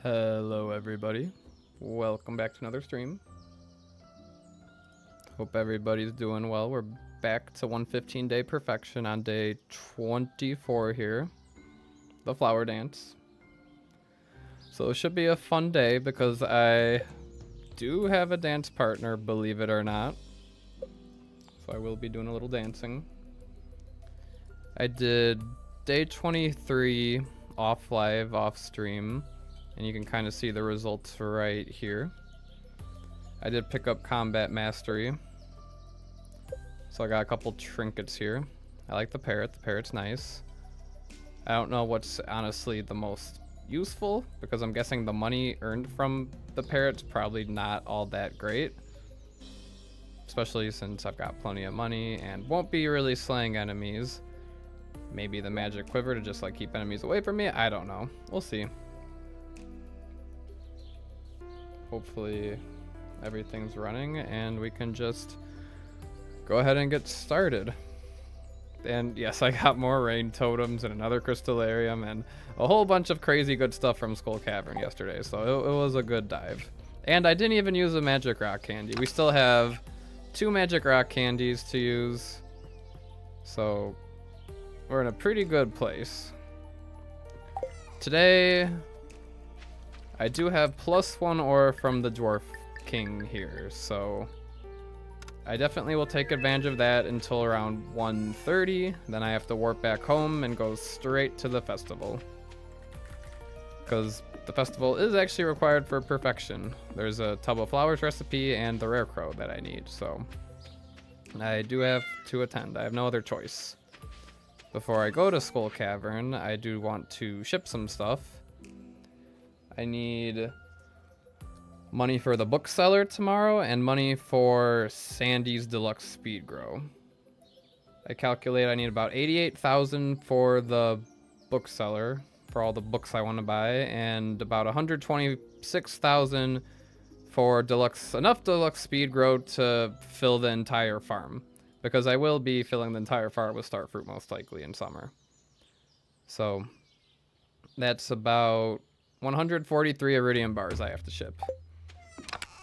Hello everybody, welcome back to another stream. Hope everybody's doing well. We're back to 115 day perfection on day 24 here, the flower dance. So it should be a fun day because I do have a dance partner, believe it or not. So I will be doing a little dancing. I did day 23 off live, off stream. And you can kind of see the results right here. I did pick up combat mastery. So I got a couple trinkets here. I like the parrot. The parrot's nice. I don't know what's honestly the most useful because I'm guessing the money earned from the parrot's probably not all that great. Especially since I've got plenty of money and won't be really slaying enemies. Maybe the magic quiver to just like keep enemies away from me. I don't know. We'll see. Hopefully everything's running and we can just go ahead and get started. And yes, I got more rain totems and another crystallarium and a whole bunch of crazy good stuff from Skull Cavern yesterday, so it was a good dive. And I didn't even use a magic rock candy. We still have 2 magic rock candies to use, so we're in a pretty good place. Today I do have +1 ore from the Dwarf King here, so I definitely will take advantage of that until around 1:30. Then I have to warp back home and go straight to the festival. Because the festival is actually required for perfection. There's a tub of flowers recipe and the rare crow that I need, so I do have to attend. I have no other choice. Before I go to Skull Cavern, I do want to ship some stuff. I need money for the bookseller tomorrow and money for Sandy's Deluxe Speed Grow. I calculate I need about 88,000 for the bookseller for all the books I want to buy and about 126,000 for enough Deluxe Speed Grow to fill the entire farm because I will be filling the entire farm with star fruit most likely in summer. So that's about 143 iridium bars I have to ship.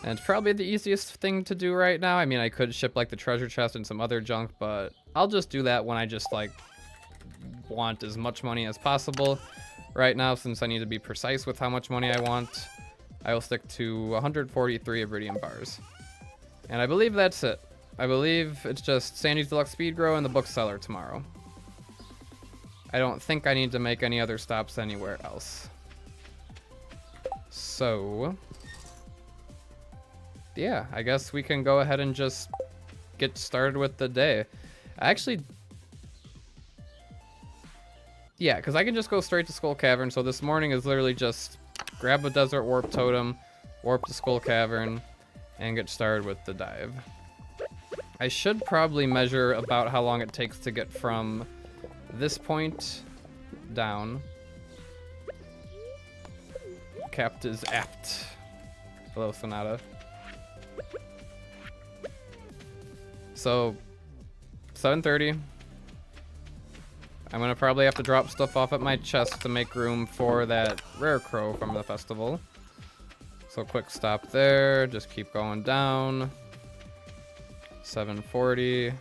And it's probably the easiest thing to do right now. I mean, I could ship like the treasure chest and some other junk, but I'll just do that when I just like want as much money as possible. Right now, since I need to be precise with how much money I want, I will stick to 143 iridium bars. And I believe that's it. I believe it's just Sandy's Deluxe Speed Grow and the bookseller tomorrow. I don't think I need to make any other stops anywhere else. So, yeah, I guess we can go ahead and just get started with the day. Yeah, because I can just go straight to Skull Cavern. So this morning is literally just grab a desert warp totem, warp to Skull Cavern, and get started with the dive. I should probably measure about how long it takes to get from this point down. Capt is apt. Hello, Sonata. So, 7:30. I'm gonna probably have to drop stuff off at my chest to make room for that rare crow from the festival. So quick stop there, just keep going down. 7:40.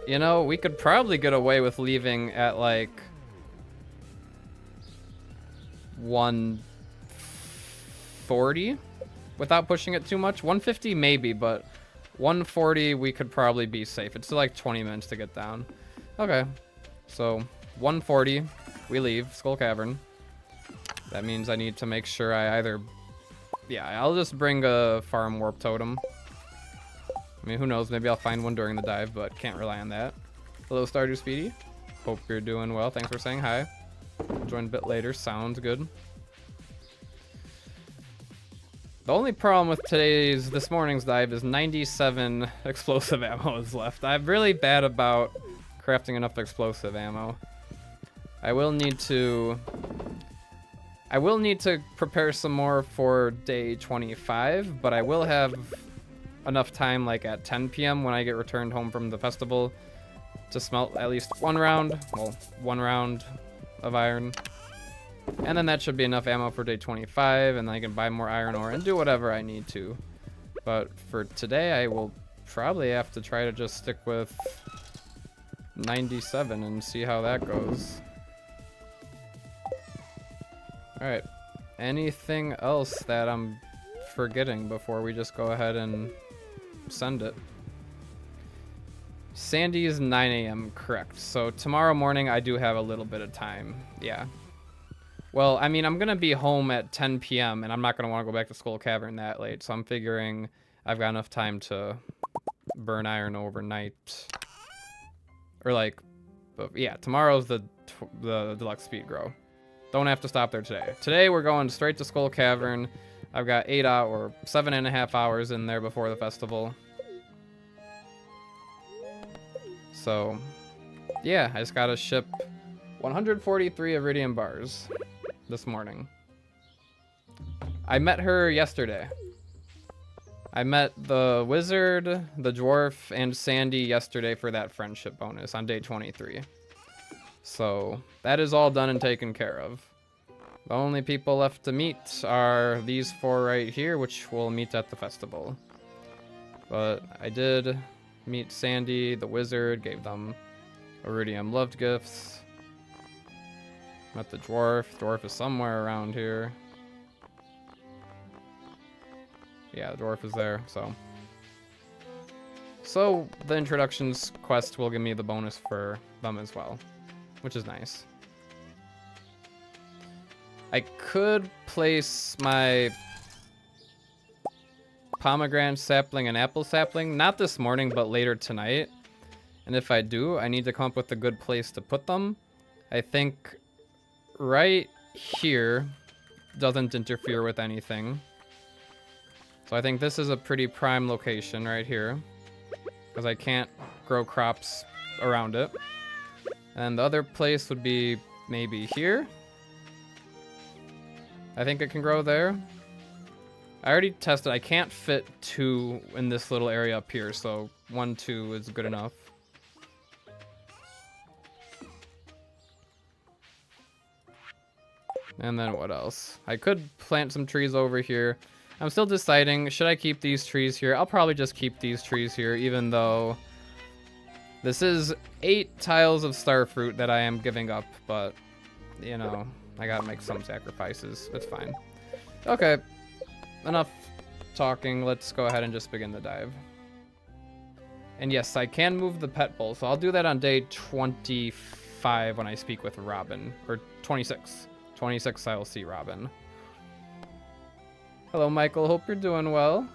You know, we could probably get away with leaving at like 140 without pushing it too much. 150 maybe, but 140 we could probably be safe. It's like 20 minutes to get down. Okay, so 140 we leave Skull Cavern. That means I need to make sure I I'll just bring a farm warp totem. I mean, who knows, maybe I'll find one during the dive, but can't rely on that. Hello, Stardew Speedy. Hope you're doing well. Thanks for saying hi. Join a bit later. Sounds good. The only problem with this morning's dive is 97 explosive ammo is left. I'm really bad about crafting enough explosive ammo. I will need to prepare some more for day 25, but I will have enough time like at 10 p.m. when I get returned home from the festival to smelt at least one round of iron. And then that should be enough ammo for day 25, and then I can buy more iron ore and do whatever I need to. But for today, I will probably have to try to just stick with 97 and see how that goes. Alright, anything else that I'm forgetting before we just go ahead and send it? Sandy is 9 a.m. correct. So tomorrow morning I do have a little bit of time. Yeah. Well, I mean, I'm going to be home at 10 p.m. and I'm not going to want to go back to Skull Cavern that late. So I'm figuring I've got enough time to burn iron overnight. Or like, yeah, tomorrow's the deluxe speed grow. Don't have to stop there today. Today we're going straight to Skull Cavern. I've got 7.5 hours in there before the festival. So, yeah, I just gotta ship 143 iridium bars this morning. I met her yesterday. I met the wizard, the dwarf, and Sandy yesterday for that friendship bonus on day 23. So, that is all done and taken care of. The only people left to meet are these 4 right here, which will meet at the festival. But I did meet Sandy, the wizard, gave them iridium loved gifts. Met the dwarf. Dwarf is somewhere around here. Yeah, the dwarf is there, so. So, the introductions quest will give me the bonus for them as well, which is nice. I could place my pomegranate sapling and apple sapling, not this morning, but later tonight. And if I do, I need to come up with a good place to put them. I think right here doesn't interfere with anything. So I think this is a pretty prime location right here, because I can't grow crops around it. And the other place would be maybe here. I think it can grow there. I already tested. I can't fit 2 in this little area up here, so 1, 2 is good enough. And then what else? I could plant some trees over here. I'm still deciding, should I keep these trees here? I'll probably just keep these trees here, even though this is 8 tiles of starfruit that I am giving up, but, you know, I gotta make some sacrifices. It's fine. Okay, enough talking. Let's go ahead and just begin the dive. And yes, I can move the pet bowl, so I'll do that on day 25 when I speak with Robin, or 26. 26 I'll see Robin. Hello, Michael. Hope you're doing well.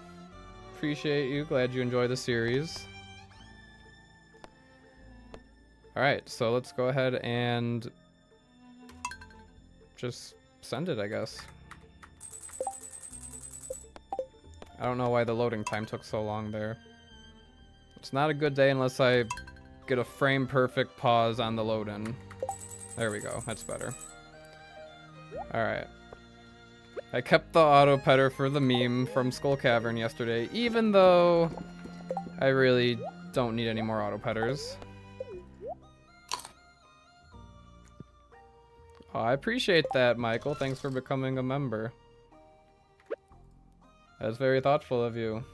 Appreciate you. Glad you enjoy the series. Alright, so let's go ahead and just send it, I guess. I don't know why the loading time took so long there. It's not a good day unless I get a frame perfect pause on the load-in. There we go. That's better. Alright. I kept the auto petter for the meme from Skull Cavern yesterday, even though I really don't need any more auto petters. Oh, I appreciate that, Michael. Thanks for becoming a member. That's very thoughtful of you.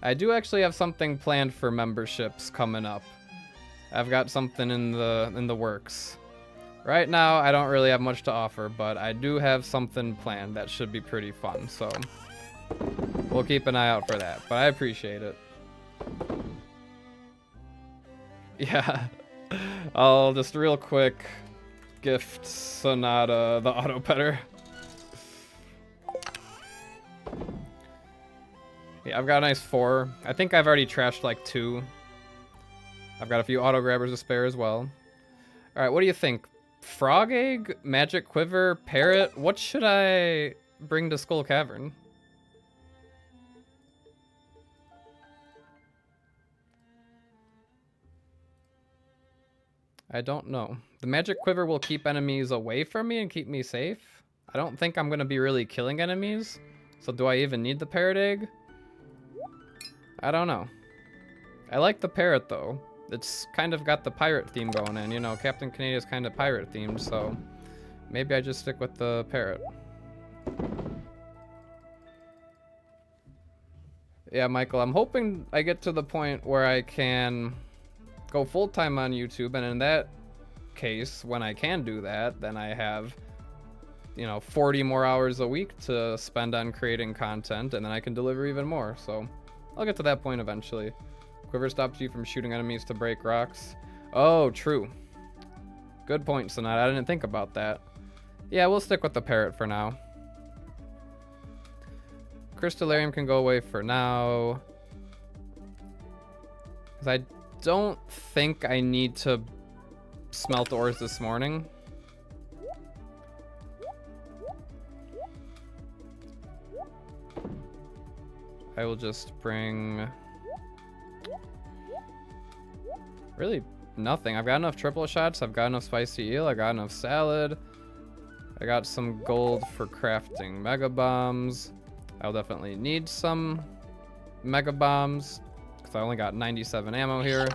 I do actually have something planned for memberships coming up. I've got something in the works. Right now, I don't really have much to offer, but I do have something planned that should be pretty fun, so we'll keep an eye out for that, but I appreciate it. Yeah, I'll just real quick gift Sonata the auto petter. Yeah, I've got a nice 4. I think I've already trashed like 2. I've got a few auto grabbers to spare as well. All right, what do you think? Frog egg, magic quiver, parrot. What should I bring to Skull Cavern? I don't know. The magic quiver will keep enemies away from me and keep me safe. I don't think I'm going to be really killing enemies. So do I even need the parrot egg? I don't know. I like the parrot though. it's kind of got the pirate theme going in. You know, Captain Canadia's kind of pirate themed, so maybe I just stick with the parrot. Yeah, Michael, I'm hoping I get to the point where I can go full-time on YouTube, and in that case, when I can do that, then I have, you know, 40 more hours a week to spend on creating content, and then I can deliver even more. So I'll get to that point eventually. Quiver stops you from shooting enemies to break rocks. Oh, true. Good point, Sonata. I didn't think about that. Yeah, we'll stick with the parrot for now. Crystallarium can go away for now. 'Cause I don't think I need to smelt ores this morning. I will just bring... really nothing. I've got enough triple shots, I've got enough spicy eel, I got enough salad. I got some gold for crafting mega bombs. I'll definitely need some mega bombs because I only got 97 ammo here.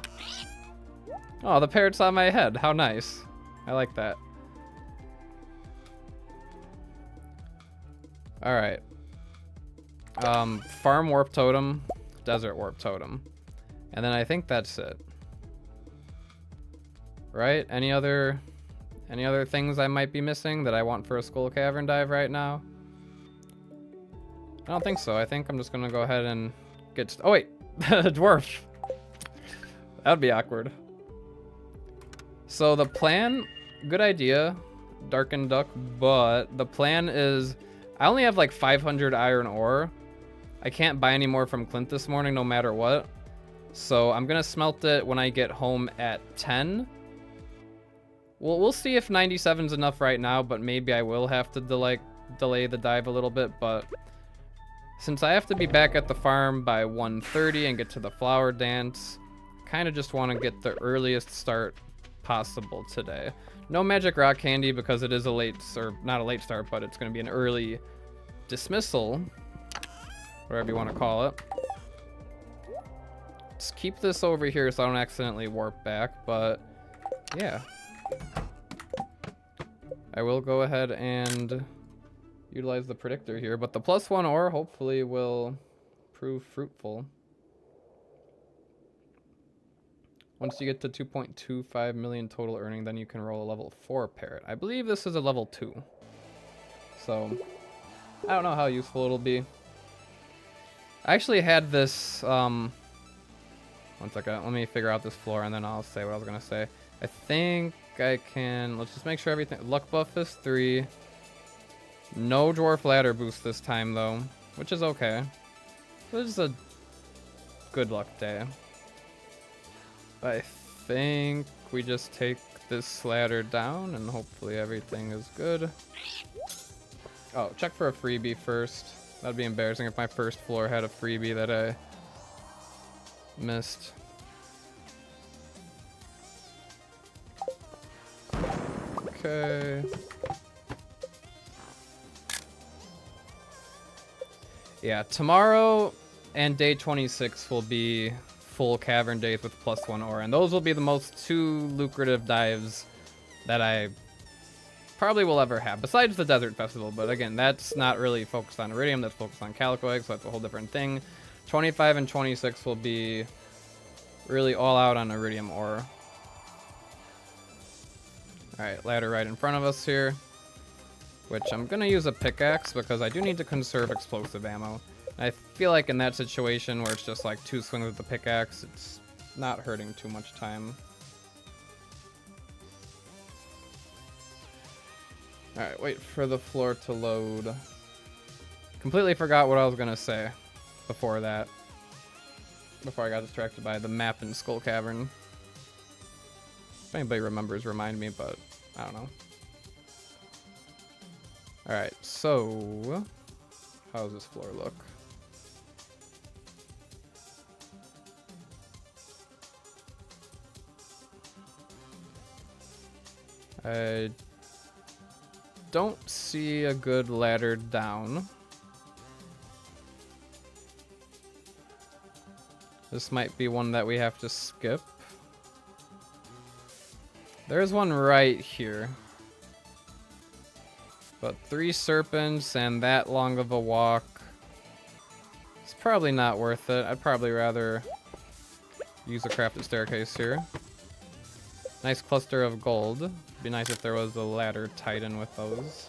Oh, the parrot's on my head. How nice. I like that. All right. Farm warp totem, desert warp totem. And then I think that's it. Right? Any other things I might be missing that I want for a skull cavern dive right now? I don't think so. I think I'm just gonna go ahead and get... oh wait, dwarf. That would be awkward. So the plan, good idea, Darkened Duck, but the plan is I only have like 500 iron ore. I can't buy any more from Clint this morning no matter what. So I'm gonna smelt it when I get home at 10. Well, we'll see if 97's enough right now, but maybe I will have to delay the dive a little bit, but since I have to be back at the farm by 1:30 and get to the flower dance, kind of just want to get the earliest start possible today. No magic rock candy because it is a late, or not a late start, but it's going to be an early dismissal, whatever you want to call it. Let's keep this over here so I don't accidentally warp back, but yeah. I will go ahead and utilize the predictor here, but the +1 ore hopefully will prove fruitful. Once you get to 2.25 million total earning, then you can roll a level 4 parrot. I believe this is a level 2. So, I don't know how useful it'll be. I actually had this, one second, let me figure out this floor and then I'll say what I was gonna say. I think I can, let's just make sure everything, luck buff is 3. No dwarf ladder boost this time though, which is okay. This is a good luck day. I think we just take this ladder down and hopefully everything is good. Oh, check for a freebie first. That'd be embarrassing if my first floor had a freebie that I missed. Okay. Yeah, tomorrow and day 26 will be full cavern days with +1 ore, and those will be the most 2 lucrative dives that I probably will ever have, besides the desert festival. But again, that's not really focused on iridium, that's focused on calico eggs, so that's a whole different thing. 25 and 26 will be really all out on iridium ore. Alright, ladder right in front of us here, which I'm gonna use a pickaxe because I do need to conserve explosive ammo. I feel like in that situation where it's just like 2 swings with the pickaxe, it's not hurting too much time. Alright, wait for the floor to load. Completely forgot what I was gonna say before that. Before I got distracted by the map in Skull Cavern. If anybody remembers, remind me, but I don't know. Alright, so how does this floor look? I don't see a good ladder down. This might be one that we have to skip. There's one right here. But 3 serpents and that long of a walk. It's probably not worth it. I'd probably rather use a crafted staircase here. Nice cluster of gold. Be nice if there was a ladder tied in with those.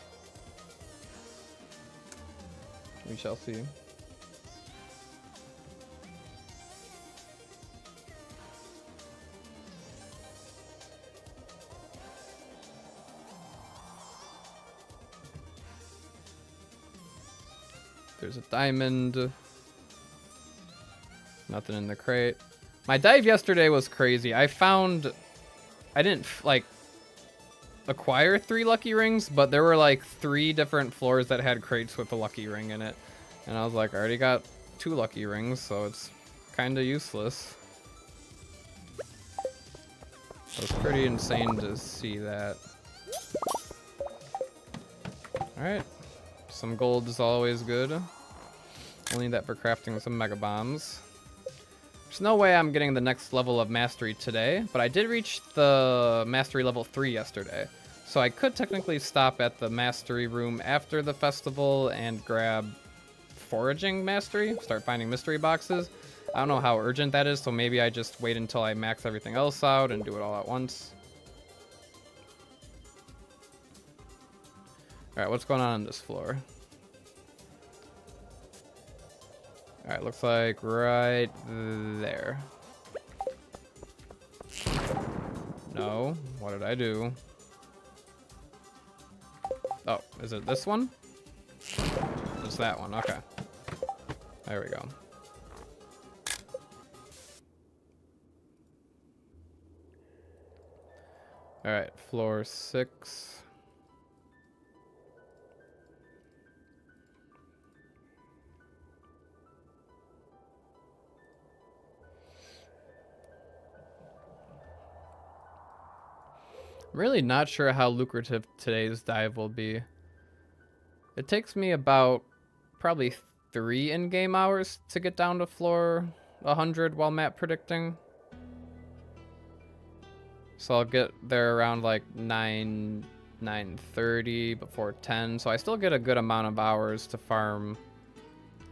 We shall see. There's a diamond. Nothing in the crate. My dive yesterday was crazy. I didn't like acquire 3 lucky rings, but there were like 3 different floors that had crates with a lucky ring in it. And I was like, I already got 2 lucky rings, so it's kind of useless. It was pretty insane to see that. Alright. Some gold is always good. We'll need that for crafting some mega bombs. There's no way I'm getting the next level of mastery today, but I did reach the mastery level 3 yesterday. So I could technically stop at the mastery room after the festival and grab foraging mastery, start finding mystery boxes. I don't know how urgent that is, so maybe I just wait until I max everything else out and do it all at once. Alright, what's going on this floor? Alright, looks like right there. No, what did I do? Oh, is it this one? It's that one, okay. There we go. Alright, floor 6. I'm really not sure how lucrative today's dive will be. It takes me about probably 3 in-game hours to get down to floor 100 while map predicting. So I'll get there around like 9:30 before 10. So I still get a good amount of hours to farm,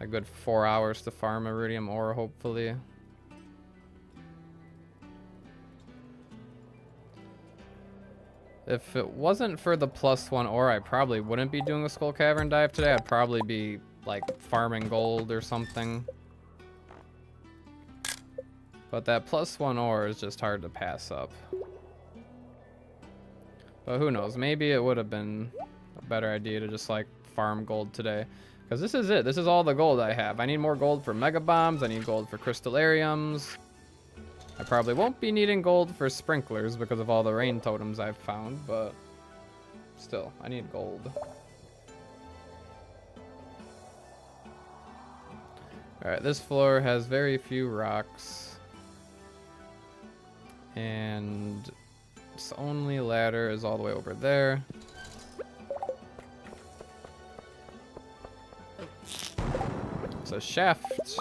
a good 4 hours to farm iridium ore, hopefully. If it wasn't for the +1 ore, I probably wouldn't be doing a Skull Cavern dive today. I'd probably be like farming gold or something. But that +1 ore is just hard to pass up. But who knows? Maybe it would have been a better idea to just like farm gold today. Because this is it. This is all the gold I have. I need more gold for mega bombs. I need gold for crystallariums. I probably won't be needing gold for sprinklers because of all the rain totems I've found, but still, I need gold. Alright, this floor has very few rocks. And its only ladder is all the way over there. It's a shaft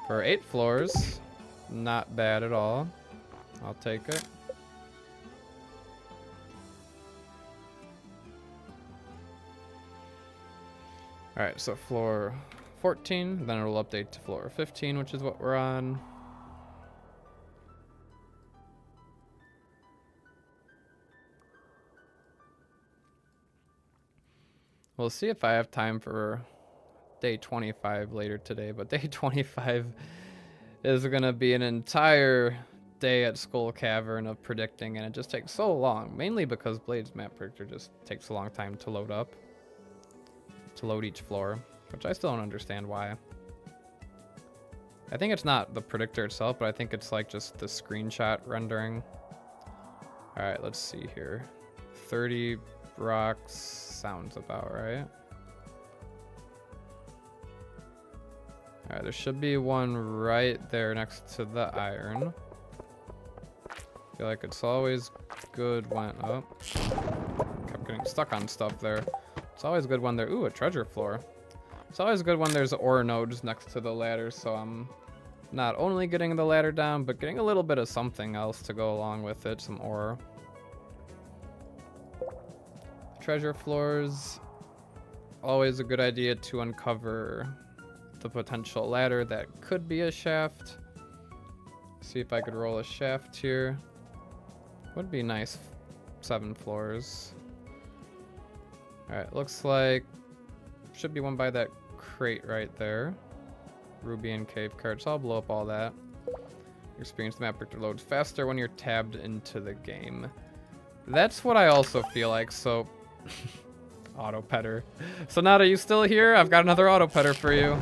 for 8 floors. Not bad at all. I'll take it. Alright, so floor 14, then it'll update to floor 15, which is what we're on. We'll see if I have time for day 25 later today, but day 25 is gonna be an entire day at Skull Cavern of predicting, and it just takes so long, mainly because Blade's map predictor just takes a long time to load up, to load each floor, which I still don't understand why. I think it's not the predictor itself, but I think it's like just the screenshot rendering. All right, let's see here. 30 rocks sounds about right. Alright, there should be one right there next to the iron. I feel like it's always good when... Oh. Kept getting stuck on stuff there. It's always good when there... Ooh, a treasure floor. It's always good when there's ore nodes next to the ladder, so I'm not only getting the ladder down, but getting a little bit of something else to go along with it, some ore. Treasure floors, always a good idea to uncover the potential ladder that could be a shaft. See if I could roll a shaft here. Would be nice. 7 floors. Alright, looks like should be one by that crate right there. Ruby and cave cards. I'll blow up all that. Experience map predictor loads faster when you're tabbed into the game. That's what I also feel like, so auto petter. So Nada, you still here? I've got another auto petter for you.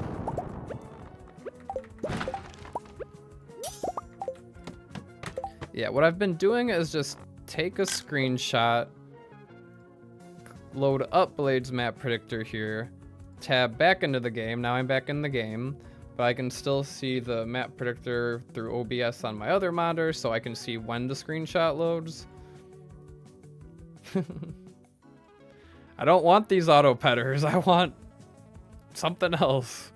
Yeah, what I've been doing is just take a screenshot, load up Blade's map predictor here, tab back into the game. Now I'm back in the game, but I can still see the map predictor through OBS on my other monitor, so I can see when the screenshot loads. I don't want these auto petters. I want something else.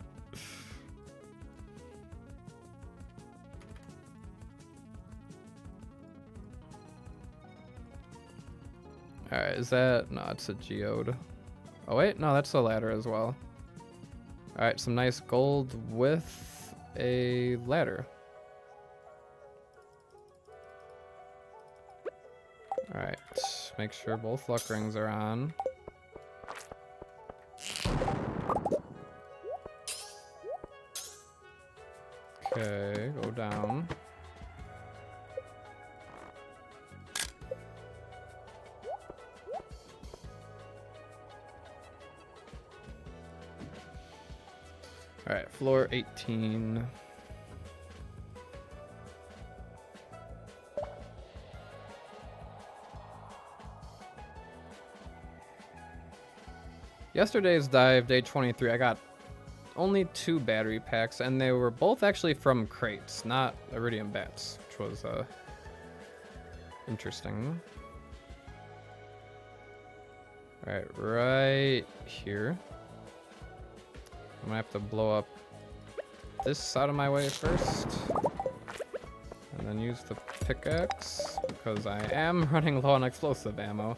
Alright, is that... No, it's a geode. Oh wait, no, that's a ladder as well. Alright, some nice gold with a ladder. Alright, make sure both luck rings are on. Okay, go down. Alright, floor 18. Yesterday's dive, day 23, I got only 2 battery packs, and they were both actually from crates, not iridium bats, which was interesting. Alright, right here. I'm gonna have to blow up this out of my way first. And then use the pickaxe, because I am running low on explosive ammo.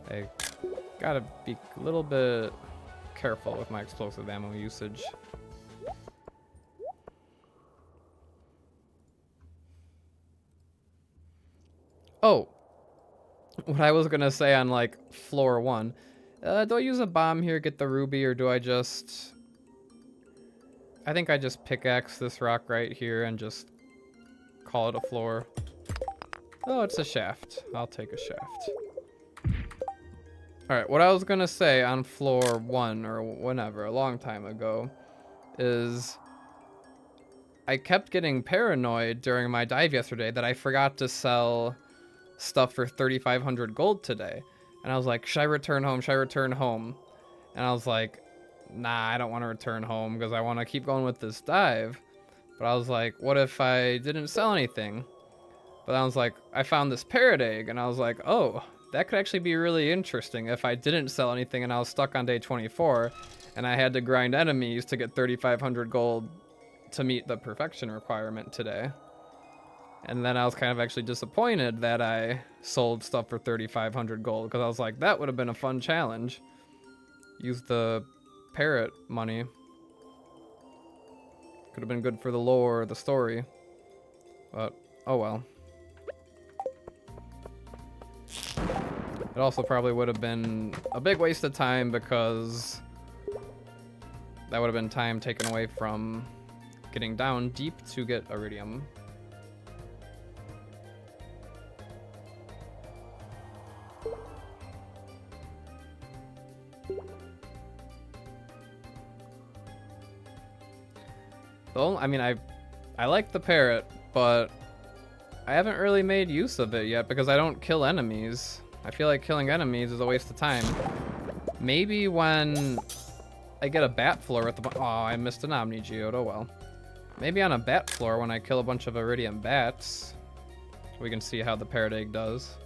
I gotta be a little bit careful with my explosive ammo usage. Oh, what I was gonna say on like floor 1. Do I use a bomb here, get the ruby, or do I just... I think I just pickaxe this rock right here and just call it a floor. Oh, it's a shaft. I'll take a shaft. Alright, what I was gonna say on floor 1 or whenever, a long time ago, is I kept getting paranoid during my dive yesterday that I forgot to sell stuff for 3,500 gold today. And I was like, should I return home? Should I return home? And I was like, nah, I don't want to return home because I want to keep going with this dive. But I was like, what if I didn't sell anything? But I was like, I found this parrot egg, and I was like, oh, that could actually be really interesting if I didn't sell anything and I was stuck on day 24 and I had to grind enemies to get 3,500 gold to meet the perfection requirement today. And then I was kind of actually disappointed that I sold stuff for 3,500 gold, because I was like, that would have been a fun challenge. Use the parrot money. Could have been good for the lore, the story. But, oh well. It also probably would have been a big waste of time, because that would have been time taken away from getting down deep to get iridium. I mean, I like the parrot, but I haven't really made use of it yet because I don't kill enemies. I feel like killing enemies is a waste of time. Maybe when I get a bat floor with the... Oh, I missed an Omni Geode. Oh well. Maybe on a bat floor when I kill a bunch of iridium bats, we can see how the parrot egg does.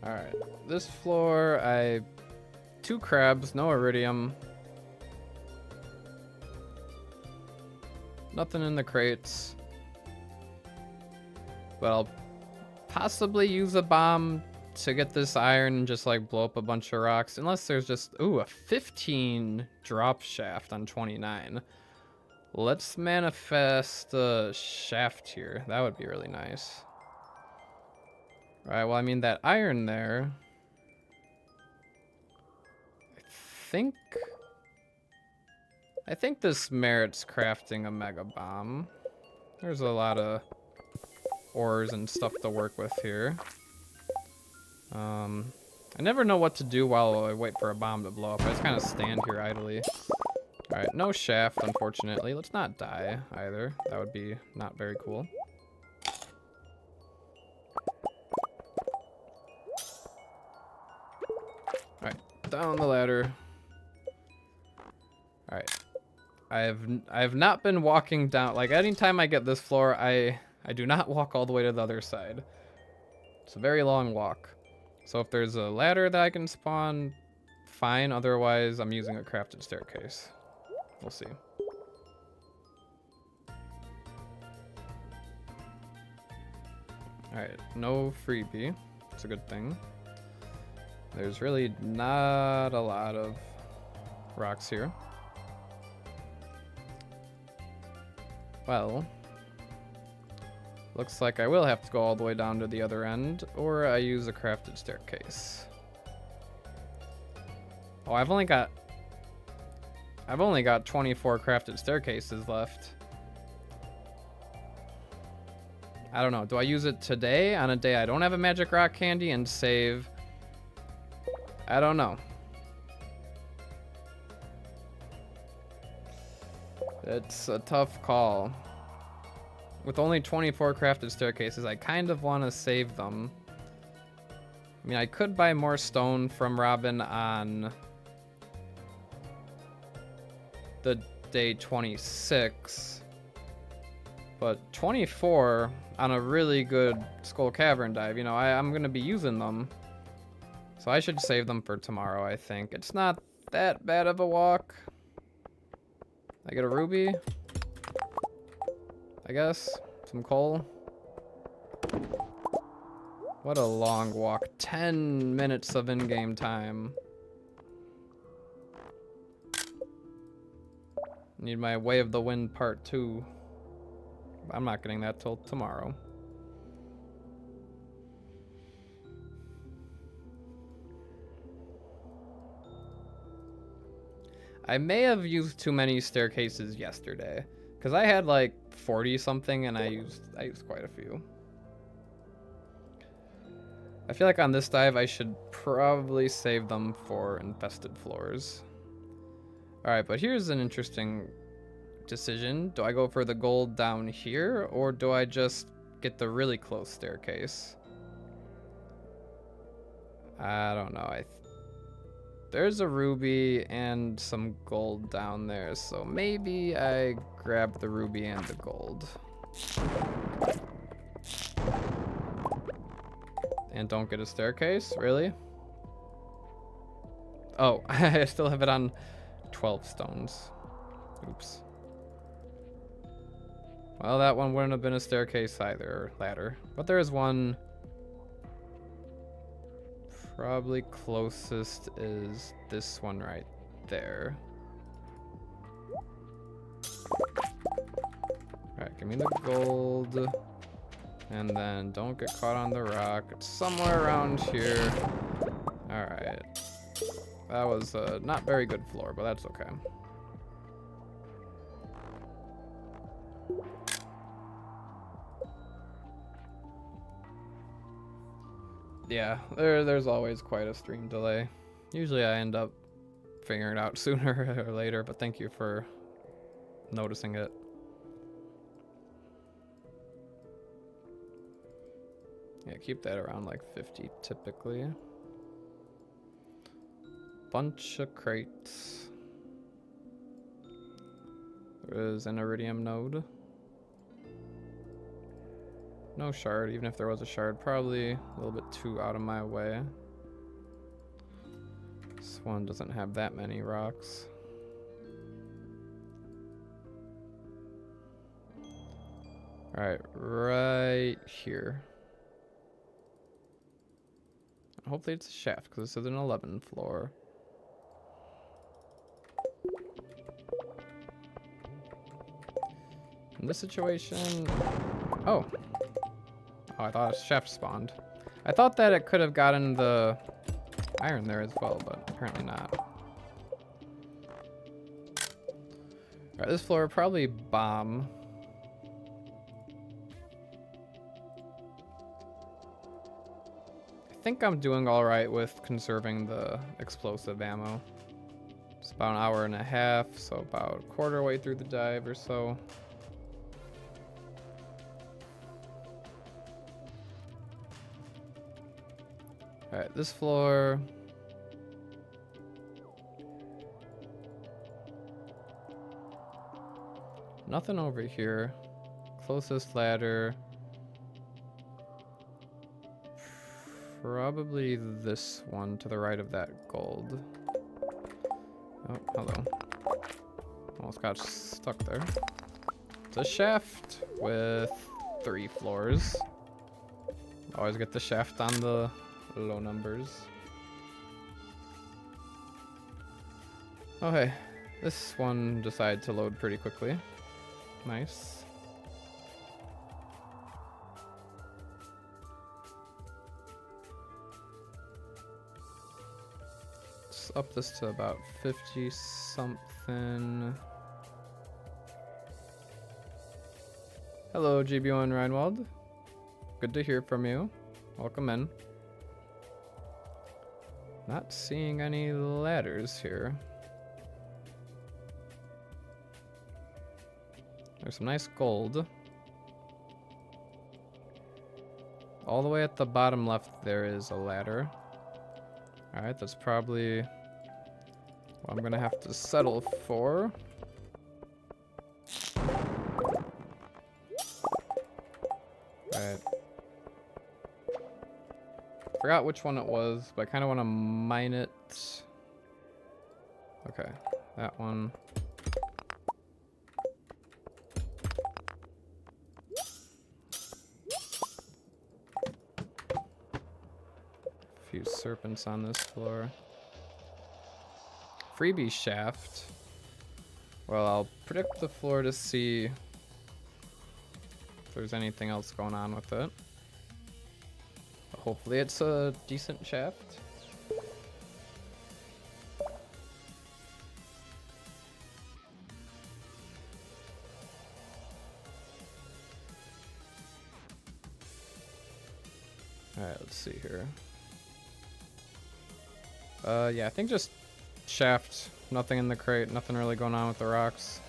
Alright, this floor, 2 crabs, no iridium. Nothing in the crates. But I'll possibly use a bomb to get this iron and just like blow up a bunch of rocks. Unless there's just, ooh, a 15 drop shaft on 29. Let's manifest a shaft here. That would be really nice. Right, well, I mean, that iron there, I think this merits crafting a mega bomb. There's a lot of ores and stuff to work with here. I never know what to do while I wait for a bomb to blow up. I just kind of stand here idly. Alright, no shaft, unfortunately. Let's not die either. That would be not very cool. Alright, down the ladder. Alright. I have not been walking down. Like, anytime I get this floor, I do not walk all the way to the other side. It's a very long walk. So if there's a ladder that I can spawn, fine. Otherwise, I'm using a crafted staircase. We'll see. Alright, no freebie. It's a good thing. There's really not a lot of rocks here. Well, looks like I will have to go all the way down to the other end, or I use a crafted staircase. Oh, I've only got 24 crafted staircases left. I don't know. Do I use it today on a day I don't have a magic rock candy and save? I don't know. It's a tough call. With only 24 crafted staircases, I kind of want to save them. I mean, I could buy more stone from Robin on the day 26, but 24 on a really good Skull Cavern dive, you know, I'm going to be using them. So I should save them for tomorrow, I think. It's not that bad of a walk. I get a ruby, I guess. Some coal. What a long walk. 10 minutes of in-game time. Need my Way of the Wind part 2. I'm not getting that till tomorrow. I may have used too many staircases yesterday, because I had like 40 something and I used quite a few. I feel like on this dive I should probably save them for infested floors. Alright, but here's an interesting decision. Do I go for the gold down here, or do I just get the really close staircase? I don't know. There's a ruby and some gold down there, so maybe I grab the ruby and the gold. And don't get a staircase? Really? Oh, I still have it on 12 stones. Oops. Well, that one wouldn't have been a staircase either, or ladder. But there is one. Probably closest is this one right there. Alright, give me the gold. And then don't get caught on the rock. It's somewhere around here. Alright. That was a not very good floor, but that's okay. Yeah, there's always quite a stream delay. Usually I end up figuring it out sooner or later, but thank you for noticing it. Yeah, keep that around like 50 typically. Bunch of crates. There is an iridium node. No shard, even if there was a shard, probably a little bit too out of my way. This one doesn't have that many rocks. Alright, right here. Hopefully it's a shaft, because this is an 11 floor. In this situation... Oh, I thought a shaft spawned. I thought that it could have gotten the iron there as well, but apparently not. Alright, this floor probably bomb. I think I'm doing alright with conserving the explosive ammo. It's about an hour and a half, so about a quarter way through the dive or so. Alright, this floor. Nothing over here. Closest ladder. Probably this one to the right of that gold. Oh, hello. Almost got stuck there. It's a shaft with 3 floors. Always get the shaft on the low numbers. Okay, this one decided to load pretty quickly. Nice. Let's up this to about 50 something. Hello, GB1 Reinwald. Good to hear from you. Welcome in. Not seeing any ladders here. There's some nice gold. All the way at the bottom left there is a ladder. Alright, that's probably what I'm gonna have to settle for. Alright. Forgot which one it was, but I kind of want to mine it. Okay, that one. A few serpents on this floor. Freebie shaft. Well, I'll predict the floor to see if there's anything else going on with it. Hopefully it's a decent shaft. Alright, let's see here. Yeah, I think just shaft. Nothing in the crate, nothing really going on with the rocks.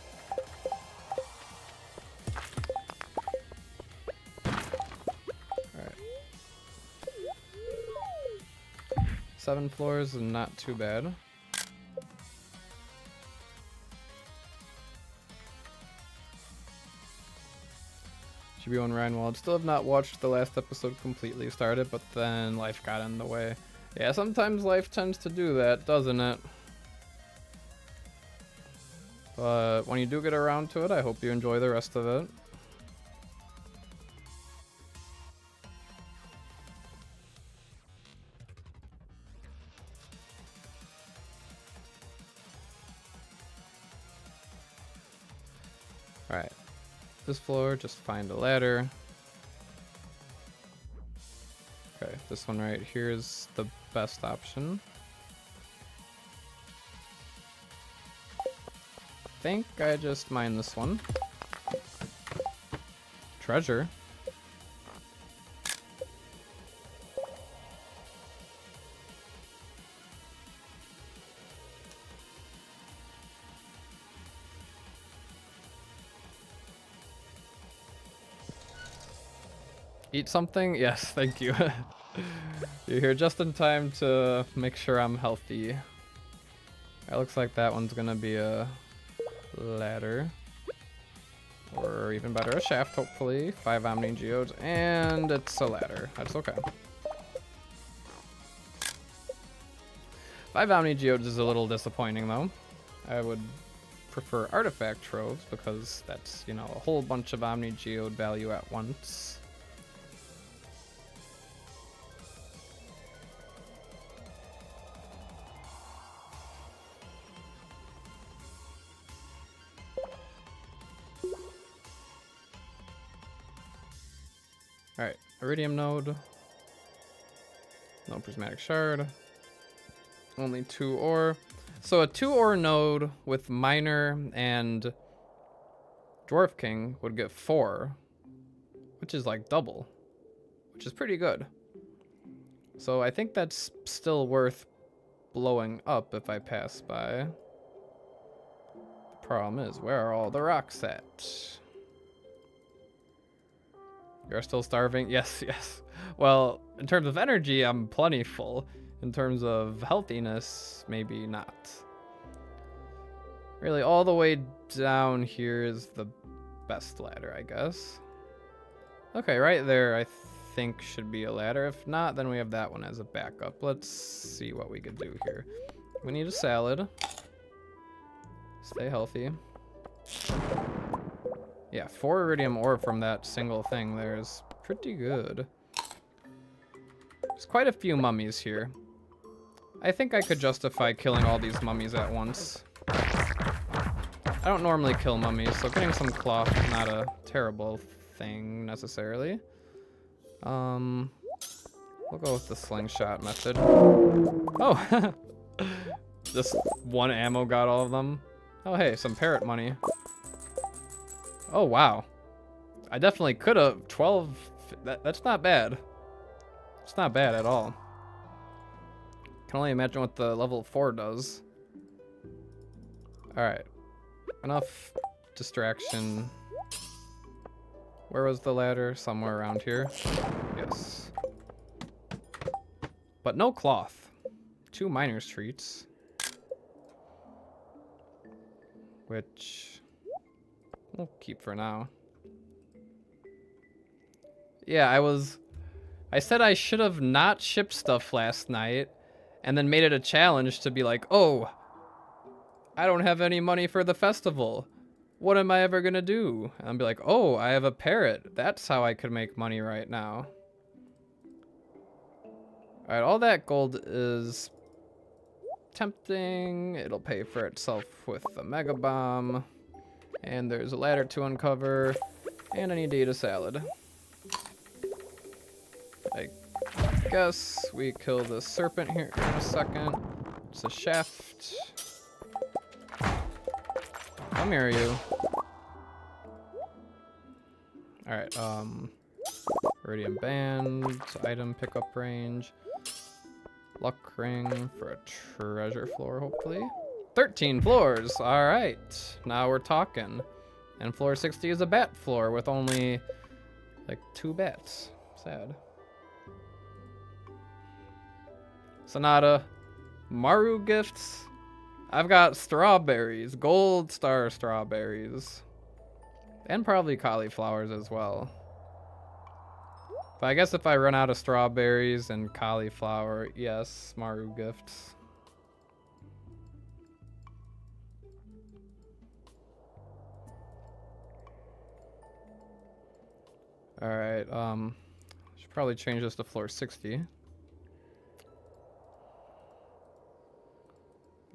7 floors and not too bad. GB1 Reinwald. Still have not watched the last episode completely. Started, but then life got in the way. Yeah, sometimes life tends to do that, doesn't it? But when you do get around to it, I hope you enjoy the rest of it. Alright, this floor, just find a ladder. Okay, this one right here is the best option. I think I just mined this one. Treasure. Eat something? Yes, thank you. You're here just in time to make sure I'm healthy. It looks like that one's gonna be a ladder. Or even better, a shaft, hopefully. 5 Omni Geodes, and it's a ladder. That's okay. 5 Omni Geodes is a little disappointing, though. I would prefer artifact troves because that's, you know, a whole bunch of Omni Geode value at once. Alright, Iridium node. No prismatic shard. Only 2 ore. So a 2 ore node with miner and dwarf king would get 4, which is like double, which is pretty good. So I think that's still worth blowing up if I pass by. The problem is, where are all the rocks at? You're still starving? Yes, yes. Well, in terms of energy, I'm plenty full. In terms of healthiness, maybe not. Really, all the way down here is the best ladder, I guess. Okay, right there, I think should be a ladder. If not, then we have that one as a backup. Let's see what we could do here. We need a salad. Stay healthy. Yeah, 4 iridium ore from that single thing there is pretty good. There's quite a few mummies here. I think I could justify killing all these mummies at once. I don't normally kill mummies, so getting some cloth is not a terrible thing necessarily. We'll go with the slingshot method. Oh! Just 1 ammo got all of them. Oh hey, some parrot money. Oh wow. I definitely could have 12. That's not bad. It's not bad at all. Can only imagine what the level 4 does. Alright. Enough distraction. Where was the ladder? Somewhere around here. Yes. But no cloth. 2 miner's treats. Which we'll keep for now. Yeah, I said I should have not shipped stuff last night and then made it a challenge to be like, oh, I don't have any money for the festival. What am I ever gonna do? And I'll be like, oh, I have a parrot. That's how I could make money right now. Alright, all that gold is tempting. It'll pay for itself with the mega bomb. And there's a ladder to uncover. And I need to eat a salad. I guess we kill the serpent here in a second. It's a shaft. Come here, you. Alright, iridium band, item pickup range. Luck ring for a treasure floor, hopefully. 13 floors, alright. Now we're talking. And floor 60 is a bat floor with only like 2 bats. Sad. Sonata. Maru gifts. I've got strawberries, gold star strawberries. And probably cauliflowers as well. But I guess if I run out of strawberries and cauliflower, yes, Maru gifts. Alright, should probably change this to floor 60.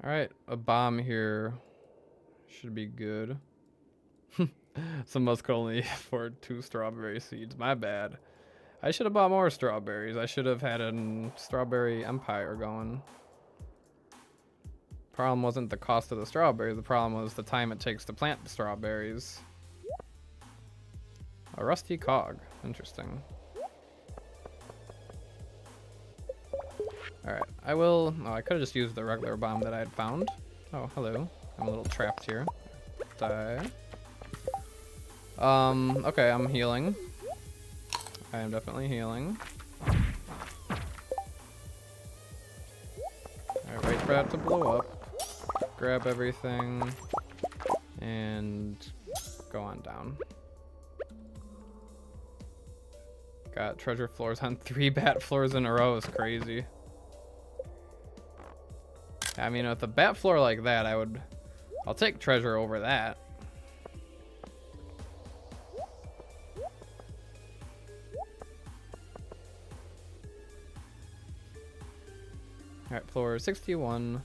Alright, a bomb here should be good. Some of us could only afford 2 strawberry seeds. My bad. I should have bought more strawberries. I should have had a strawberry empire going. Problem wasn't the cost of the strawberries. The problem was the time it takes to plant the strawberries. A rusty cog. Interesting. Alright, I will... Oh, I could have just used the regular bomb that I had found. Oh, hello. I'm a little trapped here. Die. Okay, I'm healing. I am definitely healing. Alright, wait for that to blow up. Grab everything. And go on down. Got treasure floors on 3 bat floors in a row is crazy. I mean, with a bat floor like that, I'll take treasure over that. Alright, floor 61.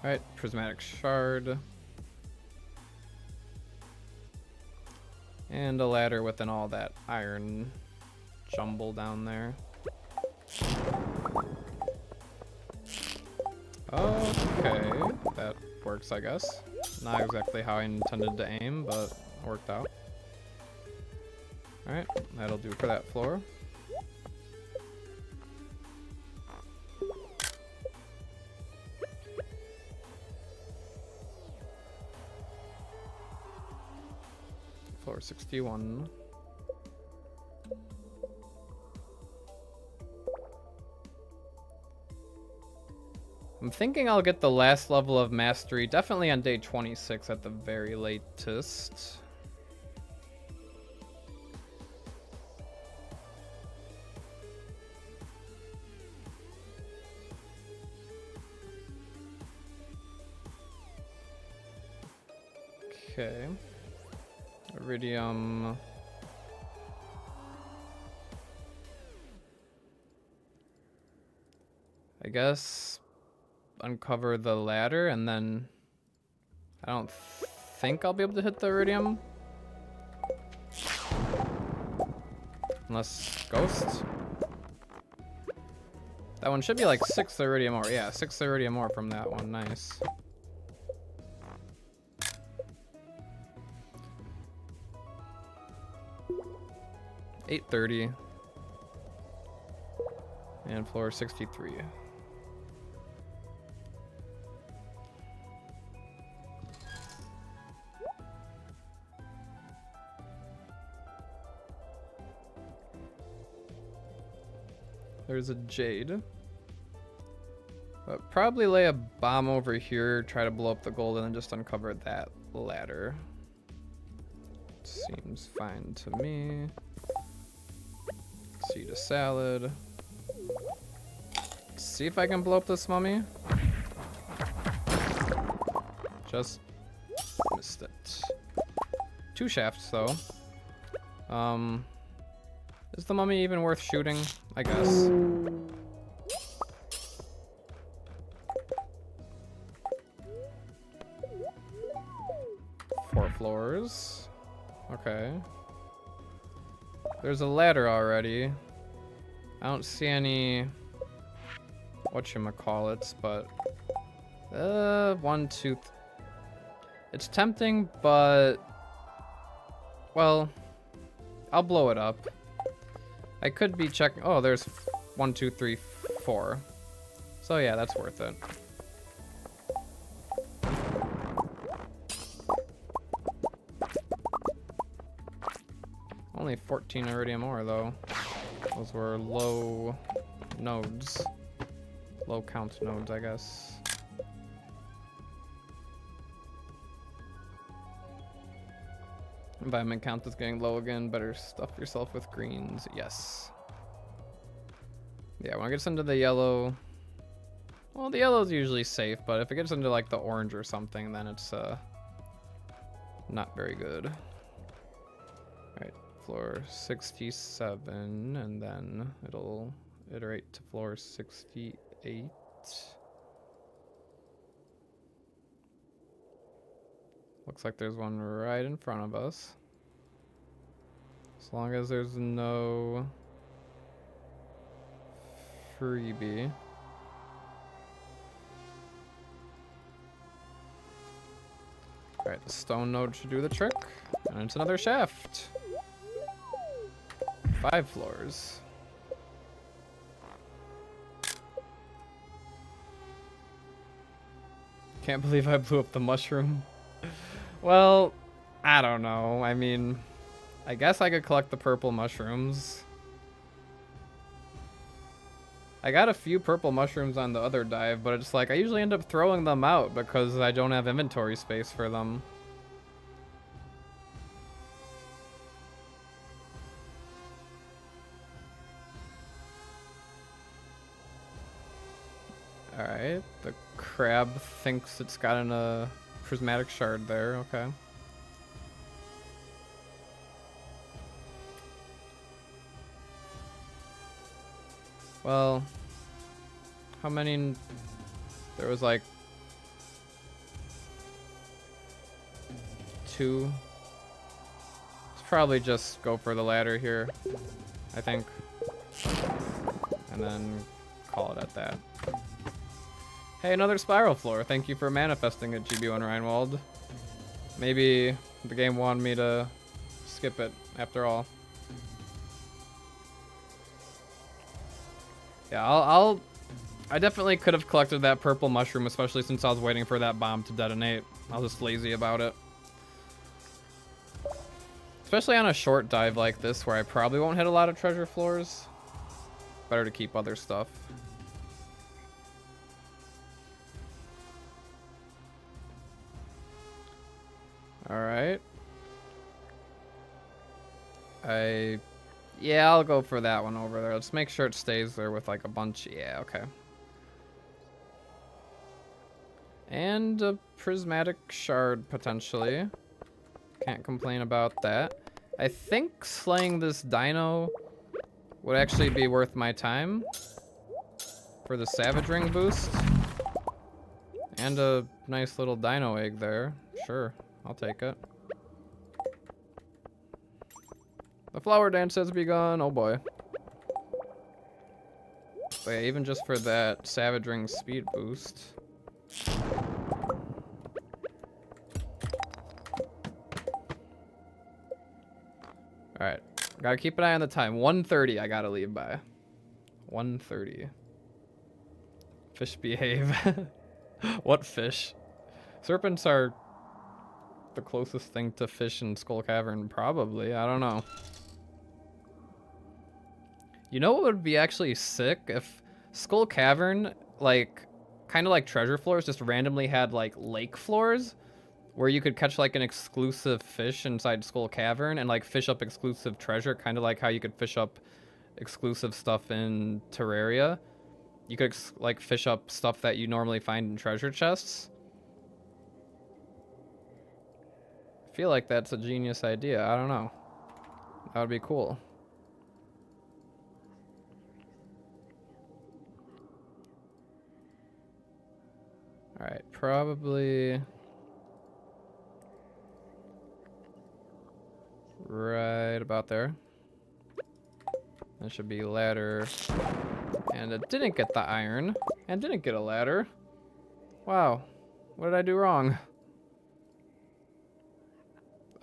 Alright, prismatic shard. And a ladder within all that iron jumble down there. Okay, that works, I guess. Not exactly how I intended to aim, but it worked out. Alright, that'll do for that floor. Floor 61. I'm thinking I'll get the last level of mastery, definitely on day 26 at the very latest. Okay. Iridium. I guess uncover the ladder and then I don't think I'll be able to hit the iridium. Unless ghost. That one should be like 6 iridium ore. Yeah, 6 iridium ore from that one. Nice. $830 and floor 63. There's a jade. But probably lay a bomb over here, try to blow up the gold, and then just uncover that ladder. Seems fine to me. Seed a salad. See if I can blow up this mummy. Just missed it. 2 shafts though. Is the mummy even worth shooting? I guess. Four floors. Okay. There's a ladder already. I don't see any whatchamacallits, but 1, 2. It's tempting, but well, I'll blow it up. I could be checking. Oh, there's 1, 2, 3, 4. So yeah, that's worth it. Only 14 iridium ore though. Those were low nodes. Low count nodes, I guess. Environment count is getting low again. Better stuff yourself with greens. Yes. Yeah, when it gets into the yellow, well, the yellow is usually safe, but if it gets into like the orange or something, then it's not very good. All right, floor 67, and then it'll iterate to floor 68. Looks like there's one right in front of us. As long as there's no freebie. Alright, the stone node should do the trick. And it's another shaft. 5 floors. Can't believe I blew up the mushroom. Well, I don't know. I mean, I guess I could collect the purple mushrooms. I got a few purple mushrooms on the other dive, but it's like I usually end up throwing them out because I don't have inventory space for them. Alright, the crab thinks it's got a prismatic shard there, okay. Well, how many? There was like 2. Let's probably just go for the ladder here, I think. And then call it at that. Hey, another spiral floor. Thank you for manifesting it, GB1 Reinwald. Maybe the game wanted me to skip it after all. Yeah, I definitely could have collected that purple mushroom, especially since I was waiting for that bomb to detonate. I was just lazy about it. Especially on a short dive like this, where I probably won't hit a lot of treasure floors. Better to keep other stuff. Alright. Yeah, I'll go for that one over there. Let's make sure it stays there with like a bunch. Yeah, okay. And a prismatic shard, potentially. Can't complain about that. I think slaying this dino would actually be worth my time for the Savage Ring boost. And a nice little dino egg there. Sure, I'll take it. The flower dance has begun. Oh boy. But yeah, even just for that Savage Ring speed boost. Alright. Gotta keep an eye on the time. 1:30 I gotta leave by. 1:30. Fish behave. What fish? Serpents are the closest thing to fish in Skull Cavern, probably. I don't know. You know what would be actually sick? If Skull Cavern, like, kind of like treasure floors, just randomly had, like, lake floors where you could catch, like, an exclusive fish inside Skull Cavern and, like, fish up exclusive treasure, kind of like how you could fish up exclusive stuff in Terraria. You could, like, fish up stuff that you normally find in treasure chests. I feel like that's a genius idea. I don't know. That would be cool. Alright, probably right about there. That should be ladder. And it didn't get the iron. And didn't get a ladder. Wow. What did I do wrong?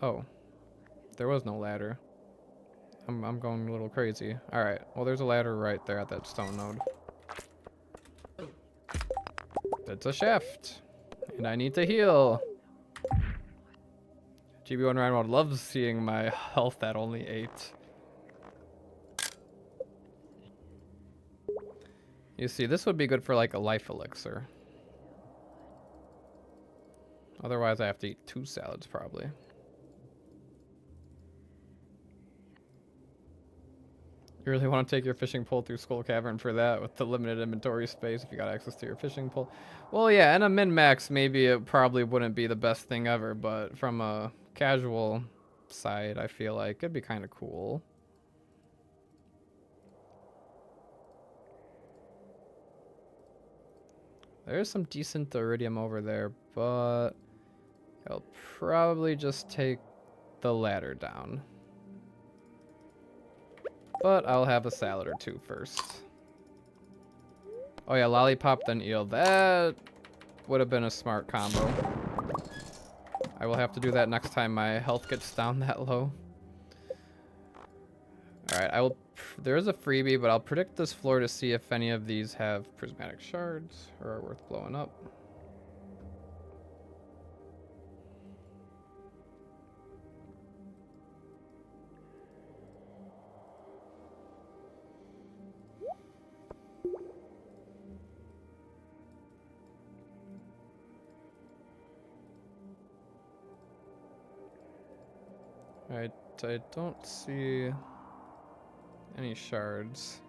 Oh. There was no ladder. I'm going a little crazy. Alright, well there's a ladder right there at that stone node. It's a shaft. And I need to heal. GB1 Reinwald loves seeing my health at only 8. You see, this would be good for like a life elixir. Otherwise I have to eat 2 salads probably. You really want to take your fishing pole through Skull Cavern for that with the limited inventory space if you got access to your fishing pole? Well, yeah, and a min-max, maybe it probably wouldn't be the best thing ever, but from a casual side, I feel like it'd be kind of cool. There's some decent iridium over there, but I'll probably just take the ladder down. But I'll have a salad or 2 first. Oh yeah, lollipop then eel. That would have been a smart combo. I will have to do that next time my health gets down that low. Alright, there is a freebie, but I'll predict this floor to see if any of these have prismatic shards or are worth blowing up. Alright, I don't see any shards.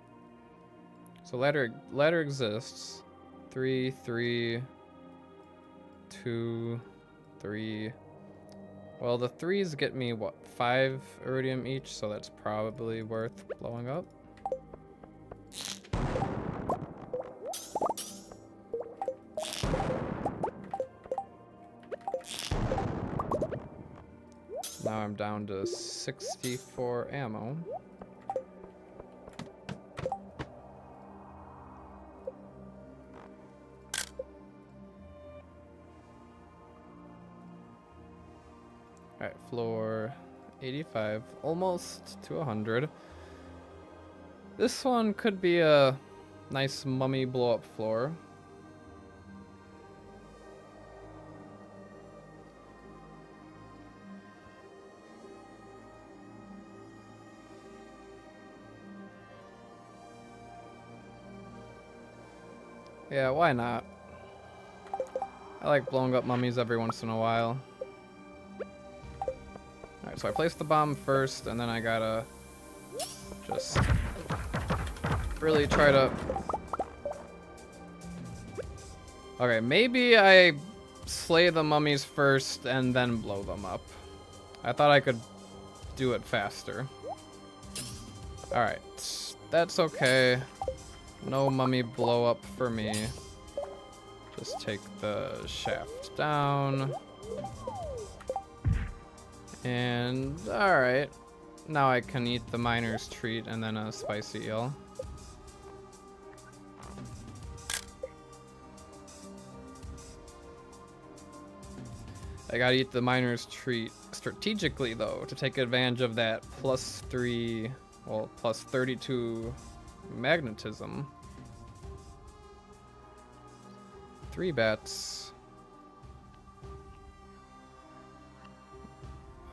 So ladder exists. 3, 3, 2, 3. Well, the 3s get me, what, 5 iridium each, so that's probably worth blowing up. Now I'm down to 64 ammo. Alright, floor 85, almost to 100. This one could be a nice mummy blow-up floor. Yeah, why not? I like blowing up mummies every once in a while. Alright, so I placed the bomb first, and then I gotta just really try to... Okay, maybe I slay the mummies first and then blow them up. I thought I could do it faster. Alright, that's okay. No mummy blow up for me. Just take the shaft down. And alright. Now I can eat the miner's treat and then a spicy eel. I gotta eat the miner's treat strategically though to take advantage of that +3, well, +32 magnetism. 3 bats.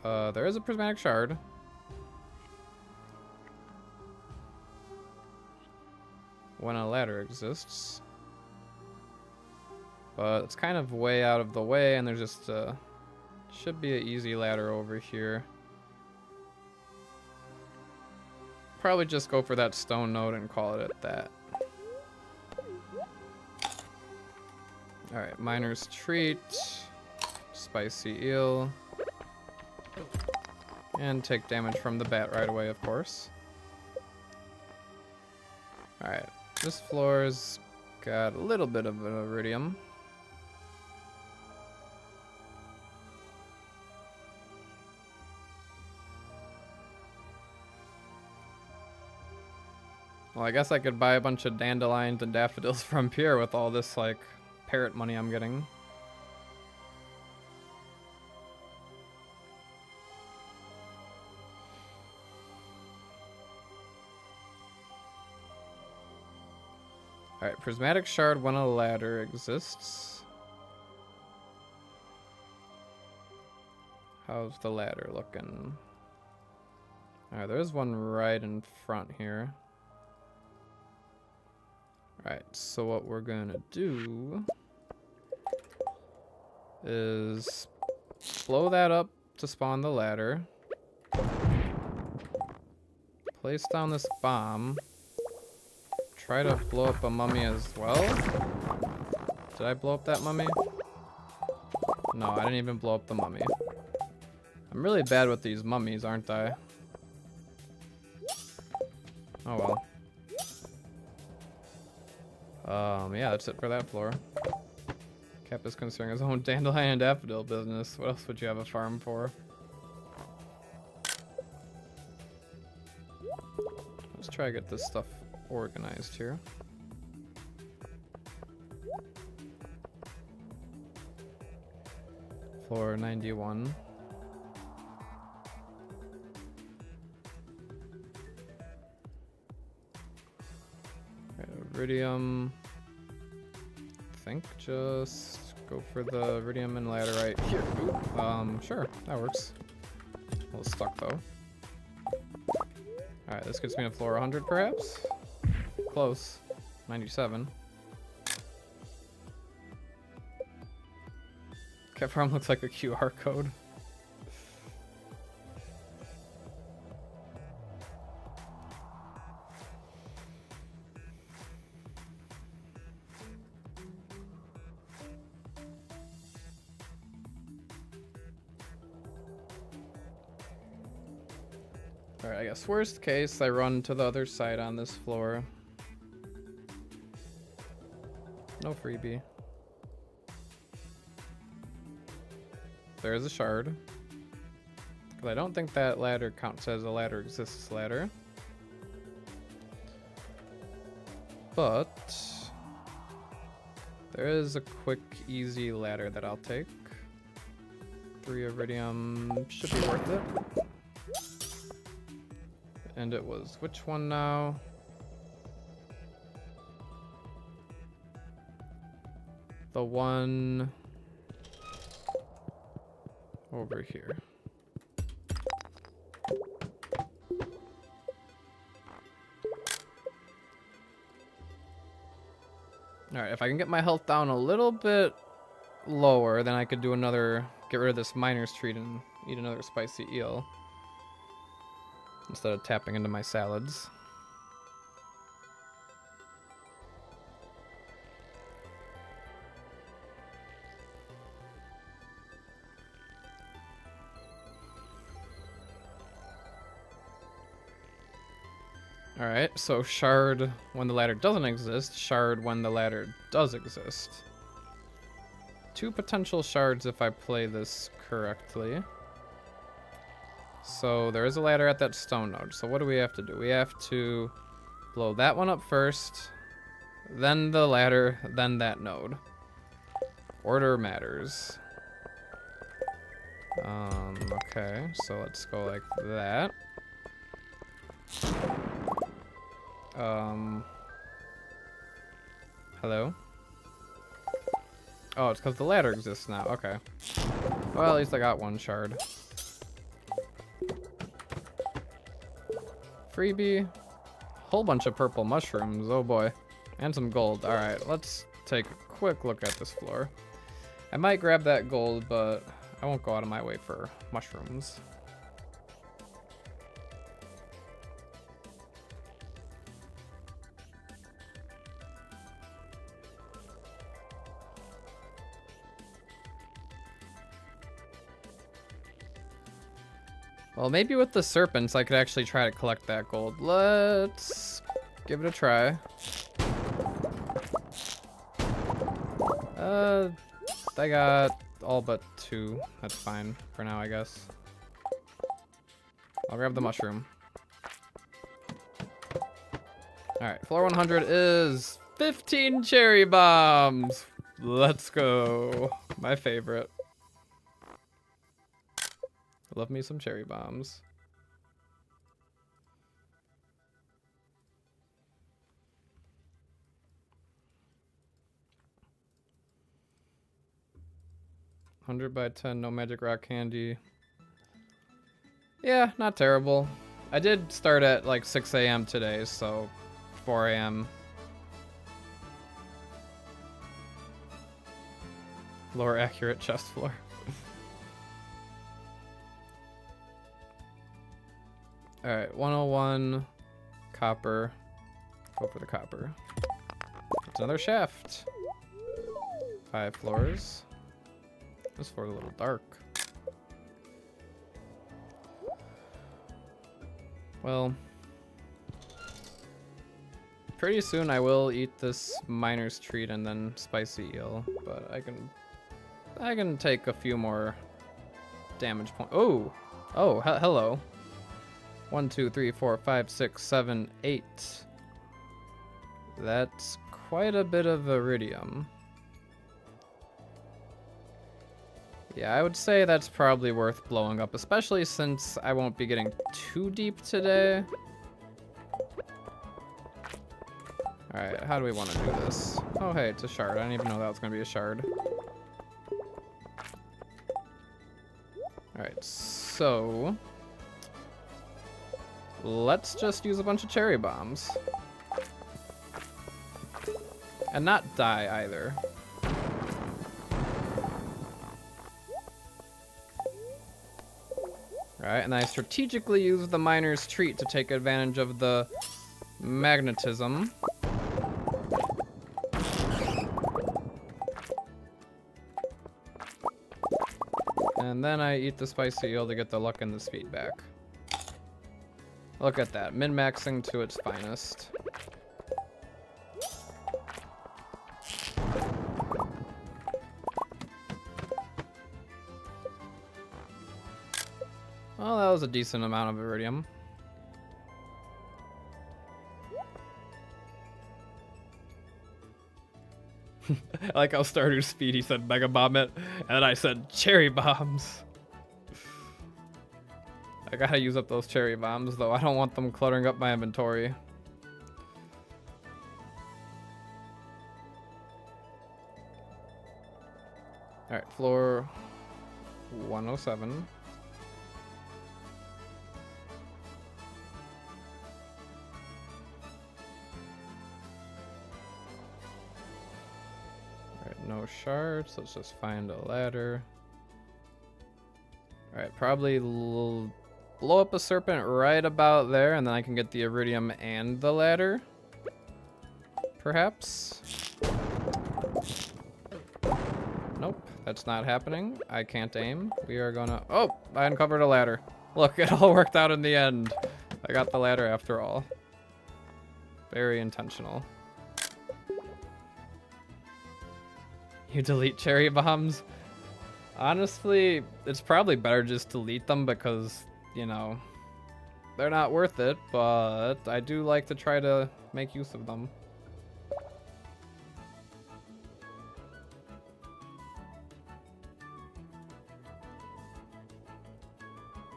There is a prismatic shard. When a ladder exists. But it's kind of way out of the way, and there's just should be an easy ladder over here. Probably just go for that stone node and call it at that. Alright, miner's treat, spicy eel, and take damage from the bat right away, of course. Alright, this floor's got a little bit of an iridium. Well, I guess I could buy a bunch of dandelions and daffodils from Pierre with all this, like, parrot money I'm getting. Alright, prismatic shard when a ladder exists. How's the ladder looking? Alright, there's one right in front here. Alright, so what we're gonna do is blow that up to spawn the ladder. Place down this bomb. Try to blow up a mummy as well. Did I blow up that mummy? No, I didn't even blow up the mummy. I'm really bad with these mummies, aren't I? Oh well. Yeah, that's it for that floor. Cap is considering his own dandelion and daffodil business. What else would you have a farm for? Let's try to get this stuff organized here. Floor 91. Iridium. I think just go for the iridium and ladder right here. Ooh, sure, that works. A little stuck though. Alright, this gets me to floor 100 perhaps? Close. 97. Cat farm looks like a QR code. Alright, I guess worst case, I run to the other side on this floor. No freebie. There's a shard. But I don't think that ladder counts as a ladder exists ladder. But there is a quick, easy ladder that I'll take. 3 iridium should be worth it. And it was which one now? The one over here. Alright, if I can get my health down a little bit lower, then I could do another, get rid of this miner's treat and eat another spicy eel. Instead of tapping into my salads. Alright, so shard when the ladder doesn't exist, shard when the ladder does exist. 2 potential shards if I play this correctly. So there is a ladder at that stone node. So what do we have to do? We have to blow that one up first, then the ladder, then that node. Order matters. Okay, so let's go like that. Hello? Oh, it's because the ladder exists now. Okay. Well, at least I got 1 shard. Freebie. Whole bunch of purple mushrooms. Oh boy. And some gold. Alright, let's take a quick look at this floor. I might grab that gold, but I won't go out of my way for mushrooms. Well, maybe with the serpents, I could actually try to collect that gold. Let's give it a try. I got all but 2. That's fine for now, I guess. I'll grab the mushroom. Alright, floor 100 is 15 cherry bombs. Let's go. My favorite. Love me some cherry bombs. $100 by 10, no magic rock candy. Yeah, not terrible. I did start at like 6 a.m. today, so 4 a.m. Lower accurate chest floor. Alright, 101 copper. Go for the copper. It's another shaft. 5 floors. This floor's a little dark. Well, pretty soon I will eat this miner's treat and then spicy eel, but I can take a few more damage points. Oh, hello. 1, 2, 3, 4, 5, 6, 7, 8. That's quite a bit of iridium. Yeah, I would say that's probably worth blowing up, especially since I won't be getting too deep today. Alright, how do we want to do this? Oh, hey, it's a shard. I didn't even know that was going to be a shard. Alright, so let's just use a bunch of cherry bombs. And not die either. Right, and I strategically use the miner's treat to take advantage of the magnetism. And then I eat the spicy eel to get the luck and the speed back. Look at that, min-maxing to its finest. Well, that was a decent amount of iridium. I like how Stardew Speedy said Mega Bomb it, and I said Cherry Bombs. I gotta use up those cherry bombs, though. I don't want them cluttering up my inventory. Alright, floor 107. Alright, no shards. Let's just find a ladder. Alright, probably blow up a serpent right about there, and then I can get the iridium and the ladder. Perhaps. Nope, that's not happening. I can't aim. We are gonna... Oh, I uncovered a ladder. Look, it all worked out in the end. I got the ladder after all. Very intentional. You delete cherry bombs? Honestly, it's probably better just delete them because, you know, they're not worth it, but I do like to try to make use of them.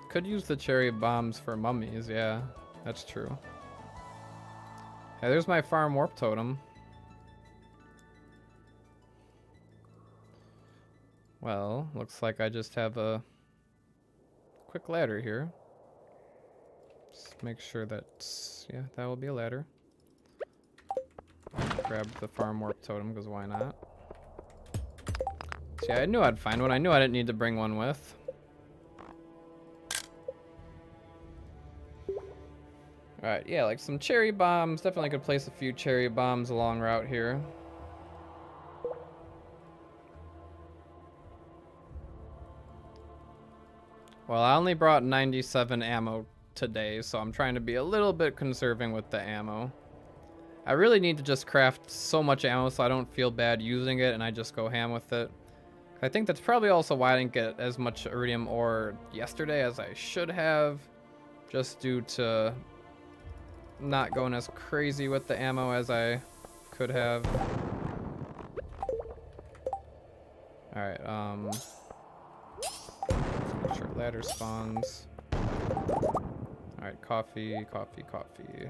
Could use the cherry bombs for mummies, yeah, that's true. Hey, there's my farm warp totem. Well, looks like I just have a quick ladder here. Just make sure that's, yeah, that will be a ladder. Grab the farm warp totem, because why not? So yeah, I knew I'd find one. I knew I didn't need to bring one with. Alright, yeah, like some cherry bombs. Definitely could place a few cherry bombs along route here. Well, I only brought 97 ammo today, so I'm trying to be a little bit conserving with the ammo. I really need to just craft so much ammo so I don't feel bad using it and I just go ham with it. I think that's probably also why I didn't get as much iridium ore yesterday as I should have, just due to not going as crazy with the ammo as I could have. Alright, make sure ladder spawns. Alright, coffee, coffee, coffee.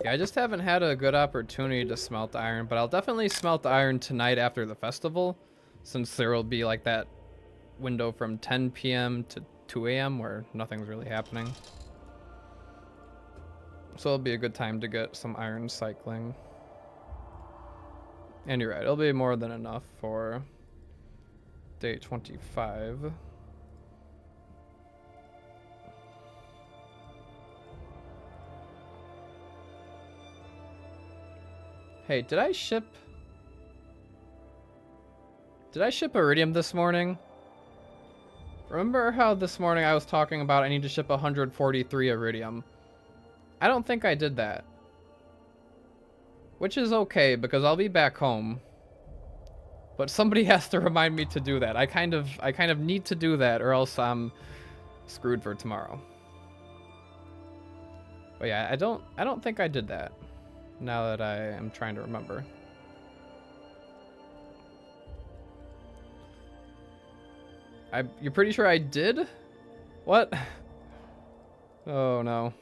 Yeah, I just haven't had a good opportunity to smelt iron, but I'll definitely smelt iron tonight after the festival, since there will be like that window from 10 p.m. to 2 a.m. where nothing's really happening. So it'll be a good time to get some iron cycling. And you're right, it'll be more than enough for day 25. Hey, did I ship iridium this morning? Remember how this morning I was talking about I need to ship 143 iridium? I don't think I did that. Which is okay, because I'll be back home. But somebody has to remind me to do that. I kind of need to do that, or else I'm screwed for tomorrow. But yeah, I don't think I did that. Now that I am trying to remember. You're pretty sure I did? What? Oh no.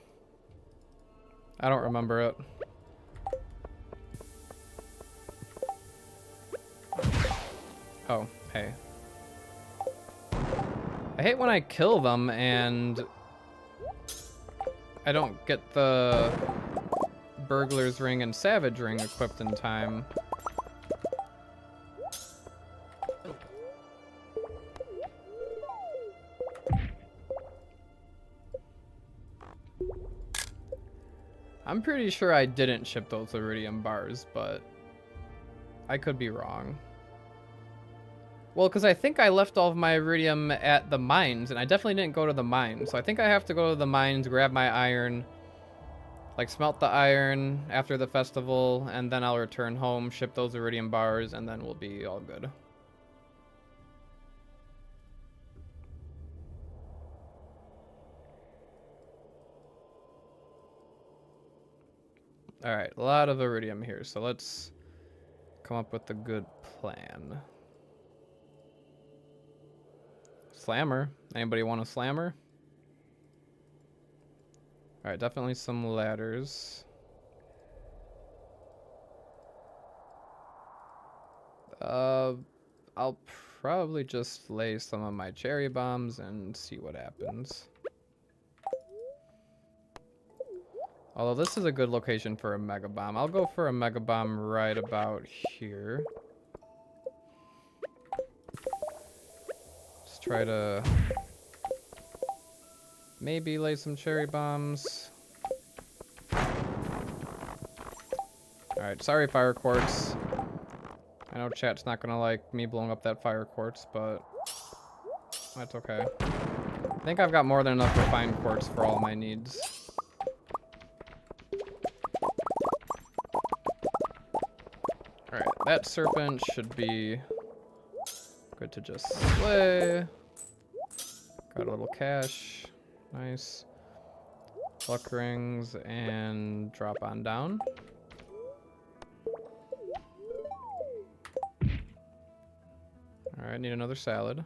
I don't remember it. Oh, hey. I hate when I kill them and I don't get the burglar's ring and savage ring equipped in time. I'm pretty sure I didn't ship those iridium bars, but I could be wrong. Well, because I think I left all of my iridium at the mines, and I definitely didn't go to the mines. So I think I have to go to the mines, grab my iron, like smelt the iron after the festival, and then I'll return home, ship those iridium bars, and then we'll be all good. Alright, a lot of iridium here, so let's come up with a good plan. Slammer. Anybody want a slammer? Alright, definitely some ladders. I'll probably just lay some of my cherry bombs and see what happens. Although this is a good location for a mega bomb. I'll go for a mega bomb right about here. Just try to maybe lay some cherry bombs. Alright, sorry fire quartz. I know chat's not gonna like me blowing up that fire quartz, but that's okay. I think I've got more than enough refined quartz for all my needs. Alright, that serpent should be good to just slay. Got a little cash. Nice. Luck rings and drop on down. Alright, need another salad.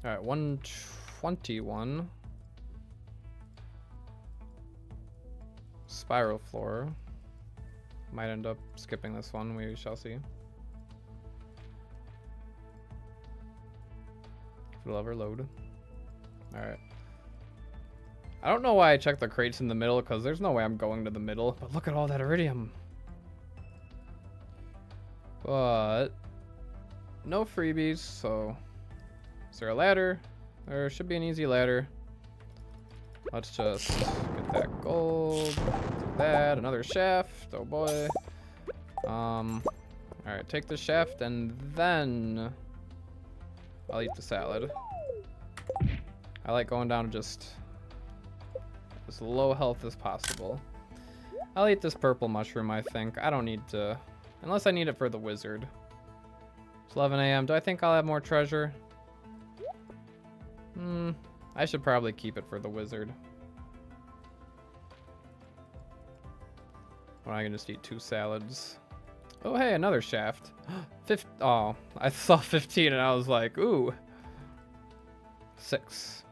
Alright, 121. Spiral floor. Might end up skipping this one, we shall see. If it'll ever load. Alright. I don't know why I checked the crates in the middle, because there's no way I'm going to the middle. But look at all that iridium. But no freebies, so is there a ladder? There should be an easy ladder. Let's just get that gold. Do that. Another shaft. Oh boy. Alright, take the shaft and then I'll eat the salad. I like going down to just as low health as possible. I'll eat this purple mushroom, I think. I don't need to, unless I need it for the wizard. It's 11 a.m. Do I think I'll have more treasure? I should probably keep it for the wizard. Or I can just eat 2 salads. Oh, hey, another shaft. Oh, I saw 15 and I was like, ooh. 6.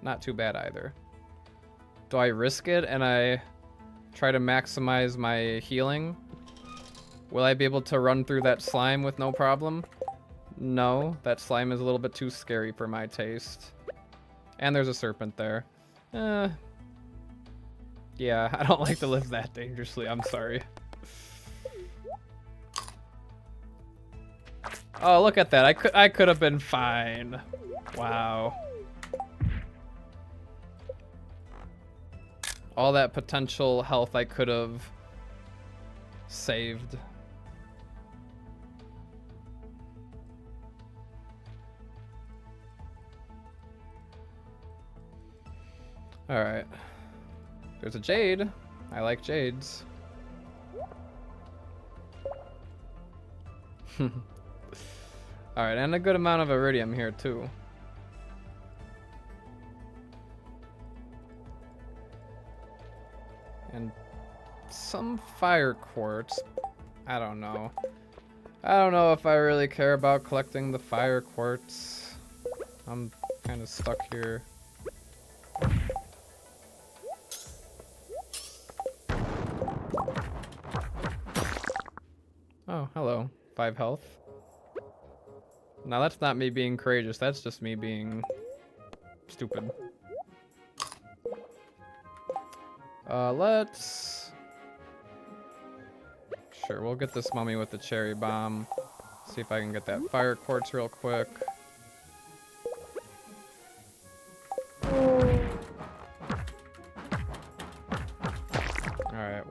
Not too bad either. Do I risk it and I try to maximize my healing? Will I be able to run through that slime with no problem? No, that slime is a little bit too scary for my taste. And there's a serpent there. Yeah, I don't like to live that dangerously. I'm sorry. Oh, look at that. I could have been fine. Wow. All that potential health I could have saved. All right. There's a jade. I like jades. All right, and a good amount of iridium here too. And some fire quartz. I don't know. I don't know if I really care about collecting the fire quartz. I'm kind of stuck here. Oh, hello. 5 health. Now that's not me being courageous, that's just me being stupid. Let's... Sure, we'll get this mummy with the cherry bomb. See if I can get that fire quartz real quick.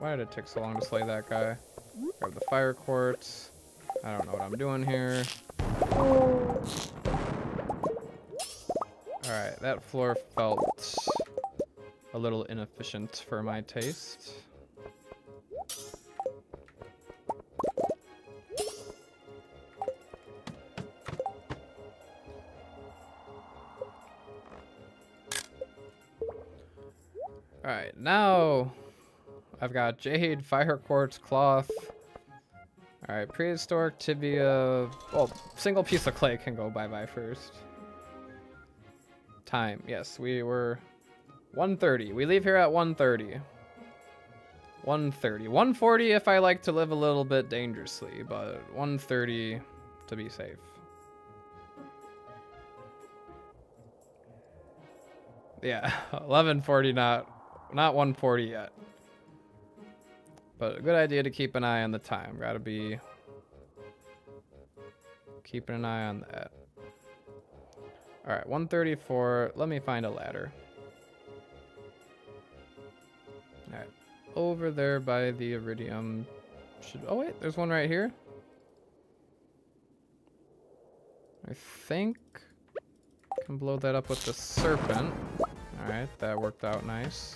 Why did it take so long to slay that guy? Grab the fire quartz. I don't know what I'm doing here. Alright, that floor felt a little inefficient for my taste. Alright, now I've got jade, fire quartz, cloth. Alright, prehistoric tibia. Well, single piece of clay can go bye-bye first. Time, yes, we were 1:30. We leave here at 1:30. 1:30. 1:40 if I like to live a little bit dangerously, but 1:30 to be safe. Yeah, 11:40, not 1:40 yet. But a good idea to keep an eye on the time. Gotta be keeping an eye on that. Alright, 1:34. Let me find a ladder. Alright. Over there by the iridium. Oh wait, there's one right here. I think I can blow that up with the serpent. Alright, that worked out nice.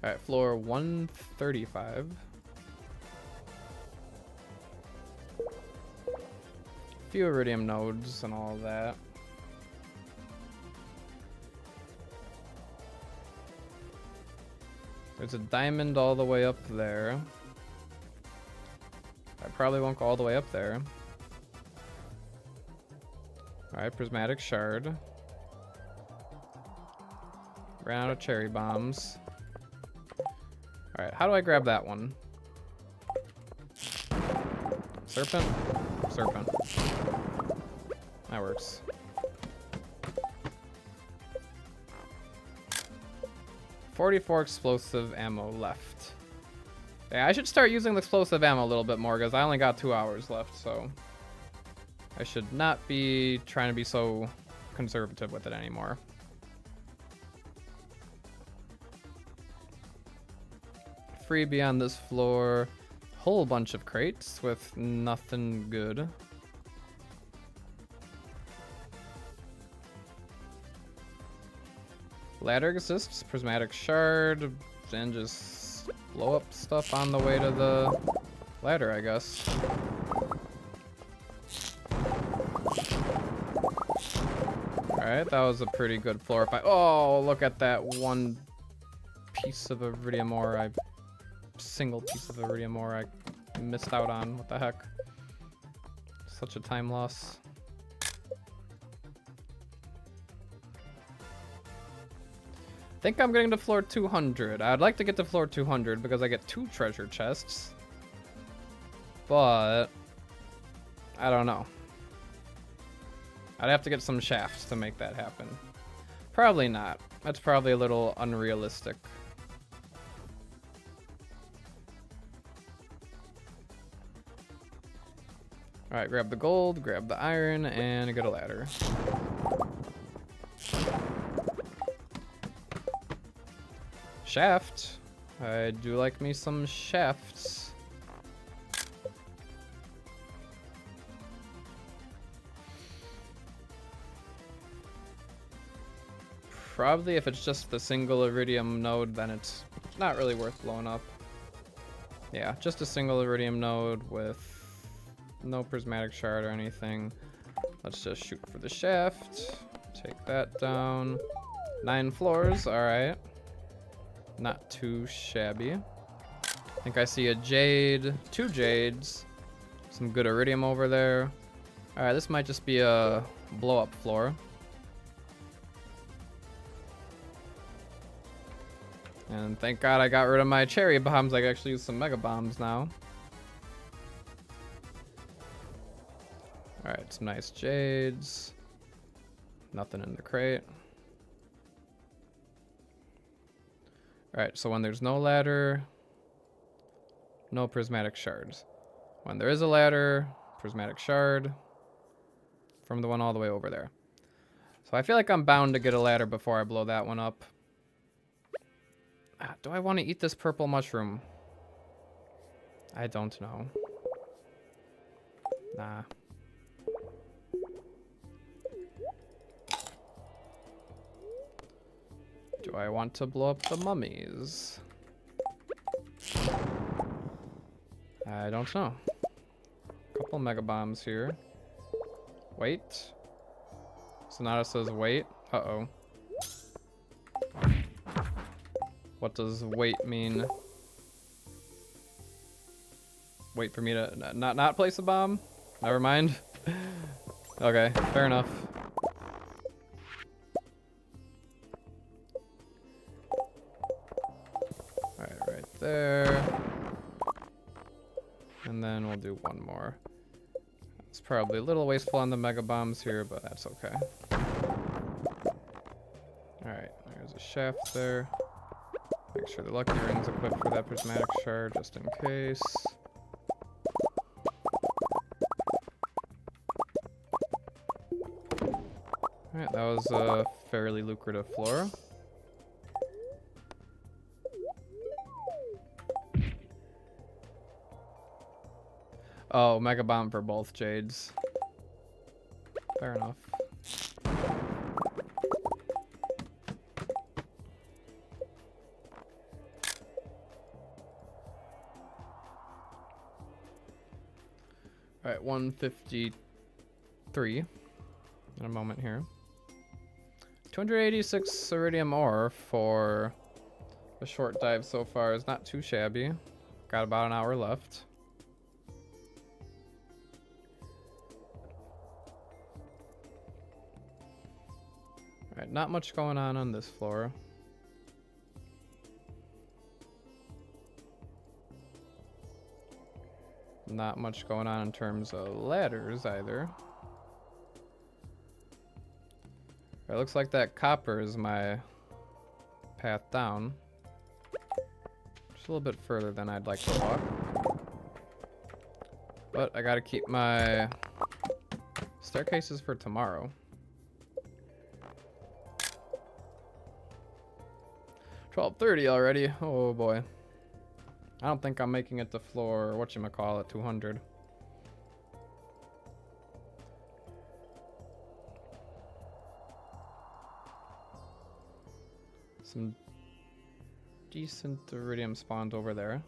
Alright, floor 135. Few iridium nodes and all that. There's a diamond all the way up there. I probably won't go all the way up there. Alright, prismatic shard. Ran out of cherry bombs. Alright, how do I grab that one? Serpent? Serpent. That works. .44 explosive ammo left. Yeah, I should start using the explosive ammo a little bit more because I only got 2 hours left, so I should not be trying to be so conservative with it anymore. Freebie on this floor. Whole bunch of crates with nothing good. Ladder exists, prismatic shard, and just blow up stuff on the way to the ladder, I guess. Alright, that was a pretty good floor fight. Oh, look at that one piece of iridium ore. Single piece of iridium ore I missed out on. What the heck? Such a time loss. I think I'm getting to floor 200. I'd like to get to floor 200 because I get 2 treasure chests. But I don't know. I'd have to get some shafts to make that happen. Probably not. That's probably a little unrealistic. Alright, grab the gold, grab the iron, and get a ladder. Shaft. I do like me some shafts. Probably if it's just the single iridium node, then it's not really worth blowing up. Yeah, just a single iridium node with no prismatic shard or anything. Let's just shoot for the shaft. Take that down. 9 floors, alright. Not too shabby. I think I see a jade, 2 jades, some good iridium over there. Alright, this might just be a blow up floor. And thank God I got rid of my cherry bombs. I can actually use some mega bombs now. Alright, some nice jades. Nothing in the crate. Alright, so when there's no ladder, no prismatic shards. When there is a ladder, prismatic shard. from the one all the way over there. So I feel like I'm bound to get a ladder before I blow that one up. Do I want to eat this purple mushroom? I don't know. Nah. Do I want to blow up the mummies? I don't know. Couple mega bombs here. Wait. Sonata says wait. Uh-oh. What does wait mean? Wait for me to not place a bomb? Never mind. Okay, fair enough. Alright, right there. And then we'll do one more. It's probably a little wasteful on the mega bombs here, but that's okay. Alright, there's a shaft there. Make sure the lucky ring's equipped for that prismatic shard, just in case. Alright, that was a fairly lucrative floor. Oh, mega bomb for both jades. Fair enough. Alright, 153 in a moment here. 286 iridium ore for a short dive so far is not too shabby. Got about an hour left. Alright, not much going on this floor. Not much going on in terms of ladders either. It looks like that copper is my path down. Just a little bit further than I'd like to walk. But I gotta keep my staircases for tomorrow. 12:30 already. Oh boy. I don't think I'm making it to floor, whatchamacallit, 200. Some decent iridium spawned over there.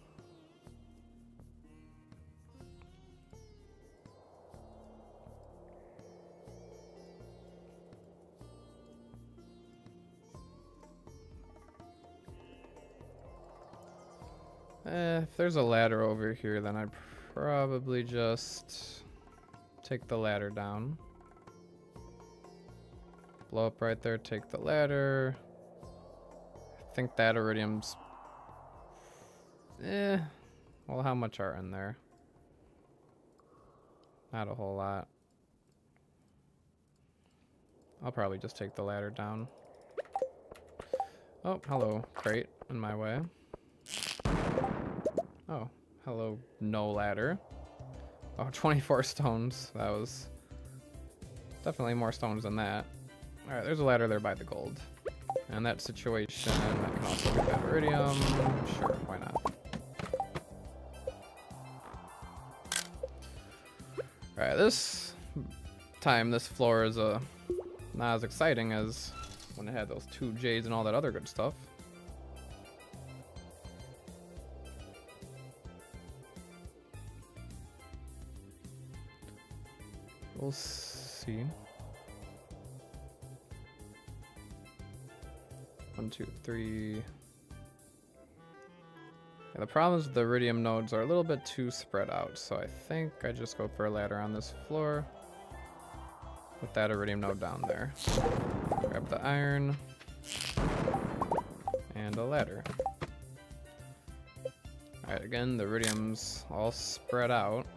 If there's a ladder over here, then I'd probably just take the ladder down. Blow up right there, take the ladder. I think that iridium's... well, how much are in there? Not a whole lot. I'll probably just take the ladder down. Oh, hello, crate in my way. Oh, hello, no ladder. Oh, 24 stones. That was definitely more stones than that. Alright, there's a ladder there by the gold. And that situation, I can also get that iridium. Sure, why not? Alright, this time this floor is not as exciting as when it had those 2 jades and all that other good stuff. We'll see. 1, 2, 3. Yeah, the problem is the iridium nodes are a little bit too spread out, so I think I just go for a ladder on this floor with that iridium node down there. Grab the iron and a ladder. Alright, again, the iridium's all spread out.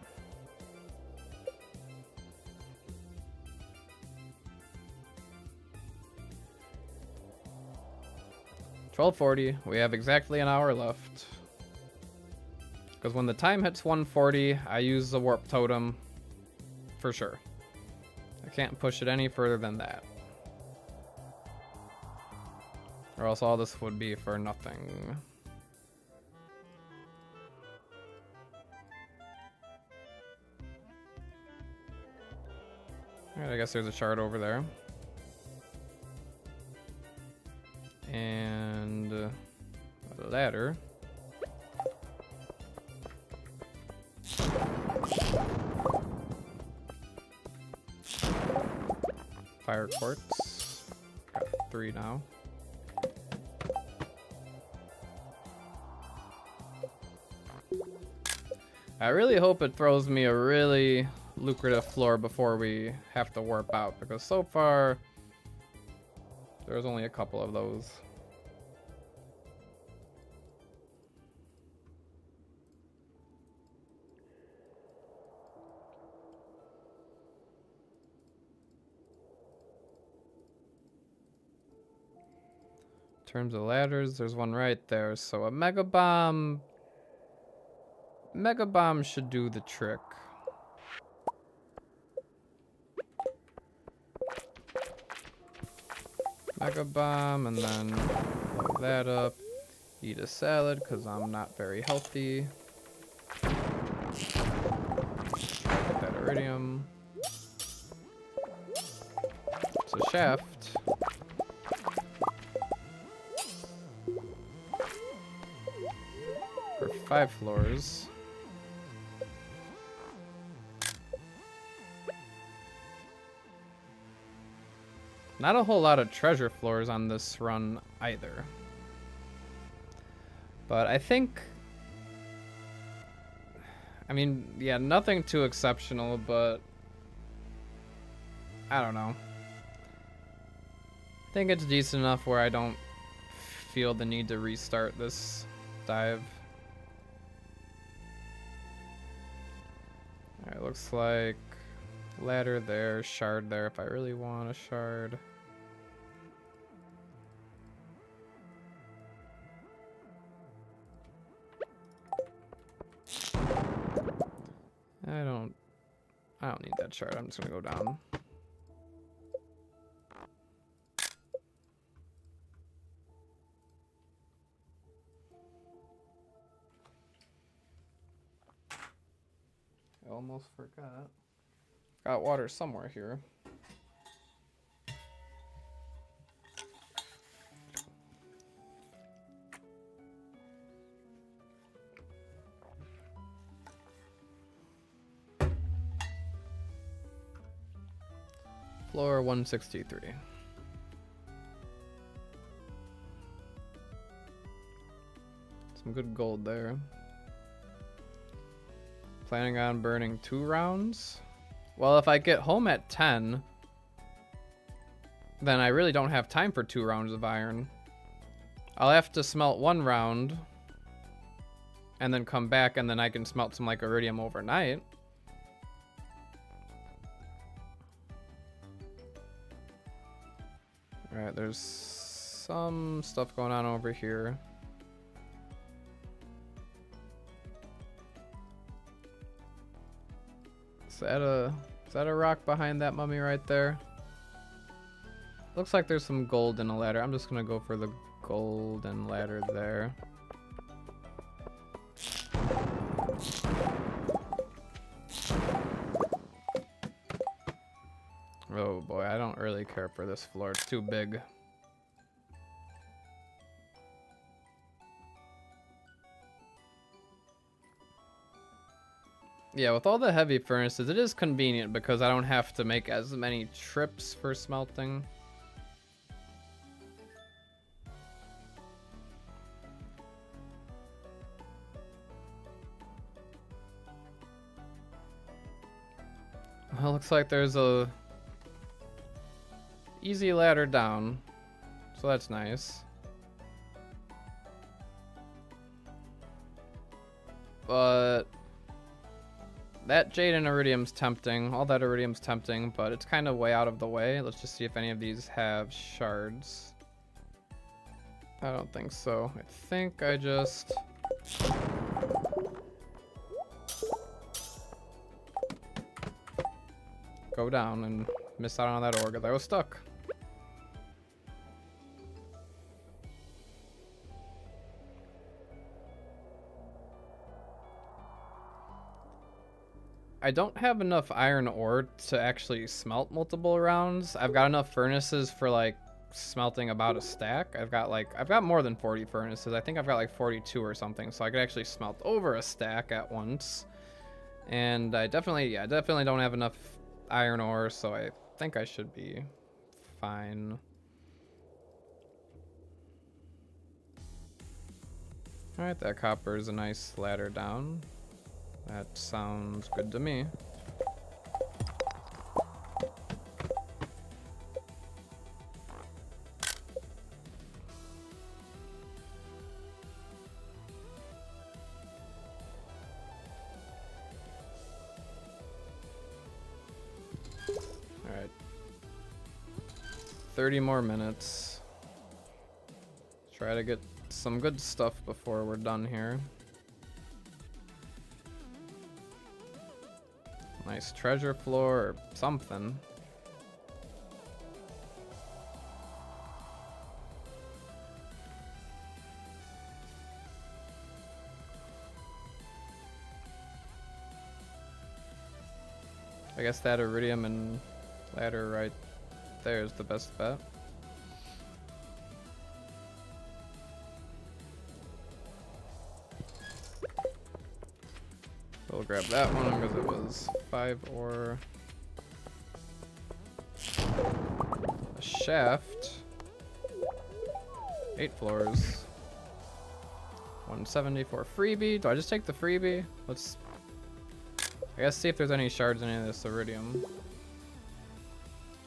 $12:40. We have exactly an hour left. Because when the time hits 1:40, I use the warp totem for sure. I can't push it any further than that. Or else all this would be for nothing. Alright, I guess there's a shard over there. And a ladder. Fire quartz. Got 3 now. I really hope it throws me a really lucrative floor before we have to warp out, because so far there's only a couple of those. In terms of ladders, there's one right there, so a mega bomb should do the trick. Mega bomb, and then blow that up. Eat a salad, because I'm not very healthy. Get that iridium. It's a shaft. For 5 floors. Not a whole lot of treasure floors on this run either. But I think... I mean, yeah, nothing too exceptional, but... I don't know. I think it's decent enough where I don't feel the need to restart this dive. Alright, looks like ladder there, shard there if I really want a shard. I don't need that shard. I'm just gonna go down. I almost forgot. Got water somewhere here. Floor 163. Some good gold there. Planning on burning 2 rounds? Well, if I get home at 10, then I really don't have time for 2 rounds of iron. I'll have to smelt 1 round and then come back, and then I can smelt some like iridium overnight. Alright, there's some stuff going on over here. Is that a rock behind that mummy right there? Looks like there's some gold in a ladder. I'm just gonna go for the golden ladder there. Oh boy, I don't really care for this floor. It's too big. Yeah, with all the heavy furnaces, it is convenient because I don't have to make as many trips for smelting. Well, looks like there's a easy ladder down, so that's nice. But that jade and iridium's tempting. All that iridium's tempting, but it's kind of way out of the way. Let's just see if any of these have shards. I don't think so. I think I just... go down and Missed out on that ore because I was stuck. I don't have enough iron ore to actually smelt multiple rounds. I've got enough furnaces for like smelting about a stack. I've got more than 40 furnaces. I think I've got like 42 or something, so I could actually smelt over a stack at once. And I definitely don't have enough iron ore, so I think I should be fine. Alright, that copper is a nice ladder down. That sounds good to me. Alright. 30 more minutes. Try to get some good stuff before we're done here. Nice treasure floor or something. I guess that iridium and ladder right there is the best bet. We'll grab that one because it was 5 ore. A shaft. 8 floors. 170 for a freebie. Do I just take the freebie? Let's, I guess, see if there's any shards in any of this iridium.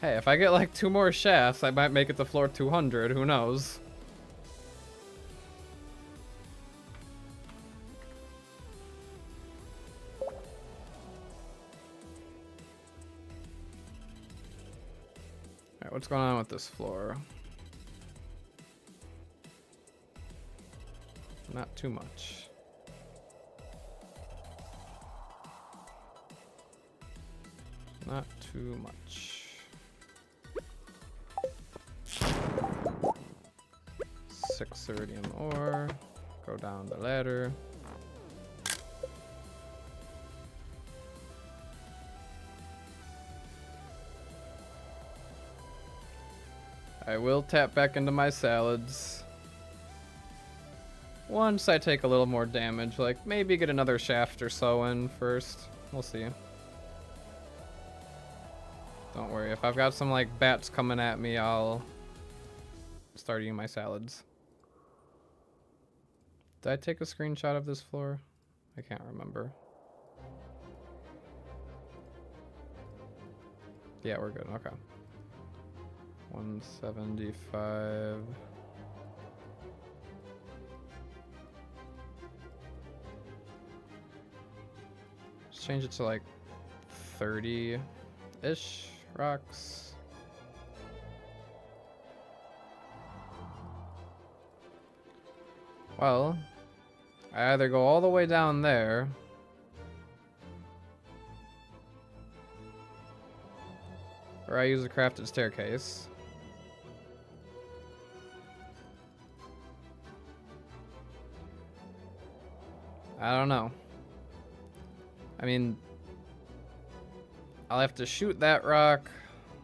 Hey, if I get like 2 more shafts, I might make it to floor 200. Who knows? What's going on with this floor? Not too much. Not too much. 6 iridium ore. Go down the ladder. I will tap back into my salads. Once I take a little more damage, like maybe get another shaft or so in first. We'll see. Don't worry, if I've got some like bats coming at me, I'll start eating my salads. Did I take a screenshot of this floor? I can't remember. Yeah, we're good, okay. 175. Just change it to like 30-ish rocks. Well, I either go all the way down there or I use a crafted staircase. I don't know. I mean, I'll have to shoot that rock,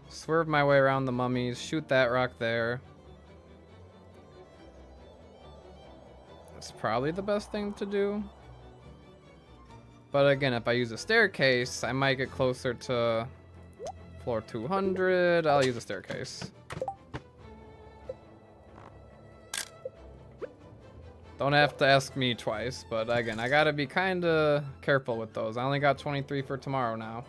swerve my way around the mummies, shoot that rock there. That's probably the best thing to do. But again, if I use a staircase, I might get closer to floor 200. I'll use a staircase. Don't have to ask me twice, but again, I gotta be kinda careful with those. I only got 23 for tomorrow now.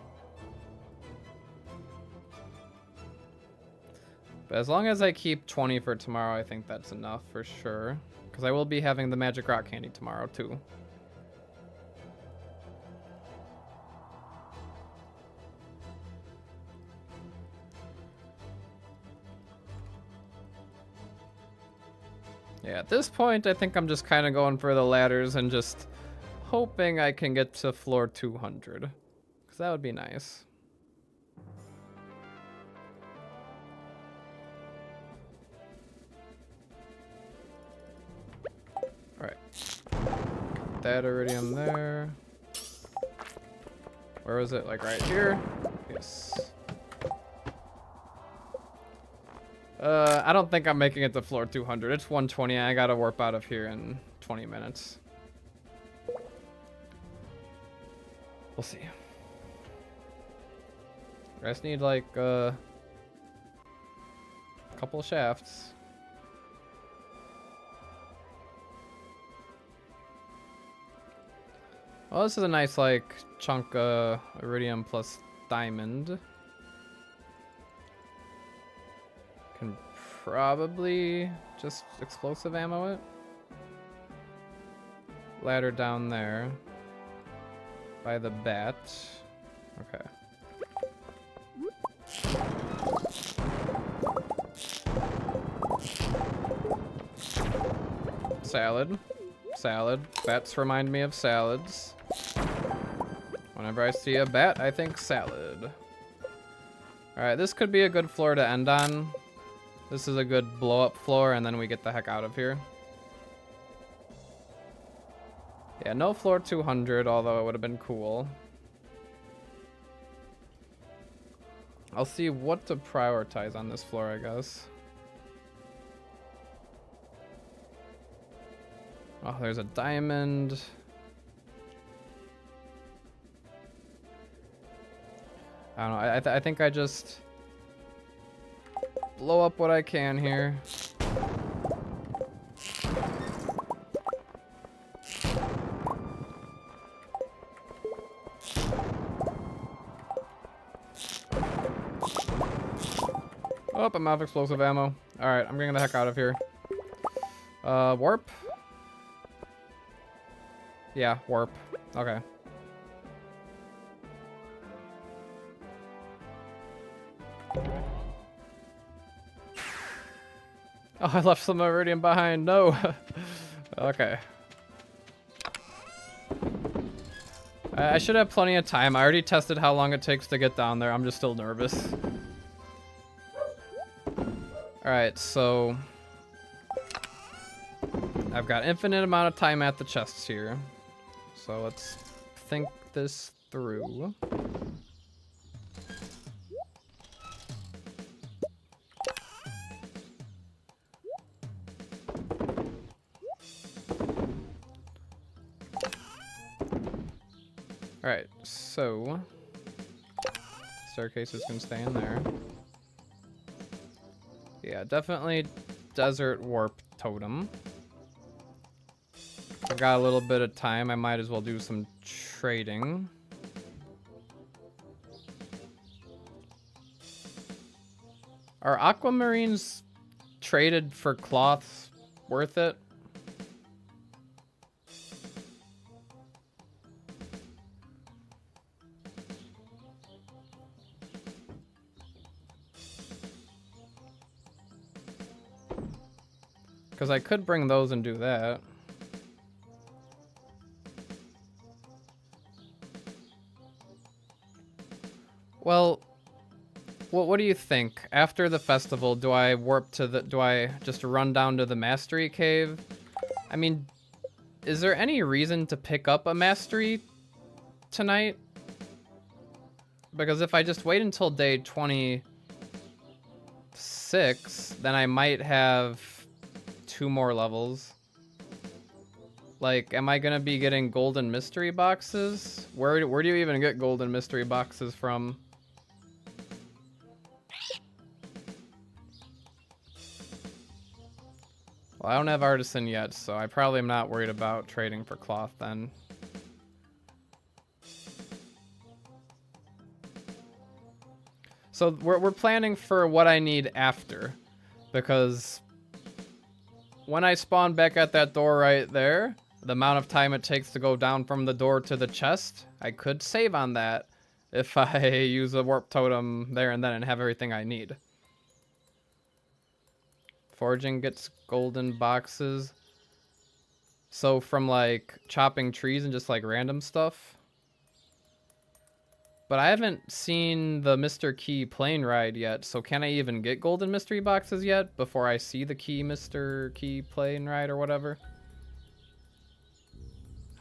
But as long as I keep 20 for tomorrow, I think that's enough for sure. Because I will be having the magic rock candy tomorrow too. Yeah, at this point, I think I'm just kind of going for the ladders and just hoping I can get to floor 200. Because that would be nice. that iridium there. Where was it? Like right here? Yes. I don't think I'm making it to floor 200. It's 120. I gotta warp out of here in 20 minutes. We'll see. I just need like a couple shafts. Well, this is a nice like chunk iridium plus diamond. Can probably just explosive ammo it. Ladder down there by the bat. Okay. Salad. Salad. Bats remind me of salads. Whenever I see a bat, I think salad. Alright, this could be a good floor to end on. This is a good blow-up floor, and then we get the heck out of here. Yeah, no floor 200, although it would have been cool. I'll see what to prioritize on this floor, I guess. Oh, there's a diamond. I don't know. I think I just blow up what I can here. Oh, I'm out of explosive ammo. Alright, I'm getting the heck out of here. Warp? Yeah, warp. Okay. Oh, I left some iridium behind. No. Okay. I should have plenty of time. I already tested how long it takes to get down there. I'm just still nervous. Alright, so I've got infinite amount of time at the chests here. So let's think this through. Alright, so staircases can stay in there. Yeah, definitely desert warp totem. I got a little bit of time. I might as well do some trading. Are aquamarines traded for cloths worth it? Because I could bring those and do that. Well, what do you think? After the festival, do I warp to the... Do I just run down to the mastery cave? I mean, is there any reason to pick up a mastery tonight? Because if I just wait until day 26, then I might have 2 more levels. Like, am I gonna be getting golden mystery boxes? Where do you even get golden mystery boxes from? Well, I don't have artisan yet, so I probably am not worried about trading for cloth then. So we're planning for what I need after, because when I spawn back at that door right there, the amount of time it takes to go down from the door to the chest, I could save on that if I use a warp totem there and then and have everything I need. Foraging gets golden boxes. So from like chopping trees and just like random stuff. But I haven't seen the Mr. Key plane ride yet, so can I even get golden mystery boxes yet before I see the Mr. Key plane ride or whatever?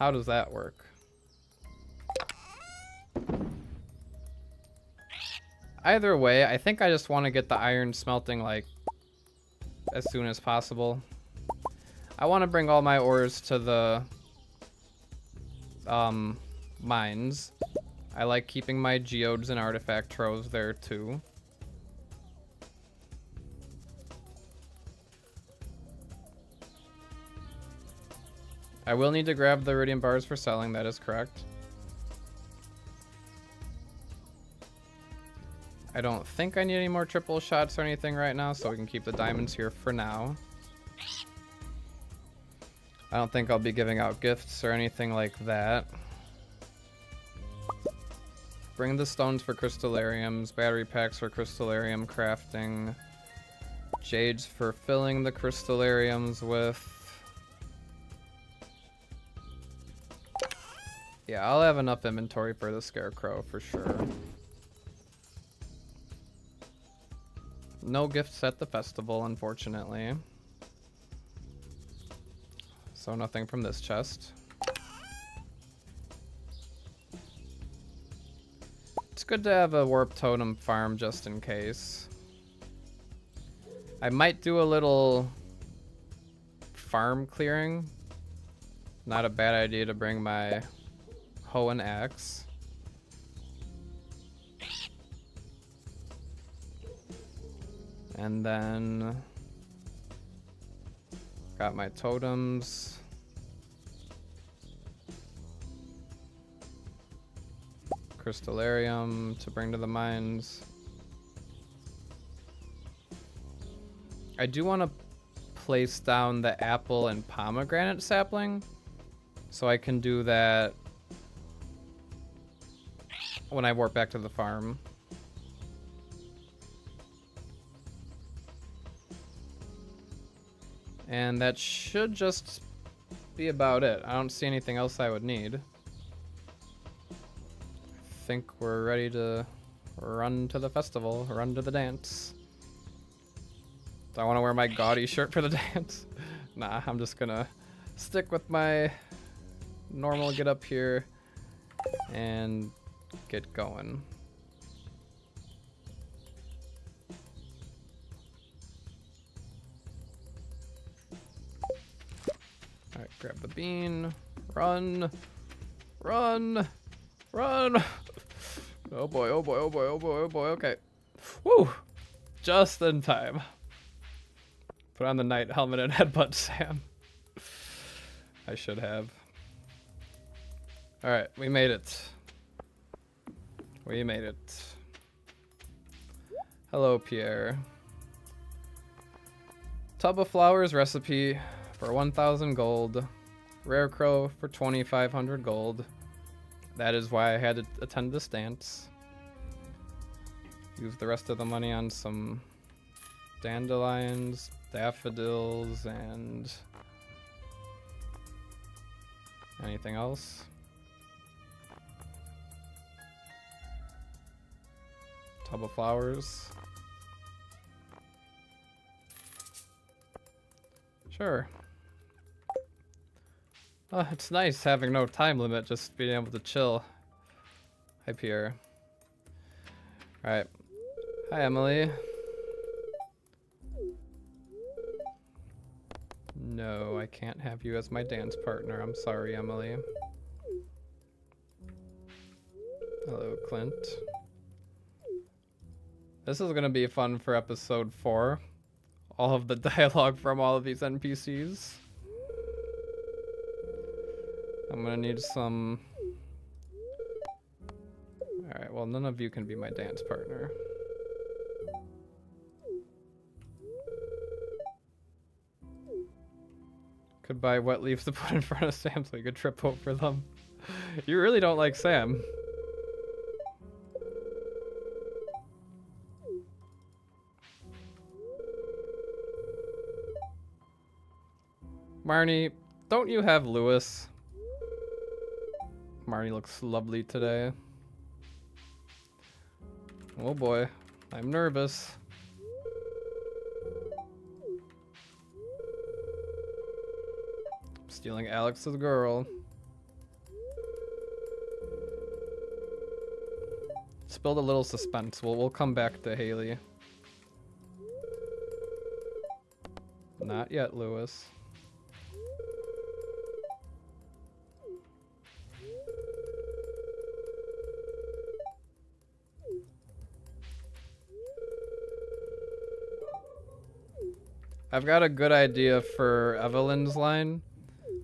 How does that work? Either way, I think I just want to get the iron smelting like as soon as possible. I want to bring all my ores to the mines. I like keeping my geodes and artifact troves there too. I will need to grab the iridium bars for selling, that is correct. I don't think I need any more triple shots or anything right now, so we can keep the diamonds here for now. I don't think I'll be giving out gifts or anything like that. Bring the stones for crystallariums, battery packs for crystallarium crafting, jades for filling the crystallariums with. Yeah, I'll have enough inventory for the scarecrow for sure. No gifts at the festival, unfortunately. So nothing from this chest. It's good to have a warp totem farm just in case. I might do a little farm clearing. Not a bad idea to bring my hoe and axe. And then got my totems. Crystallarium to bring to the mines. I do want to place down the apple and pomegranate sapling, so I can do that when I warp back to the farm. And that should just be about it. I don't see anything else I would need. I think we're ready to run to the festival, run to the dance. Do I want to wear my gaudy shirt for the dance? Nah, I'm just gonna stick with my normal get up here and get going. Alright, grab the bean. Run. Run. Run. Oh boy, oh boy, oh boy, oh boy, oh boy, okay. Woo! Just in time. Put on the knight helmet and headbutt Sam. I should have. Alright, we made it. We made it. Hello, Pierre. Tub of flowers recipe for 1,000 gold. Rare crow for 2,500 gold. That is why I had to attend this dance. Use the rest of the money on some dandelions, daffodils, and anything else. Tub of flowers. Sure. Oh, it's nice having no time limit, just being able to chill. Hi, Pierre. Alright. Hi, Emily. No, I can't have you as my dance partner. I'm sorry, Emily. Hello, Clint. This is gonna be fun for episode 4. All of the dialogue from all of these NPCs. I'm gonna need some... Alright, well, none of you can be my dance partner. Could buy wet leaves to put in front of Sam so he could trip over them. You really don't like Sam. Marnie, don't you have Lewis? Marnie looks lovely today. Oh boy, I'm nervous. I'm stealing Alex's girl. Let's build a little suspense. We'll come back to Haley. Not yet, Lewis. I've got a good idea for Evelyn's line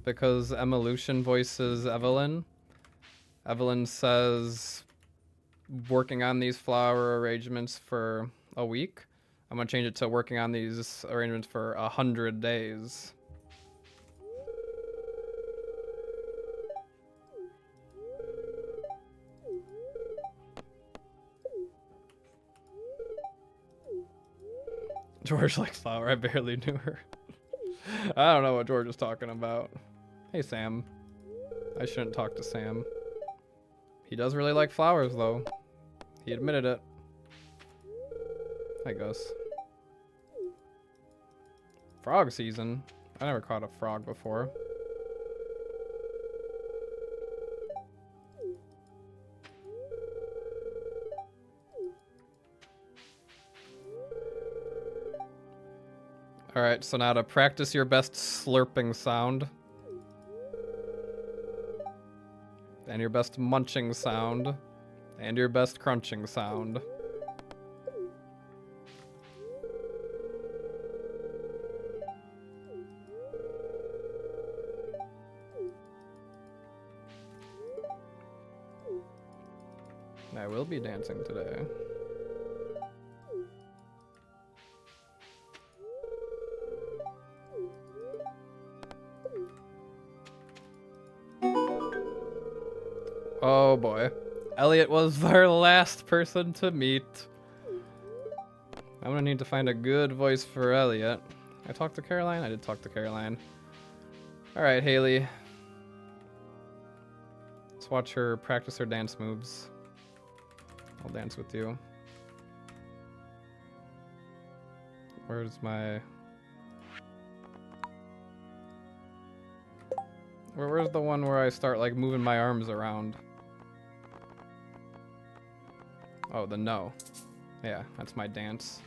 because Evolution voices Evelyn. Evelyn says, working on these flower arrangements for a week. I'm gonna change it to working on these arrangements for 100 days. George likes flower. I barely knew her. I don't know what George is talking about. Hey, Sam. I shouldn't talk to Sam. He does really like flowers, though. He admitted it. I guess. Frog season? I never caught a frog before. Alright, so now to practice your best slurping sound. And your best munching sound. And your best crunching sound. I will be dancing today. Oh boy. Elliot was our last person to meet. I'm gonna need to find a good voice for Elliot. I talked to Caroline? I did talk to Caroline. Alright, Haley. Let's watch her practice her dance moves. I'll dance with you. Where's my... Where's the one where I start like moving my arms around? Oh, the no. Yeah, that's my dance.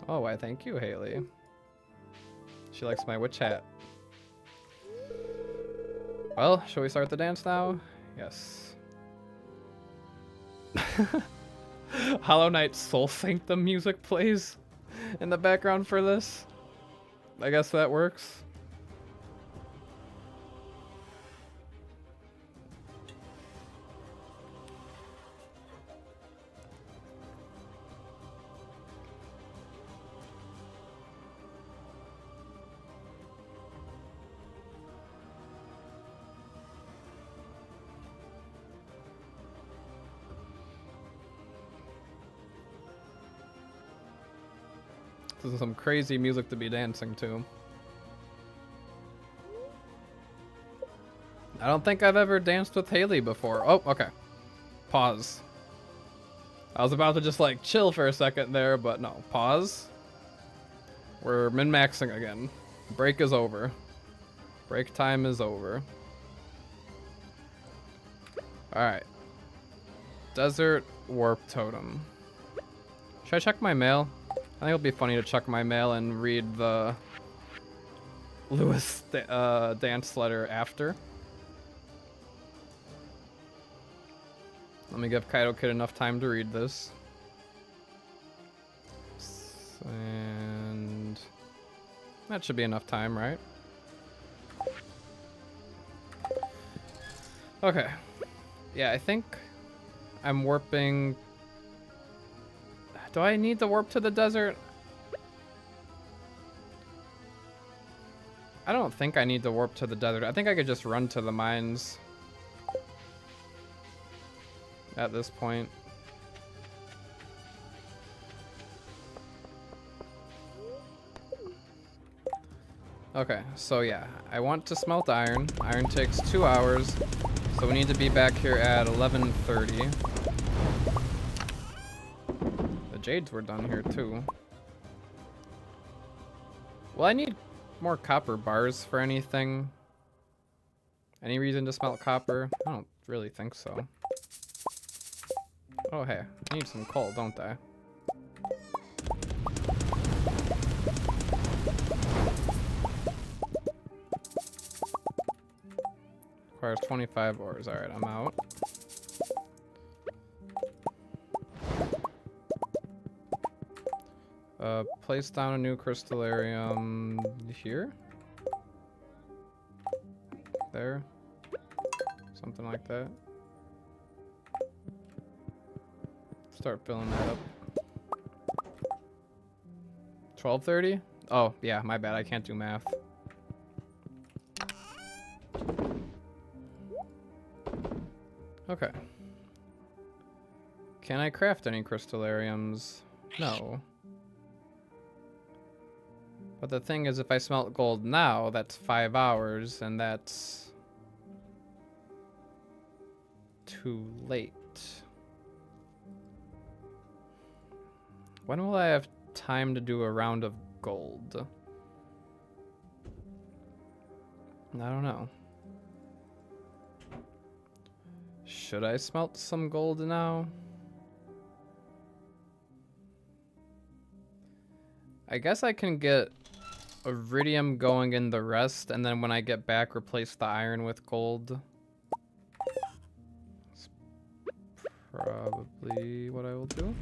Oh, why thank you, Haley. She likes my witch hat. Well, shall we start the dance now? Yes. Hollow Knight Soul Sanctum music plays in the background for this. I guess that works. This is some crazy music to be dancing to. I don't think I've ever danced with Haley before. Oh, okay. Pause. I was about to just like chill for a second there, but no. Pause. We're min-maxing again. Break is over. Break time is over. Alright. Desert Warp Totem. Should I check my mail? I think it'll be funny to check my mail and read the Lewis dance letter after. Let me give Kaido Kid enough time to read this. And that should be enough time, right? Okay. Yeah, I think I'm warping. Do I need to warp to the desert? I don't think I need to warp to the desert. I think I could just run to the mines at this point. Okay, so yeah, I want to smelt iron. Iron takes 2 hours, so we need to be back here at 11:30. The jades were done here too. Well, I need more copper bars for anything. Any reason to smelt copper? I don't really think so. Oh, hey. I need some coal, don't I? Requires 25 ores. Alright, I'm out. Place down a new crystallarium here. There. Something like that. Start filling that up. 12:30? Oh, yeah, my bad. I can't do math. Okay. Can I craft any crystallariums? No. But the thing is, if I smelt gold now, that's 5 hours, and that's too late. When will I have time to do a round of gold? I don't know. Should I smelt some gold now? I guess I can get iridium going in the rest, and then when I get back, replace the iron with gold. That's probably what I will do.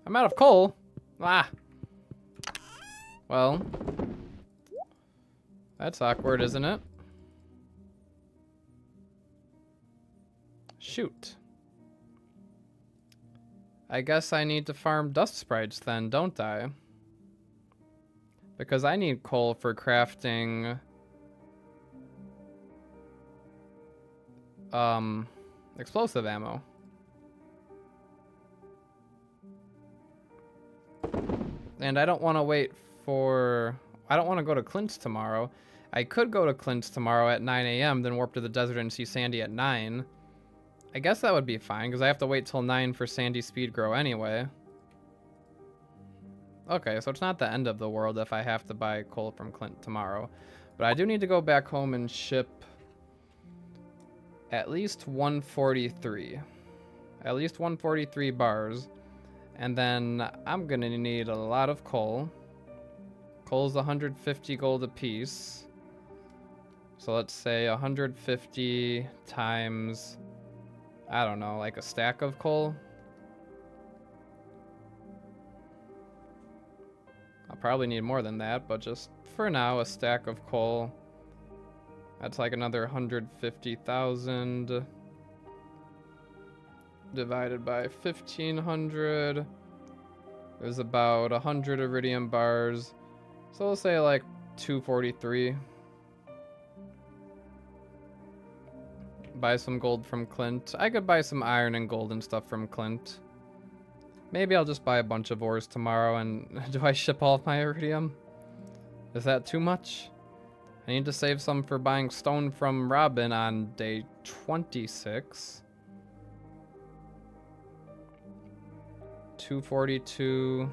I'm out of coal. Ah. Well, that's awkward, isn't it? Shoot. I guess I need to farm dust sprites then, don't I? Because I need coal for crafting explosive ammo. And I don't want to wait for... I don't want to go to Clint's tomorrow. I could go to Clint's tomorrow at 9 a.m., then warp to the desert and see Sandy at 9. I guess that would be fine, because I have to wait till 9 for Sandy's speed grow anyway. Okay, so it's not the end of the world if I have to buy coal from Clint tomorrow. But I do need to go back home and ship at least 143. At least 143 bars. And then I'm going to need a lot of coal. Coal's 150 gold apiece. So let's say 150 times... I don't know, like a stack of coal. I'll probably need more than that, but just for now, a stack of coal. That's like another 150,000 divided by 1,500 is about 100 iridium bars. So we'll say like 243. Buy some gold from Clint. I could buy some iron and gold and stuff from Clint. Maybe I'll just buy a bunch of ores tomorrow. And do I ship all of my iridium? Is that too much? I need to save some for buying stone from Robin on day 26. 242,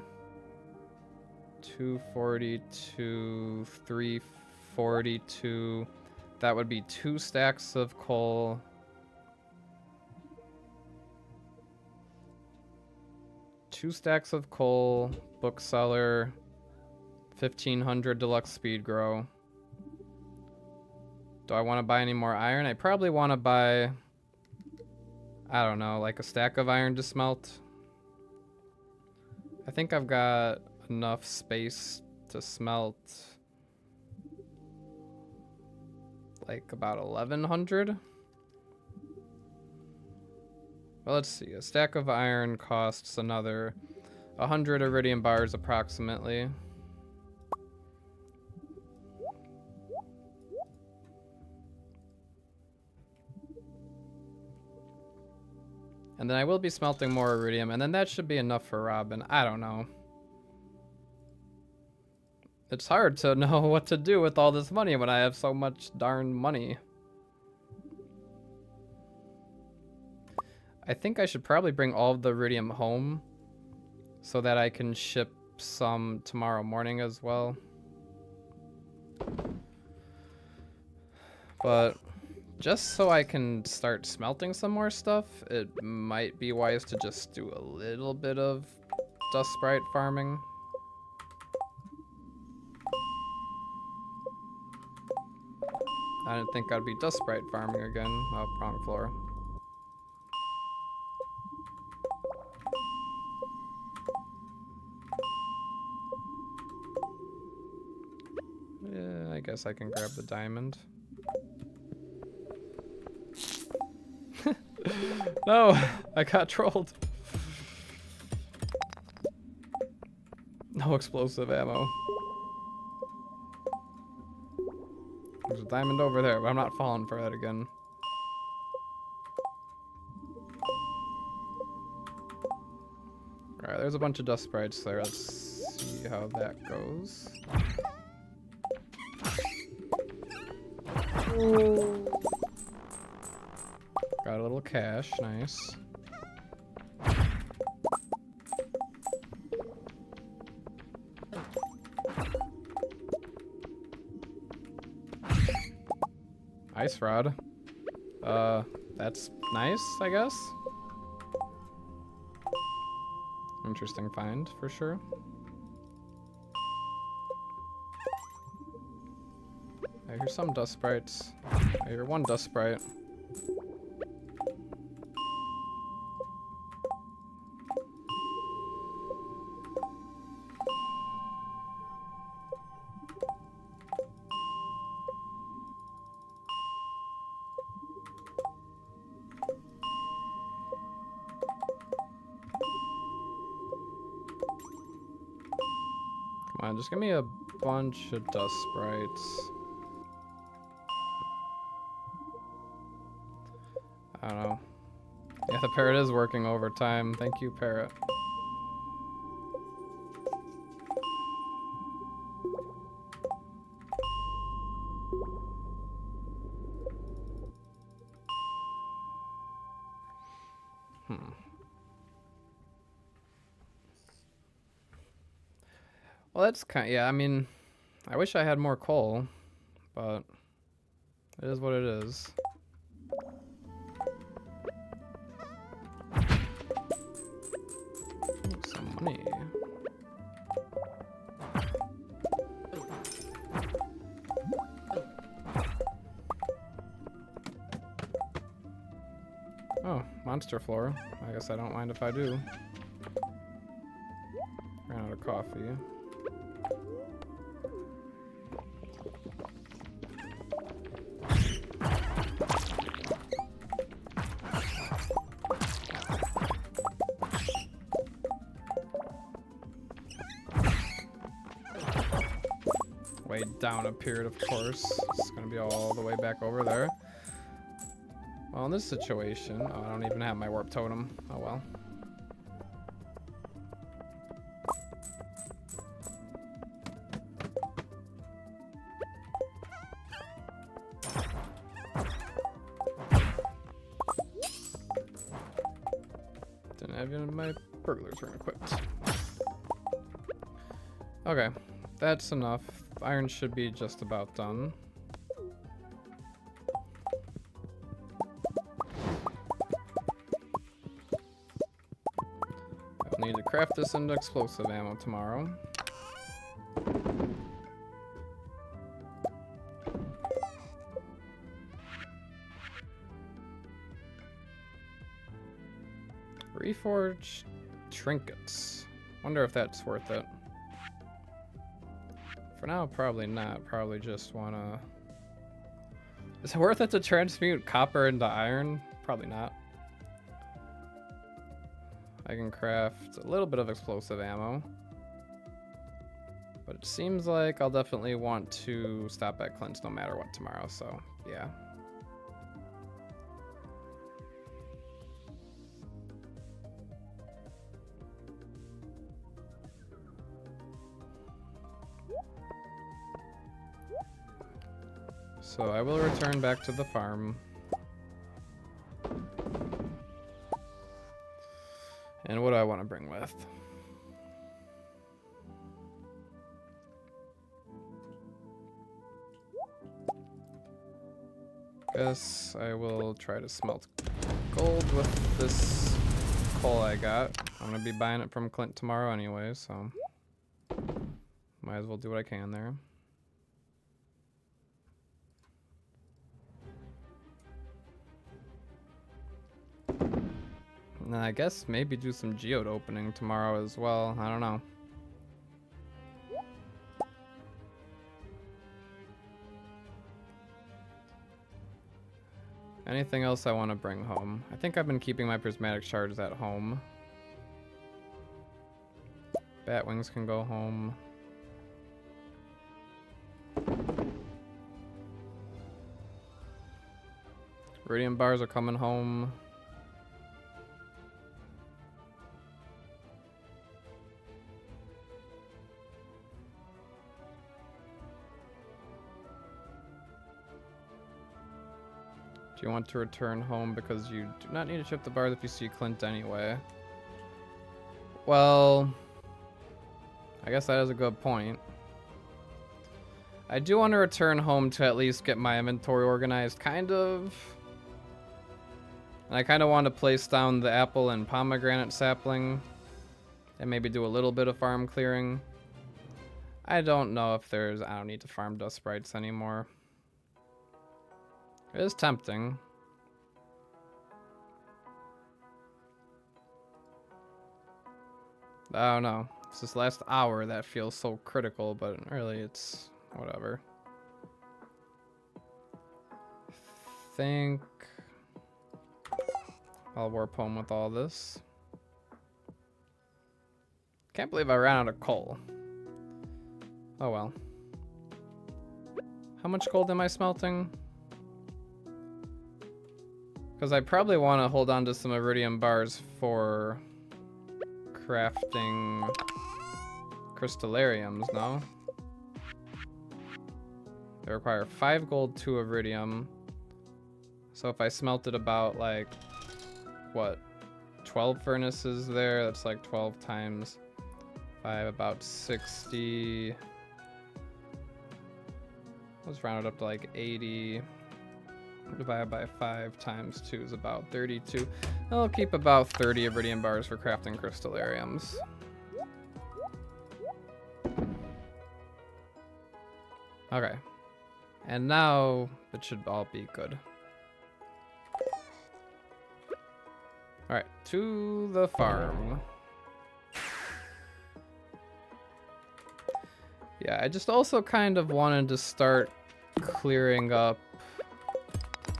242, 342. That would be 2 stacks of coal. Two stacks of coal, bookseller, 1,500 deluxe speed grow. Do I want to buy any more iron? I probably want to buy, I don't know, like a stack of iron to smelt. I think I've got enough space to smelt like about 1,100. Well, let's see. A stack of iron costs another 100 iridium bars approximately. And then I will be smelting more iridium, and then that should be enough for Robin. I don't know. It's hard to know what to do with all this money when I have so much darn money. I think I should probably bring all of the iridium home so that I can ship some tomorrow morning as well. But just so I can start smelting some more stuff, it might be wise to just do a little bit of dust sprite farming. I didn't think I'd be dust sprite farming again. Oh, wrong floor. Yeah, I guess I can grab the diamond. No, I got trolled. No explosive ammo. There's a diamond over there, but I'm not falling for that again. Alright, there's a bunch of dust sprites there. Let's see how that goes. Got a little cash, nice. Ice rod. That's nice, I guess. Interesting find, for sure. I hear some dust sprites. I hear one dust sprite. Come on, just give me a bunch of dust sprites. I don't know. Yeah, the parrot is working overtime. Thank you, parrot. Well, that's kind of, yeah, I mean, I wish I had more coal, but it is what it is. Some money. Oh, monster floor. I guess I don't mind if I do. Ran out of coffee. Way down a period, of course. It's gonna be all the way back over there. Well, in this situation, oh, I don't even have my warp totem. Oh well. Didn't have any of my burglars ring equipped. Okay, that's enough. Iron should be just about done. I'll need to craft this into explosive ammo tomorrow. Reforged trinkets. Wonder if that's worth it. For now, probably not. Probably just wanna... Is it worth it to transmute copper into iron? Probably not. I can craft a little bit of explosive ammo. But it seems like I'll definitely want to stop at Clint's no matter what tomorrow, so yeah. So I will return back to the farm. And what do I want to bring with? Guess I will try to smelt gold with this coal I got. I'm gonna be buying it from Clint tomorrow anyway, so might as well do what I can there. And I guess maybe do some geode opening tomorrow as well. I don't know. Anything else I want to bring home? I think I've been keeping my prismatic shards at home. Bat wings can go home. Iridium bars are coming home. Do you want to return home because you do not need to ship the bars if you see Clint anyway? Well, I guess that is a good point. I do want to return home to at least get my inventory organized, kind of. And I kind of want to place down the apple and pomegranate sapling and maybe do a little bit of farm clearing. I don't know if there's... I don't need to farm dust sprites anymore. It is tempting. I don't know. It's this last hour that feels so critical, but really it's whatever. Think I'll warp home with all this. Can't believe I ran out of coal. Oh well. How much gold am I smelting? Because I probably want to hold on to some iridium bars for crafting crystallariums, no? They require 5 gold, 2 iridium. So if I smelted about like, what, 12 furnaces there, that's like 12 times 5, about 60. Let's round it up to like 80. Divided by 5 times 2 is about 32. I'll keep about 30 iridium bars for crafting crystallariums. Okay. And now it should all be good. Alright, to the farm. Yeah, I just also kind of wanted to start clearing up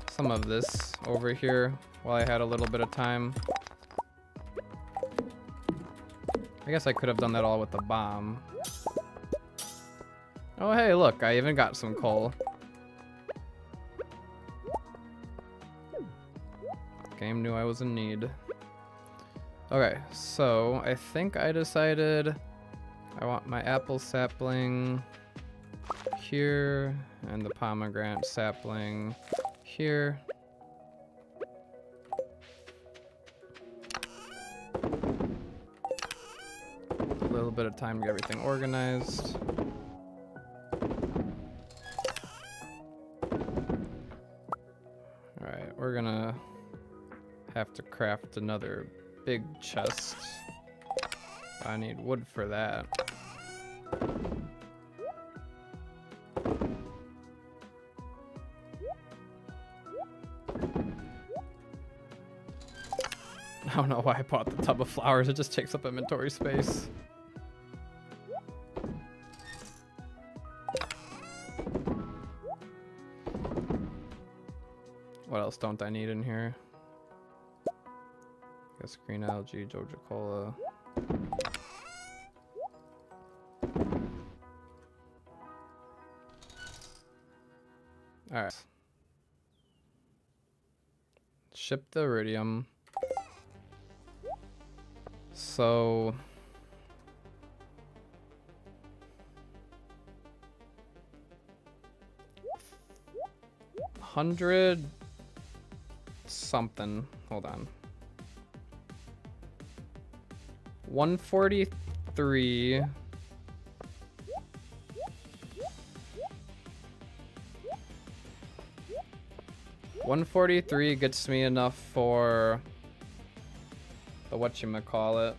some of this over here while I had a little bit of time. I guess I could have done that all with the bomb. Oh hey, look, I even got some coal. Game knew I was in need. Okay, so I think I decided I want my apple sapling here and the pomegranate sapling here. A little bit of time to get everything organized. Alright, we're gonna have to craft another big chest. I need wood for that. I don't know why I bought the tub of flowers, it just takes up inventory space. What else don't I need in here? Guess green algae, Joja cola. Alright. Ship the iridium. So... 100 something. Hold on. 143. 143 gets me enough for the whatchamacallit.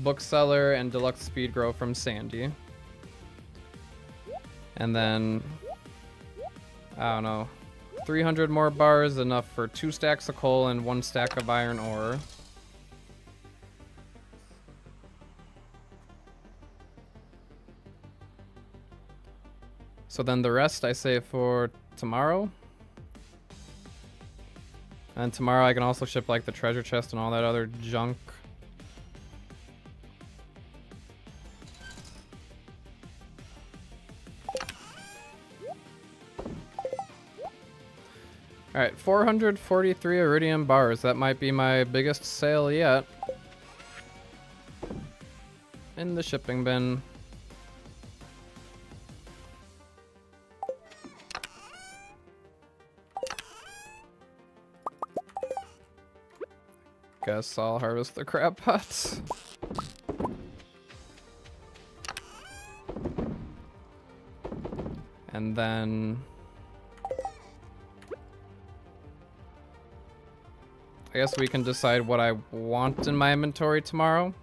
Bookseller and deluxe speed grow from Sandy. And then, I don't know, 300 more bars, enough for 2 stacks of coal and 1 stack of iron ore. So then the rest I save for tomorrow. And tomorrow I can also ship like the treasure chest and all that other junk. Alright, 443 iridium bars. That might be my biggest sale yet. In the shipping bin. Guess I'll harvest the crab pots. And then I guess we can decide what I want in my inventory tomorrow.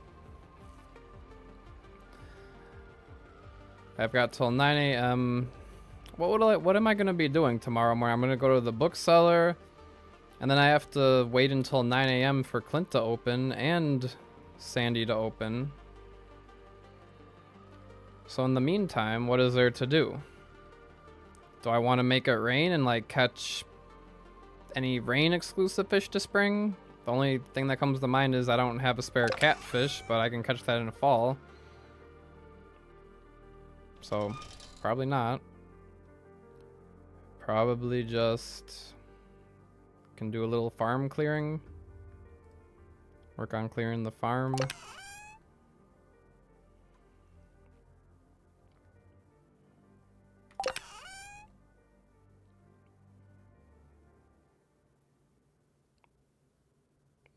I've got till 9 a.m. What am I gonna be doing tomorrow morning? I'm gonna go to the bookseller, and then I have to wait until 9 a.m. for Clint to open and Sandy to open. So in the meantime, what is there to do? Do I want to make it rain and like catch any rain exclusive fish to spring? The only thing that comes to mind is I don't have a spare catfish, but I can catch that in the fall. So probably not. Probably just can do a little farm clearing. Work on clearing the farm.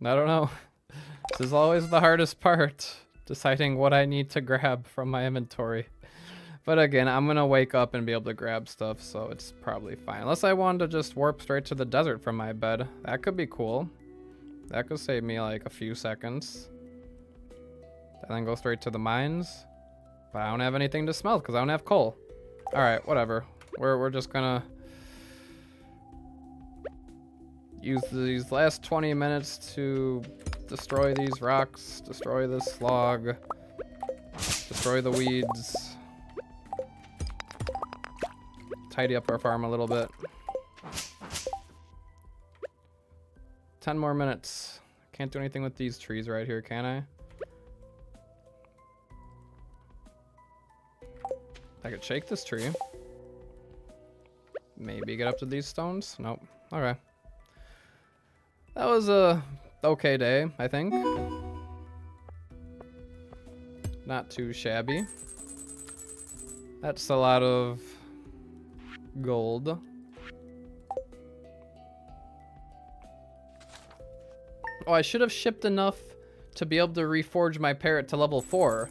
I don't know. This is always the hardest part, deciding what I need to grab from my inventory. But again, I'm gonna wake up and be able to grab stuff, so it's probably fine. Unless I wanted to just warp straight to the desert from my bed. That could be cool. That could save me like a few seconds. And then go straight to the mines. But I don't have anything to smelt because I don't have coal. Alright, whatever. We're just gonna use these last 20 minutes to destroy these rocks, destroy this log, destroy the weeds, tidy up our farm a little bit. 10 more minutes. Can't do anything with these trees right here, can I? I could shake this tree. Maybe get up to these stones? Nope. Okay. That was a okay day, I think. Not too shabby. That's a lot of gold. Oh, I should have shipped enough to be able to reforge my parrot to level 4.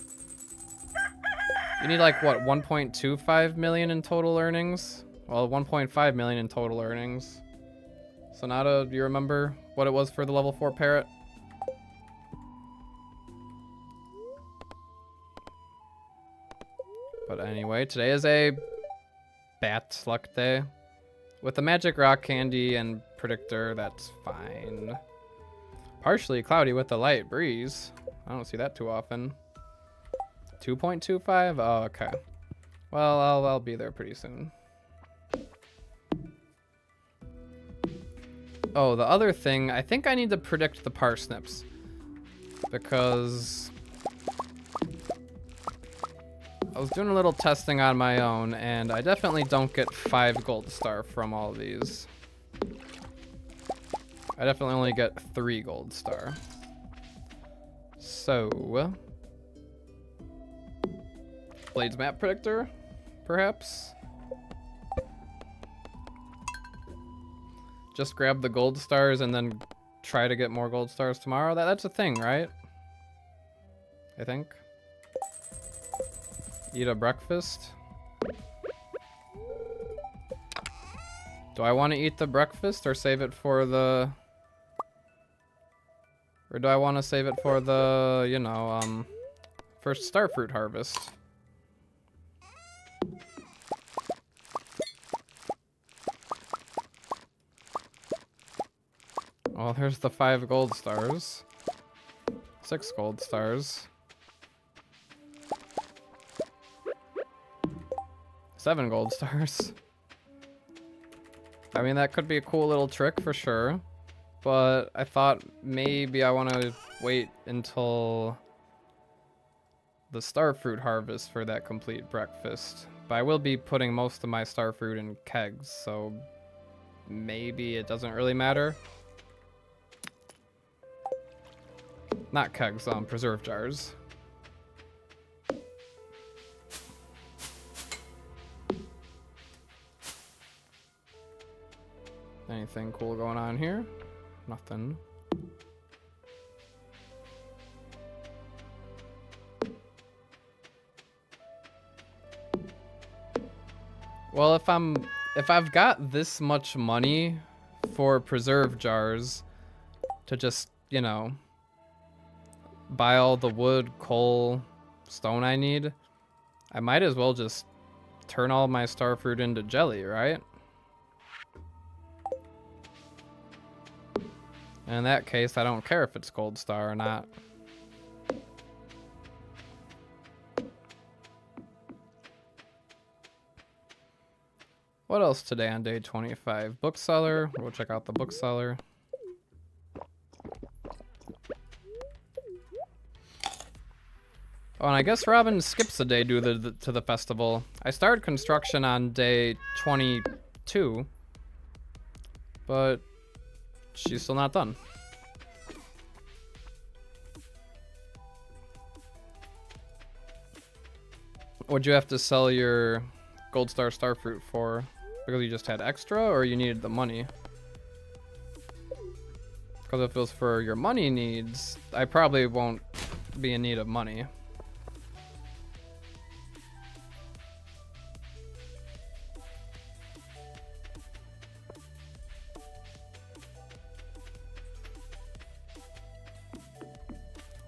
You need like, what, 1.25 million in total earnings? Well, 1.5 million in total earnings. Sonata, do you remember what it was for the level 4 parrot? But anyway, today is a bat luck day. With the magic rock candy and predictor, that's fine. Partially cloudy with a light breeze. I don't see that too often. 2.25? Oh, okay. Well, I'll be there pretty soon. Oh, the other thing, I think I need to predict the parsnips. Because I was doing a little testing on my own, and I definitely don't get 5 gold star from all of these. I definitely only get 3 gold star. So Blades map predictor, perhaps? Just grab the gold stars and then try to get more gold stars tomorrow? That's a thing, right? I think. Eat a breakfast. Do I want to eat the breakfast or save it for the... Or do I want to save it for the, you know, first starfruit harvest? Well, there's the 5 gold stars. 6 gold stars. 7 gold stars. I mean, that could be a cool little trick for sure. But I thought maybe I want to wait until the starfruit harvest for that complete breakfast. But I will be putting most of my starfruit in kegs, so maybe it doesn't really matter. Not kegs, preserve jars. Anything cool going on here? Nothing. Well, if I've got this much money for preserve jars to just, you know, buy all the wood, coal, stone I need, I might as well just turn all my starfruit into jelly, right? In that case, I don't care if it's gold star or not. What else today on day 25? Bookseller. We'll check out the bookseller. Oh, and I guess Robin skips a day due to the festival. I started construction on day 22, but she's still not done. What'd you have to sell your gold star starfruit for? Because you just had extra, or you needed the money? Because if it was for your money needs, I probably won't be in need of money.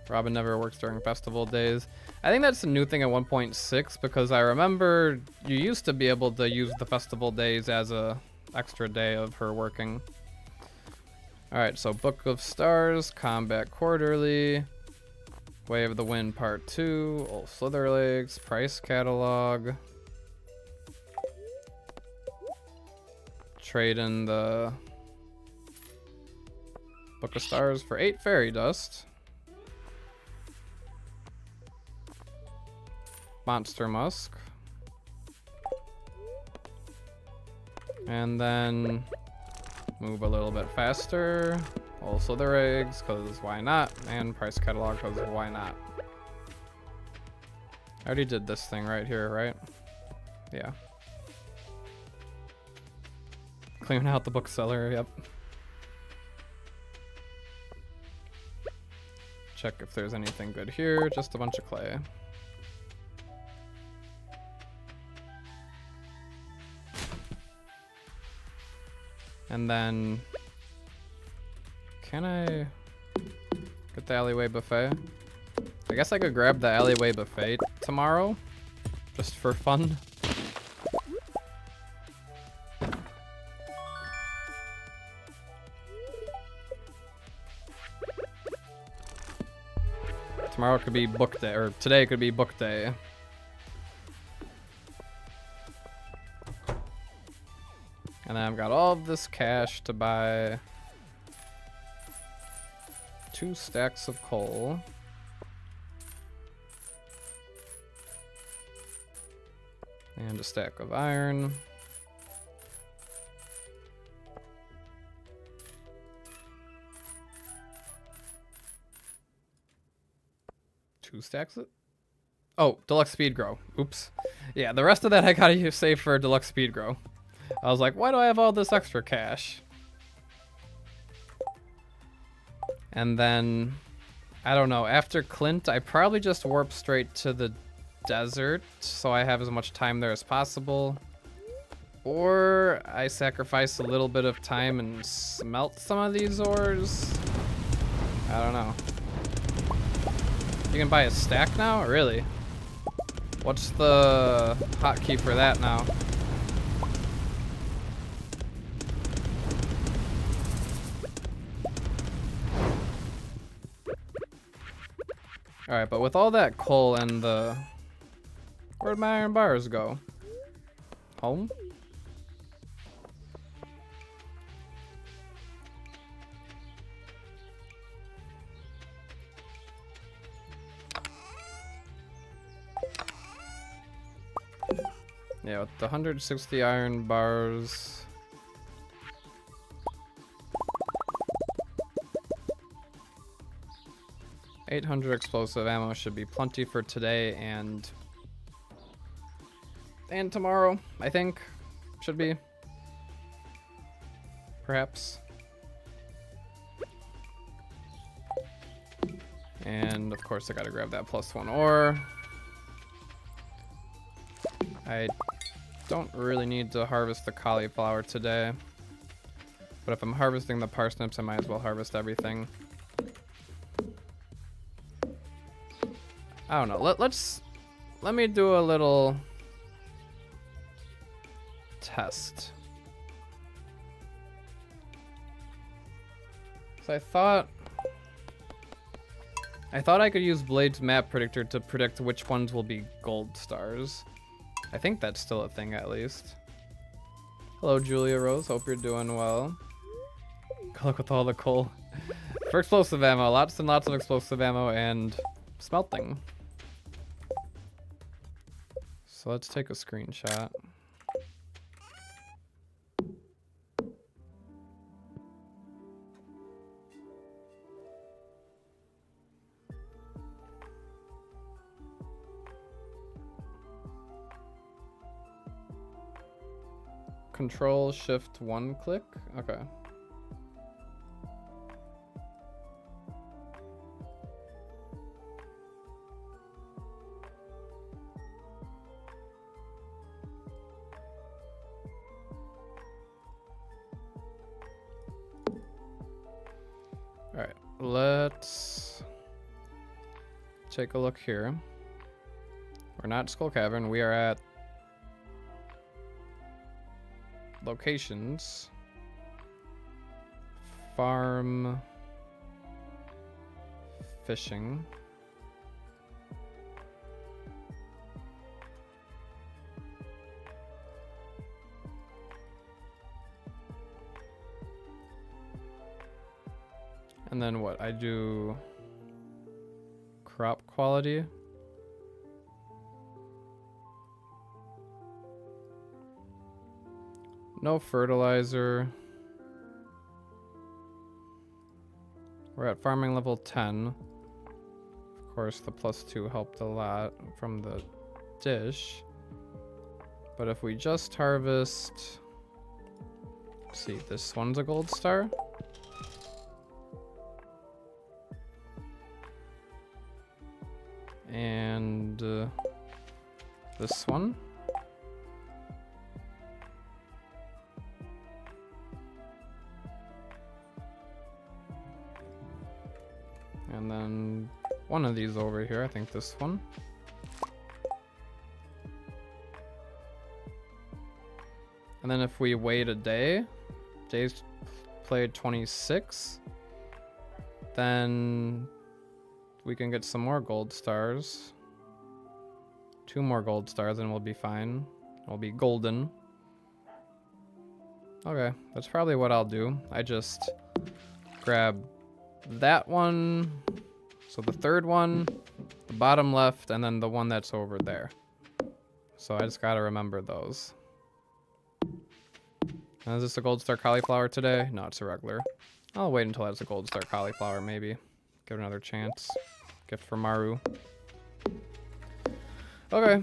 Robin never works during festival days. I think that's a new thing at 1.6 because I remember you used to be able to use the festival days as a extra day of her working. Alright, so Book of Stars, Combat Quarterly, Way of the Wind Part 2, Old Slitherlegs, Price Catalog. Trade in the Book of Stars for 8 fairy dust. Monster Musk. And then move a little bit faster. Also the eggs, because why not? And price catalog, because why not? I already did this thing right here, right? Yeah. Clearing out the bookseller, yep. Check if there's anything good here. Just a bunch of clay. And then, can I get the alleyway buffet? I guess I could grab the alleyway buffet tomorrow, just for fun. Tomorrow could be book day, or today could be book day. And then I've got all of this cash to buy 2 stacks of coal. And a stack of iron. Two stacks of... Oh, deluxe speed grow. Oops. Yeah, the rest of that I gotta save for deluxe speed grow. I was like, why do I have all this extra cash? And then, I don't know, after Clint, I probably just warp straight to the desert so I have as much time there as possible. Or I sacrifice a little bit of time and smelt some of these ores. I don't know. You can buy a stack now? Really? What's the hotkey for that now? Alright, but with all that coal and the... Where'd my iron bars go? Home? Yeah, with the 160 iron bars... 800 explosive ammo should be plenty for today and tomorrow, I think. Should be. Perhaps. And of course I gotta grab that +1 ore. I don't really need to harvest the cauliflower today. But if I'm harvesting the parsnips, I might as well harvest everything. I don't know. Let me do a little test. So I thought I could use Blade's map predictor to predict which ones will be gold stars. I think that's still a thing at least. Hello Julia Rose, hope you're doing well. Good luck with all the coal. For explosive ammo, lots and lots of explosive ammo and smelting. So let's take a screenshot. Control Shift 1 click? Okay. Alright, let's take a look here. We're not Skull Cavern, we are at locations. Farm. Fishing. And then what? I do crop quality. No fertilizer. We're at farming level 10. Of course, the +2 helped a lot from the dish. But if we just harvest... Let's see, this one's a gold star. And this one. And then one of these over here, I think this one. And then if we wait a day, days played 26, then we can get some more gold stars. 2 more gold stars and we'll be fine. We'll be golden. Okay, that's probably what I'll do. I just grab that one, so the third one, the bottom left, and then the one that's over there. So I just gotta remember those. And is this a gold star cauliflower today? No, it's a regular. I'll wait until it's a gold star cauliflower, maybe. Give it another chance. Gift for Maru. Okay.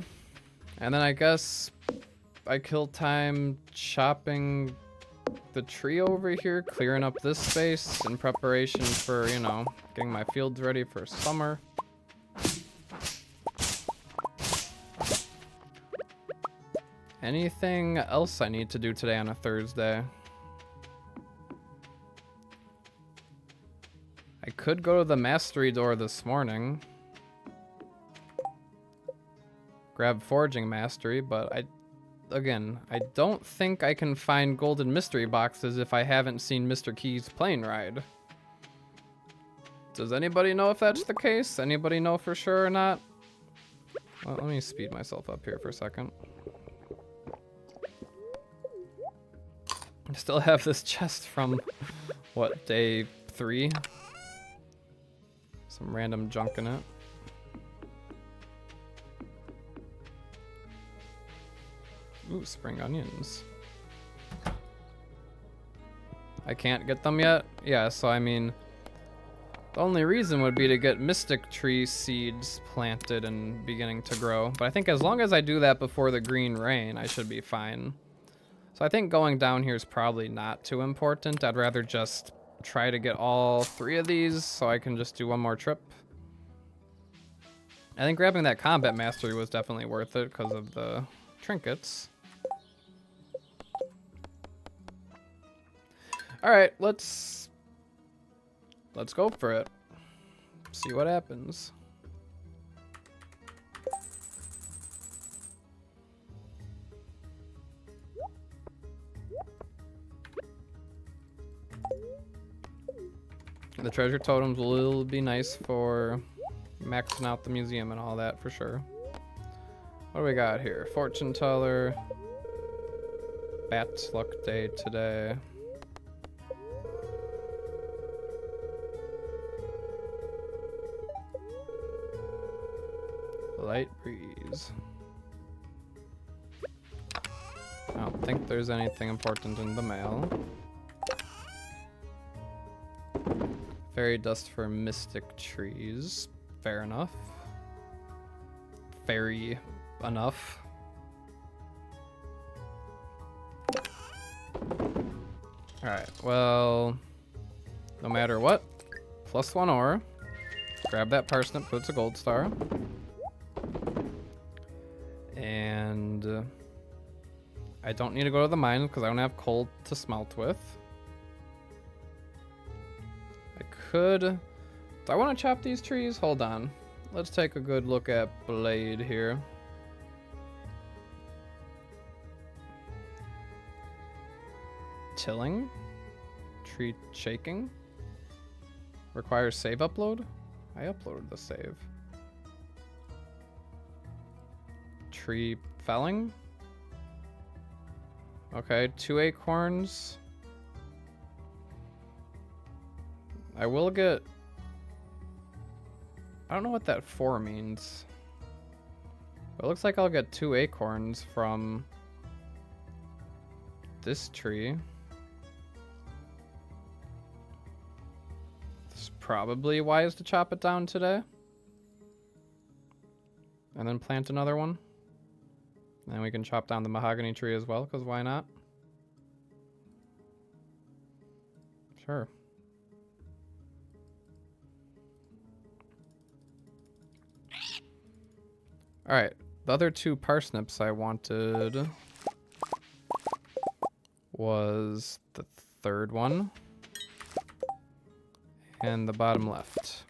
And then I guess I kill time chopping the tree over here, clearing up this space in preparation for, you know, getting my fields ready for summer. Anything else I need to do today on a Thursday? I could go to the mastery door this morning. Grab foraging mastery, but I don't think I can find golden mystery boxes if I haven't seen Mr. Key's plane ride. Does anybody know if that's the case? Anybody know for sure or not? Well, let me speed myself up here for a second. I still have this chest from, what, day 3? Some random junk in it. Ooh, spring onions. I can't get them yet? Yeah, so I mean, the only reason would be to get mystic tree seeds planted and beginning to grow. But I think as long as I do that before the green rain, I should be fine. So I think going down here is probably not too important. I'd rather just try to get all 3 of these so I can just do one more trip. I think grabbing that combat mastery was definitely worth it because of the trinkets. All right, let's go for it. See what happens. The treasure totems will be nice for maxing out the museum and all that for sure. What do we got here? Fortune teller. Bat's luck day today. Light breeze. I don't think there's anything important in the mail. Fairy dust for mystic trees. Fair enough. Fairy enough. Alright, well, no matter what, +1 ore. Grab that parsnip, puts a gold star. And I don't need to go to the mine because I don't have coal to smelt with. Do I want to chop these trees? Hold on. Let's take a good look at blade here. Tilling? Tree shaking? Requires save upload? I uploaded the save. Tree felling? Okay, 2 acorns. I will get... I don't know what that 4 means. But it looks like I'll get 2 acorns from this tree. It's probably wise to chop it down today. And then plant another one. And we can chop down the mahogany tree as well, because why not? Sure. Alright, the other 2 parsnips I wanted was the 3rd one and the bottom left.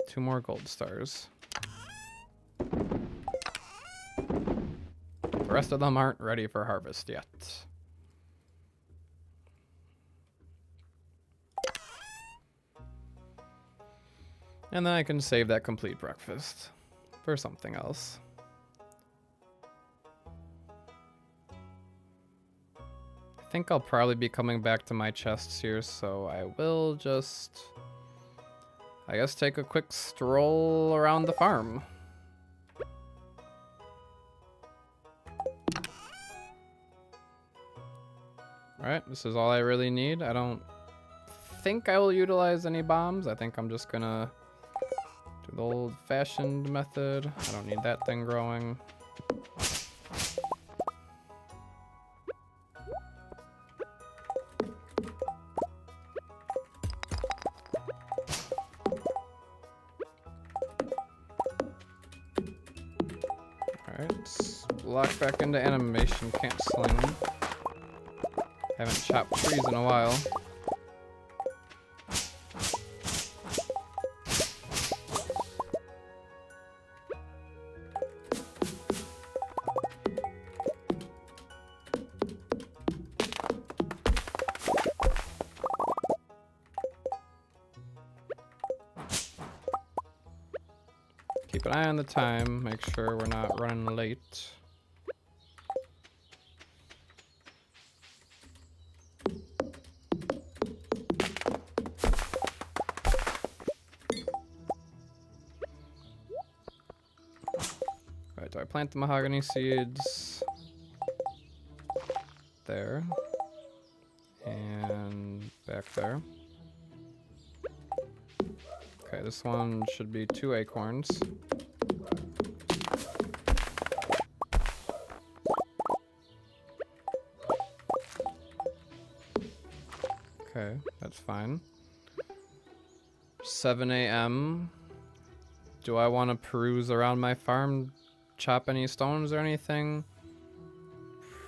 2 more gold stars. The rest of them aren't ready for harvest yet. And then I can save that complete breakfast for something else. I think I'll probably be coming back to my chests here, so I will just, I guess, take a quick stroll around the farm. Alright, this is all I really need. I don't think I will utilize any bombs. I think I'm just gonna do the old-fashioned method. I don't need that thing growing. Alright, lock back into animation. Can't sling. Haven't chopped trees in a while. Keep an eye on the time, make sure we're not running late. Alright, do I plant the mahogany seeds? There. And back there. Okay, this one should be 2 acorns. Okay, that's fine. 7 a.m. Do I want to peruse around my farm, chop any stones or anything?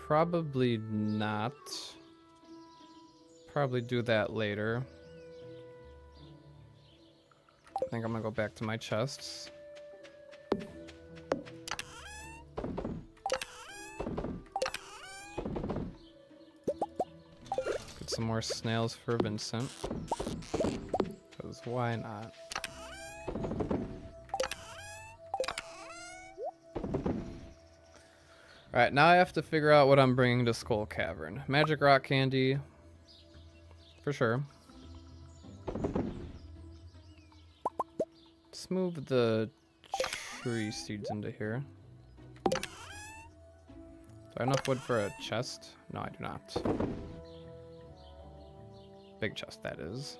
Probably not. Probably do that later. I think I'm gonna go back to my chests. Get some more snails for Vincent. Because why not? Alright, now I have to figure out what I'm bringing to Skull Cavern. Magic rock candy. For sure. Let's move the tree seeds into here. Do I have enough wood for a chest? No, I do not. Big chest, that is.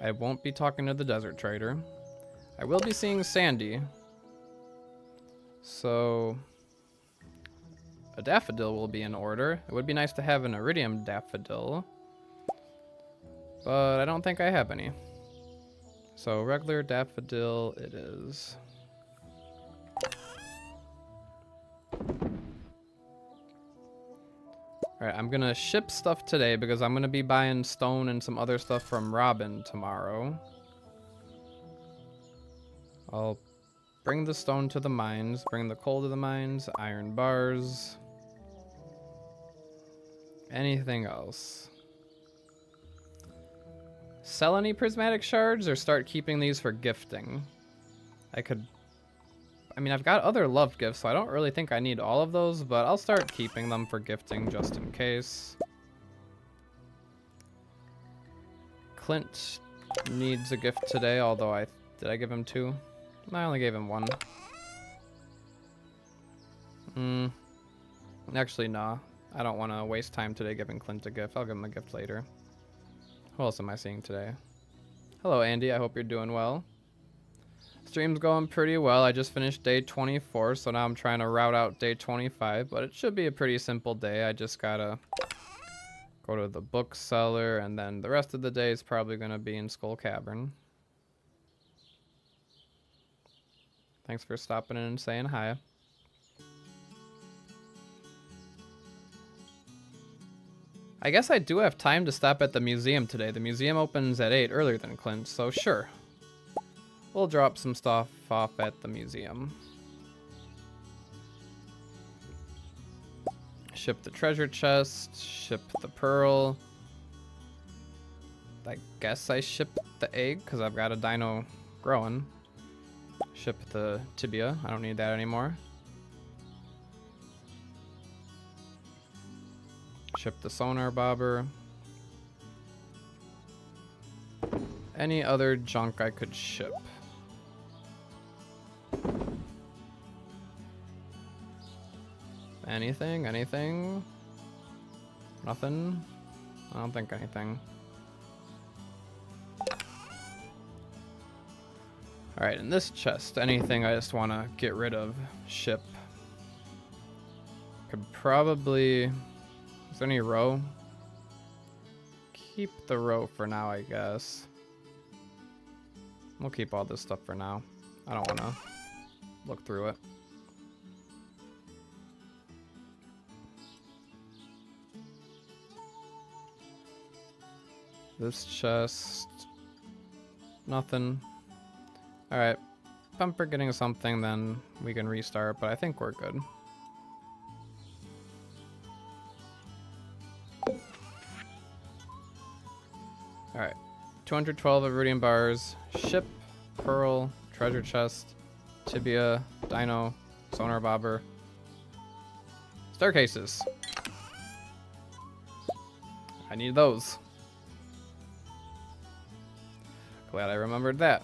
I won't be talking to the desert trader. I will be seeing Sandy. So a daffodil will be in order. It would be nice to have an iridium daffodil, but I don't think I have any. So regular daffodil it is. Alright, I'm gonna ship stuff today because I'm gonna be buying stone and some other stuff from Robin tomorrow. I'll bring the stone to the mines, bring the coal to the mines, iron bars. Anything else? Sell any prismatic shards or start keeping these for gifting? I mean, I've got other love gifts, so I don't really think I need all of those, but I'll start keeping them for gifting just in case. Clint needs a gift today, although did I give him 2? I only gave him 1. Actually, nah. I don't want to waste time today giving Clint a gift. I'll give him a gift later. Who else am I seeing today? Hello, Andy. I hope you're doing well. Stream's going pretty well. I just finished day 24, so now I'm trying to route out day 25, but it should be a pretty simple day. I just gotta go to the bookseller, and then the rest of the day is probably going to be in Skull Cavern. Thanks for stopping in and saying hi. I guess I do have time to stop at the museum today. The museum opens at 8 earlier than Clint, so sure. We'll drop some stuff off at the museum. Ship the treasure chest, ship the pearl. I guess I ship the egg because I've got a dino growing. Ship the tibia, I don't need that anymore. Ship the sonar bobber. Any other junk I could ship? Anything? Anything? Nothing? I don't think anything. Alright, in this chest, anything I just want to get rid of, ship. Could probably... Is there any row? Keep the row for now, I guess. We'll keep all this stuff for now. I don't want to look through it. This chest. Nothing. Alright. If I'm forgetting something, then we can restart, but I think we're good. Alright. 212 iridium bars. Ship. Pearl. Treasure chest. Tibia. Dino. Sonar bobber. Staircases. I need those. Glad I remembered that.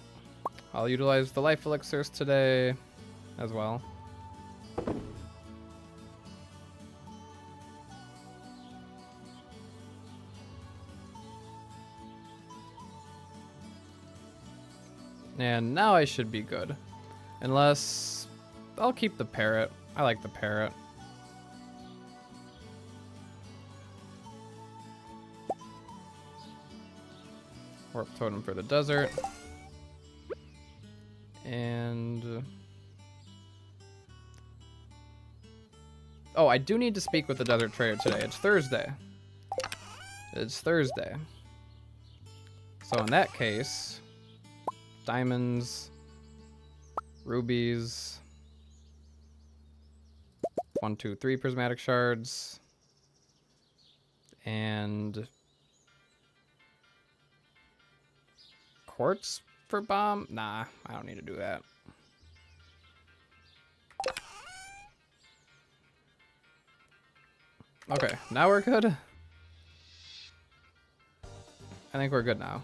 I'll utilize the life elixirs today as well. And now I should be good. Unless I'll keep the parrot. I like the parrot. Warp totem for the desert. And oh, I do need to speak with the desert trader today. It's Thursday. It's Thursday. So in that case, diamonds, rubies, 1, 2, 3 prismatic shards, and quartz for bomb? Nah, I don't need to do that. Okay, now we're good. I think we're good now.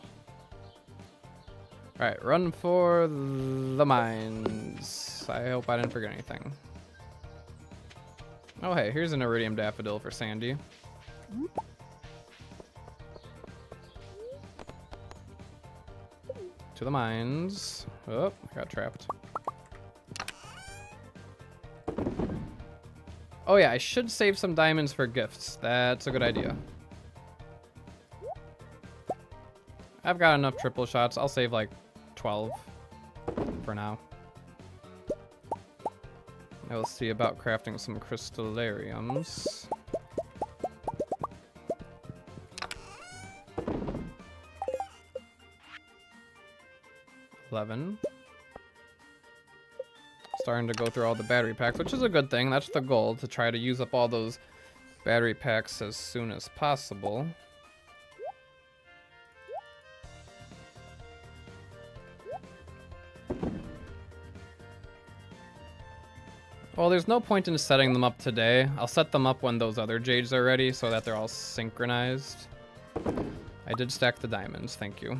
Alright, run for the mines. I hope I didn't forget anything. Oh hey, here's an iridium daffodil for Sandy. To the mines. Oh, I got trapped. Oh yeah, I should save some diamonds for gifts. That's a good idea. I've got enough triple shots. I'll save like 12 for now. I will see about crafting some crystallariums. 11. Starting to go through all the battery packs, which is a good thing. That's the goal, to try to use up all those battery packs as soon as possible. Well, there's no point in setting them up today. I'll set them up when those other jades are ready so that they're all synchronized. I did stack the diamonds, thank you.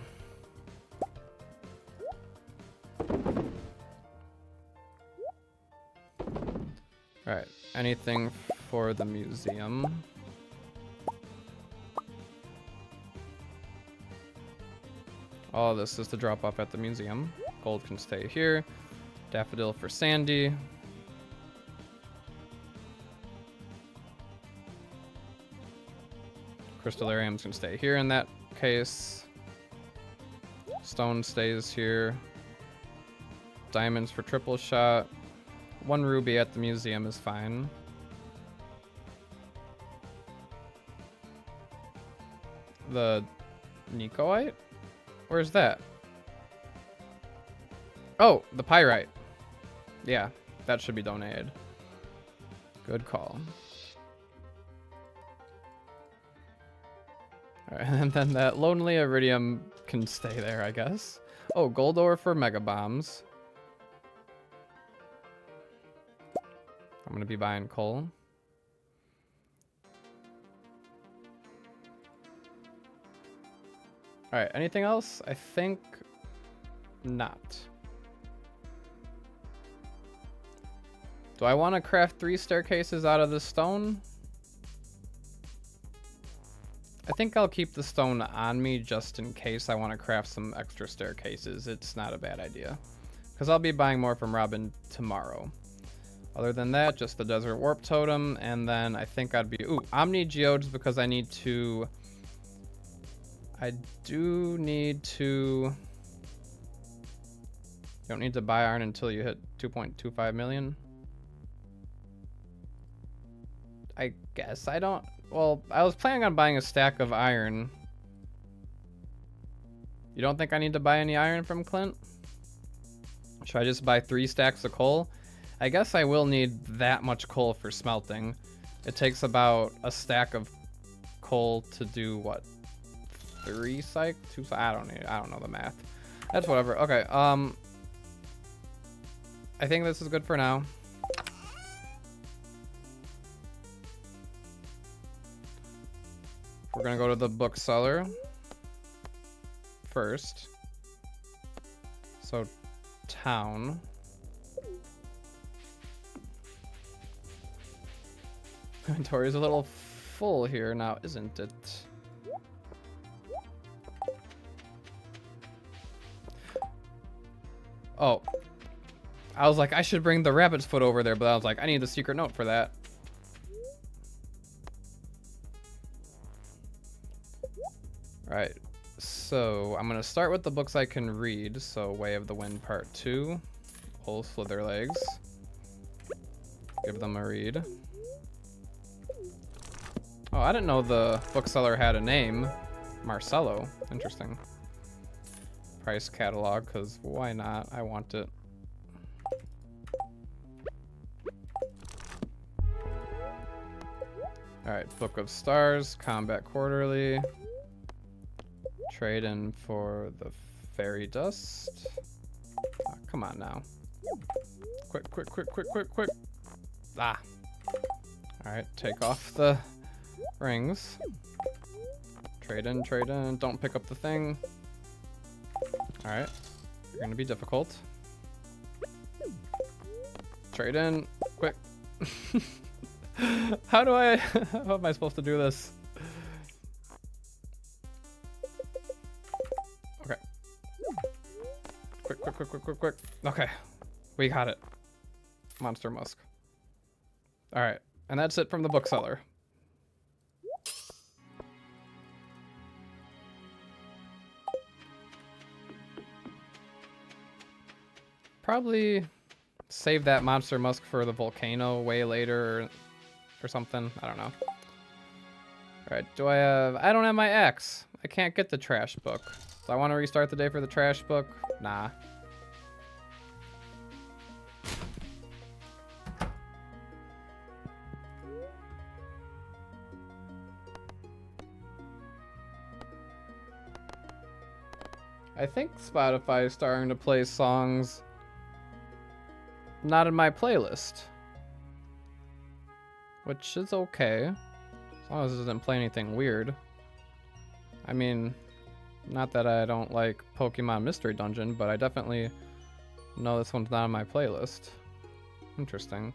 Alright, anything for the museum? All this is to drop off at the museum. Gold can stay here. Daffodil for Sandy. Crystallariums can stay here in that case. Stone stays here. Diamonds for triple shot. 1 ruby at the museum is fine. The Nicoite? Where's that? Oh, the pyrite. Yeah, that should be donated. Good call. Alright, and then that lonely iridium can stay there, I guess. Oh, gold ore for mega bombs. I'm gonna be buying coal. Alright, anything else? I think not. Do I want to craft 3 staircases out of the stone? I think I'll keep the stone on me just in case I want to craft some extra staircases. It's not a bad idea. Because I'll be buying more from Robin tomorrow. Other than that, just the desert warp totem, and then I think I'd be... Ooh, Omni geodes, because I need to... I do need to... You don't need to buy iron until you hit 2.25 million. I guess I don't... Well, I was planning on buying a stack of iron You don't think I need to buy any iron from Clint? Should I just buy 3 stacks of coal? I guess I will need that much coal for smelting. It takes about a stack of coal to do what? 2 I don't know the math. That's whatever. Okay, I think this is good for now. We're gonna go to the bookseller first. So, town. Inventory is a little full here now, isn't it? Oh. I was like, I should bring the rabbit's foot over there, but I was like, I need the secret note for that. Alright, so I'm gonna start with the books I can read. So, Way of the Wind Part 2, Old Slither Legs. Give them a read. Oh, I didn't know the bookseller had a name. Marcello. Interesting. Price catalog, because why not? I want it. Alright, Book of Stars, Combat Quarterly. Trade in for the Fairy Dust. Oh, come on now. Quick, quick, quick, quick, quick, quick. Ah. Alright, take off the rings. Trade in, trade in. Don't pick up the thing. Alright. You're gonna be difficult. Trade in. Quick. How am I supposed to do this? Okay. Quick, quick, quick, quick, quick, quick. Okay. We got it. Monster Musk. Alright. And that's it from the bookseller. Probably save that Monster Musk for the volcano way later or something. I don't know. Alright, I don't have my X. I can't get the trash book. So I want to restart the day for the trash book? Nah. I think Spotify is starting to play songs not in my playlist. Which is okay. As long as it doesn't play anything weird. I mean, not that I don't like Pokemon Mystery Dungeon, but I definitely know this one's not on my playlist. Interesting.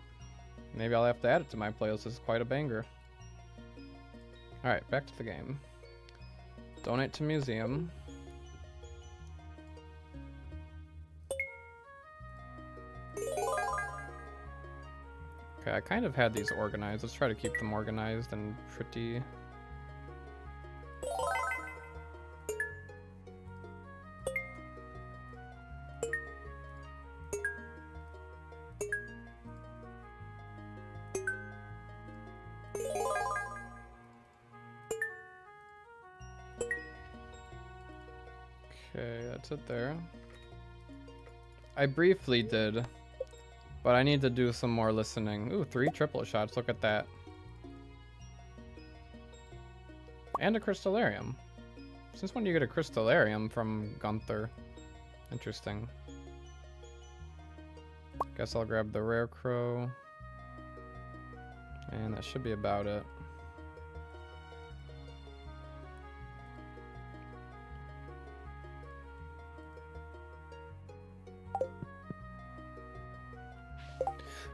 Maybe I'll have to add it to my playlist. It's quite a banger. Alright, back to the game. Donate to museum. Okay, I kind of had these organized. Let's try to keep them organized and pretty. Okay, that's it there. I briefly did. But I need to do some more listening. Ooh, 3 triple shots. Look at that. And a crystallarium. Since when do you get a crystallarium from Gunther? Interesting. Guess I'll grab the rare crow. And that should be about it.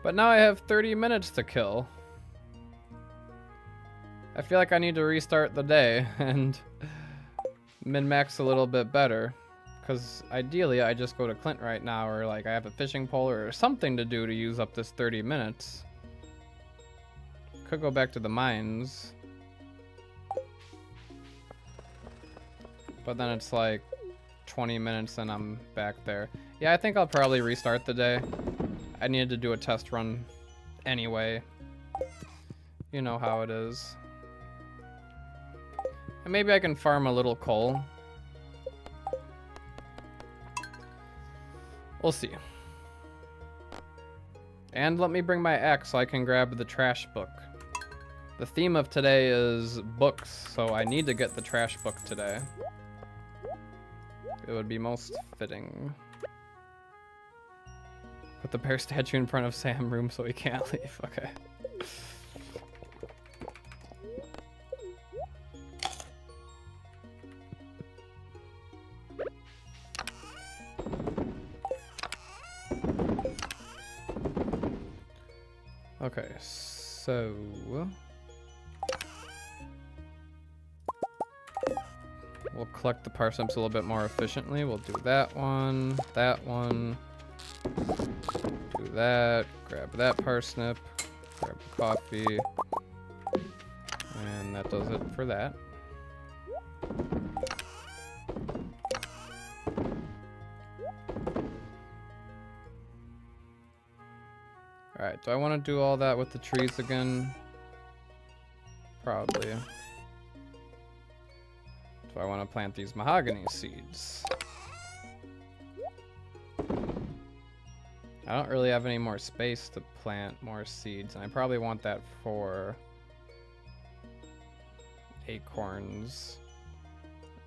But now I have 30 minutes to kill. I feel like I need to restart the day and min-max a little bit better. Because ideally I just go to Clint right now, or like I have a fishing pole or something to do to use up this 30 minutes. Could go back to the mines. But then it's like 20 minutes and I'm back there. Yeah, I think I'll probably restart the day. I needed to do a test run anyway. You know how it is. And maybe I can farm a little coal. We'll see. And let me bring my axe so I can grab the trash book. The theme of today is books, so I need to get the trash book today. It would be most fitting. Put the bear statue in front of Sam's room so he can't leave. Okay. Okay, so we'll collect the parsnips a little bit more efficiently. We'll do that one, do that, grab that parsnip, grab the coffee, and that does it for that. Alright, do I want to do all that with the trees again? Probably. Do I want to plant these mahogany seeds? I don't really have any more space to plant more seeds, and I probably want that for acorns.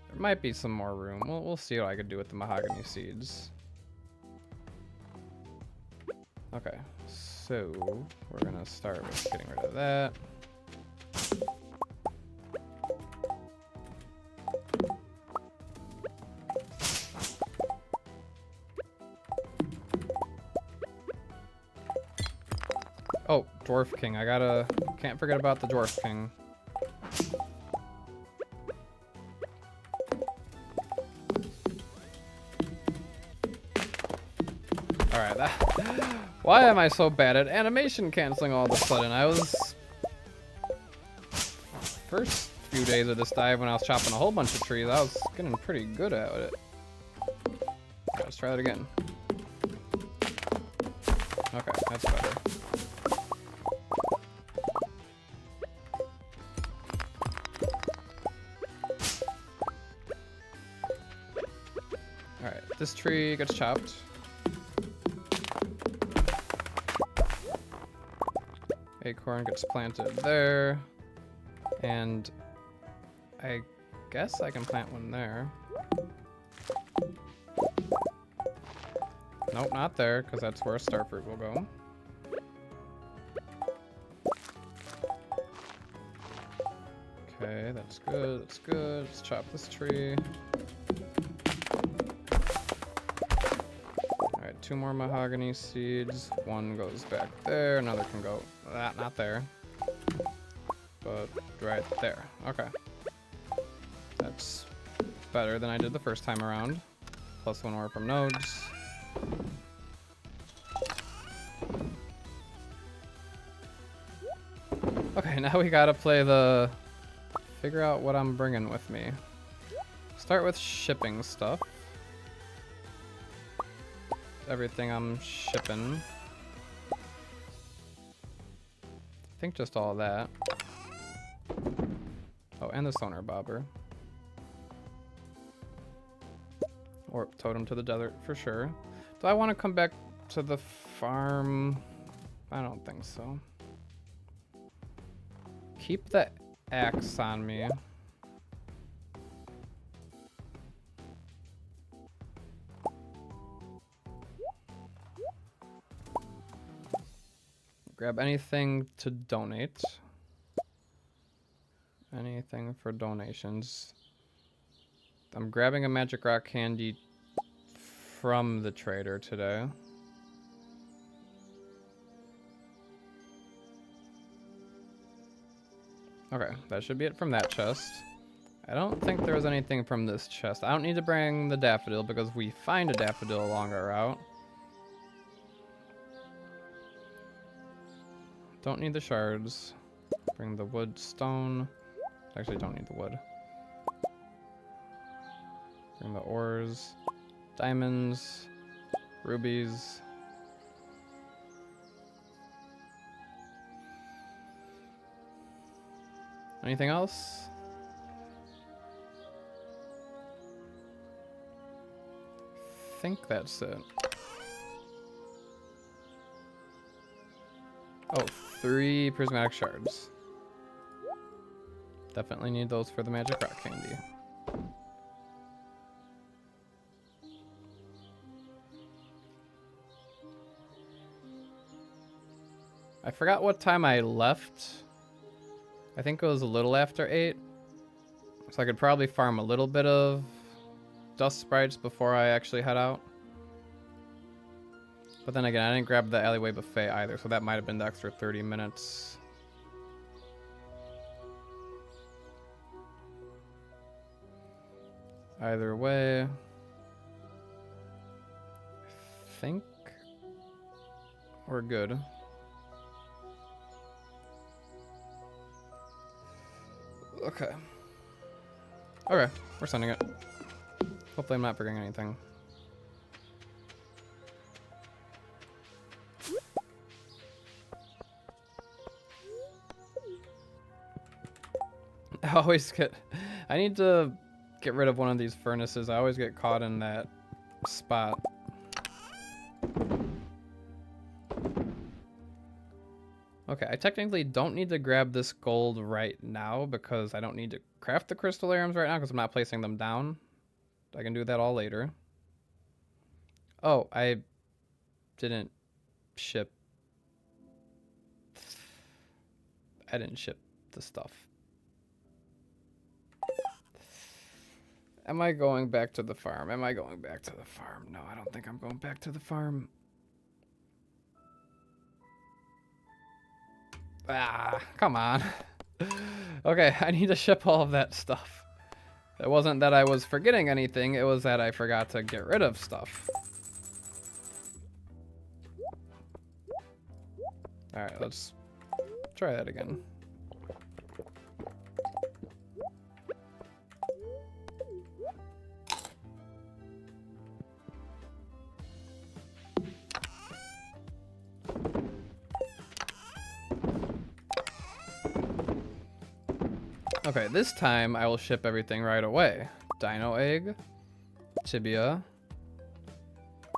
There might be some more room. We'll see what I could do with the mahogany seeds. Okay, so we're gonna start with getting rid of that. Oh, Dwarf King. Can't forget about the Dwarf King. Alright, why am I so bad at animation canceling all of a sudden? I was... First few days of this dive when I was chopping a whole bunch of trees, I was getting pretty good at it. Alright, let's try that again. Okay, that's better. Alright, this tree gets chopped. Acorn gets planted there. And I guess I can plant one there. Nope, not there, because that's where a starfruit will go. Okay, that's good, that's good. Let's chop this tree. Alright, 2 more mahogany seeds. One goes back there, another can go not there. But right there. Okay. That's better than I did the first time around. Plus 1 more from nodes. Okay, now we gotta play the... Figure out what I'm bringing with me. Start with shipping stuff. Everything I'm shipping. I think just all that. Oh, and the sonar bobber. Or totem to the desert for sure. Do I want to come back to the farm? I don't think so. Keep the axe on me. Grab anything to donate. Anything for donations. I'm grabbing a magic rock candy from the trader today. Okay, that should be it from that chest. I don't think there was anything from this chest. I don't need to bring the daffodil because we find a daffodil along our route. Don't need the shards. Bring the wood, stone. Actually, don't need the wood. Bring the ores, diamonds, rubies. Anything else? I think that's it. Oh, 3 prismatic shards. Definitely need those for the magic rock candy. I forgot what time I left. I think it was a little after 8. So I could probably farm a little bit of dust sprites before I actually head out. But then again, I didn't grab the alleyway buffet either, so that might have been the extra 30 minutes. Either way, I think we're good. Okay. Okay, we're sending it. Hopefully I'm not forgetting anything. I need to get rid of one of these furnaces. I always get caught in that spot. Okay, I technically don't need to grab this gold right now because I don't need to craft the crystallariums right now because I'm not placing them down. I can do that all later. Oh, I didn't ship. I didn't ship the stuff. Am I going back to the farm? Am I going back to the farm? No, I don't think I'm going back to the farm. Ah, come on. Okay, I need to ship all of that stuff. It wasn't that I was forgetting anything, it was that I forgot to get rid of stuff. Alright, let's try that again. Okay, this time I will ship everything right away. Dino egg, tibia,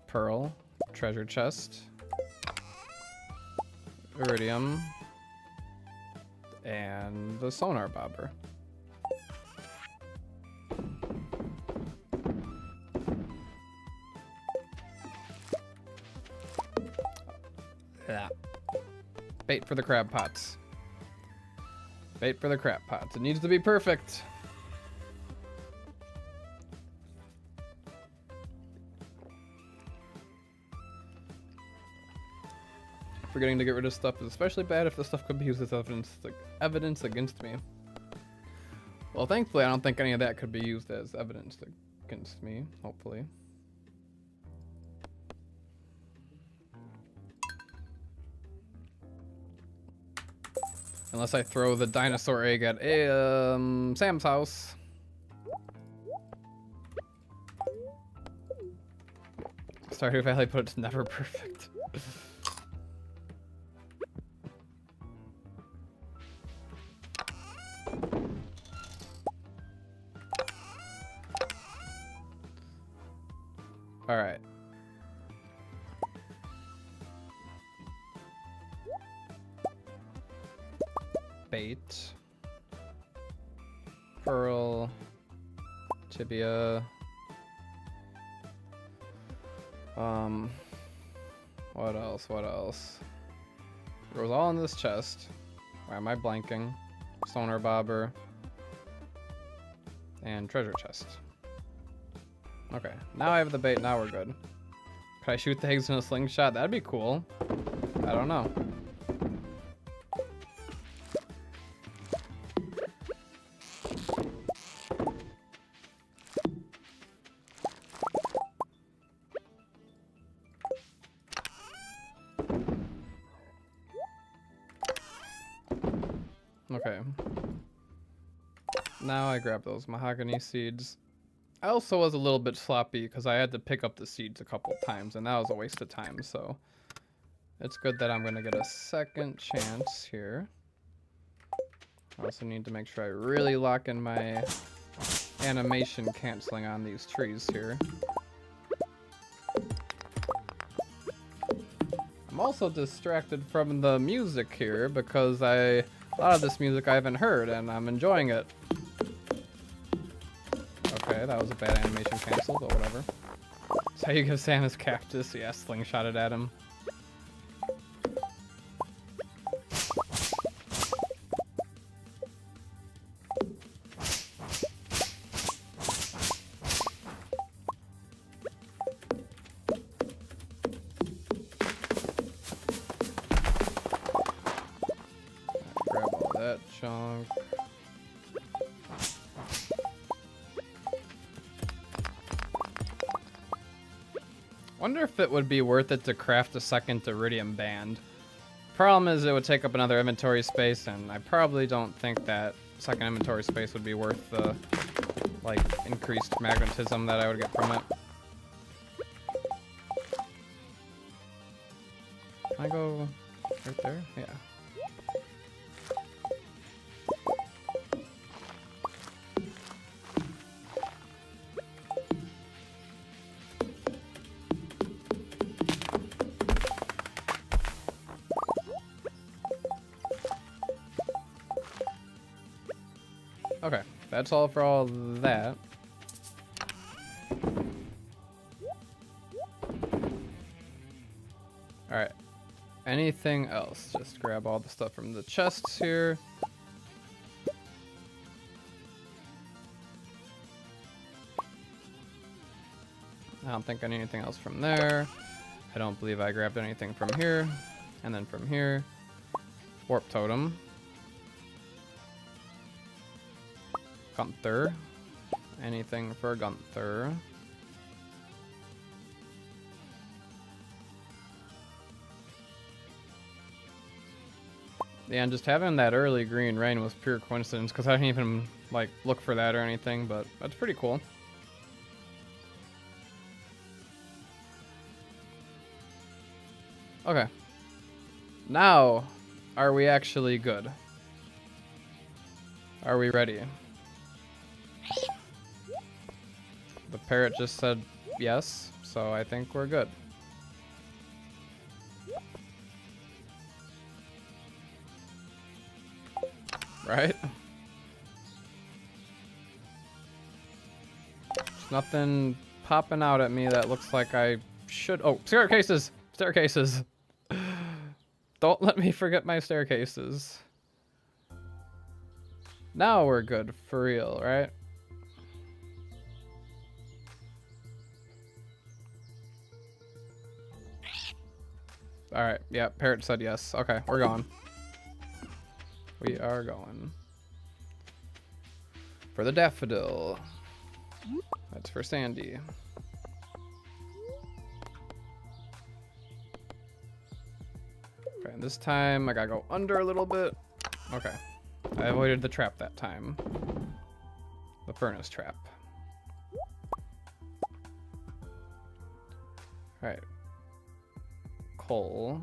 pearl, treasure chest, iridium, and the sonar bobber. Yeah. Bait for the crab pots. Bait for the crab pots. It needs to be perfect. Forgetting to get rid of stuff is especially bad if the stuff could be used as evidence against me. Well, thankfully, I don't think any of that could be used as evidence against me, hopefully. Unless I throw the dinosaur egg at Sam's house. Stardew Valley, but it's never perfect. All right. Bait, pearl, tibia, what else? It was all in this chest. Why am I blanking? Sonar bobber, and treasure chest. Okay, now I have the bait, now we're good. Could I shoot the eggs in a slingshot? That'd be cool. I don't know. Okay. Now I grab those mahogany seeds. I also was a little bit sloppy because I had to pick up the seeds a couple times and that was a waste of time, so it's good that I'm gonna get a second chance here. I also need to make sure I really lock in my animation canceling on these trees here. I'm also distracted from the music here because a lot of this music I haven't heard and I'm enjoying it. Okay, that was a bad animation cancel, but whatever. So you give Sam his cactus? Yeah, slingshot it at him. Grab all that junk. Wonder if it would be worth it to craft a second iridium band. Problem is it would take up another inventory space, and I probably don't think that second inventory space would be worth the like increased magnetism that I would get from it. Can I go right there? Yeah. Okay, that's all for all that. Alright. Anything else? Just grab all the stuff from the chests here. I don't think I need anything else from there. I don't believe I grabbed anything from here. And then from here. Warp totem. Gunther. Anything for Gunther. Yeah, and just having that early green rain was pure coincidence because I didn't even like look for that or anything, but that's pretty cool. Okay. Now, are we actually good? Are we ready? The parrot just said yes, so I think we're good. Right? There's nothing popping out at me that looks like I should. Oh, staircases! Staircases! Don't let me forget my staircases. Now we're good, for real, right? Alright, yeah, parrot said yes. Okay, we're going. We are going. For the daffodil. That's for Sandy. Okay, and this time I gotta go under a little bit. Okay. I avoided the trap that time. The furnace trap. Alright. Coal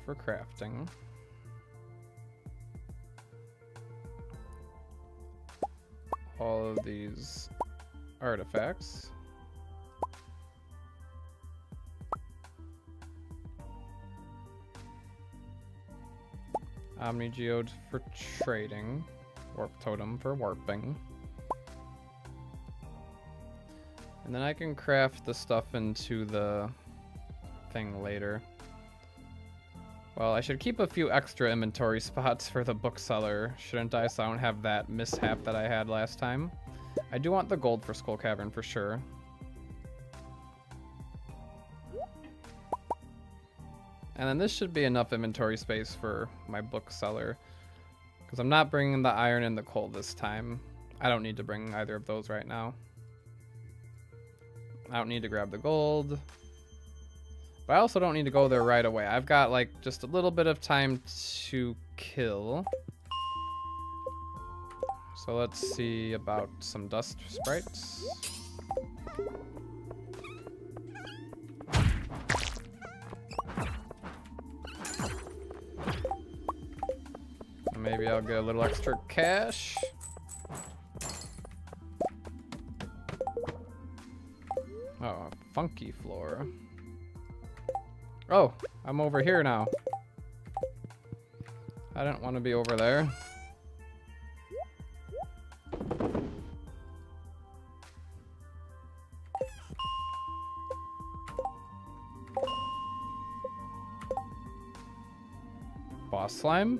for crafting. All of these artifacts. Omni Geode for trading. Warp Totem for warping. And then I can craft the stuff into the thing later. Well, I should keep a few extra inventory spots for the bookseller, shouldn't I? So I don't have that mishap that I had last time. I do want the gold for Skull Cavern for sure. And then this should be enough inventory space for my bookseller, because I'm not bringing the iron and the coal this time. I don't need to bring either of those right now. I don't need to grab the gold. But I also don't need to go there right away. I've got like just a little bit of time to kill. So let's see about some dust sprites. Maybe I'll get a little extra cash. Oh, a funky floor. Oh, I'm over here now. I didn't want to be over there. Boss slime?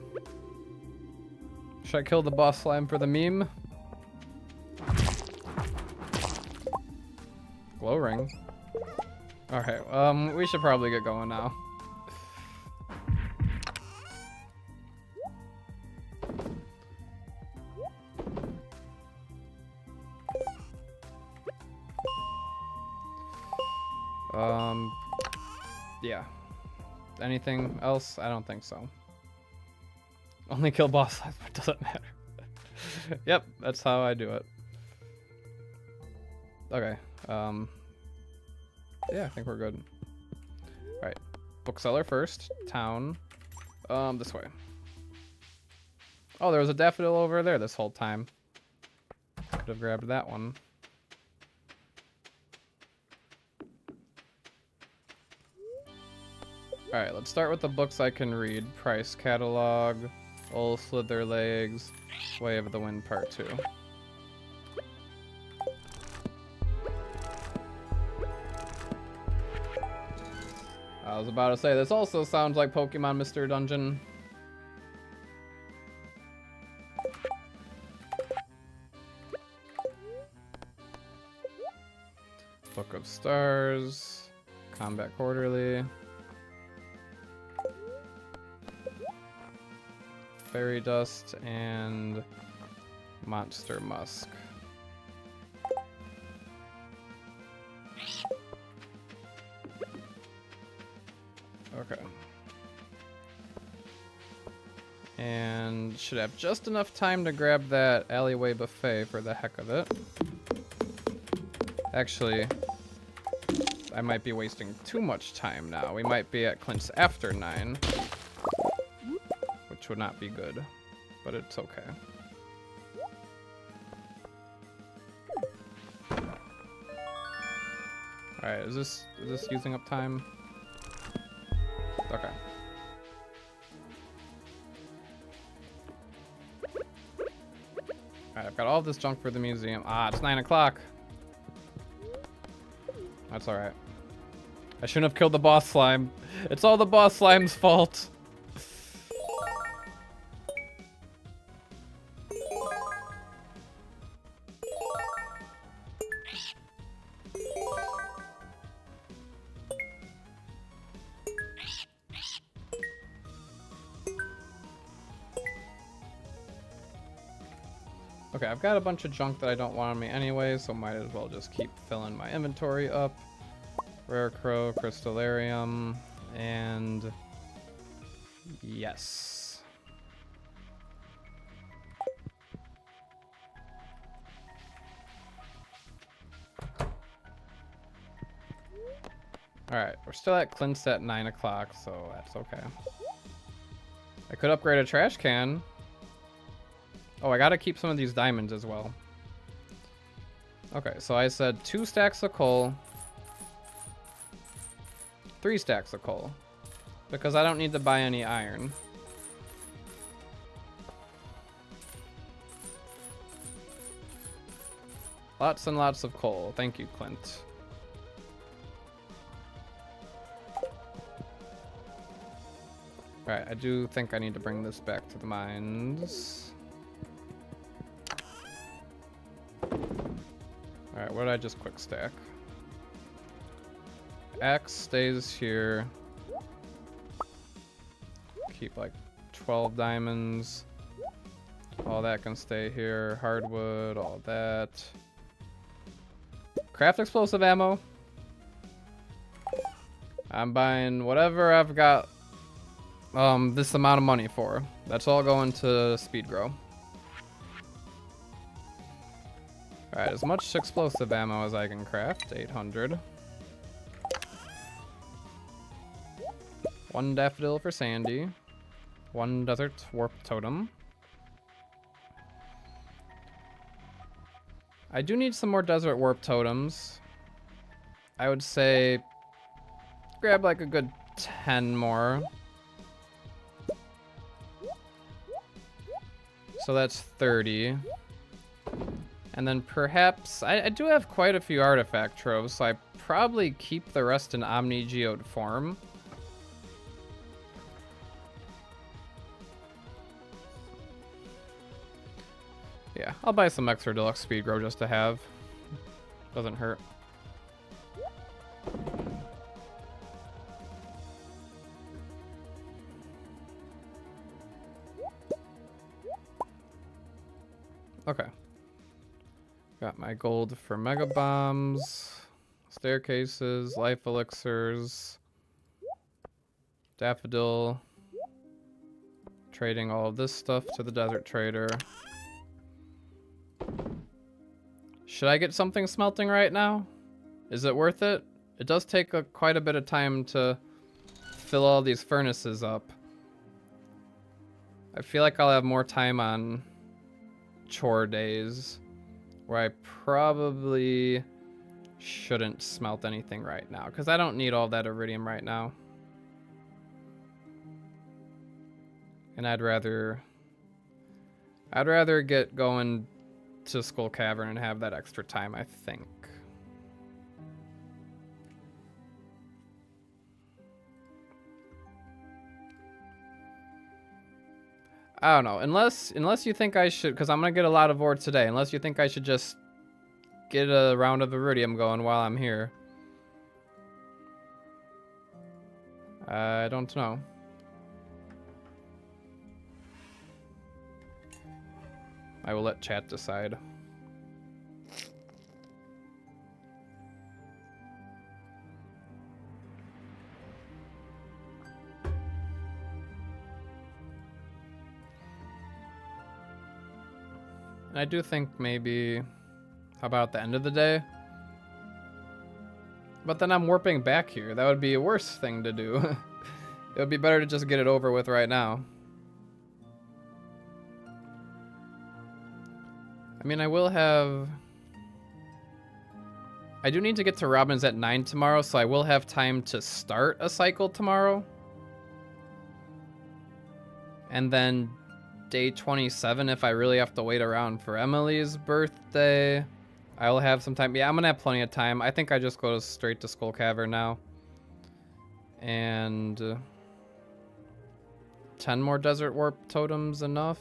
Should I kill the boss slime for the meme? Glow ring. Okay, we should probably get going now. Yeah. Anything else? I don't think so. Only kill boss slimes, but it doesn't matter. Yep, that's how I do it. Okay, yeah, I think we're good. Alright, bookseller first, town, this way. Oh, there was a daffodil over there this whole time. Could have grabbed that one. Alright, let's start with the books I can read. Price Catalog, Old Slither Legs, Way of the Wind Part 2. I was about to say, this also sounds like Pokemon Mystery Dungeon. Book of Stars, Combat Quarterly, Fairy Dust, and Monster Musk. Okay. And should have just enough time to grab that alleyway buffet for the heck of it. Actually, I might be wasting too much time now. We might be at Clint's after 9. Which would not be good, but it's okay. Alright, is this using up time? Okay. Alright, I've got all this junk for the museum. Ah, it's 9 o'clock. That's alright. I shouldn't have killed the boss slime. It's all the boss slime's fault. Okay, I've got a bunch of junk that I don't want on me anyway, so might as well just keep filling my inventory up. Rare Crow, Crystallarium, and yes. Alright, we're still at Clint's at 9 o'clock, so that's okay. I could upgrade a trash can. Oh, I gotta keep some of these diamonds as well. Okay, so I said 2 stacks of coal. 3 stacks of coal. Because I don't need to buy any iron. Lots and lots of coal. Thank you, Clint. Alright, I do think I need to bring this back to the mines. Alright, what did I just quick stack? Axe stays here. Keep like 12 diamonds. All that can stay here. Hardwood, all that. Craft explosive ammo. I'm buying whatever I've got this amount of money for. That's all going to speed grow. Alright, as much explosive ammo as I can craft. 800. 1 daffodil for Sandy. 1 desert warp totem. I do need some more desert warp totems. I would say grab like a good 10 more. So that's 30. And then perhaps, I do have quite a few artifact troves, so I probably keep the rest in Omni-Geode form. Yeah, I'll buy some extra deluxe speed grow just to have. Doesn't hurt. Okay. Got my gold for mega bombs, staircases, life elixirs, daffodil. Trading all of this stuff to the desert trader. Should I get something smelting right now? Is it worth it? It does take quite a bit of time to fill all these furnaces up. I feel like I'll have more time on chore days where I probably shouldn't smelt anything right now because I don't need all that iridium right now. And I'd rather get going to Skull Cavern and have that extra time, I think. I don't know, unless you think I should, because I'm gonna get a lot of ore today, unless you think I should just get a round of iridium going while I'm here. I don't know. I will let chat decide. And I do think maybe, how about the end of the day? But then I'm warping back here. That would be a worse thing to do. It would be better to just get it over with right now. I mean, I will have... I do need to get to Robin's at 9 tomorrow, so I will have time to start a cycle tomorrow. And then day 27, if I really have to wait around for Emily's birthday, I will have some time. Yeah, I'm going to have plenty of time. I think I just go straight to Skull Cavern now. And 10 more Desert Warp totems enough?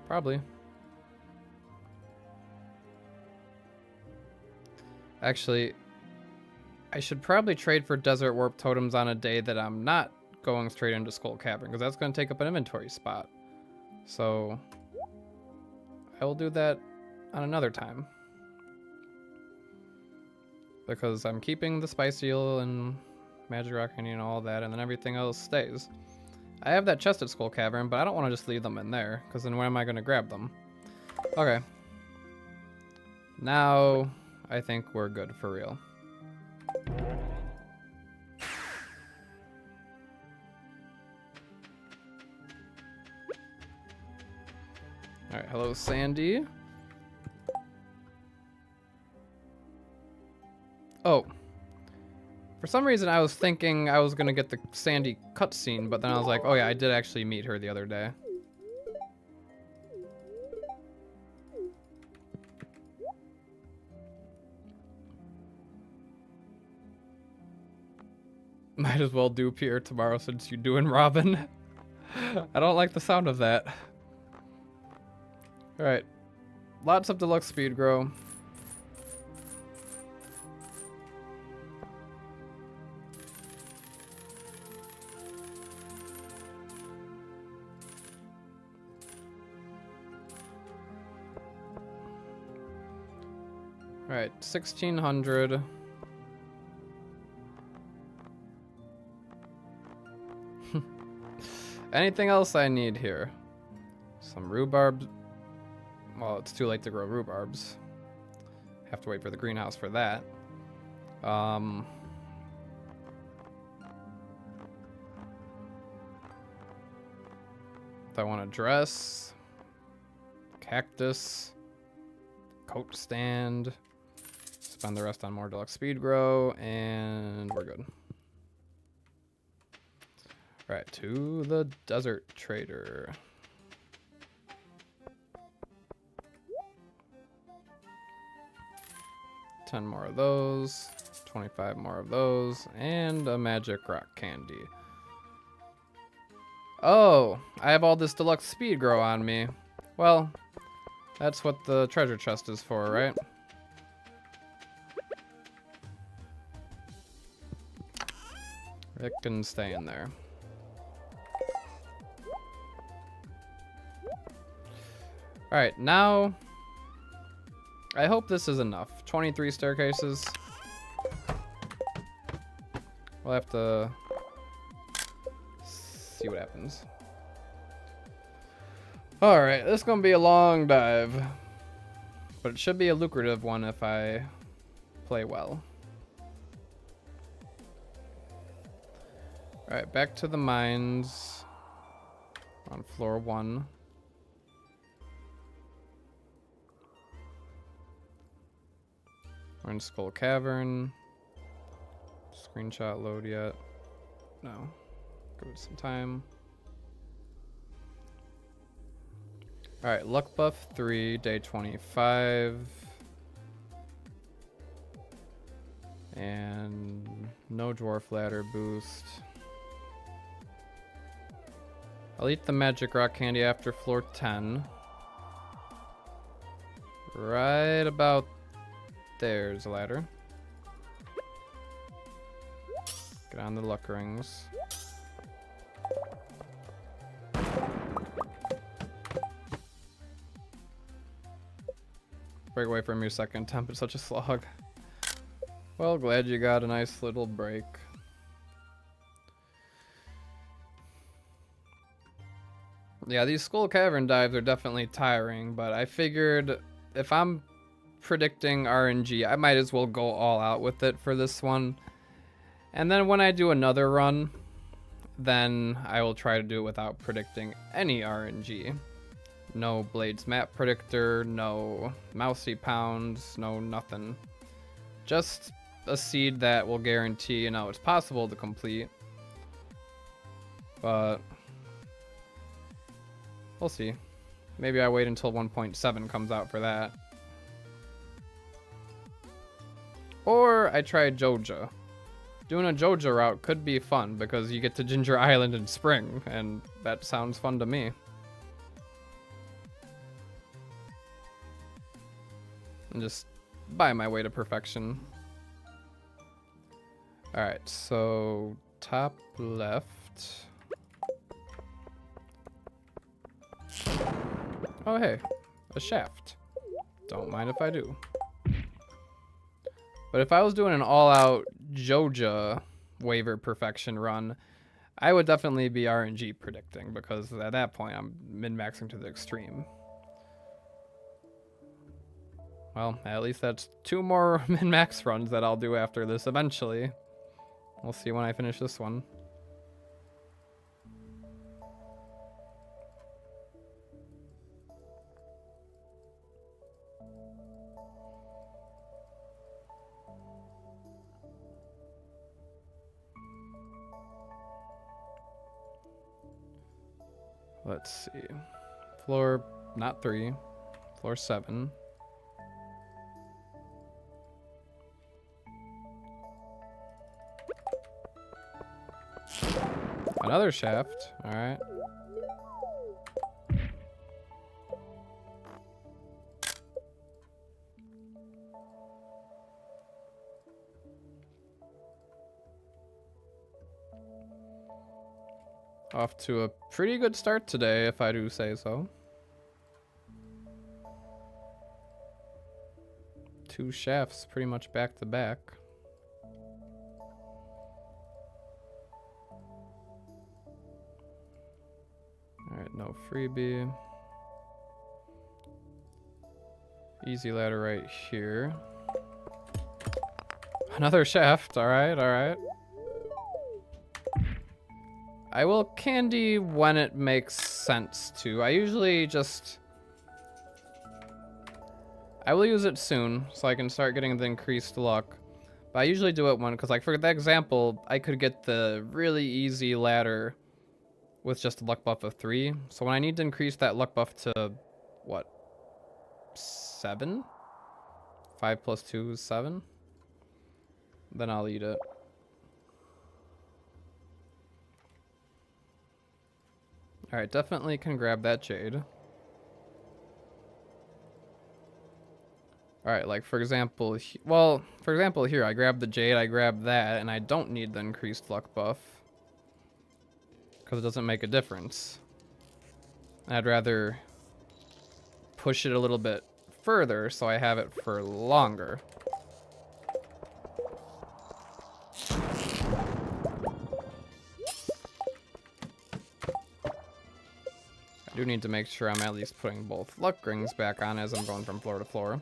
Probably. Actually, I should probably trade for Desert Warp totems on a day that I'm not going straight into Skull Cavern, because that's going to take up an inventory spot. So I will do that on another time. Because I'm keeping the Spice Eel and Magic Rock and all that, and then everything else stays. I have that chest at Skull Cavern, but I don't want to just leave them in there, because then when am I going to grab them? Okay. Now, I think we're good for real. Alright, hello Sandy. Oh. For some reason, I was thinking I was gonna get the Sandy cutscene, but then I was like, oh yeah, I did actually meet her the other day. Might as well do Pierre tomorrow since you're doing Robin. I don't like the sound of that. Alright. Lots of deluxe speed grow. Alright, 1600. Anything else I need here? Some rhubarb. Well, it's too late to grow rhubarbs. Have to wait for the greenhouse for that. Do I want a dress? Cactus. Coat stand. spend the rest on more deluxe speed grow, and we're good. All right, to the desert trader. $10 more of those, 25 more of those, and a magic rock candy. Oh, I have all this deluxe speed grow on me. Well, that's what the treasure chest is for, right? It can stay in there. Alright, now I hope this is enough. 23 staircases. We'll have to see what happens. Alright, this is gonna be a long dive. But it should be a lucrative one if I play well. Alright, back to the mines on floor 1. We're in Skull Cavern. Screenshot load yet? No. Give it some time. Alright, luck buff 3, day 25. And no dwarf ladder boost. I'll eat the magic rock candy after floor 10. Right about there's a ladder. Get on the luck rings. Break away from your second attempt, it's such a slog. Well, glad you got a nice little break. Yeah, these Skull Cavern dives are definitely tiring, but I figured if I'm predicting RNG, I might as well go all out with it for this one. And then when I do another run, then I will try to do it without predicting any RNG. No Blades map predictor, no mousy pounds, no nothing. Just a seed that will guarantee, you know, it's possible to complete. But we'll see. Maybe I wait until 1.7 comes out for that. Or I try Joja. Doing a Joja route could be fun because you get to Ginger Island in spring, and that sounds fun to me. And just buy my way to perfection. Alright, so top left. Oh hey, a shaft. Don't mind if I do. But if I was doing an all-out Joja waiver perfection run, I would definitely be RNG predicting because at that point I'm min-maxing to the extreme. Well, at least that's 2 more min-max runs that I'll do after this eventually. We'll see when I finish this one. Let's see. Floor, not 3. Floor 7. Another shaft. All right. Off to a pretty good start today, if I do say so. 2 shafts pretty much back to back. Alright, no freebie. Easy ladder right here. Another shaft, alright, alright. I will candy when it makes sense to. I usually just I will use it soon so I can start getting the increased luck. But I usually do it when, because like for that example, I could get the really easy ladder with just a luck buff of 3. So when I need to increase that luck buff to, what, 7? 5 plus 2 is 7? Then I'll eat it. Alright, definitely can grab that jade. Alright, like for example, here I grab the jade, I grab that, and I don't need the increased luck buff. Because it doesn't make a difference. I'd rather push it a little bit further so I have it for longer. I do need to make sure I'm at least putting both luck rings back on as I'm going from floor to floor.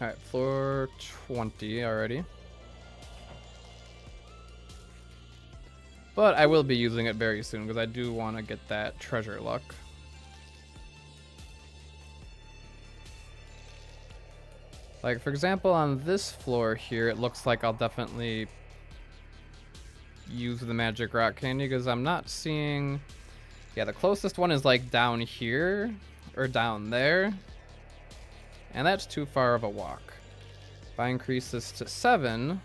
Alright, floor 20 already. But I will be using it very soon because I do want to get that treasure luck. Like, for example, on this floor here, it looks like I'll definitely use the magic rock candy because I'm not seeing... Yeah, the closest one is like down here or down there. And that's too far of a walk. If I increase this to 7,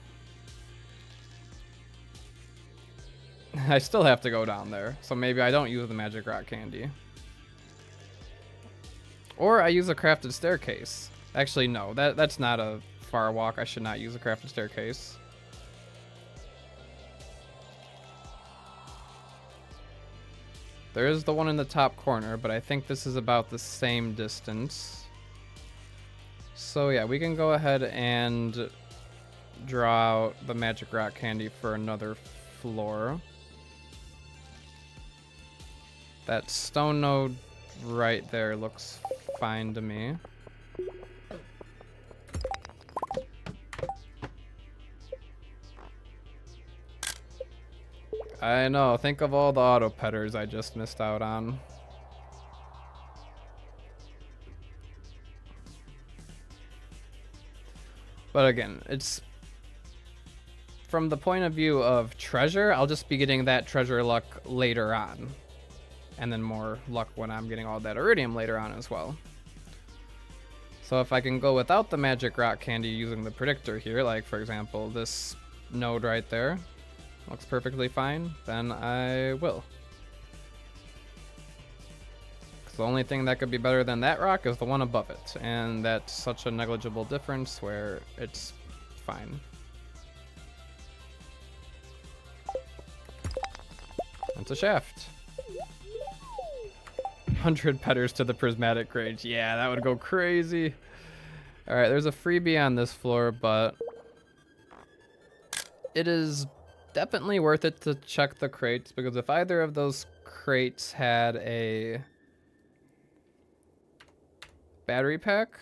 I still have to go down there. So maybe I don't use the magic rock candy. Or I use a crafted staircase. Actually, no, that's not a far walk. I should not use a crafted staircase. There is the one in the top corner, but I think this is about the same distance. So yeah, we can go ahead and draw out the magic rock candy for another floor. That stone node right there looks fine to me. I know, think of all the auto petters I just missed out on. But again, it's from the point of view of treasure, I'll just be getting that treasure luck later on. And then more luck when I'm getting all that iridium later on as well. So if I can go without the magic rock candy using the predictor here, like for example, this node right there, looks perfectly fine, then I will. The only thing that could be better than that rock is the one above it, and that's such a negligible difference where it's fine. It's a shaft. 100 petters to the prismatic grades. Yeah, that would go crazy. Alright, there's a freebie on this floor, but it is definitely worth it to check the crates, because if either of those crates had a battery pack,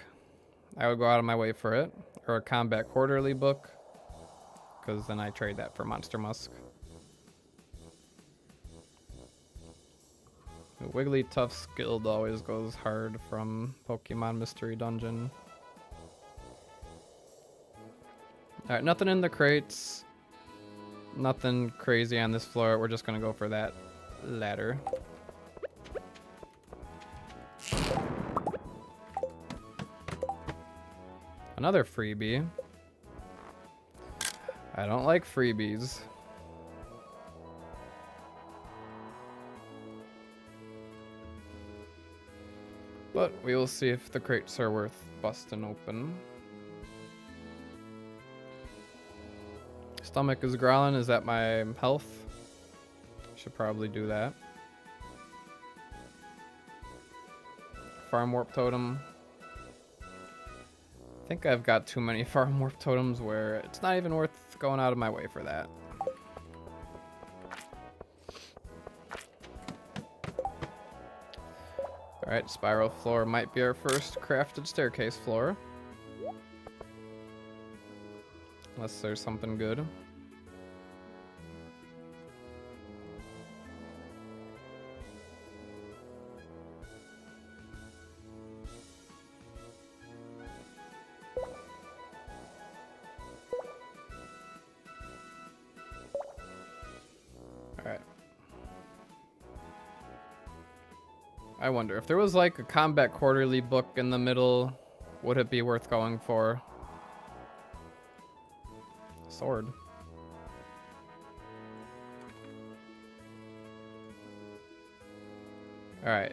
I would go out of my way for it, or a combat quarterly book, because then I trade that for monster musk. The Wigglytuff's guild always goes hard from Pokemon Mystery Dungeon. Alright, nothing in the crates, nothing crazy on this floor. We're just gonna go for that ladder. Another freebie. I don't like freebies. But we will see if the crates are worth busting open. Stomach is growling. Is that my health? Should probably do that. Farm warp totem. I think I've got too many farm warp totems where it's not even worth going out of my way for that. Alright, spiral floor might be our first crafted staircase floor. Unless there's something good. I wonder if there was like a combat quarterly book in the middle, would it be worth going for? Sword. Alright.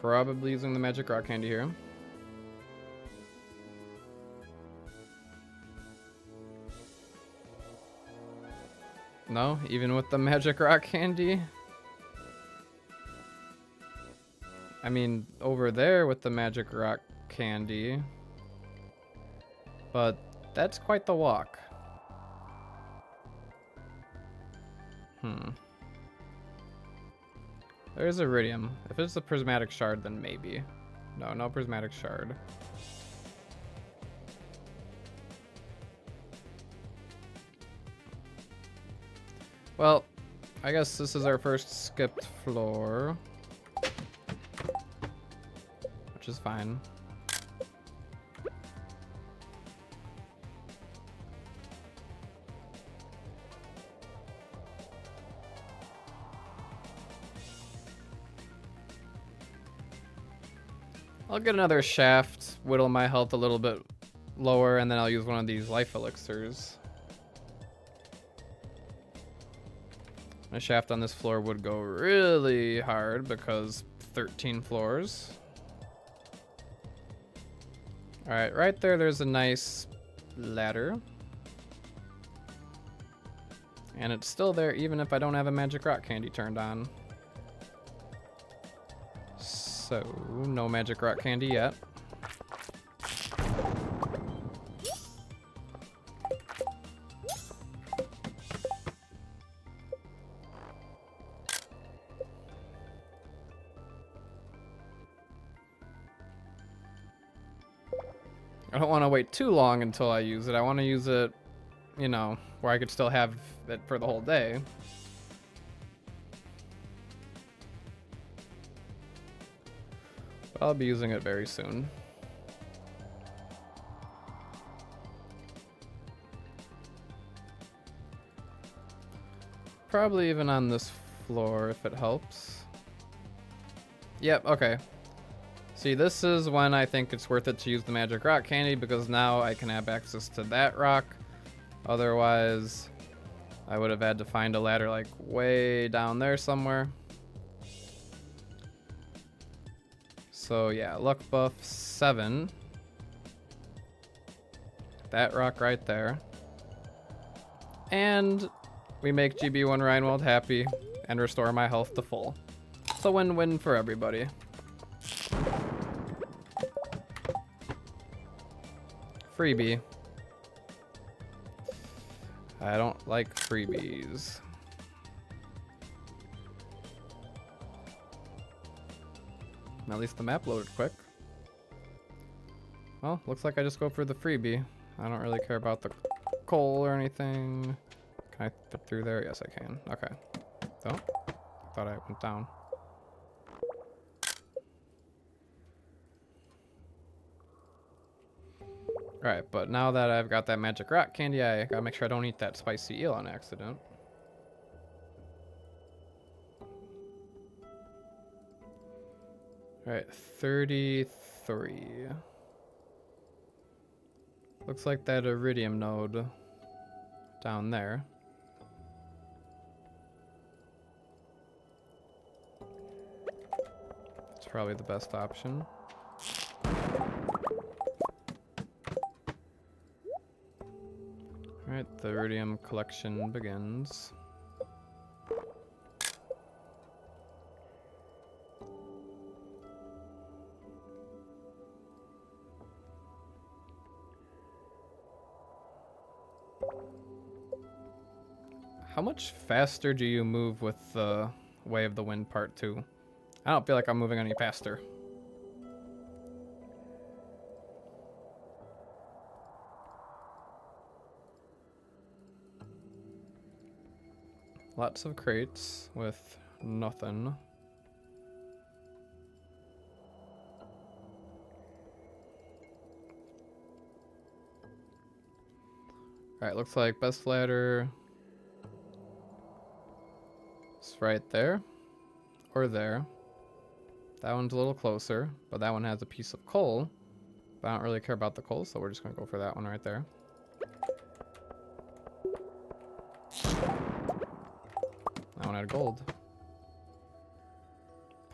Probably using the magic rock candy here. No, even with the magic rock candy? I mean, over there with the magic rock candy. But that's quite the walk. There's iridium. If it's a prismatic shard, then maybe. No, no prismatic shard. Well, I guess this is our first skipped floor. Which is fine. I'll get another shaft, whittle my health a little bit lower, and then I'll use one of these life elixirs. A shaft on this floor would go really hard because 13 floors. Alright, right there's a nice ladder. And it's still there even if I don't have a magic rock candy turned on. So, no magic rock candy yet. I don't want to wait too long until I use it. I want to use it, you know, where I could still have it for the whole day. I'll be using it very soon. Probably even on this floor if it helps. Yep, okay. See, this is when I think it's worth it to use the magic rock candy because now I can have access to that rock. Otherwise, I would have had to find a ladder like way down there somewhere. So yeah, luck buff 7. That rock right there. And we make GB1 Reinwald happy and restore my health to full. It's a win-win for everybody. Freebie. I don't like freebies. At least the map loaded quick. Well, looks like I just go for the freebie. I don't really care about the coal or anything. Can I fit through there? Yes, I can. Okay. Oh, thought I went down. Alright, but now that I've got that magic rock candy, I gotta make sure I don't eat that spicy eel on accident. Alright, 33. Looks like that iridium node down there. It's probably the best option. Alright, the iridium collection begins. How much faster do you move with the Way of the Wind Part 2? I don't feel like I'm moving any faster. Lots of crates with nothing. Alright, looks like best ladder is right there. Or there. That one's a little closer, but that one has a piece of coal. But I don't really care about the coal, so we're just gonna go for that one right there. That one had gold.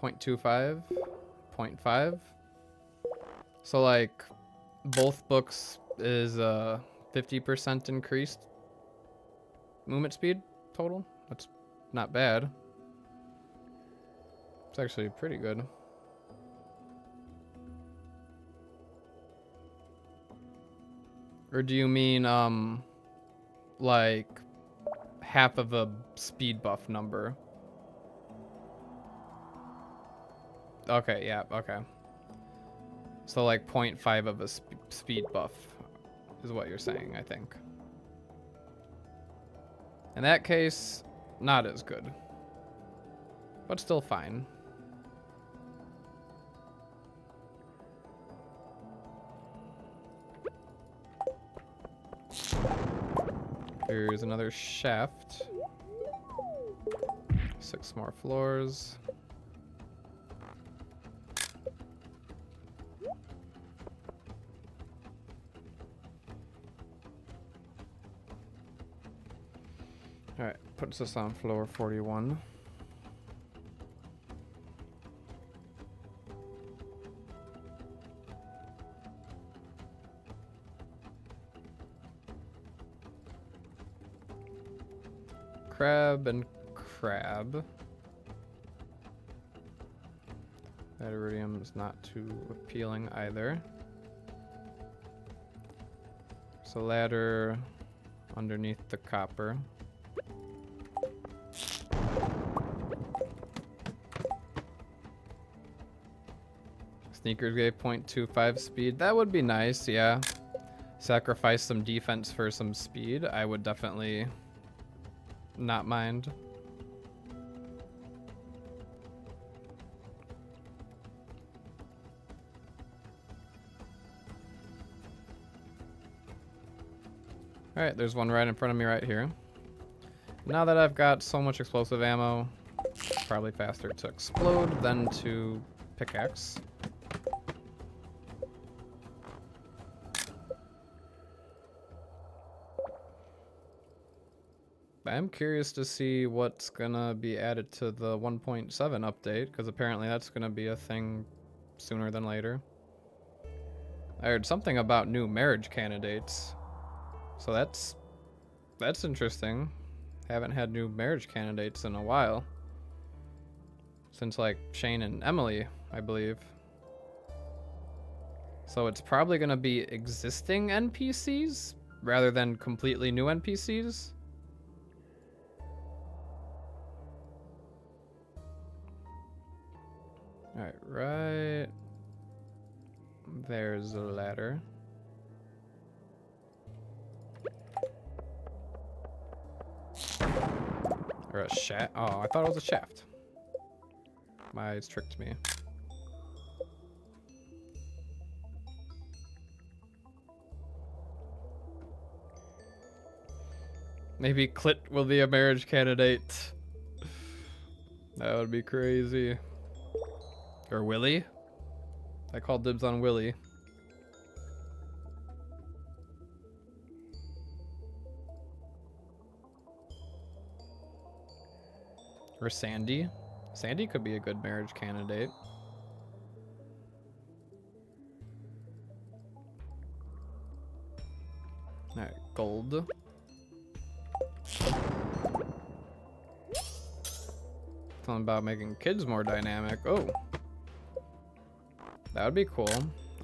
0.25, 0.5. So like both books is 50% increased movement speed total. That's not bad. It's actually pretty good. Or do you mean like half of a speed buff number? Okay, yeah, okay. So like 0.5 of a speed buff is what you're saying, I think. In that case, not as good. But still fine. Here's another shaft. 6 more floors. Alright, puts us on floor 41. Crab and crab. That iridium is not too appealing either. So ladder underneath the copper. Sneakers gave 0.25 speed. That would be nice, yeah. Sacrifice some defense for some speed. I would definitely not mind. Alright, there's one right in front of me right here. Now that I've got so much explosive ammo, it's probably faster to explode than to pickaxe. I'm curious to see what's gonna be added to the 1.7 update, because apparently that's gonna be a thing sooner than later. I heard something about new marriage candidates, so that's interesting. Haven't had new marriage candidates in a while, since like Shane and Emily, I believe. So it's probably gonna be existing NPCs rather than completely new NPCs. Alright, right there's a ladder. Or a shaft. Oh, I thought it was a shaft. My eyes tricked me. Maybe Clit will be a marriage candidate. That would be crazy. Or Willie. I called dibs on Willie. Or Sandy. Sandy could be a good marriage candidate. Alright, gold. Something about making kids more dynamic. Oh. That would be cool.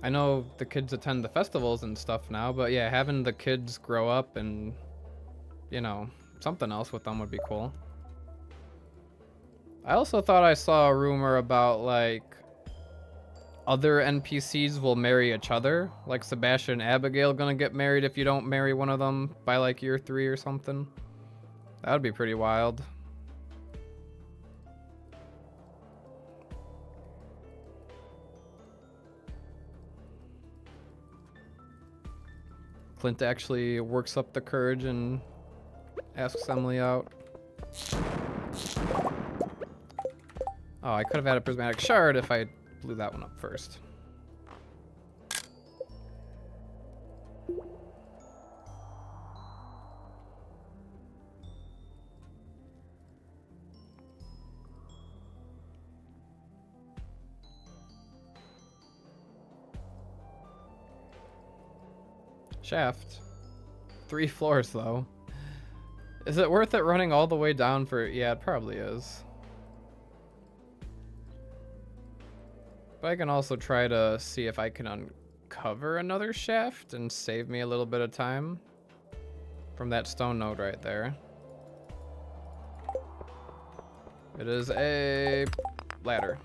I know the kids attend the festivals and stuff now, but yeah, having the kids grow up and, you know, something else with them would be cool. I also thought I saw a rumor about, like, other NPCs will marry each other. Like Sebastian and Abigail gonna get married if you don't marry one of them by, like, year 3 or something. That would be pretty wild. Clint actually works up the courage and asks Emily out. Oh, I could have had a prismatic shard if I blew that one up first. Shaft. 3 floors though. Is it worth it running all the way down for... Yeah, it probably is. But I can also try to see if I can uncover another shaft and save me a little bit of time from that stone node right there. It is a ladder.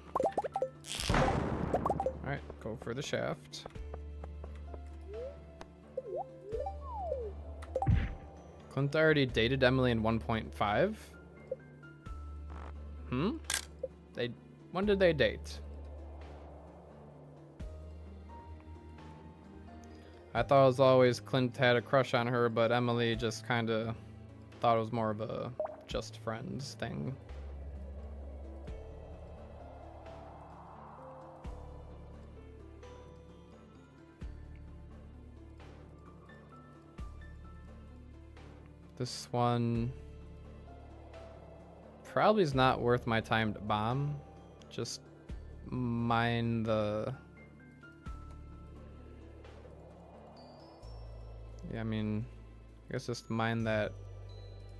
Alright, go for the shaft. Clint already dated Emily in 1.5? When did they date? I thought it was always Clint had a crush on her, but Emily just kind of thought it was more of a just friends thing. This one probably is not worth my time to bomb. Just mine the... Yeah, I mean, I guess just mine that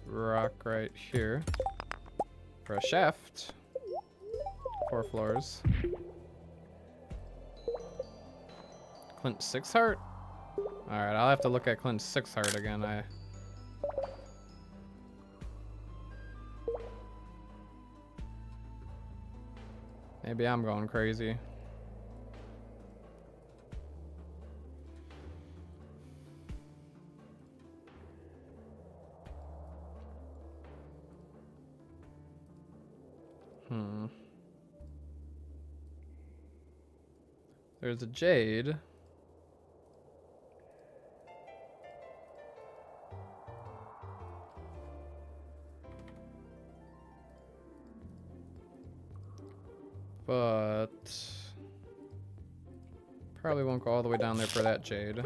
rock right here for a shaft. 4 floors. Clint 6 heart? Alright, I'll have to look at Clint's 6 heart again. Maybe I'm going crazy. There's a jade. But probably won't go all the way down there for that jade.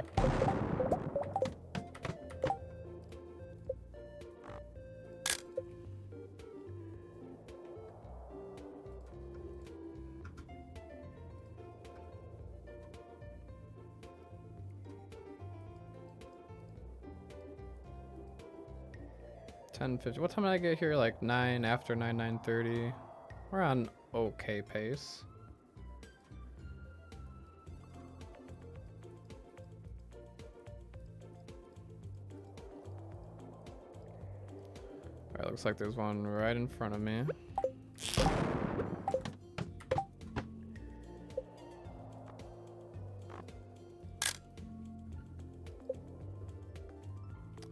What time did I get here? Like 9 after 9:30. We're on okay pace. Alright, looks like there's one right in front of me.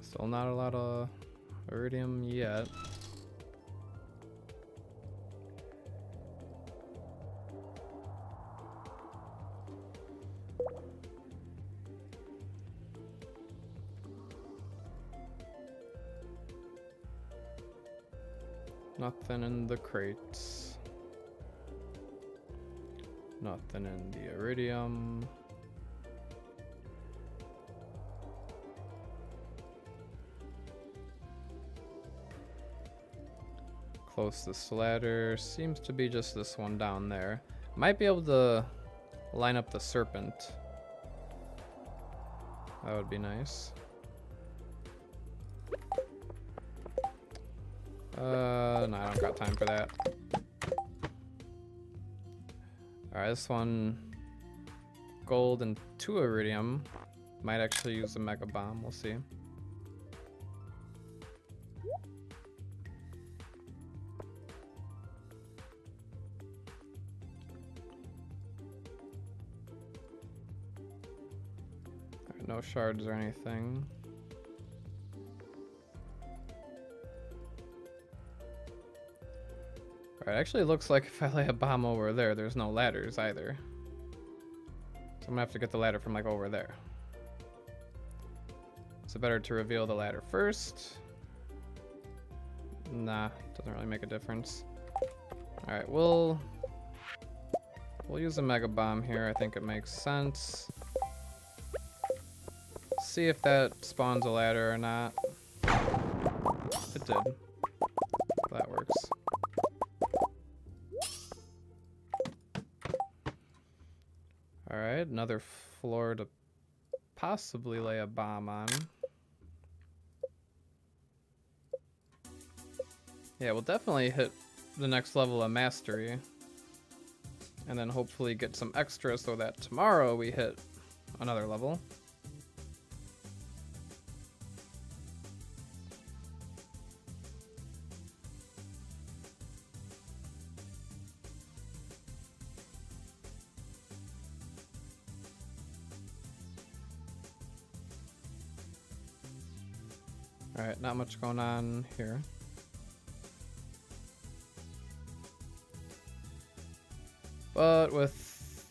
Still not a lot of iridium yet. Nothing in the crates. Nothing in the iridium. Closest ladder seems to be just this one down there. Might be able to line up the serpent. That would be nice. No, I don't got time for that. Alright, this one, gold and 2 iridium. Might actually use a mega bomb, we'll see. Alright, no shards or anything. Alright, actually looks like if I lay a bomb over there, there's no ladders either. So I'm gonna have to get the ladder from like over there. So better to reveal the ladder first. Nah, doesn't really make a difference. Alright, we'll use a mega bomb here. I think it makes sense. See if that spawns a ladder or not. It did. That works. Alright, another floor to possibly lay a bomb on. Yeah, we'll definitely hit the next level of mastery. And then hopefully get some extra so that tomorrow we hit another level. Alright, not much going on here. But with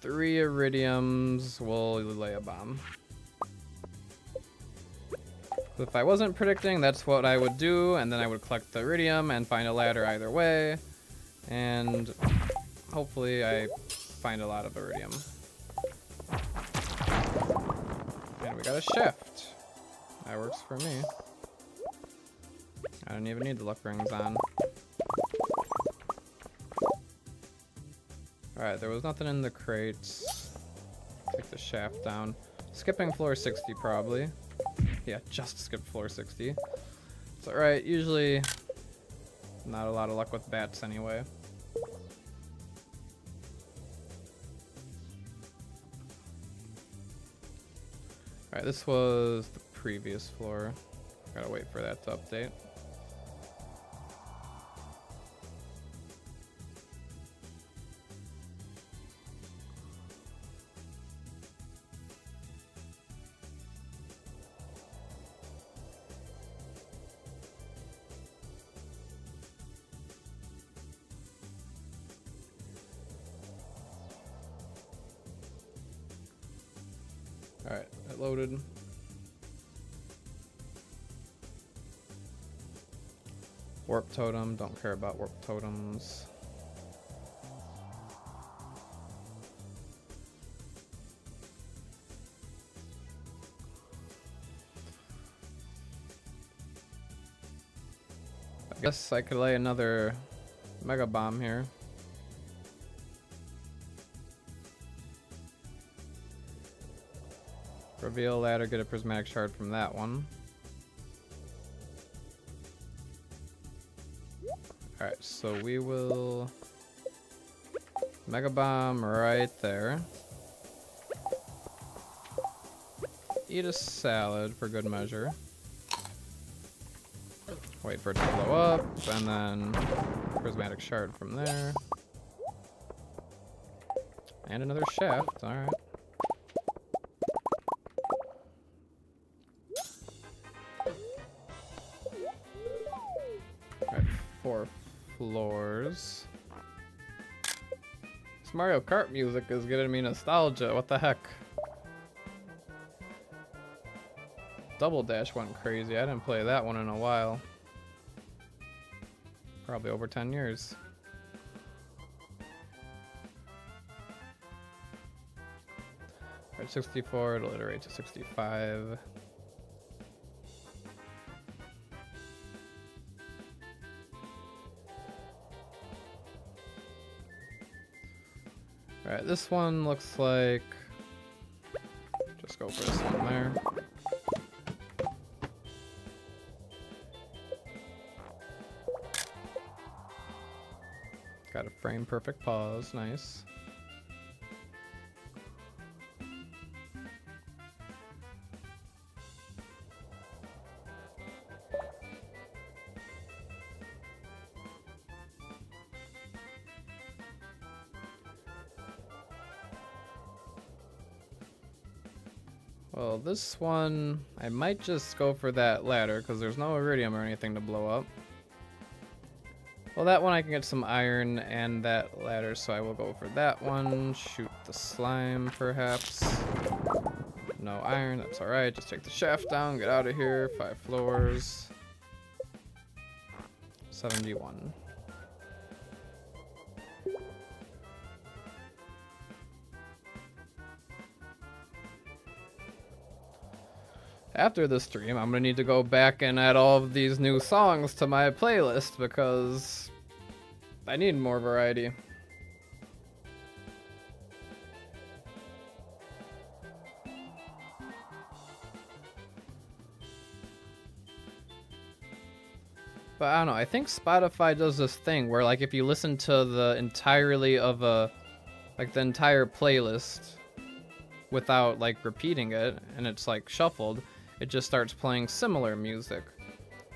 3 iridiums, we'll lay a bomb. If I wasn't predicting, that's what I would do, and then I would collect the iridium and find a ladder either way. And hopefully I find a lot of iridium. And we got a shaft. That works for me. I don't even need the luck rings on. Alright, there was nothing in the crates. Take the shaft down. Skipping floor 60 probably. Yeah, just skipped floor 60. It's alright, usually not a lot of luck with bats anyway. Alright, this was the previous floor. Gotta wait for that to update. Alright, it loaded. Warp totem, don't care about warp totems. I guess I could lay another mega bomb here. Reveal ladder, get a prismatic shard from that one. Alright, so we will mega bomb right there. Eat a salad for good measure. Wait for it to blow up, and then prismatic shard from there. And another shaft, alright. Alright, 4 floors. This Mario Kart music is getting me nostalgia, what the heck? Double Dash went crazy, I didn't play that one in a while. Probably over 10 years. Alright, 64, it'll iterate to 65. Alright, this one looks like... Just go for this one there. Got a frame perfect pause, nice. Well, this one, I might just go for that ladder because there's no iridium or anything to blow up. Well, that one I can get some iron and that ladder, so I will go for that one. Shoot the slime, perhaps. No iron, that's alright. Just take the shaft down, get out of here. 5 floors. 71. After the stream, I'm gonna need to go back and add all of these new songs to my playlist because I need more variety. But I don't know, I think Spotify does this thing where like if you listen to the entirely of the entire playlist without like repeating it and it's like shuffled, it just starts playing similar music,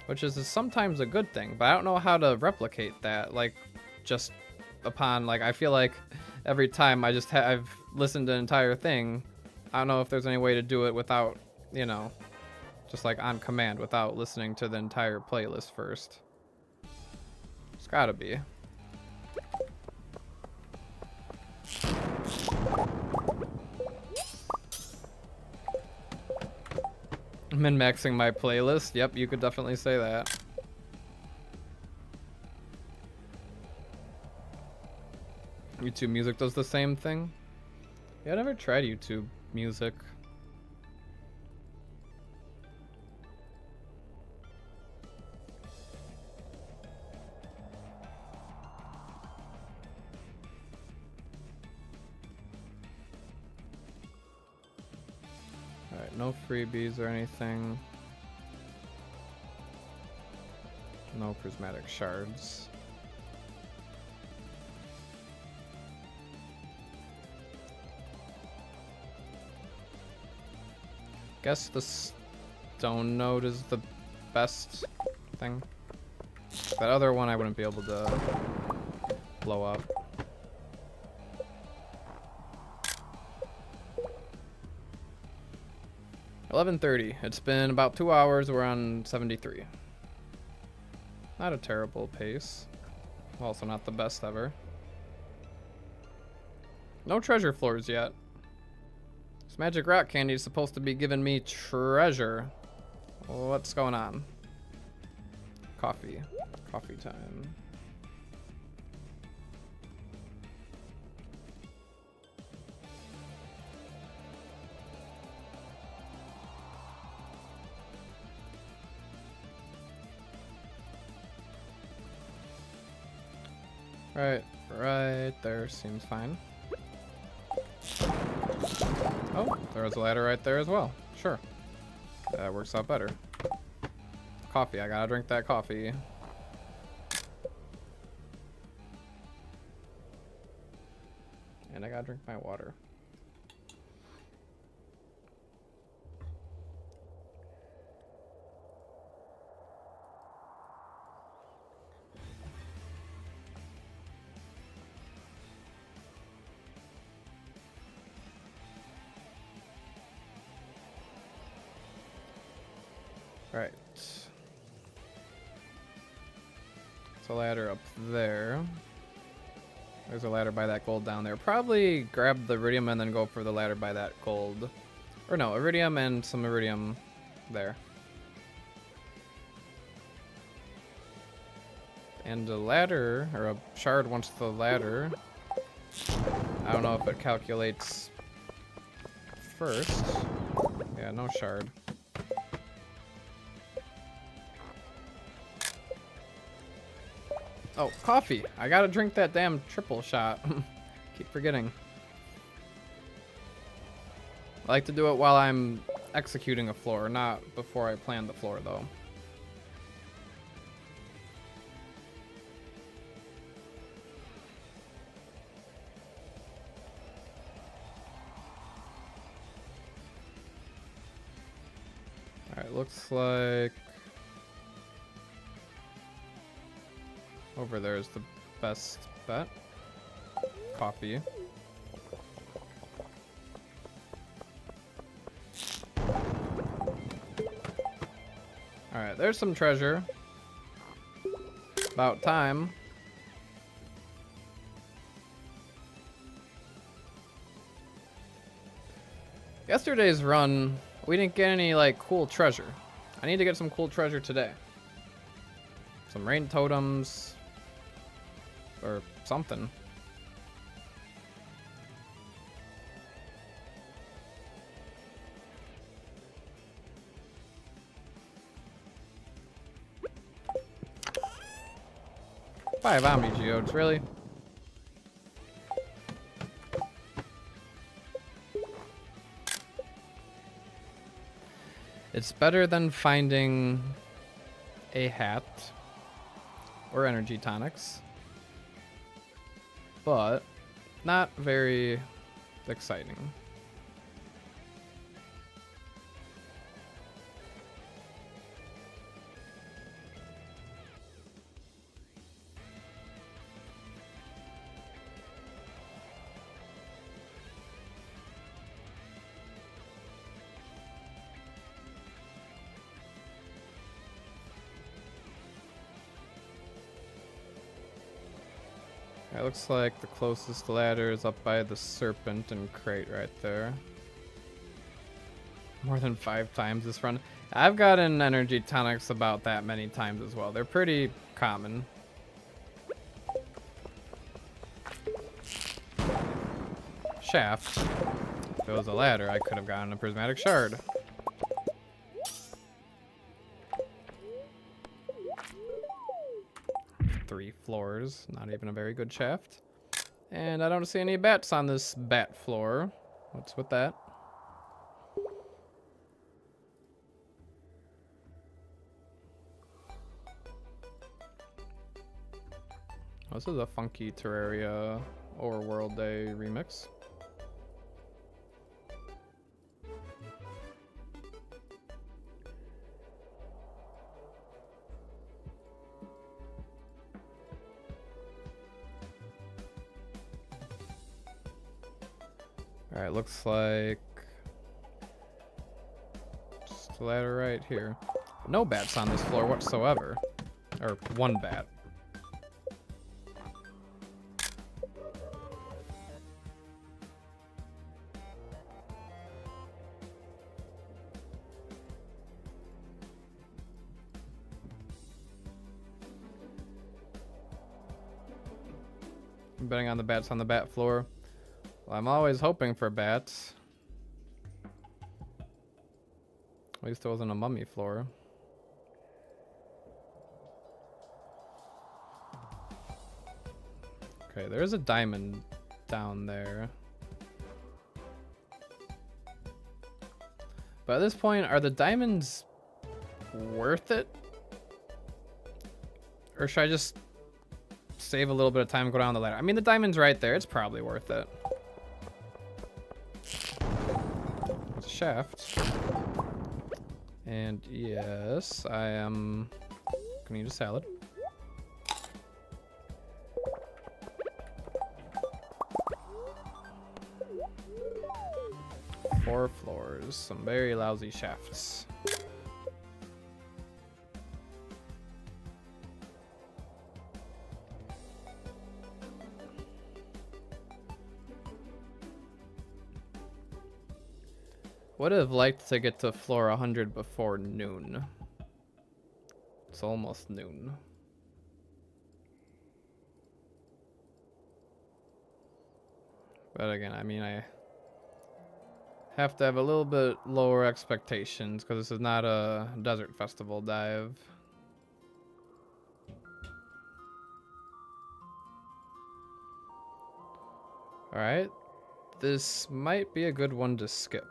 which is sometimes a good thing, but I don't know how to replicate that like just upon like I feel like every time I've listened to an entire thing, I don't know if there's any way to do it without, you know, just like on command without listening to the entire playlist first. It's gotta be. Min-maxing my playlist. Yep, you could definitely say that. YouTube Music does the same thing. Yeah, I never tried YouTube Music. Alright, no freebies or anything. No prismatic shards. Guess the stone node is the best thing. That other one I wouldn't be able to blow up. $11:30. It's been about 2 hours. We're on 73. Not a terrible pace. Also not the best ever. No treasure floors yet. This magic rock candy is supposed to be giving me treasure. What's going on? Coffee. Coffee time. Right there seems fine. Oh, there's a ladder right there as well. Sure. That works out better. Coffee, I gotta drink that coffee. And I gotta drink my water. Right. It's a ladder up there. There's a ladder by that gold down there. Probably grab the iridium and then go for the ladder by that gold. Or no, iridium and some iridium there. And a ladder, or a shard wants the ladder. I don't know if it calculates first. Yeah, no shard. Oh, coffee. I gotta drink that damn triple shot. Keep forgetting. I like to do it while I'm executing a floor, not before I plan the floor, though. Alright, looks like over there is the best bet. Coffee. Alright, there's some treasure. About time. Yesterday's run, we didn't get any, like, cool treasure. I need to get some cool treasure today. Some rain totems. Or something. 5 Omni Geodes, really? It's better than finding a hat or energy tonics, but not very exciting. It looks like the closest ladder is up by the serpent and crate right there. More than 5 times this run. I've gotten energy tonics about that many times as well. They're pretty common. Shaft. If it was a ladder, I could have gotten a prismatic shard. Three floors, not even a very good shaft. And I don't see any bats on this bat floor. What's with that? This is a funky Terraria Overworld Day remix. Alright, looks like just a ladder right here. No bats on this floor whatsoever. Or one bat. I'm betting on the bats on the bat floor. Well, I'm always hoping for bats. At least there wasn't a mummy floor. Okay, there's a diamond down there. But at this point, are the diamonds worth it? Or should I just save a little bit of time and go down the ladder? I mean, the diamond's right there. It's probably worth it. It's a shaft. And yes, I am gonna eat a salad. Four floors, some very lousy shafts. Would have liked to get to floor 100 before noon. It's almost noon. But again, I mean, I have to have a little bit lower expectations because this is not a desert festival dive. Alright, this might be a good one to skip.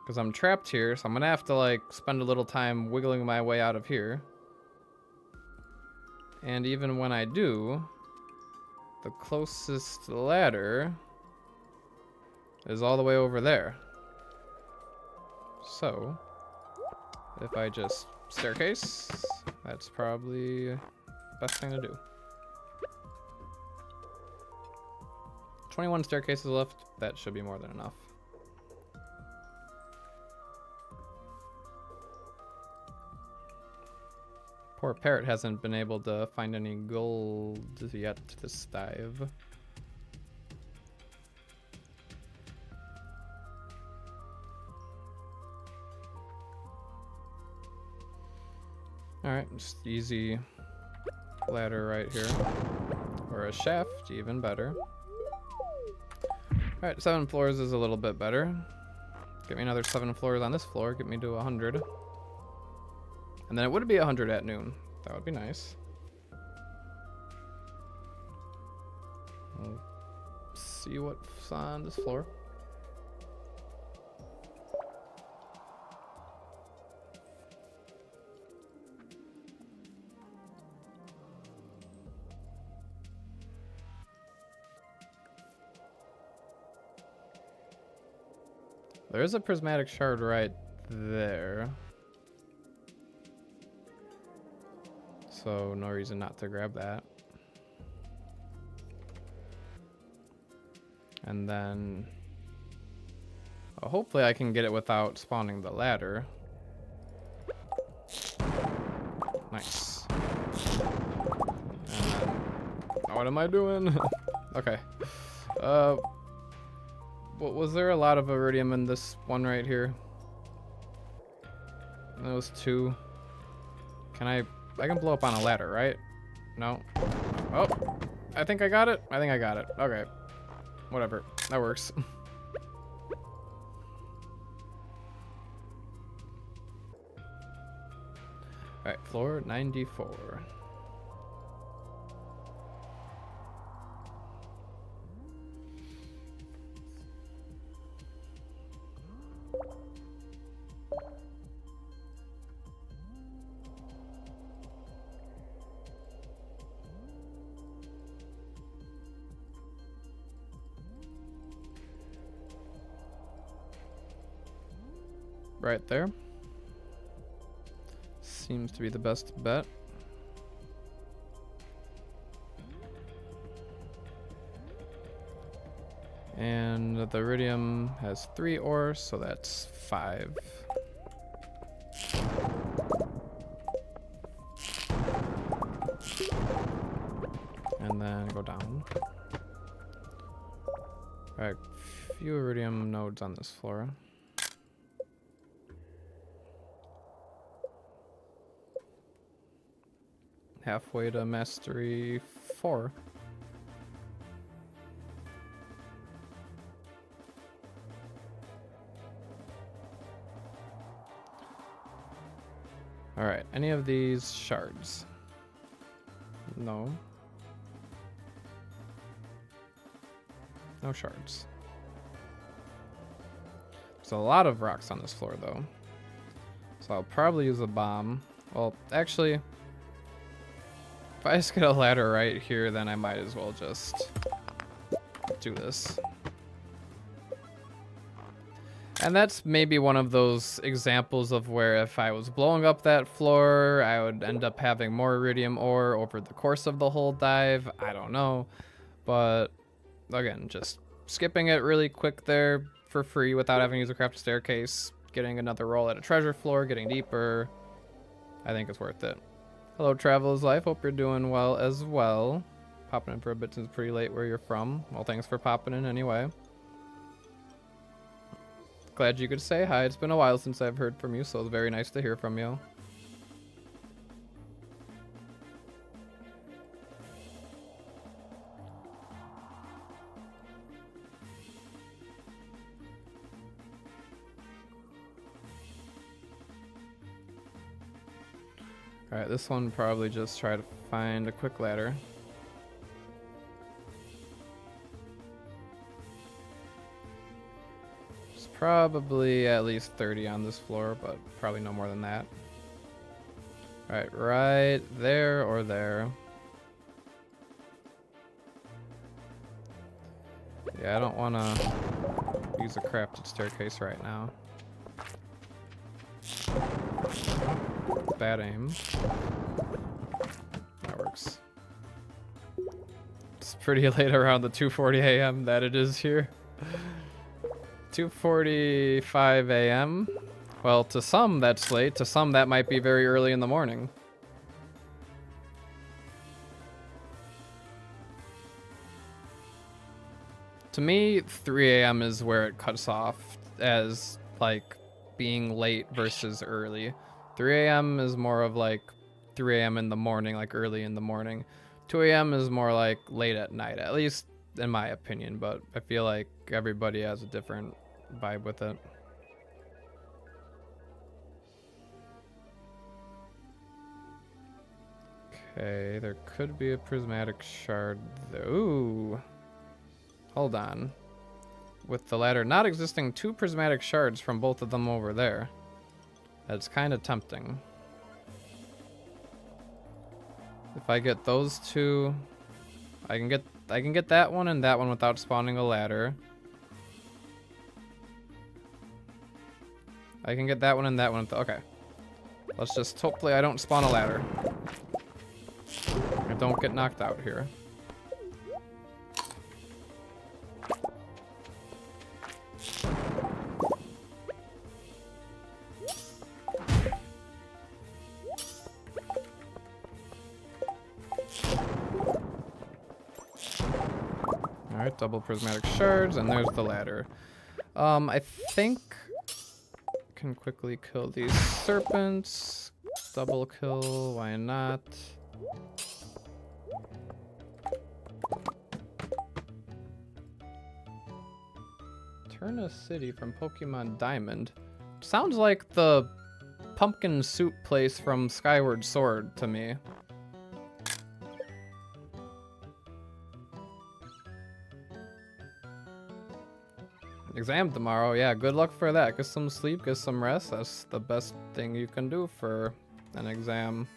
Because I'm trapped here, so I'm gonna have to like spend a little time wiggling my way out of here. And even when I do, the closest ladder is all the way over there. So, if I just staircase, that's probably the best thing to do. 21 staircases left, that should be more than enough. Poor parrot hasn't been able to find any gold yet this dive. Alright, just easy ladder right here. Or a shaft, even better. Alright, 7 floors is a little bit better. Get me another 7 floors on this floor, get me to 100. And then it would be 100 at noon. That would be nice. See what's on this floor. There is a prismatic shard right there. So no reason not to grab that. And then hopefully I can get it without spawning the ladder. Nice. What am I doing? Okay. Was there a lot of iridium in this one right here? Those two. I can blow up on a ladder, right? No. Oh, I think I got it. I think I got it. Okay. Whatever. That works. Alright, floor 94. Right there. Seems to be the best bet. And the iridium has 3 ores, so that's 5. And then go down. Alright, few iridium nodes on this floor. Halfway to mastery 4. Alright, any of these shards? No. No shards. There's a lot of rocks on this floor though. So I'll probably use a bomb. Well, actually, if I just get a ladder right here, then I might as well just do this. And that's maybe one of those examples of where if I was blowing up that floor, I would end up having more iridium ore over the course of the whole dive. I don't know. But again, just skipping it really quick there for free without having to use a crafted staircase, getting another roll at a treasure floor, getting deeper, I think it's worth it. Hello, Travel's Life. Hope you're doing well as well. Popping in for a bit since it's pretty late where you're from. Well, thanks for popping in anyway. Glad you could say hi. It's been a while since I've heard from you, so it's very nice to hear from you. Alright, this one probably just try to find a quick ladder. There's probably at least 30 on this floor, but probably no more than that. Alright, right there or there. Yeah, I don't want to use a crafted staircase right now. Bad aim. That works. It's pretty late around the 2:40 a.m. that it is here. 2:45 a.m. Well, to some that's late. To some that might be very early in the morning. To me, 3 a.m. is where it cuts off as like being late versus early. 3 a.m. is more of like 3 a.m. in the morning, like early in the morning. 2 a.m. is more like late at night, at least in my opinion, but I feel like everybody has a different vibe with it. Okay, there could be a prismatic shard. Ooh, Hold on. With the ladder not existing, 2 prismatic shards from both of them over there. That's kind of tempting. If I get those 2, I can get that one and that one without spawning a ladder. I can get that one and that one. Okay. Let's just hopefully I don't spawn a ladder. I don't get knocked out here. Alright, double prismatic shards, and there's the ladder. I think I can quickly kill these serpents. Double kill, why not? Turn a city from Pokemon Diamond. Sounds like the pumpkin soup place from Skyward Sword to me. Exam tomorrow, yeah, good luck for that. Get some sleep, get some rest. That's the best thing you can do for an exam.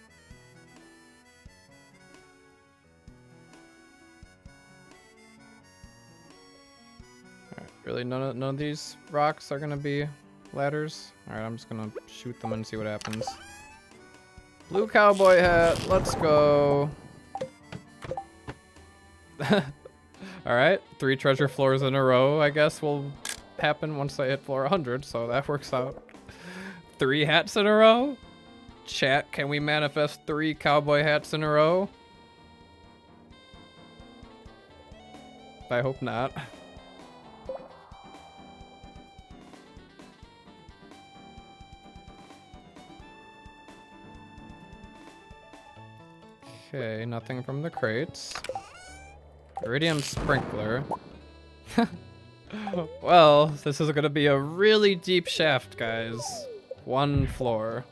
Alright, really none of these rocks are gonna be ladders? Alright, I'm just gonna shoot them and see what happens. Blue cowboy hat, let's go. Alright, 3 treasure floors in a row, I guess, will happen once I hit floor 100, so that works out. 3 hats in a row? Chat, can we manifest 3 cowboy hats in a row? I hope not. Okay, nothing from the crates. Iridium sprinkler. Well, this is gonna be a really deep shaft, guys. 1 floor.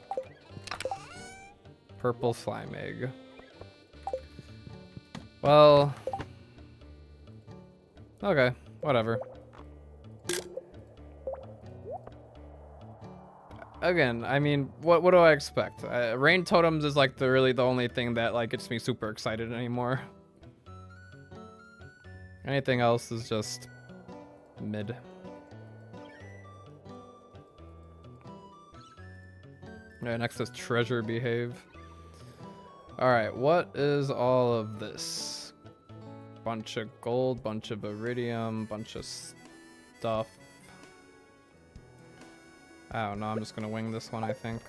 Purple slime egg. Well, okay, whatever. Again, I mean, what do I expect? Rain totems is like really the only thing that like gets me super excited anymore. Anything else is just mid. Alright, next is treasure behave. Alright, what is all of this? Bunch of gold, bunch of iridium, bunch of stuff. I don't know, I'm just gonna wing this one, I think.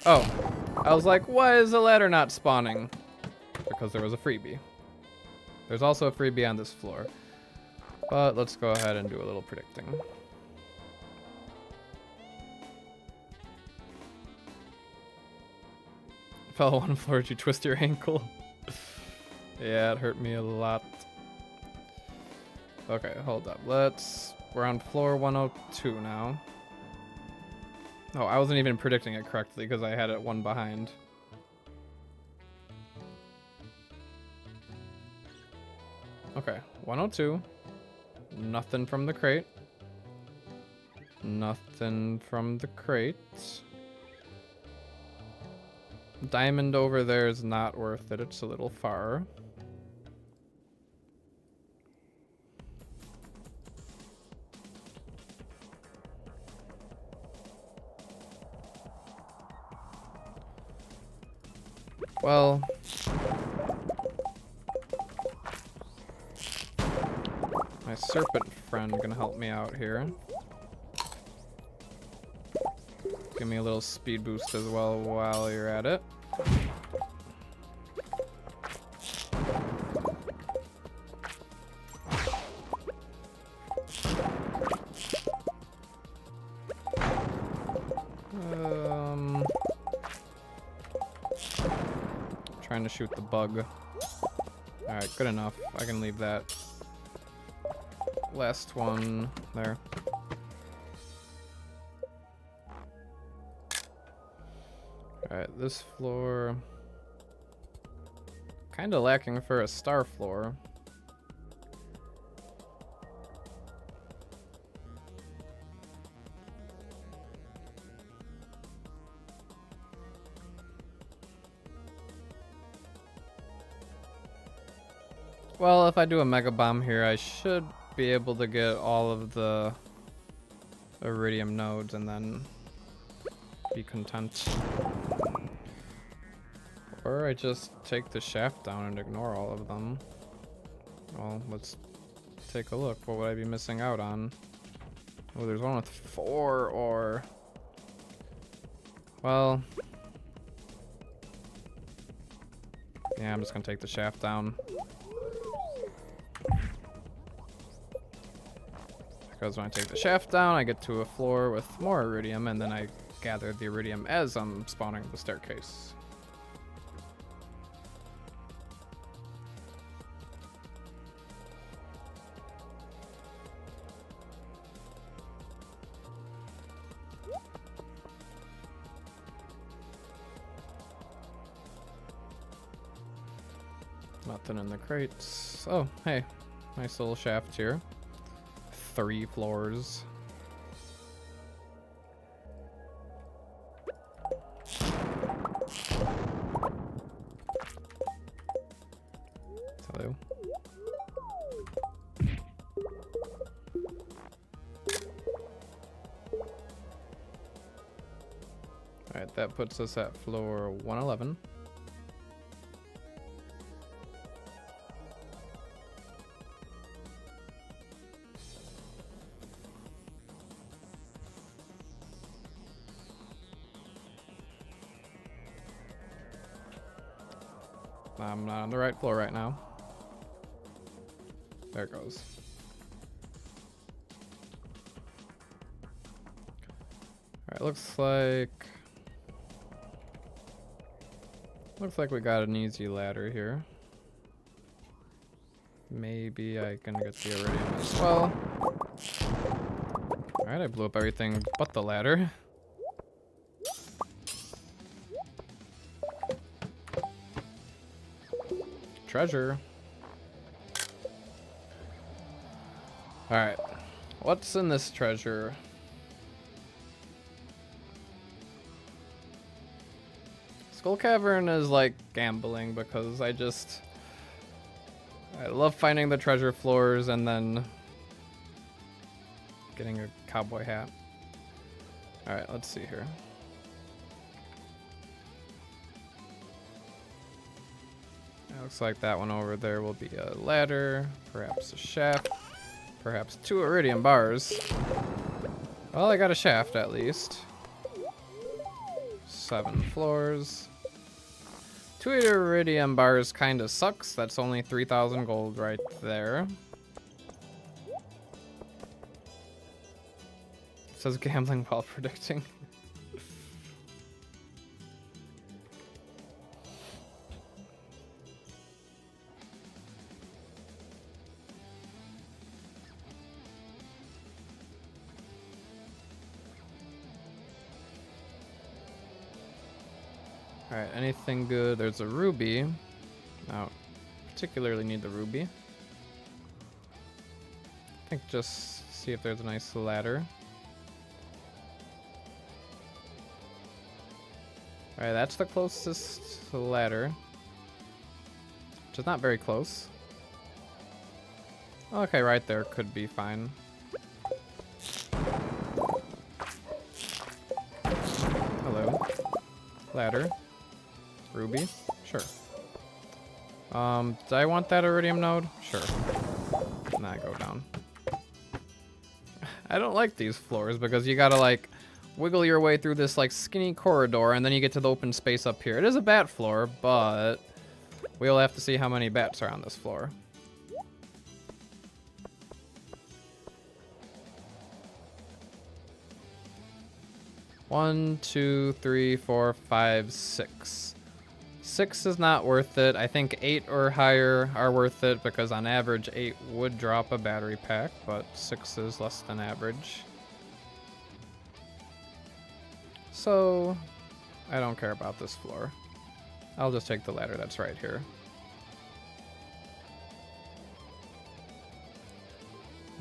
Oh, I was like, why is the ladder not spawning? Because there was a freebie. There's also a freebie on this floor. But let's go ahead and do a little predicting. Fell 1 floor, did you twist your ankle? Yeah, it hurt me a lot. Okay, hold up. We're on floor 102 now. Oh, I wasn't even predicting it correctly because I had it 1 behind. Okay, 102. Nothing from the crate. Nothing from the crate. Diamond over there is not worth it. It's a little far. Well, my serpent friend gonna help me out here. Give me a little speed boost as well while you're at it. Trying to shoot the bug. Alright, good enough. I can leave that. Last one there. Alright, this floor... Kinda lacking for a star floor. Well, if I do a mega bomb here, I should be able to get all of the iridium nodes and then be content. Or I just take the shaft down and ignore all of them. Well, let's take a look. What would I be missing out on? Oh, there's one with 4 or... Well... Yeah, I'm just gonna take the shaft down. Because when I take the shaft down, I get to a floor with more iridium, and then I gather the iridium as I'm spawning the staircase. Nothing in the crates. Oh, hey. Nice little shaft here. 3 floors. Hello. Alright, that puts us at floor 111. I'm not on the right floor right now. There it goes. Alright, looks like we got an easy ladder here. Maybe I can get the iridium as well. Alright, I blew up everything but the ladder. Treasure. Alright. What's in this treasure? Skull Cavern is like gambling because I love finding the treasure floors and then getting a cowboy hat. Alright, let's see here. Looks like that one over there will be a ladder, perhaps a shaft, perhaps 2 iridium bars. Well, I got a shaft at least. 7 floors. 2 iridium bars kind of sucks. That's only 3,000 gold right there. It says gambling while predicting. Alright, anything good? There's a ruby. I don't particularly need the ruby. I think just see if there's a nice ladder. Alright, that's the closest ladder. Which is not very close. Okay, right there could be fine. Hello. Ladder. Ruby? Sure. Do I want that iridium node? Sure. Nah, go down. I don't like these floors because you gotta like wiggle your way through this like skinny corridor and then you get to the open space up here. It is a bat floor, but we'll have to see how many bats are on this floor. One, two, three, 4, 5, 6. 6 is not worth it. I think 8 or higher are worth it because on average 8 would drop a battery pack, but 6 is less than average. So I don't care about this floor. I'll just take the ladder that's right here.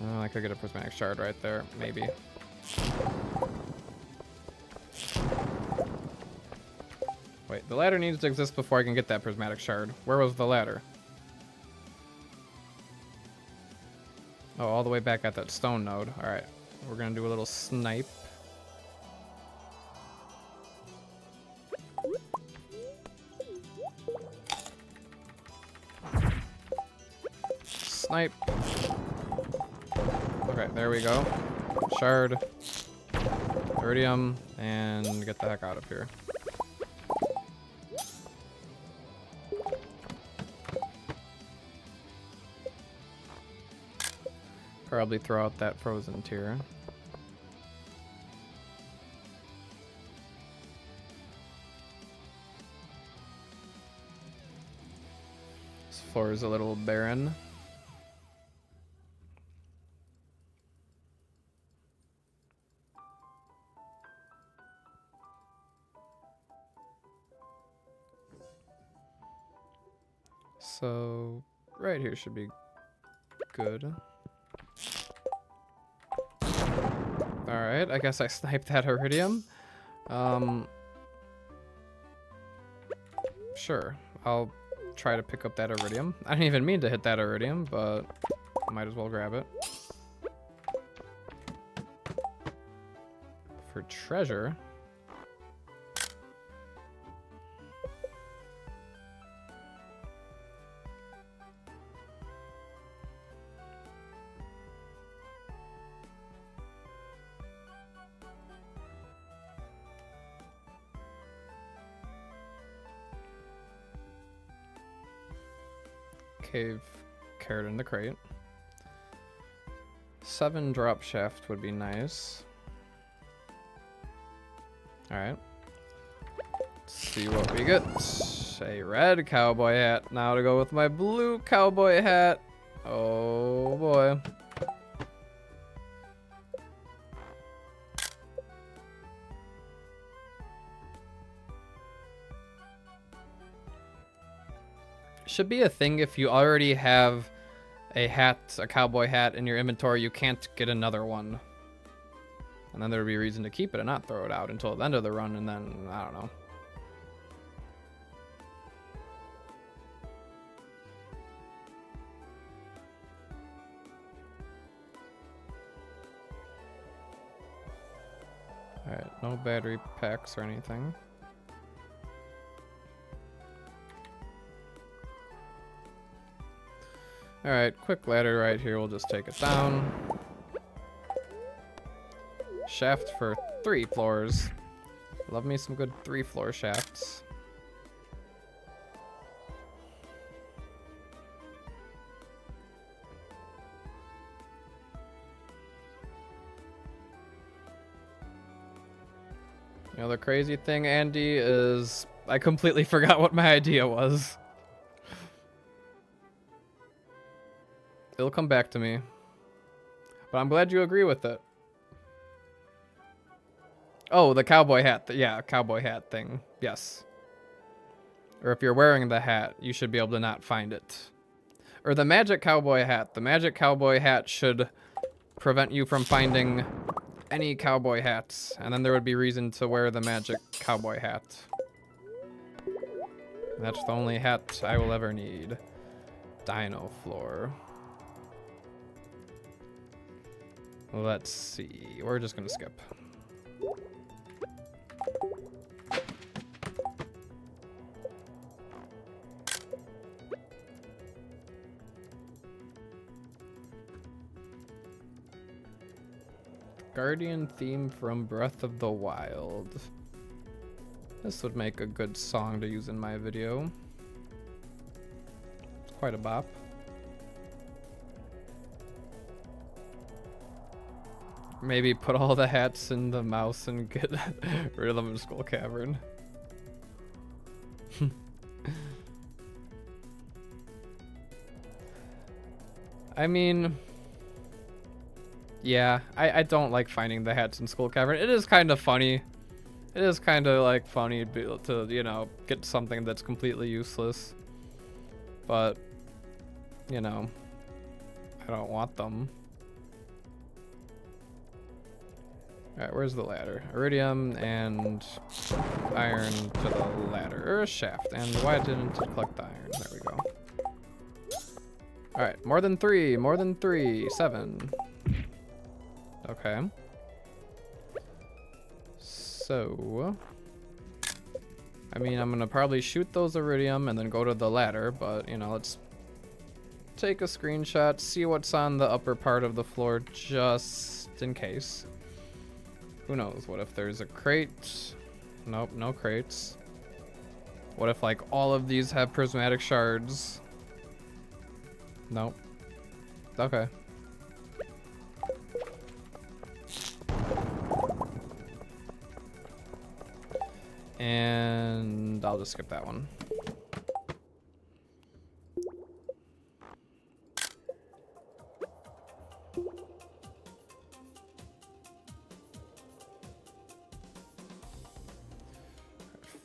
Oh, I could get a prismatic shard right there, maybe. Wait, the ladder needs to exist before I can get that prismatic shard. Where was the ladder? Oh, all the way back at that stone node. Alright, we're gonna do a little snipe. Snipe. Okay, there we go. Shard. Iridium. And get the heck out of here. Probably throw out that frozen tier. This floor is a little barren. So right here should be good. Alright, I guess I sniped that iridium. Sure, I'll try to pick up that iridium. I didn't even mean to hit that iridium, but I might as well grab it. For treasure. Cave carrot in the crate. 7 drop shaft would be nice. Alright. Let's see what we get. A red cowboy hat. Now to go with my blue cowboy hat. Oh boy. Should be a thing if you already have a hat, a cowboy hat in your inventory, you can't get another one. And then there would be a reason to keep it and not throw it out until the end of the run, and then, I don't know. Alright, no battery packs or anything. Alright, quick ladder right here, we'll just take it down. Shaft for 3 floors. Love me some good 3-floor shafts. You know, the crazy thing, Andy, is I completely forgot what my idea was. It'll come back to me. But I'm glad you agree with it. Oh, the cowboy hat. Yeah, cowboy hat thing. Yes. Or if you're wearing the hat, you should be able to not find it. Or the magic cowboy hat. The magic cowboy hat should prevent you from finding any cowboy hats. And then there would be reason to wear the magic cowboy hat. That's the only hat I will ever need. Dino floor. Let's see. We're just gonna skip. Guardian theme from Breath of the Wild. This would make a good song to use in my video. It's quite a bop. Maybe put all the hats in the mouse and get rid of them in Skull Cavern. I mean, yeah, I don't like finding the hats in Skull Cavern. It is kind of funny It is kind of like funny to, you know, get something that's completely useless. But, you know, I don't want them. Alright, where's the ladder? Iridium and iron to the ladder. Or a shaft. And why didn't it collect the iron? There we go. Alright, more than 3. More than 3. 7. Okay. So, I mean, I'm gonna probably shoot those iridium and then go to the ladder, but you know, let's take a screenshot, see what's on the upper part of the floor just in case. Who knows? What if there's a crate? Nope, no crates. What if like all of these have prismatic shards? Nope. Okay. And I'll just skip that one.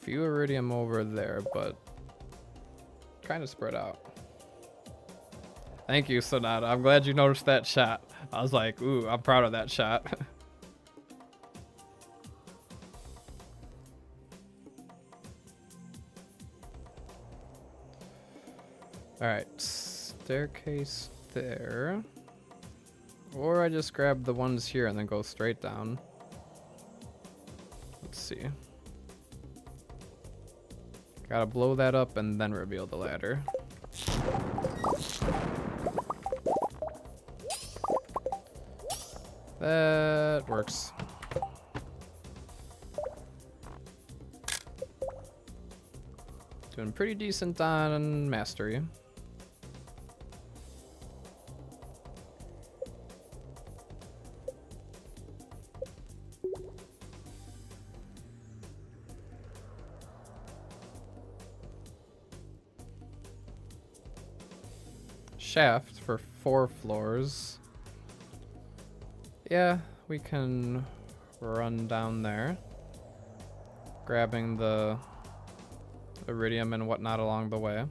Few iridium over there, but kind of spread out. Thank you, Sonata. I'm glad you noticed that shot. I was like, ooh, I'm proud of that shot. Alright, staircase there. Or I just grab the ones here and then go straight down. Let's see. Gotta blow that up and then reveal the ladder. That works. Doing pretty decent on mastery. Shaft for 4 floors. Yeah, we can run down there, grabbing the iridium and whatnot along the way.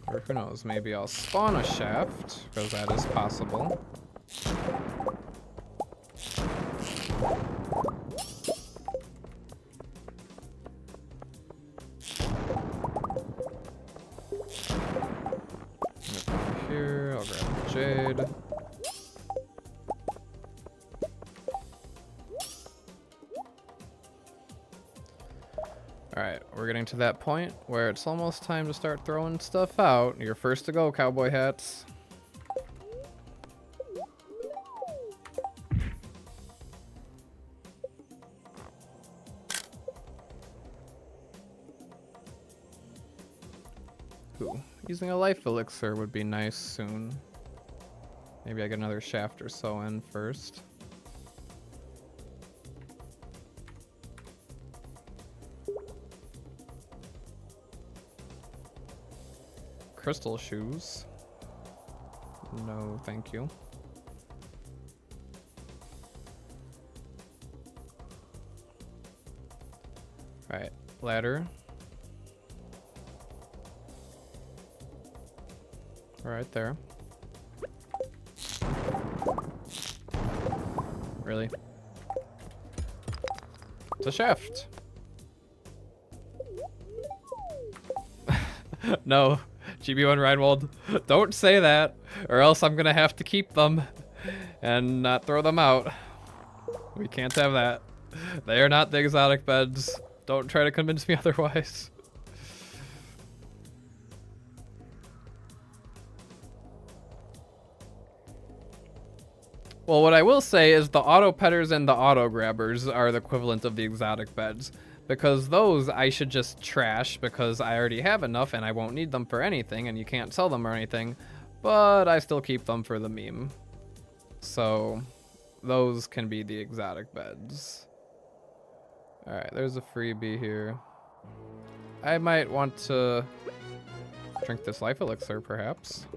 Or who knows, maybe I'll spawn a shaft, because that is possible. Here, I'll grab the jade. Alright, we're getting to that point where it's almost time to start throwing stuff out. You're first to go, cowboy hats. Ooh, using a life elixir would be nice soon. Maybe I get another shaft or so in first. Crystal shoes. No, thank you. Alright, ladder. Right there. Really? It's a shaft. No. GB1 Reinwald, don't say that, or else I'm gonna have to keep them and not throw them out. We can't have that. They are not the exotic beds. Don't try to convince me otherwise. Well, what I will say is the auto petters and the auto grabbers are the equivalent of the exotic beds. Because those I should just trash because I already have enough and I won't need them for anything and you can't sell them or anything, but I still keep them for the meme. So those can be the exotic beds. Alright, there's a freebie here. I might want to drink this life elixir perhaps.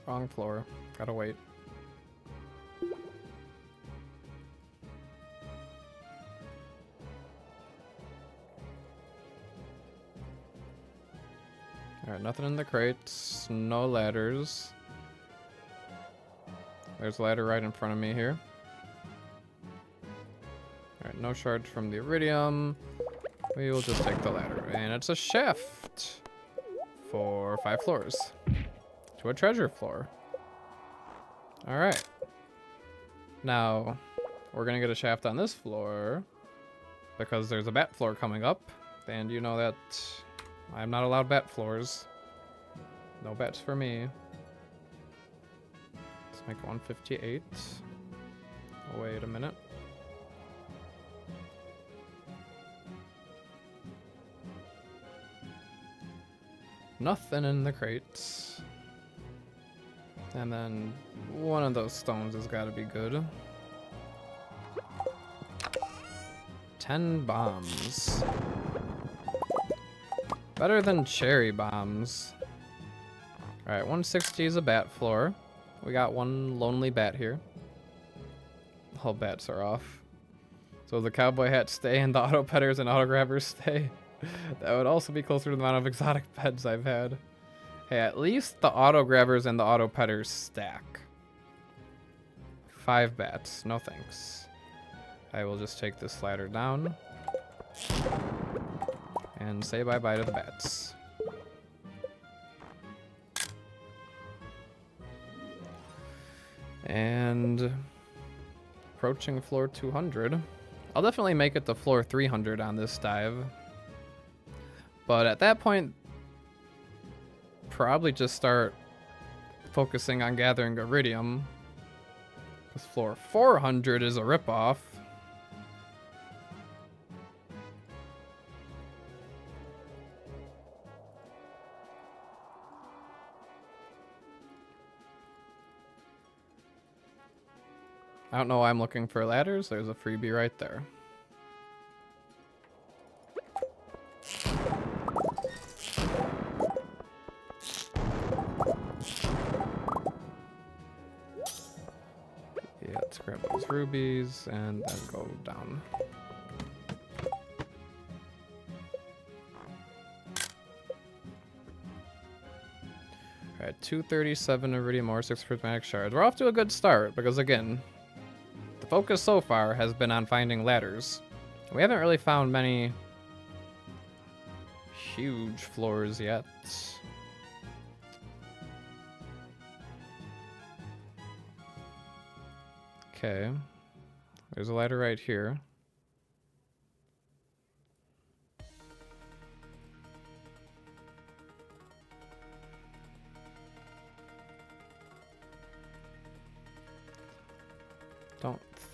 Wrong floor. Gotta wait. Alright, nothing in the crates. No ladders. There's a ladder right in front of me here. Alright, no shards from the iridium. We will just take the ladder. And it's a shaft for 5 floors to a treasure floor. Alright. Now, we're gonna get a shaft on this floor because there's a bat floor coming up. And you know that I'm not allowed bat floors. No bats for me. Let's make 158. Wait a minute. Nothing in the crates. And then one of those stones has got to be good. 10 bombs. Better than cherry bombs. Alright, 160 is a bat floor. We got one lonely bat here. All bats are off. So the cowboy hats stay and the auto petters and auto grabbers stay. That would also be closer to the amount of exotic pets I've had. Hey, at least the auto grabbers and the auto petters stack. 5 bats, no thanks. I will just take this ladder down and say bye-bye to the bats. And approaching floor 200. I'll definitely make it to floor 300 on this dive. But at that point, probably just start focusing on gathering iridium. Because floor 400 is a ripoff. I don't know why I'm looking for ladders. There's a freebie right there. Yeah, let's grab those rubies and then go down. Alright, 237 iridium ore, 6 prismatic shards. We're off to a good start because, again, the focus so far has been on finding ladders. We haven't really found many huge floors yet. Okay, there's a ladder right here.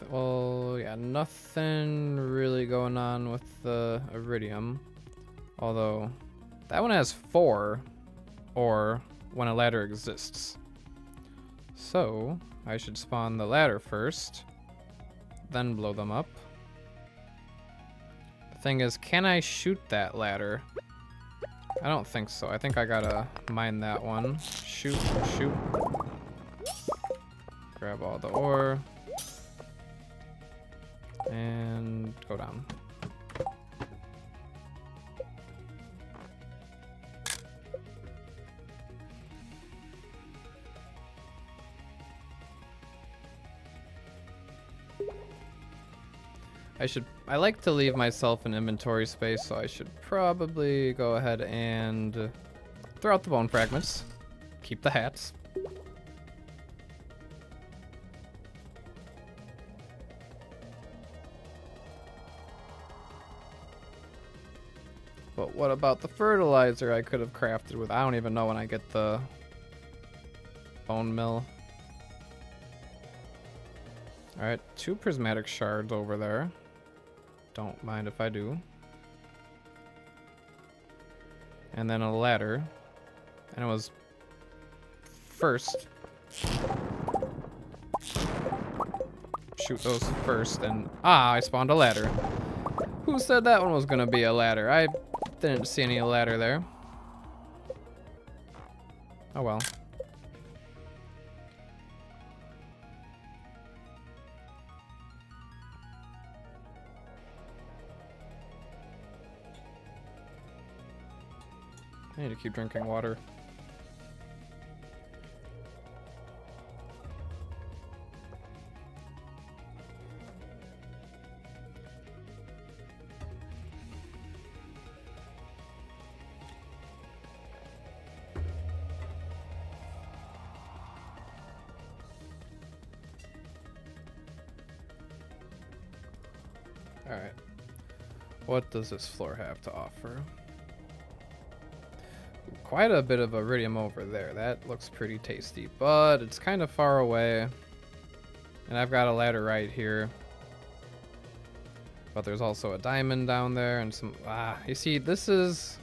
Well, yeah, nothing really going on with the iridium. Although, that one has 4 ore when a ladder exists. So, I should spawn the ladder first, then blow them up. The thing is, can I shoot that ladder? I don't think so. I think I gotta mine that one. Shoot, shoot. Grab all the ore. And go down. I like to leave myself an inventory space, so I should probably go ahead and throw out the bone fragments. Keep the hats. But what about the fertilizer I could have crafted with? I don't even know when I get the bone mill. Alright, 2 prismatic shards over there. Don't mind if I do. And then a ladder. And it was first. Shoot those first and... Ah, I spawned a ladder. Who said that one was gonna be a ladder? I didn't see any ladder there. Oh well. I need to keep drinking water. Alright. What does this floor have to offer? Quite a bit of iridium over there. That looks pretty tasty, but it's kind of far away. And I've got a ladder right here. But there's also a diamond down there and some... you see, this is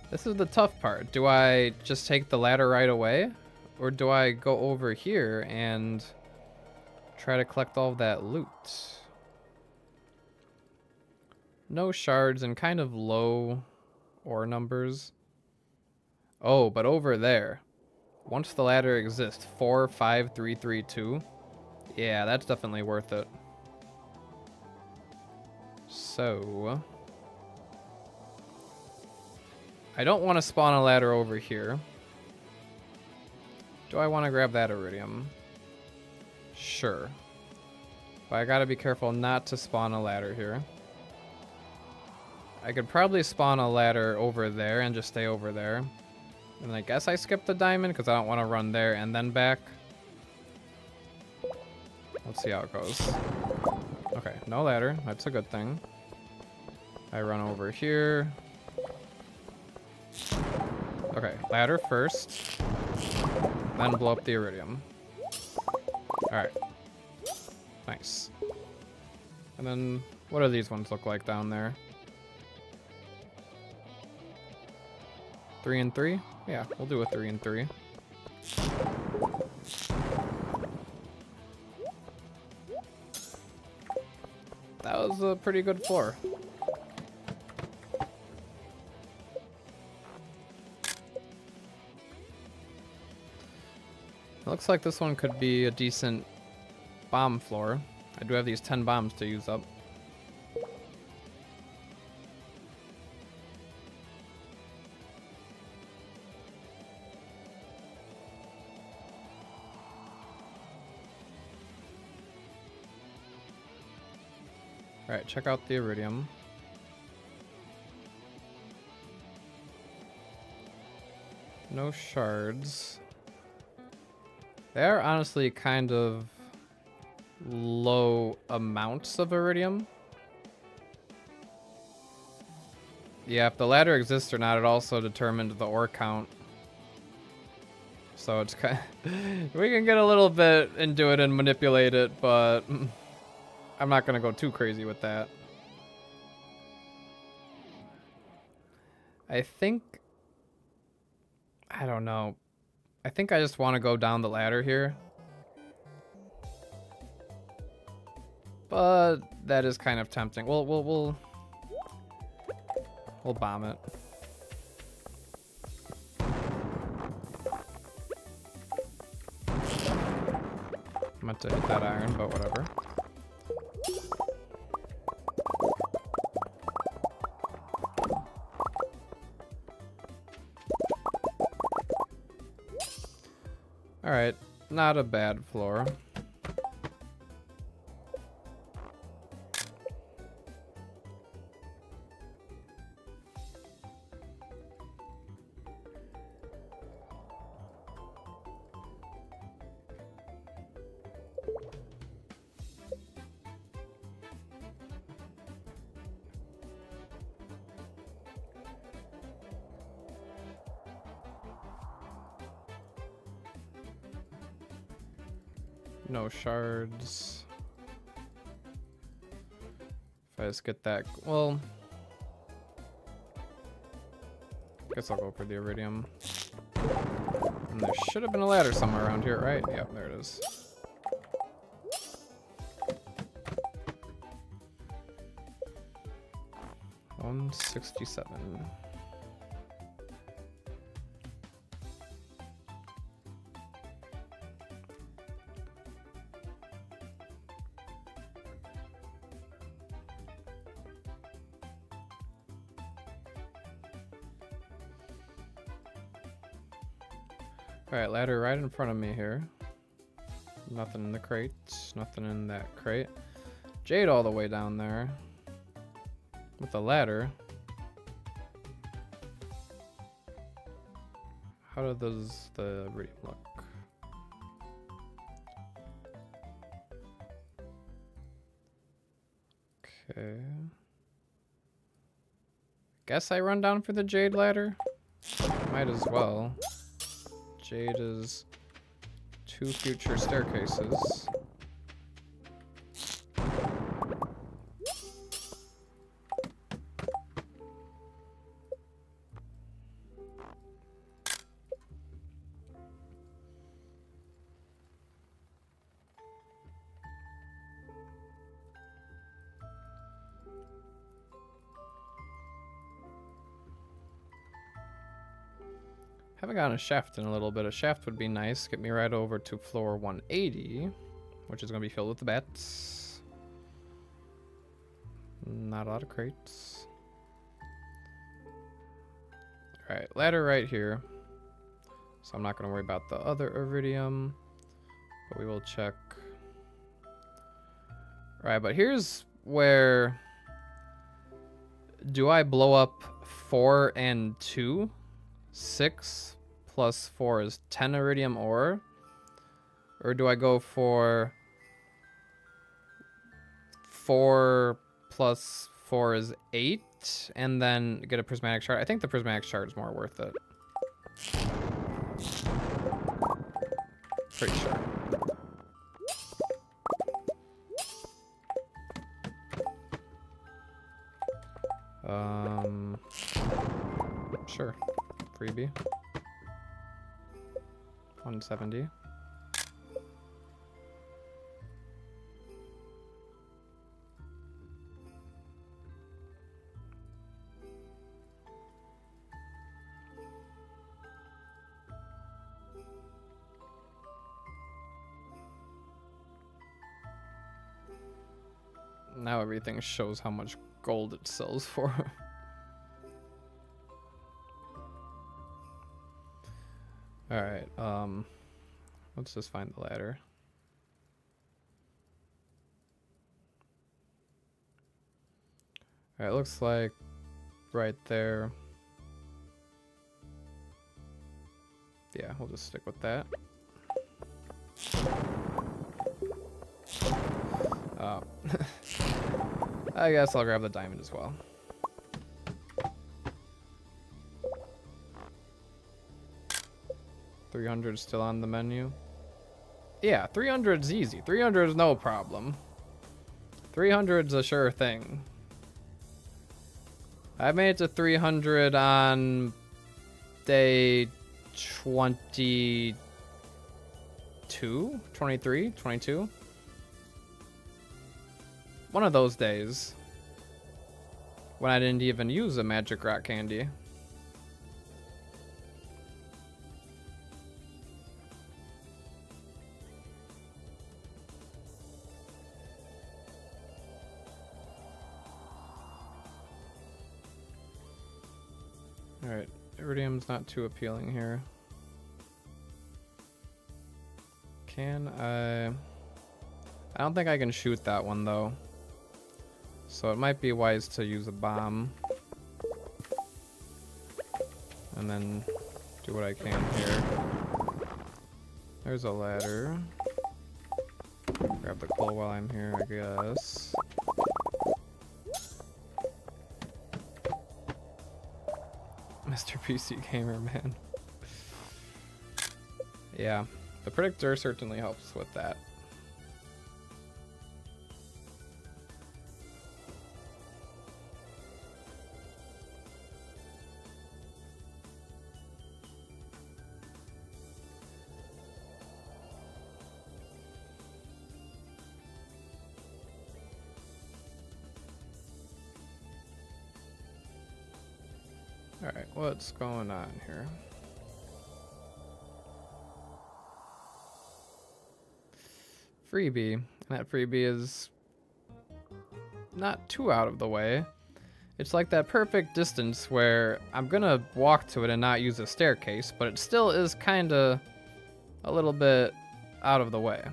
the tough part. Do I just take the ladder right away? Or do I go over here and try to collect all of that loot? No shards and kind of low ore numbers. Oh, but over there, once the ladder exists, 4, 5, 3, 3, 2. Yeah, that's definitely worth it. So, I don't want to spawn a ladder over here. Do I want to grab that iridium? Sure. But I gotta be careful not to spawn a ladder here. I could probably spawn a ladder over there and just stay over there. And I guess I skip the diamond because I don't want to run there and then back. Let's see how it goes. Okay, no ladder. That's a good thing. I run over here. Okay, ladder first. Then blow up the iridium. Alright. Nice. And then, what do these ones look like down there? 3 and 3? Yeah, we'll do a 3 and 3. That was a pretty good floor. It looks like this one could be a decent bomb floor. I do have these 10 bombs to use up. Alright, check out the iridium. No shards. They are honestly kind of low amounts of iridium. Yeah, if the ladder exists or not, it also determined the ore count. So it's kind of we can get a little bit into it and manipulate it, but I'm not gonna go too crazy with that. I don't know. I think I just want to go down the ladder here. But that is kind of tempting. We'll bomb it. I meant to hit that iron, but whatever. Alright, not a bad floor. No shards. If I just get that, well, guess I'll go for the iridium. And there should have been a ladder somewhere around here, right? Yep, there it is. $167. Alright, ladder right in front of me here. Nothing in the crate. Nothing in that crate. Jade all the way down there. With the ladder. How does the iridium look? Okay. Guess I run down for the jade ladder? Might as well. Jade is 2 future staircases. Haven't gotten a shaft in a little bit. A shaft would be nice. Get me right over to floor 180, which is going to be filled with the bats. Not a lot of crates. Alright, ladder right here. So I'm not going to worry about the other iridium, but we will check. Alright, but here's where... Do I blow up 4 and 2? 6 plus 4 is 10 iridium ore? Or do I go for 4 plus 4 is 8 and then get a prismatic shard? I think the prismatic shard is more worth it. Pretty sure. Sure. Freebie. 170. Now everything shows how much gold it sells for. Alright, let's just find the ladder. Alright, looks like right there. Yeah, we'll just stick with that. I guess I'll grab the diamond as well. $300 still on the menu. Yeah, 300's easy. 300 is no problem. 300's a sure thing. I made it to 300 on day 22, 23, 22. One of those days when I didn't even use a magic rock candy. Alright, iridium's not too appealing here. Can I don't think I can shoot that one though. So it might be wise to use a bomb. And then do what I can here. There's a ladder. Grab the coal while I'm here, I guess. Mr. PC Gamer, man. Yeah, the predictor certainly helps with that. Alright, what's going on here? Freebie. That freebie is not too out of the way. It's like that perfect distance where I'm gonna walk to it and not use a staircase, but it still is kinda a little bit out of the way.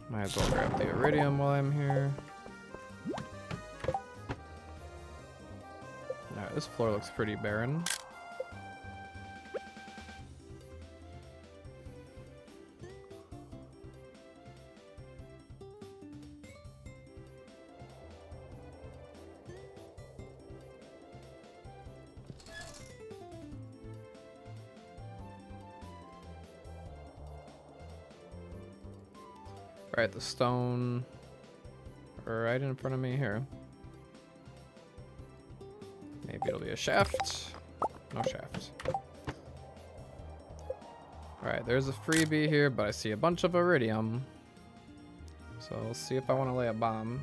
Might as well grab the iridium while I'm here. Alright, this floor looks pretty barren. Right, the stone right in front of me here. Maybe it'll be a shaft. No shaft. Alright, there's a freebie here, but I see a bunch of iridium. So we'll see if I want to lay a bomb.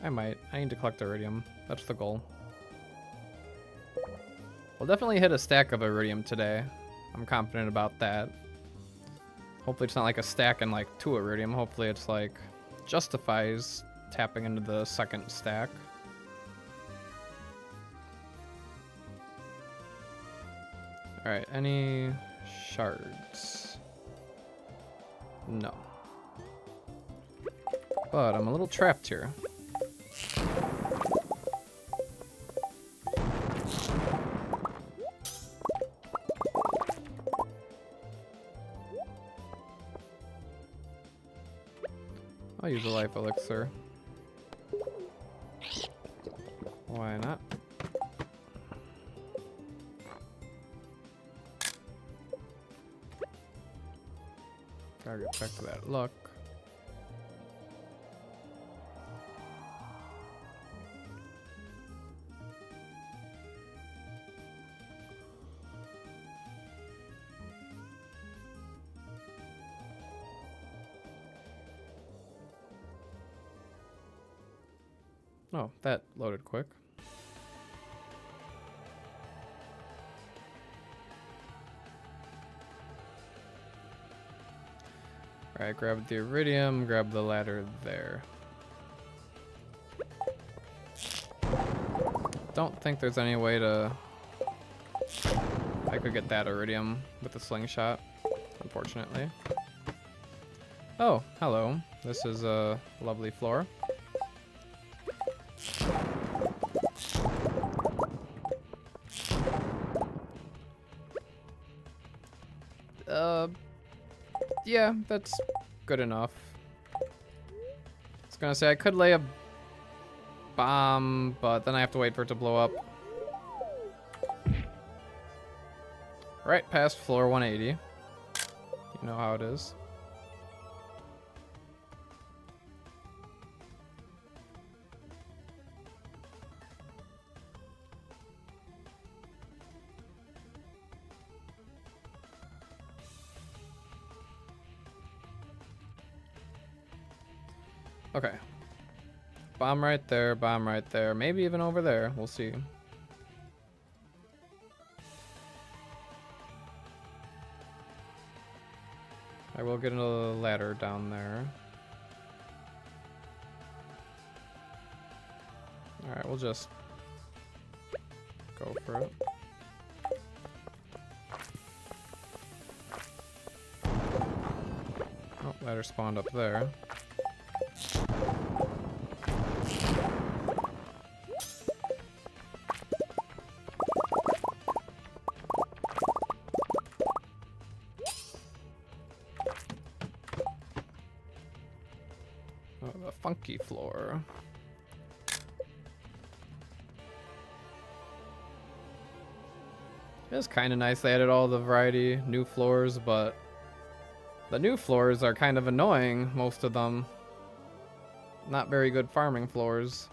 I might. I need to collect iridium. That's the goal. We'll definitely hit a stack of iridium today. I'm confident about that. Hopefully it's not like a stack and like 2 iridium. Hopefully it's like justifies tapping into the second stack. Alright, any shards? No. But I'm a little trapped here. I'll use a life elixir. Why not? Gotta get back to that luck. Oh, that loaded quick. Alright, grab the iridium, grab the ladder there. Don't think there's any way to... I could get that iridium with a slingshot, unfortunately. Oh, hello. This is a lovely floor. Yeah, that's good enough. I was gonna say I could lay a bomb, but then I have to wait for it to blow up. Right past floor 180. You know how it is. Okay. Bomb right there, bomb right there. Maybe even over there. We'll see. I will get a ladder down there. Alright, we'll just go for it. Oh, ladder spawned up there. Funky floor. It's kind of nice they added all the variety, new floors, but the new floors are kind of annoying, most of them. Not very good farming floors.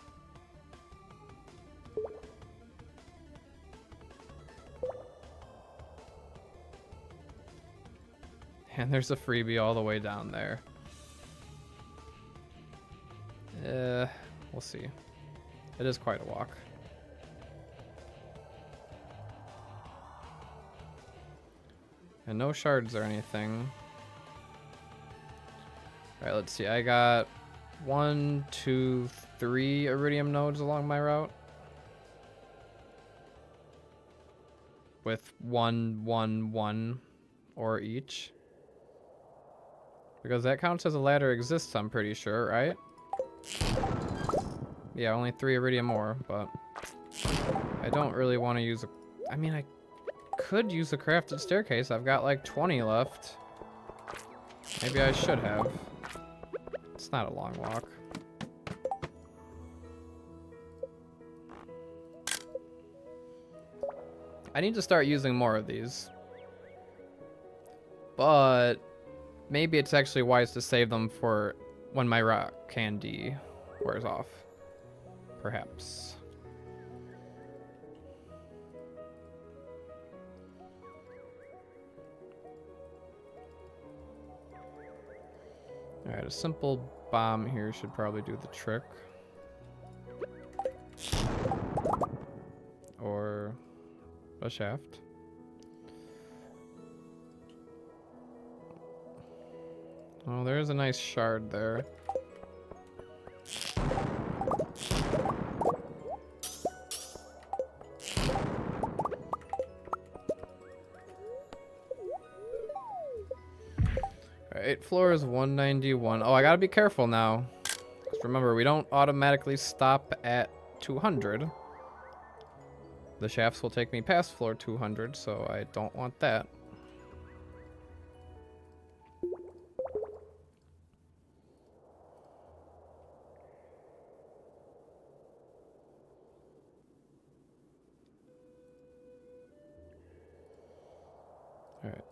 And there's a freebie all the way down there. We'll see. It is quite a walk. And no shards or anything. Alright, let's see. I got 1, 2, 3 iridium nodes along my route. With 1, 1, 1 or each. Because that counts as a ladder exists, I'm pretty sure, right? Yeah, only 3 iridium ore, but I don't really want to use a... I mean, I could use a crafted staircase. I've got like 20 left. Maybe I should have. It's not a long walk. I need to start using more of these. But maybe it's actually wise to save them for when my rock candy wears off. Perhaps. Alright, a simple bomb here should probably do the trick. Or a shaft. Oh, there's a nice shard there. Alright, floor is 191. Oh, I gotta be careful now. 'Cause remember, we don't automatically stop at 200. The shafts will take me past floor 200, so I don't want that. Alright.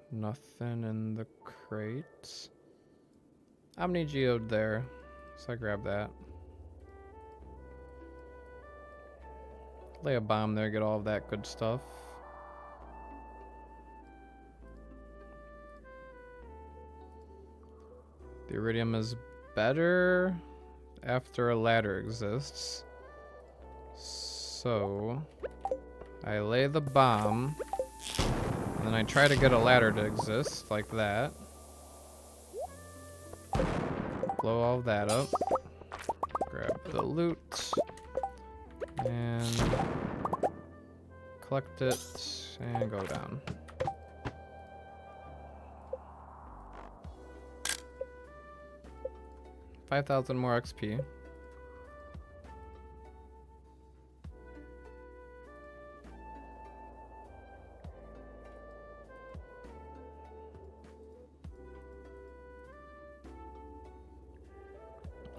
Nothing in the crates. How many geode there? So I grab that. Lay a bomb there, get all of that good stuff. The iridium is better after a ladder exists. So I lay the bomb, and then I try to get a ladder to exist, like that. Blow all that up. Grab the loot. And collect it and go down. $5,000 more XP.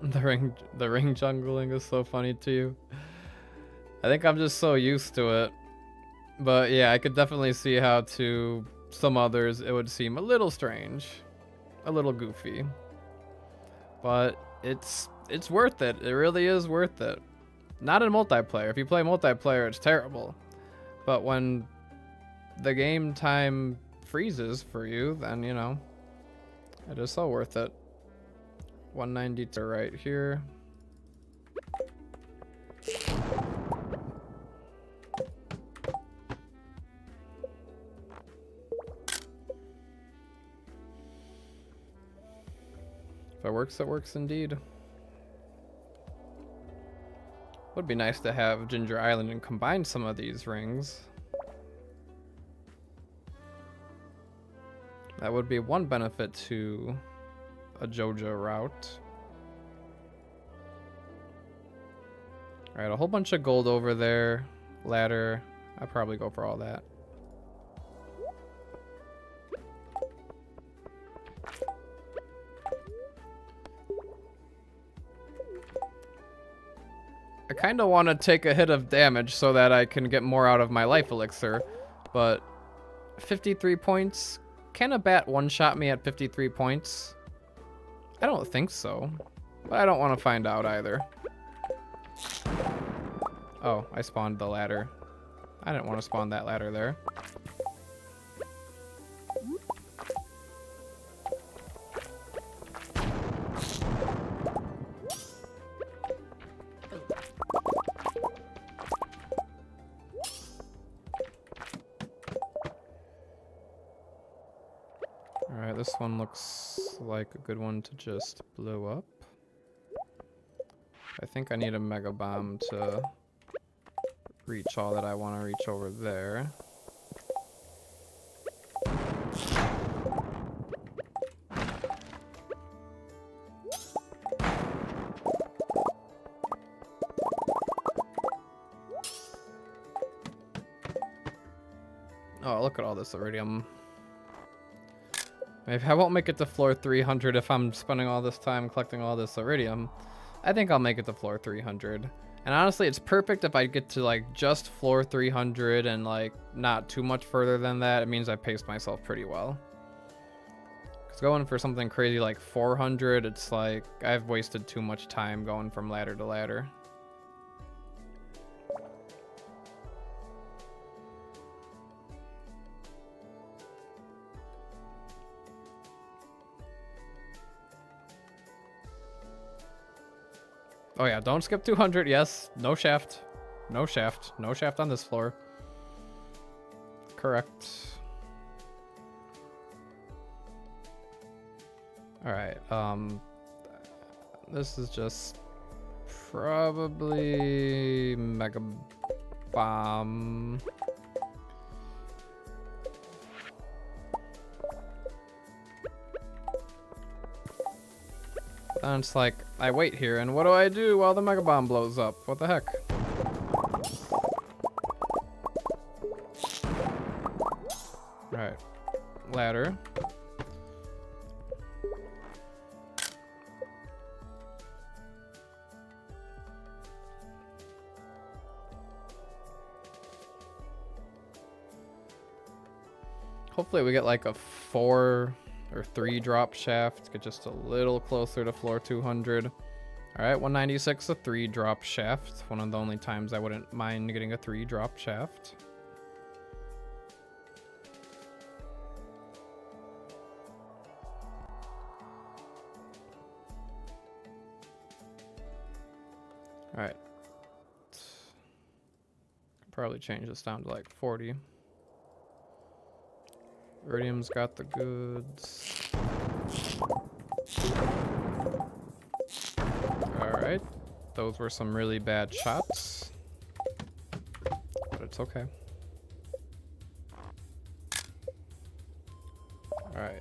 The ring jungling is so funny to you. I think I'm just so used to it. But yeah, I could definitely see how to some others it would seem a little strange. A little goofy. But it's worth it. It really is worth it. Not in multiplayer. If you play multiplayer, it's terrible. But when the game time freezes for you, then, you know, it is so worth it. 192 right here. If it works, it works indeed. Would be nice to have Ginger Island and combine some of these rings. That would be one benefit to a Joja route. Alright, a whole bunch of gold over there. Ladder. I'll probably go for all that. I kind of want to take a hit of damage so that I can get more out of my life elixir, but 53 points? Can a bat one-shot me at 53 points? I don't think so, but I don't want to find out either. Oh, I spawned the ladder. I didn't want to spawn that ladder there. Alright, this one looks looks like a good one to just blow up. I think I need a mega bomb to reach all that I want to reach over there. Oh, look at all this iridium. Maybe I won't make it to floor 300 if I'm spending all this time collecting all this iridium. I think I'll make it to floor 300. And honestly, it's perfect if I get to like just floor 300 and like not too much further than that. It means I paced myself pretty well. Because going for something crazy like 400, it's like I've wasted too much time going from ladder to ladder. Oh yeah, don't skip 200. Yes, no shaft. No shaft. No shaft on this floor. Correct. Alright, this is just probably Mega Bomb. And it's like, I wait here, and what do I do while the Mega Bomb blows up? What the heck? Alright. Ladder. Hopefully we get like a 4 or 3 drop shaft, get just a little closer to floor 200. Alright, 196, a 3 drop shaft. One of the only times I wouldn't mind getting a 3 drop shaft. Alright. Probably change this down to like 40. Iridium's got the goods. Alright. Those were some really bad shots. But it's okay. Alright.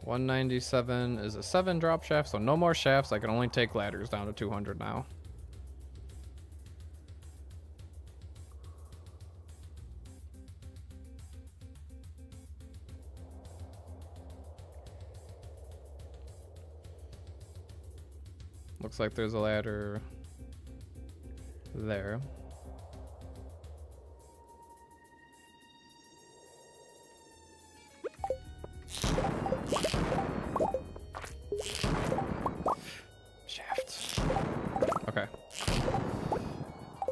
197 is a 7 drop shaft, so no more shafts. I can only take ladders down to 200 now. Looks like there's a ladder there. Shaft. Okay.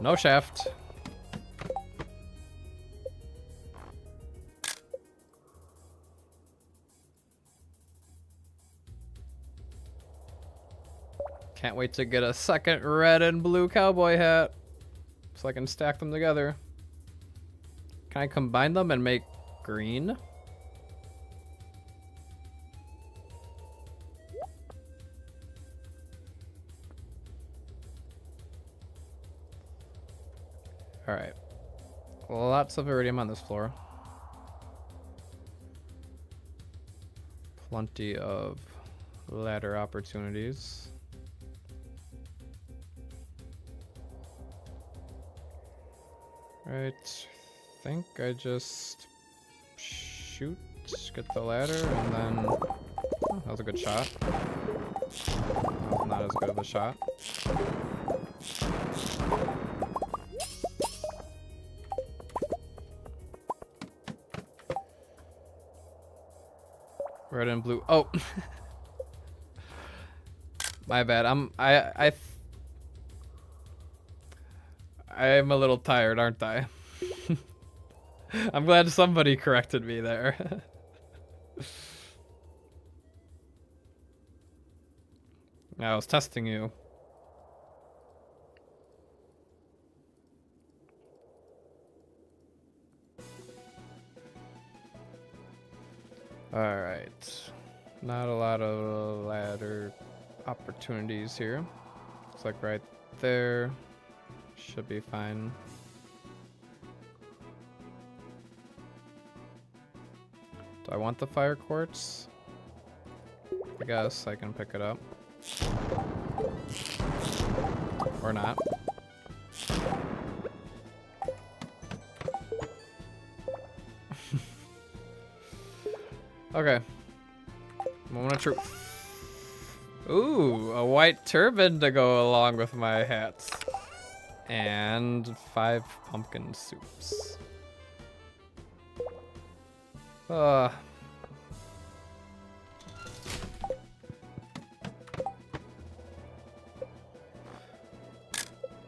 No shaft. Can't wait to get a second red and blue cowboy hat so I can stack them together. Can I combine them and make green? Alright. Lots of iridium on this floor. Plenty of ladder opportunities. Right, I think I just shoot, get the ladder, and then oh, that was a good shot. That was not as good of a shot. Red and blue. Oh, my bad. I'm a little tired, aren't I? I'm glad somebody corrected me there. I was testing you. All right. Not a lot of ladder opportunities here. Looks like right there should be fine. Do I want the fire quartz? I guess I can pick it up. Or not. Okay. Moment of truth. Ooh, a white turban to go along with my hats. And 5 pumpkin soups.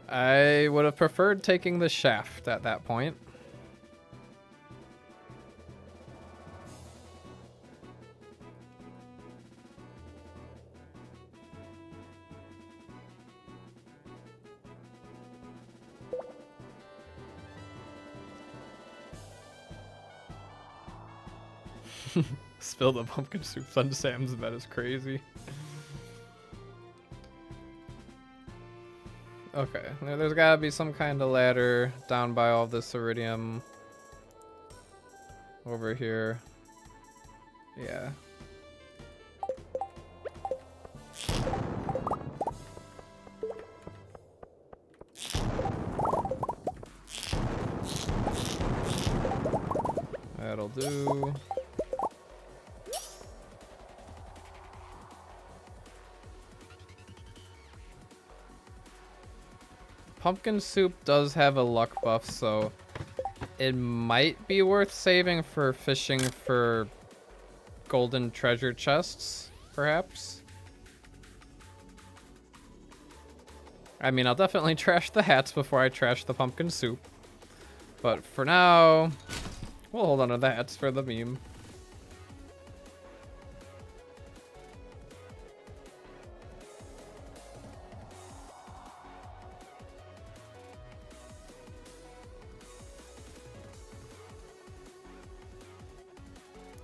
I would have preferred taking the shaft at that point. Spill the pumpkin soup on Sam's bed is crazy. Okay, there's gotta be some kind of ladder down by all this iridium. Over here. Yeah. That'll do. Pumpkin soup does have a luck buff, so it might be worth saving for fishing for golden treasure chests, perhaps. I mean, I'll definitely trash the hats before I trash the pumpkin soup. But for now, we'll hold on to the hats for the meme.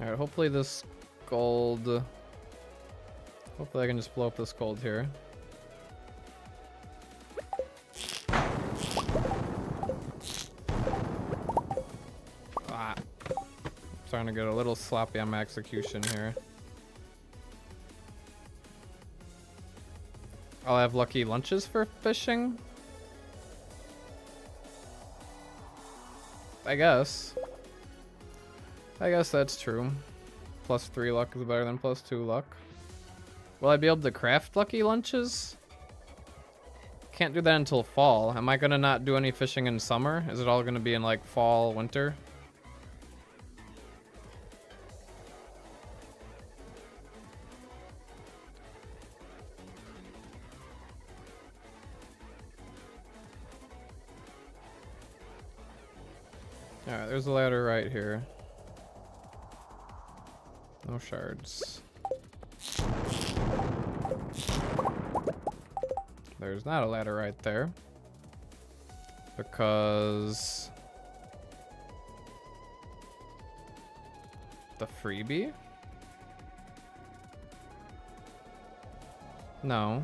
Alright, hopefully this gold... Hopefully I can just blow up this gold here. Ah. Starting to get a little sloppy on my execution here. I'll have lucky lunches for fishing? I guess that's true. +3 luck is better than +2 luck. Will I be able to craft lucky lunches? Can't do that until fall. Am I gonna not do any fishing in summer? Is it all gonna be in like fall, winter? Alright, there's a ladder right here. No shards. There's not a ladder right there. Because... the freebie? No.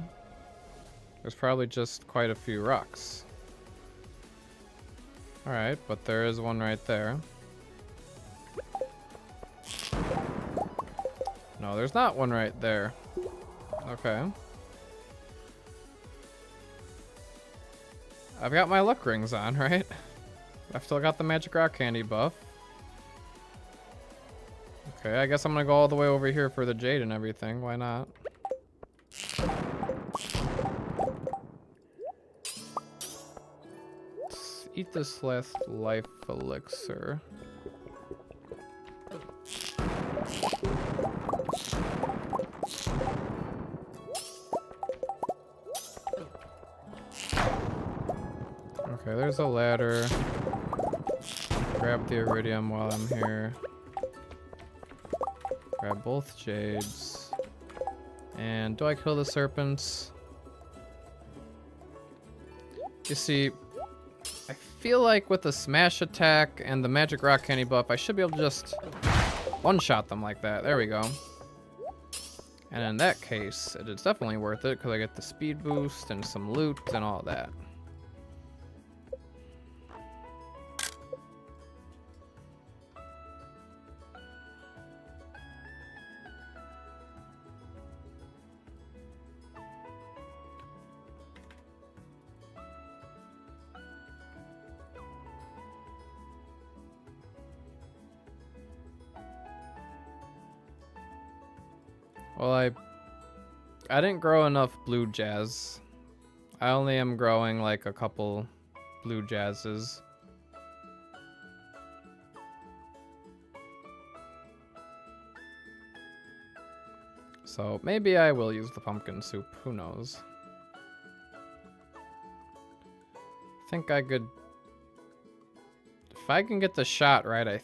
There's probably just quite a few rocks. Alright, but there is one right there. No, there's not one right there. Okay. I've got my luck rings on, right? I've still got the magic rock candy buff. Okay, I guess I'm gonna go all the way over here for the jade and everything. Why not? Let's eat this last life elixir. Okay, there's a ladder. Grab the iridium while I'm here. Grab both jades. And do I kill the serpents? You see, I feel like with the smash attack and the magic rock candy buff, I should be able to just one-shot them like that. There we go. And in that case, it is definitely worth it because I get the speed boost and some loot and all that. Well, I didn't grow enough blue jazz. I only am growing like a couple blue jazzes. So maybe I will use the pumpkin soup, who knows. I think I could, if I can get the shot right, I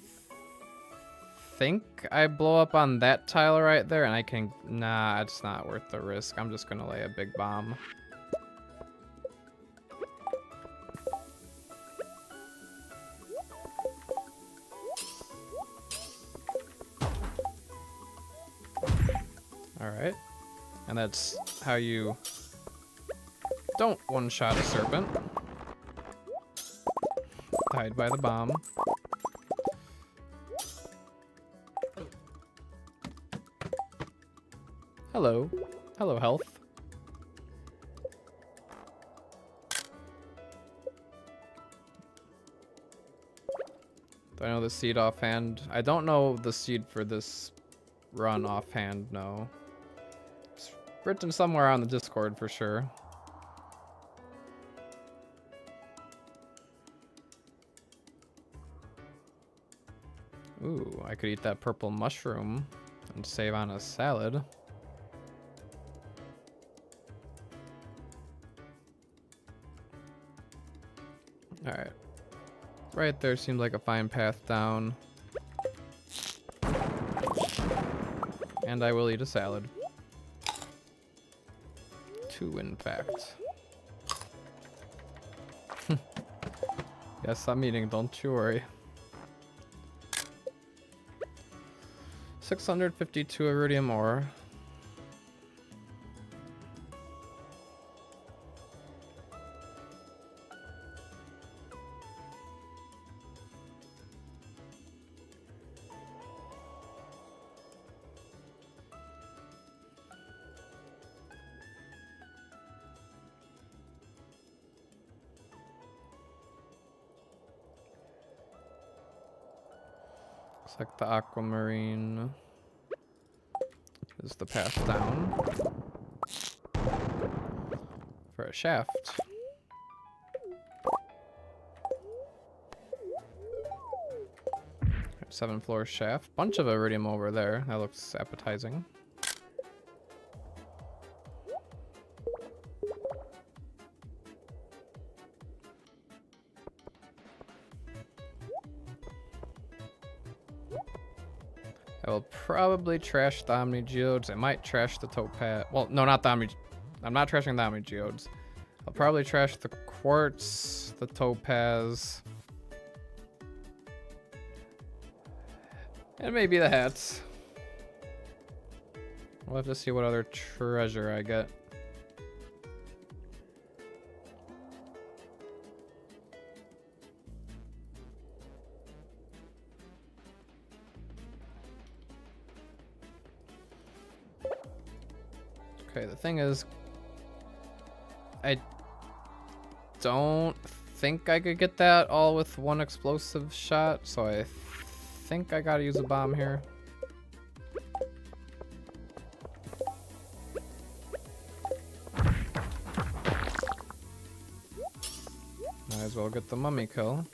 think I blow up on that tile right there and I can, nah, it's not worth the risk. I'm just gonna lay a big bomb. Alright, and that's how you don't one-shot a serpent. Died by the bomb. Hello. Hello, health. Do I know the seed offhand? I don't know the seed for this run offhand, no. It's written somewhere on the Discord for sure. Ooh, I could eat that purple mushroom and save on a salad. Alright. Right there seems like a fine path down. And I will eat a salad. 2, in fact. Yes, I'm eating, don't you worry. 652 iridium ore. Looks like the aquamarine is the path down for a shaft. Seven floor shaft. Bunch of iridium over there. That looks appetizing. I will probably trash the Omni Geodes. I might trash the Topaz. Well, no, not the Omni. I'm not trashing the Omni Geodes. I'll probably trash the Quartz, the Topaz, and maybe the hats. We'll have to see what other treasure I get. Okay, the thing is, I don't think I could get that all with one explosive shot, so I think I gotta use a bomb here. Might as well get the mummy kill.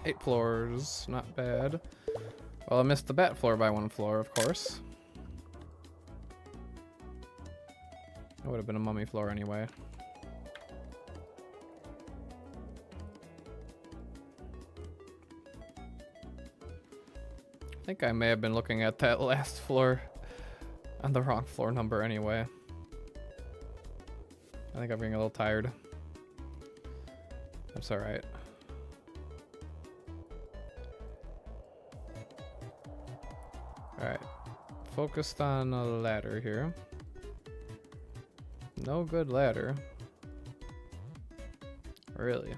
8 floors, not bad. Well, I missed the bat floor by 1 floor, of course. That would have been a mummy floor anyway. I think I may have been looking at that last floor On the wrong floor number anyway. I think I'm getting a little tired. That's alright. Alright. Focused on a ladder here. No good ladder. Really?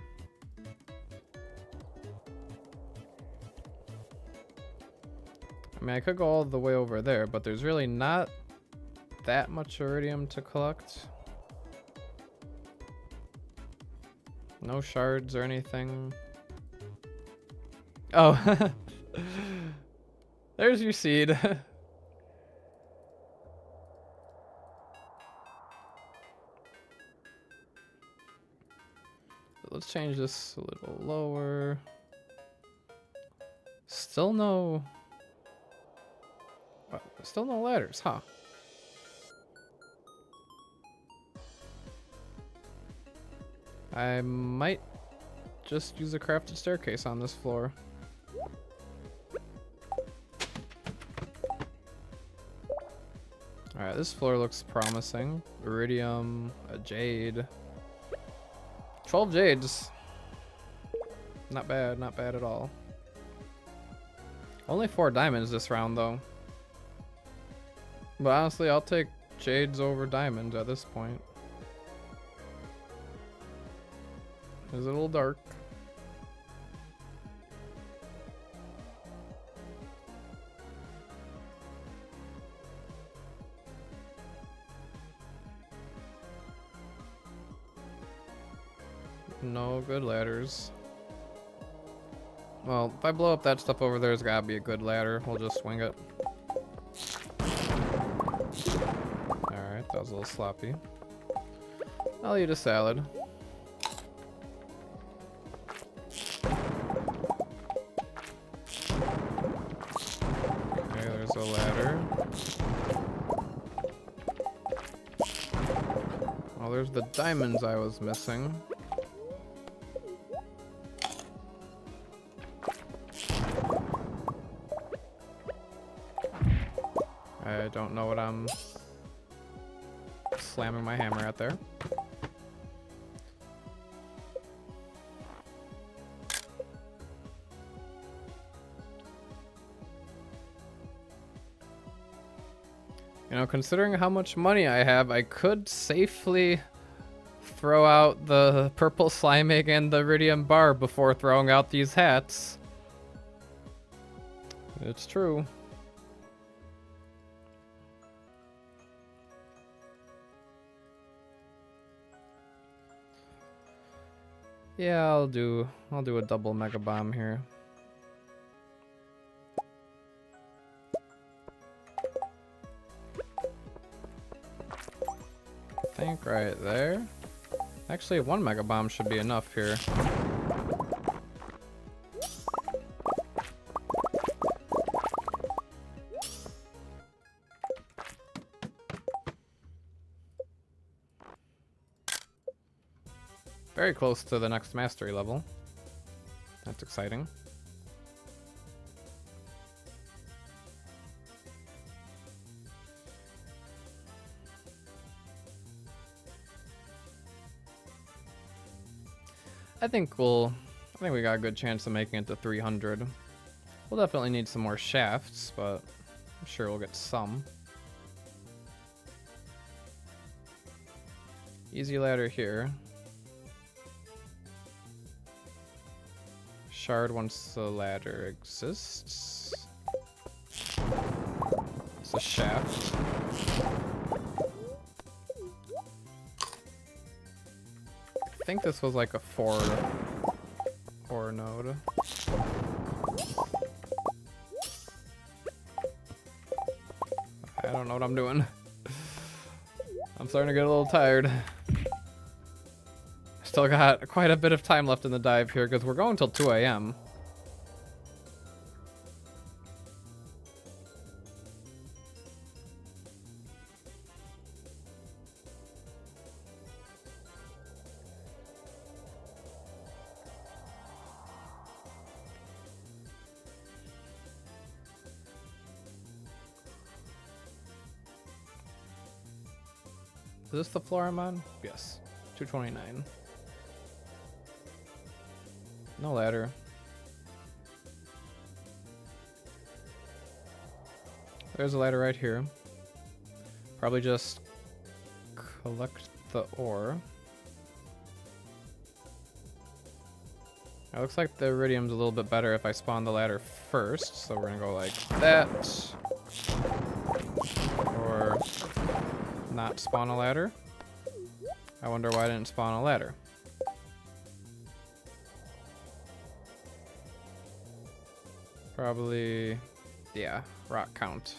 I mean, I could go all the way over there, but there's really not that much iridium to collect. No shards or anything. Oh, there's your seed. Let's change this a little lower. Still no... Still no ladders, huh? I might just use a crafted staircase on this floor. Alright, this floor looks promising. Iridium, a jade. 12 jades. Not bad, not bad at all. Only 4 diamonds this round though. But honestly, I'll take jades over diamonds at this point. It's a little dark. No good ladders. Well, if I blow up that stuff over there, there's gotta be a good ladder. We'll just swing it. Alright, that was a little sloppy. I'll eat a salad. Okay, there's a ladder. Oh, there's the diamonds I was missing. I don't know what I'm slamming my hammer at there. You know, considering how much money I have, I could safely throw out the purple slime egg and the iridium bar before throwing out these hats. It's true. Yeah, I'll do a double mega bomb here. I think right there. Actually, 1 mega bomb should be enough here. Very close to the next mastery level. That's exciting. I think we got a good chance of making it to 300. We'll definitely need some more shafts, but I'm sure we'll get some. Easy ladder here. Shard once the ladder exists. It's a shaft. I think this was like a 4 node. I don't know what I'm doing. I'm starting to get a little tired. Still got quite a bit of time left in the dive here because we're going till 2 a.m. Is this the floor I'm on? Yes. 229. No ladder. There's a ladder right here. Probably just collect the ore. It looks like the iridium's a little bit better if I spawn the ladder first, so we're gonna go like that. Or not spawn a ladder. I wonder why I didn't spawn a ladder. Probably, yeah, rock count.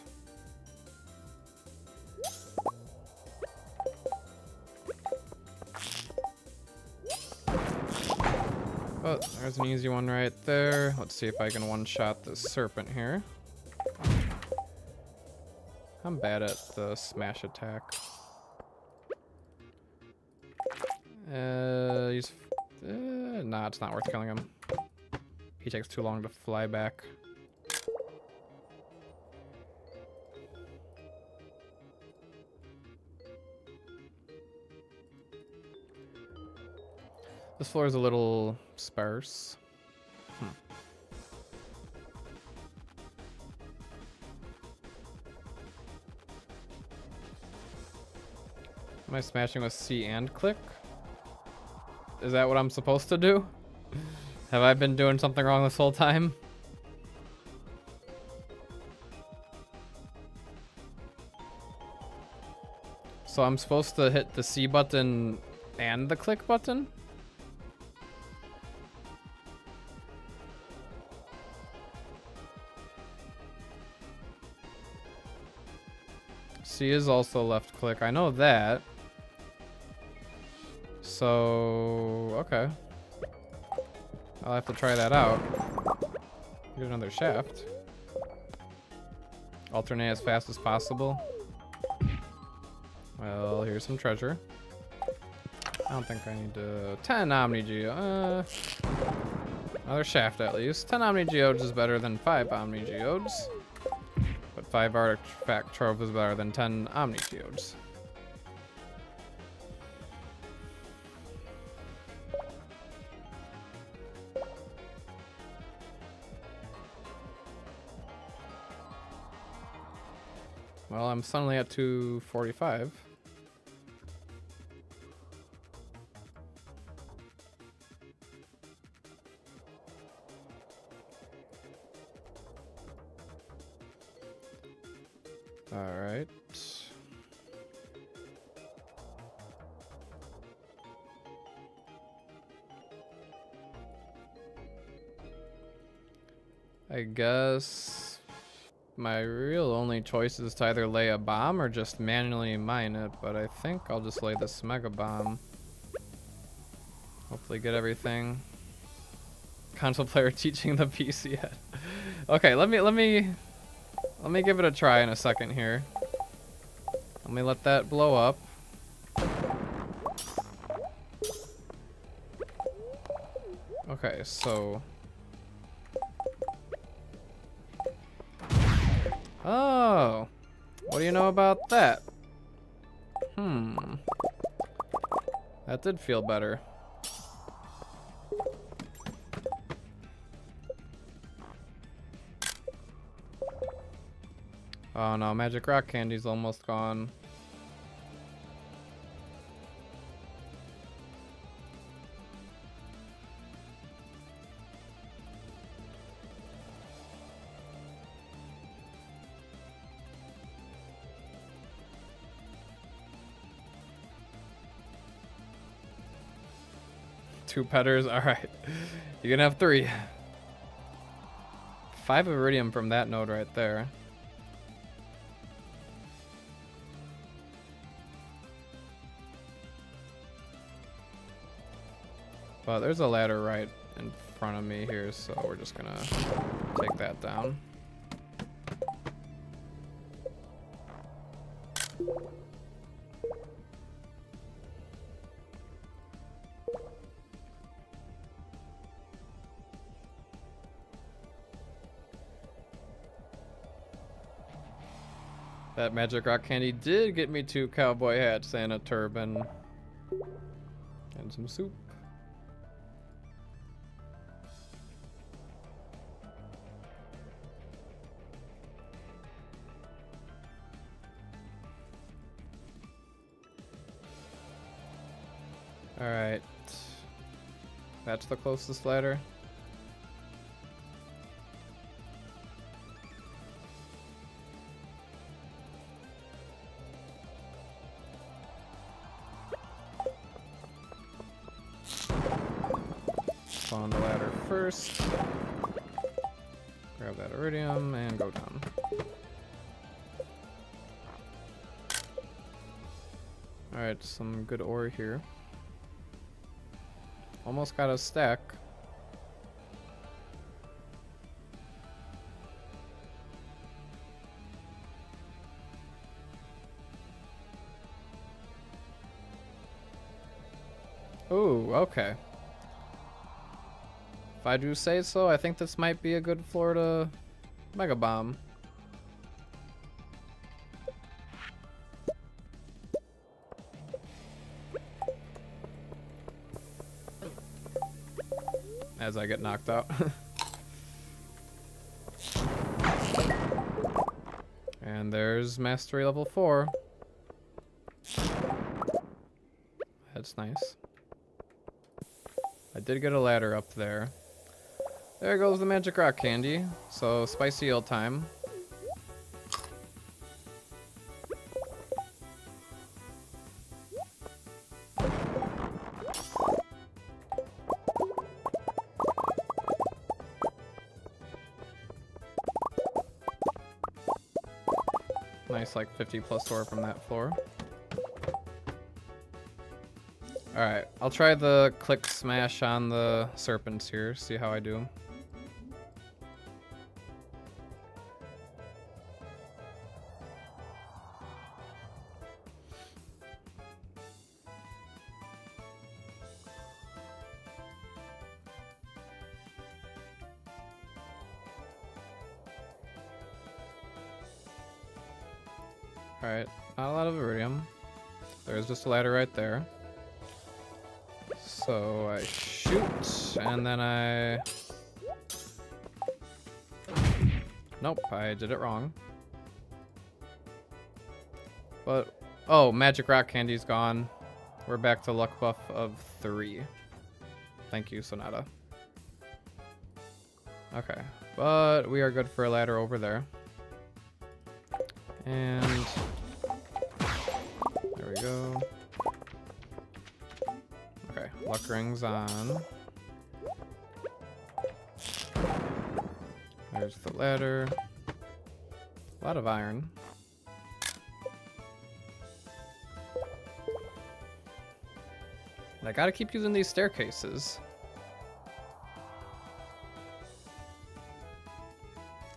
Oh, there's an easy one right there. Let's see if I can one-shot the serpent here. I'm bad at the smash attack. Nah, it's not worth killing him. He takes too long to fly back. This floor is a little sparse. Am I smashing with C and click? Is that what I'm supposed to do? Have I been doing something wrong this whole time? So I'm supposed to hit the C button and the click button? C is also left click. I know that. So, okay. I'll have to try that out. Get another shaft. Alternate as fast as possible. Well, here's some treasure. I don't think I need to... 10 Omni Geo. Another shaft at least. 10 Omni Geodes is better than 5 Omni Geodes. But 5 artifact troves is better than 10 Omni Geodes. Well, I'm suddenly at 245. All right. I guess my real only choice is to either lay a bomb or just manually mine it, but I think I'll just lay this mega bomb. Hopefully get everything. Console player teaching the PC yet. Okay, let me give it a try in a second here. Let me let that blow up. Okay, so... Oh! What do you know about that? That did feel better. Oh no, magic rock candy's almost gone. Two petters, alright. You can have 3. 5 iridium from that node right there. But there's a ladder right in front of me here, so we're just gonna take that down. That magic rock candy did get me 2 cowboy hats and a turban. And some soup. Alright. That's the closest ladder. On the ladder first. Grab that iridium and go down. Alright, some good ore here. Almost got a stack. Ooh, okay. If I do say so, I think this might be a good floor to Mega Bomb. As I get knocked out. And there's Mastery level 4. That's nice. I did get a ladder up there. There goes the magic rock candy. So spicy eel time. Nice, like 50 plus ore from that floor. Alright, I'll try the click smash on the serpents here, see how I do. Alright, not a lot of iridium. There's just a ladder right there. So I shoot, and then I... Nope, I did it wrong. But, oh, magic rock candy's gone. We're back to luck buff of 3. Thank you, Sonata. Okay, but we are good for a ladder over there. And there we go. Okay, luck rings on. There's the ladder. A lot of iron. And I gotta keep using these staircases.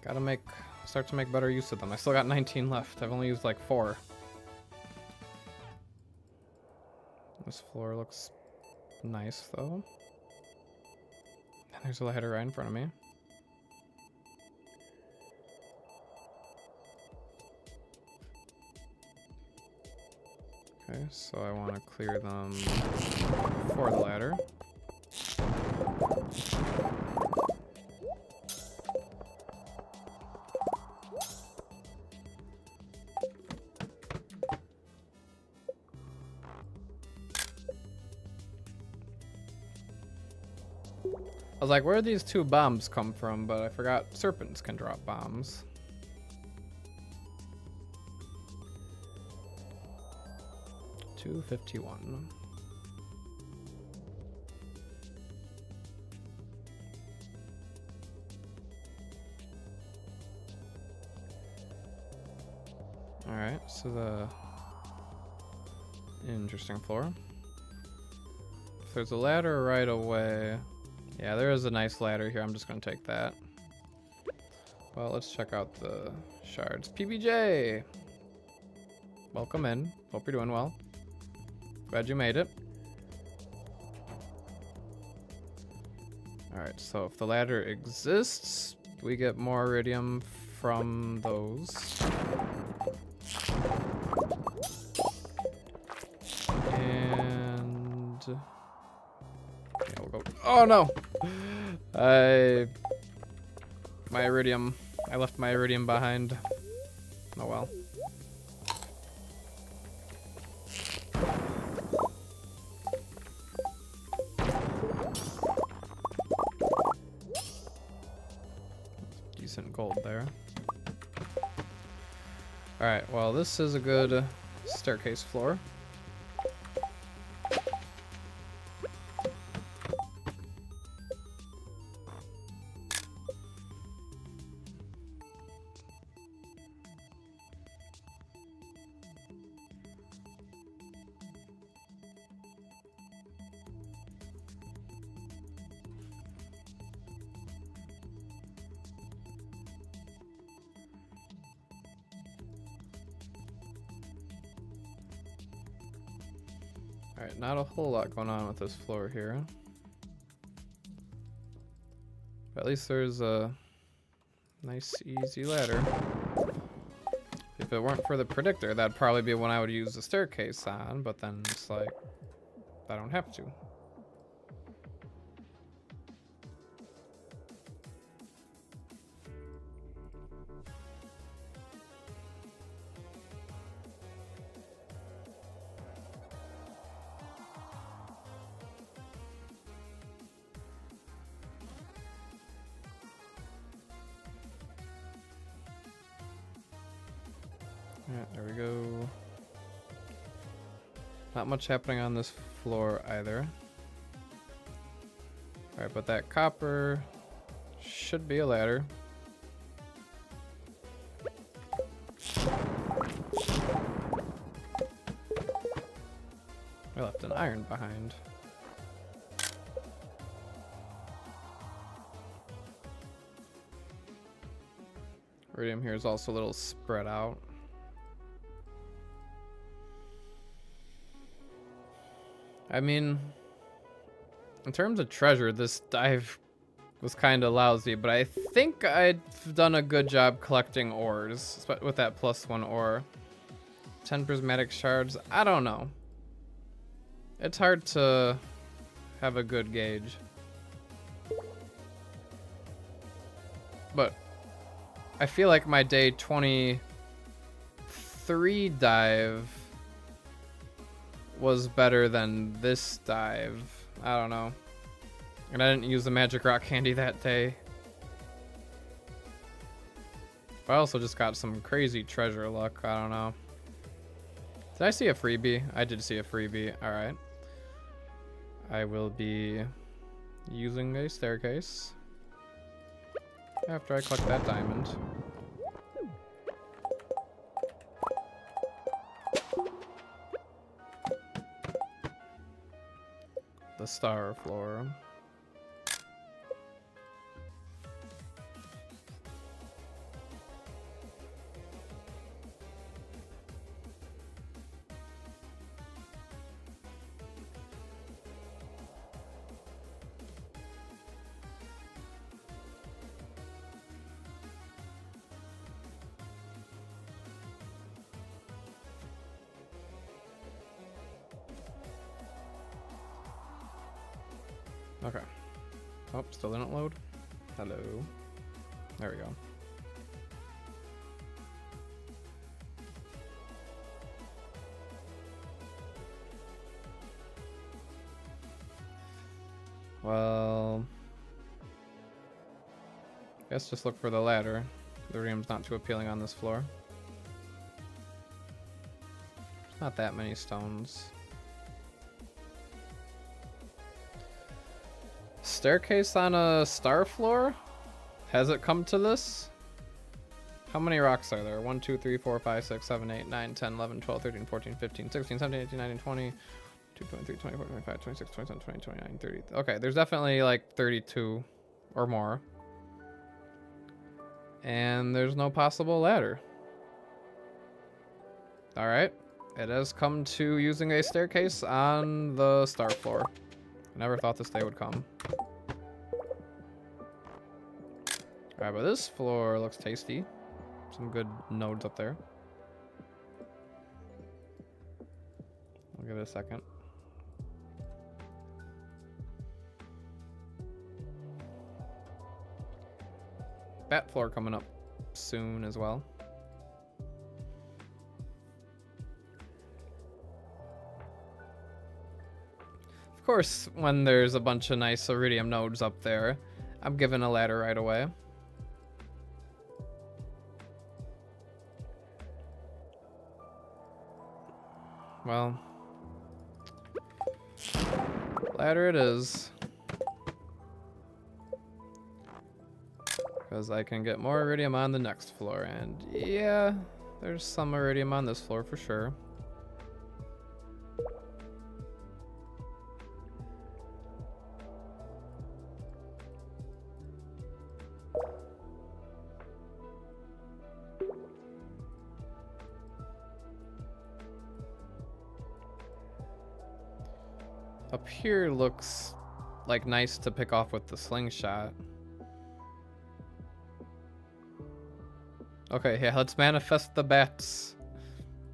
Gotta start to make better use of them. I still got 19 left. I've only used like 4. This floor looks nice though. And there's a ladder right in front of me. Okay, so I want to clear them for the ladder. I was like, where did these 2 bombs come from? But I forgot serpents can drop bombs. $251. Alright, so the interesting floor. If there's a ladder right away. Yeah, there is a nice ladder here. I'm just going to take that. Well, let's check out the shards. PBJ! Welcome in. Hope you're doing well. Glad you made it. Alright, so if the ladder exists, we get more iridium from those. Yeah, we'll go. Oh no! My iridium. I left my iridium behind. Oh well. Decent gold there. Alright, well, this is a good staircase floor. Alright, not a whole lot going on with this floor here. But at least there's a nice, easy ladder. If it weren't for the predictor, that'd probably be one I would use the staircase on, but then it's like, I don't have to. Yeah, there we go. Not much happening on this floor either. Alright, but that copper should be a ladder. I left an iron behind. Iridium here is also a little spread out. I mean, in terms of treasure, this dive was kind of lousy, but I think I've done a good job collecting ores with that +1 ore. 10 prismatic shards, I don't know. It's hard to have a good gauge. But I feel like my day 23 dive was better than this dive. I don't know. And I didn't use the magic rock candy that day. But I also just got some crazy treasure luck. I don't know. Did I see a freebie? I did see a freebie. Alright. I will be using a staircase after I collect that diamond. The star floor. Okay. Oh, still didn't load. Hello. There we go. Well, I guess just look for the ladder. The iridium's not too appealing on this floor. There's not that many stones. Staircase on a star floor? Has it come to this? How many rocks are there? 1, 2, 3, 4, 5, 6, 7, 8, 9, 10, 11, 12, 13, 14, 15, 16, 17, 18, 19, 20, 22, 23, 24, 25, 26, 27, 28, 29, 30. Okay, there's definitely like 32 or more. And there's no possible ladder. Alright. It has come to using a staircase on the star floor. I never thought this day would come. Alright, but this floor looks tasty. Some good nodes up there. I'll give it a second. bat floor coming up soon as well. Of course, when there's a bunch of nice iridium nodes up there, I'm given a ladder right away. Well, ladder it is. Because I can get more iridium on the next floor, and yeah, there's some iridium on this floor for sure. Up here looks like nice to pick off with the slingshot. Okay, yeah, let's manifest the bats.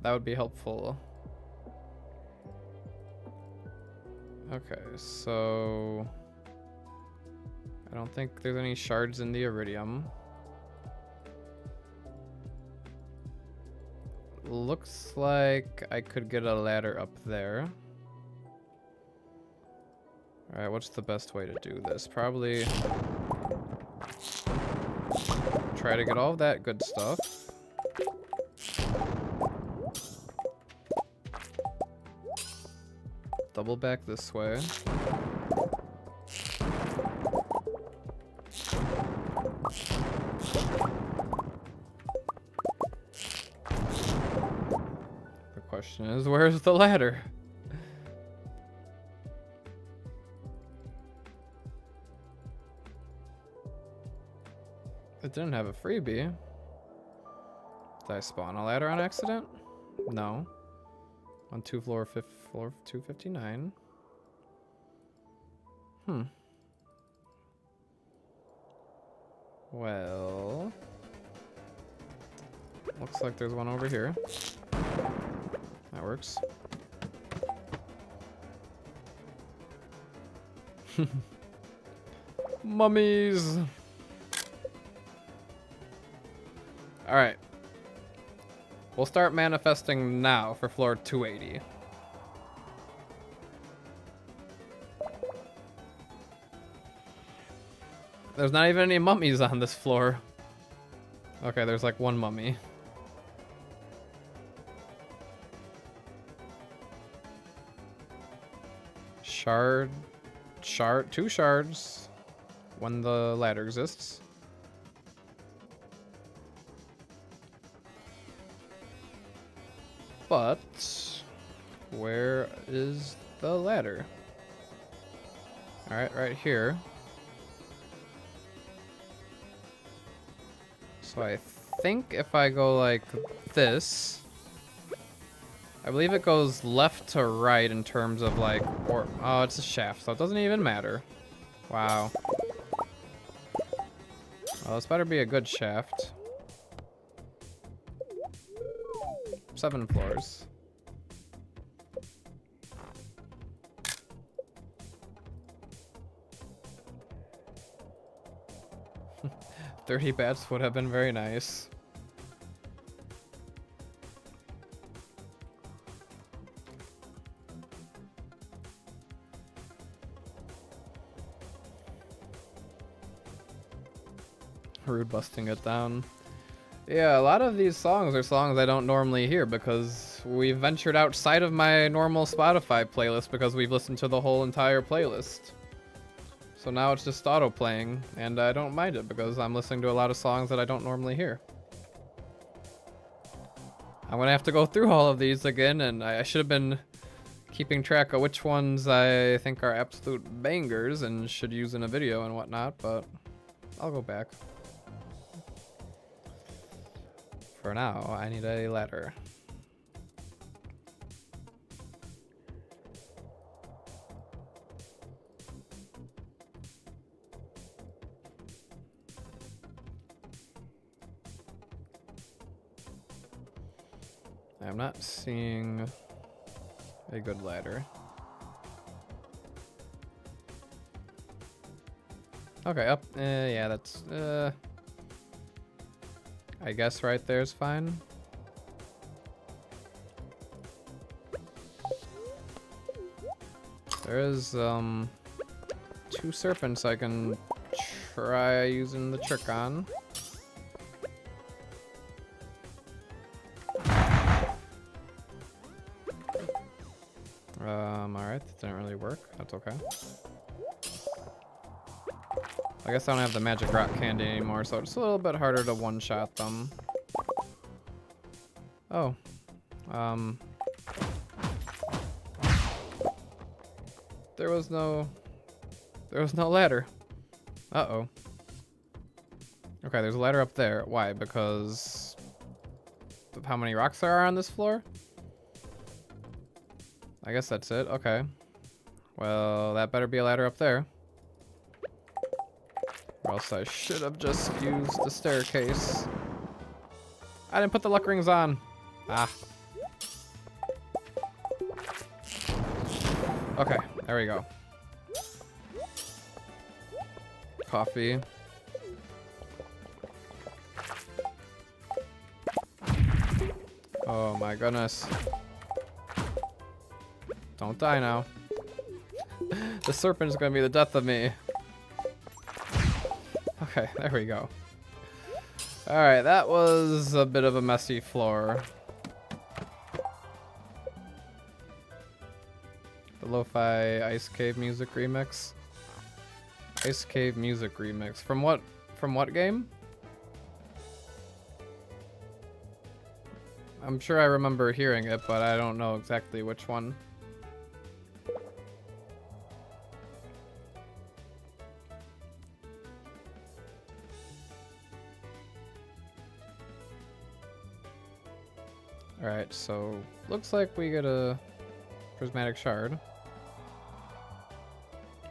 That would be helpful. Okay, so I don't think there's any shards in the iridium. Looks like I could get a ladder up there. Alright, what's the best way to do this? Probably try to get all that good stuff. Double back this way. The question is, where's the ladder? It didn't have a freebie. Did I spawn a ladder on accident? No. On floor 259. Well, looks like there's one over here. That works. Mummies. All right. We'll start manifesting now for floor 280. There's not even any mummies on this floor. Okay, there's like one mummy. Two shards when the ladder exists. But where is the ladder? All right, right here. So I think if I go like this, I believe it goes left to right in terms of like, oh, it's a shaft, so it doesn't even matter. Wow. Well, this better be a good shaft. 7 floors. $30 bats would have been very nice. Rude busting it down. Yeah, a lot of these songs are songs I don't normally hear because we ventured outside of my normal Spotify playlist because we've listened to the whole entire playlist. So now it's just auto playing, and I don't mind it because I'm listening to a lot of songs that I don't normally hear. I'm gonna have to go through all of these again, and I should have been keeping track of which ones I think are absolute bangers and should use in a video and whatnot, but I'll go back. For now, I need a ladder. I'm not seeing a good ladder. Okay, up. Yeah, that's I guess right there's fine. There is, 2 serpents I can try using the trick on. Alright, that didn't really work. That's okay. I guess I don't have the magic rock candy anymore, so it's a little bit harder to one-shot them. Oh. There was no ladder. Uh-oh. Okay, there's a ladder up there. Why? Because of how many rocks there are on this floor? I guess that's it. Okay. Well, that better be a ladder up there. Or else I should have just used the staircase. I didn't put the luck rings on. Ah. Okay, there we go. Coffee. Oh my goodness. Don't die now. The serpent is gonna be the death of me. Okay, there we go. Alright, that was a bit of a messy floor. The Lo-Fi Ice Cave Music Remix. Ice Cave Music Remix. From what game? I'm sure I remember hearing it, but I don't know exactly which one. Alright, so looks like we get a prismatic shard.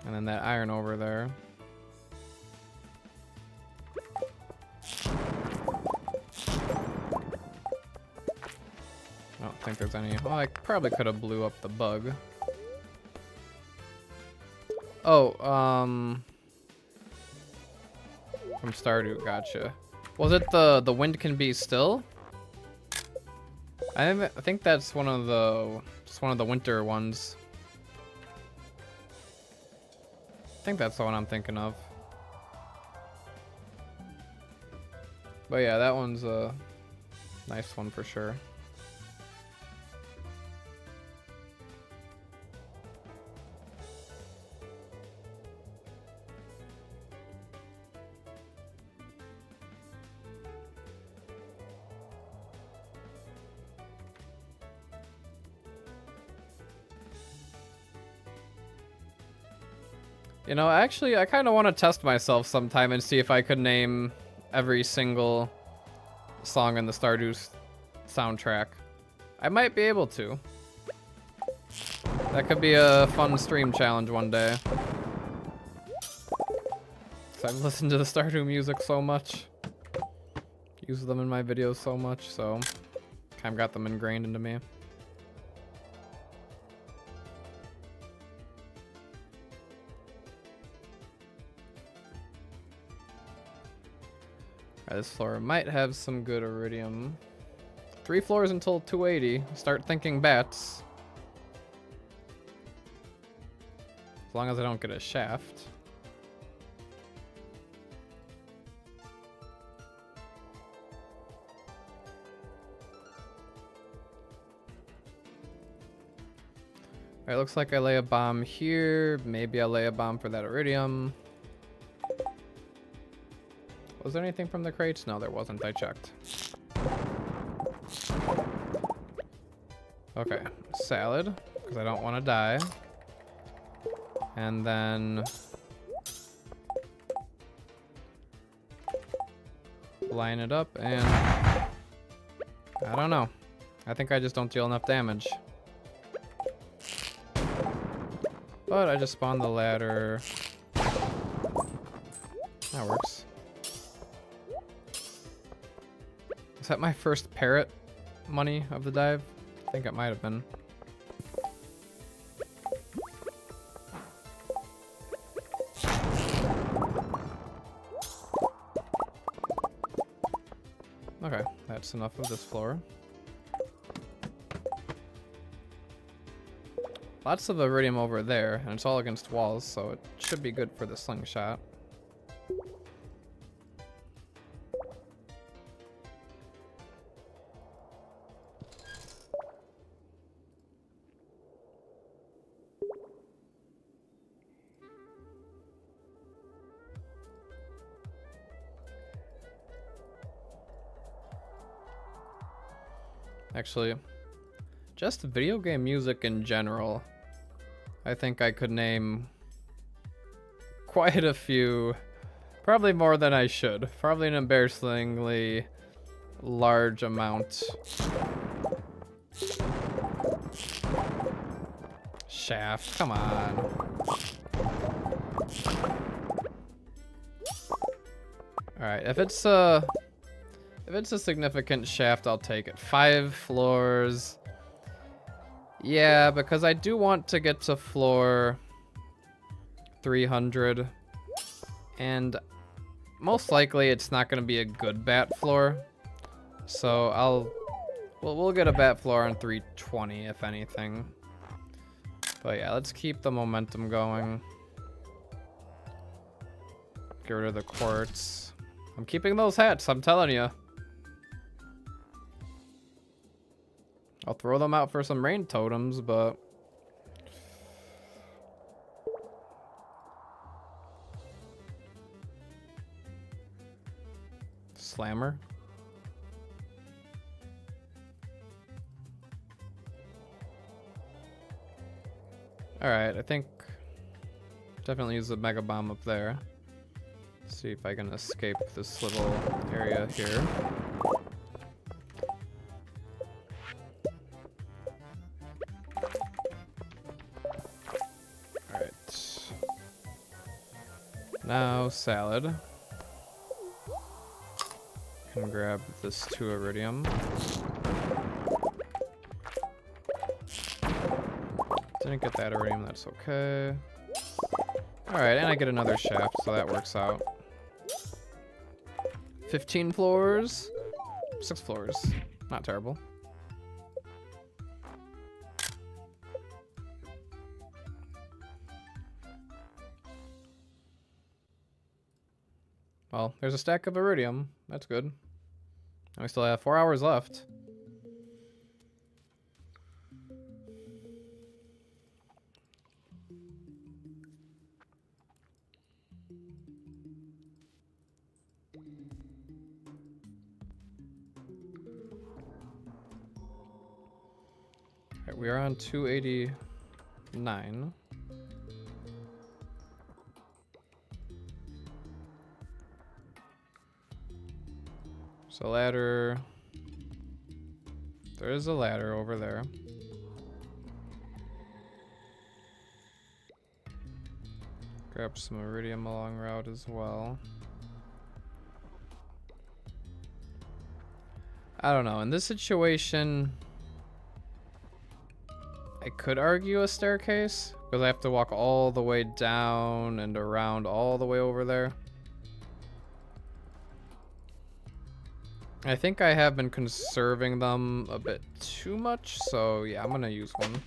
And then that iron over there. I don't think there's any. Well, I probably could have blew up the bug. Oh, from Stardew, gotcha. Was it the wind can be still? I think that's one of the winter ones. I think that's the one I'm thinking of. But yeah, that one's a nice one for sure. You know, actually, I kind of want to test myself sometime and see if I could name every single song in the Stardew soundtrack. I might be able to. That could be a fun stream challenge one day. 'Cause I've listened to the Stardew music so much. Use them in my videos so much, so kind of got them ingrained into me. This floor might have some good iridium. 3 floors until 280. Start thinking bats. As long as I don't get a shaft. Alright, looks like I lay a bomb here. Maybe I'll lay a bomb for that iridium. Was there anything from the crates? No, there wasn't. I checked. Okay, salad, because I don't want to die. And then line it up and I don't know. I think I just don't deal enough damage. But I just spawned the ladder. That works. Is that my first parrot money of the dive? I think it might have been. that's enough of this floor. Lots of iridium over there, and it's all against walls, so it should be good for the slingshot. Actually, just video game music in general, I think I could name quite a few, probably more than I should. Probably an embarrassingly large amount. Shaft, come on. Alright, if it's a significant shaft, I'll take it. 5 floors. Yeah, because I do want to get to floor 300. And most likely it's not going to be a good bat floor. So we'll get a bat floor on 320 if anything. But yeah, let's keep the momentum going. Get rid of the quartz. I'm keeping those hats, I'm telling you. I'll throw them out for some rain totems, but slammer. Alright, I think definitely use the mega bomb up there. Let's see if I can escape this little area here. Alright. Now salad. Can grab this 2 iridium. Didn't get that iridium, that's okay. Alright, and I get another shaft, so that works out. 15 floors? 6 floors. Not terrible. Well, there's a stack of iridium. That's good. And we still have 4 hours left. Alright, we are on 289. So ladder. There is a ladder over there. Grab some iridium along route as well. I don't know. In this situation, I could argue a staircase because I have to walk all the way down and around all the way over there. I think I have been conserving them a bit too much, so yeah, I'm gonna use one.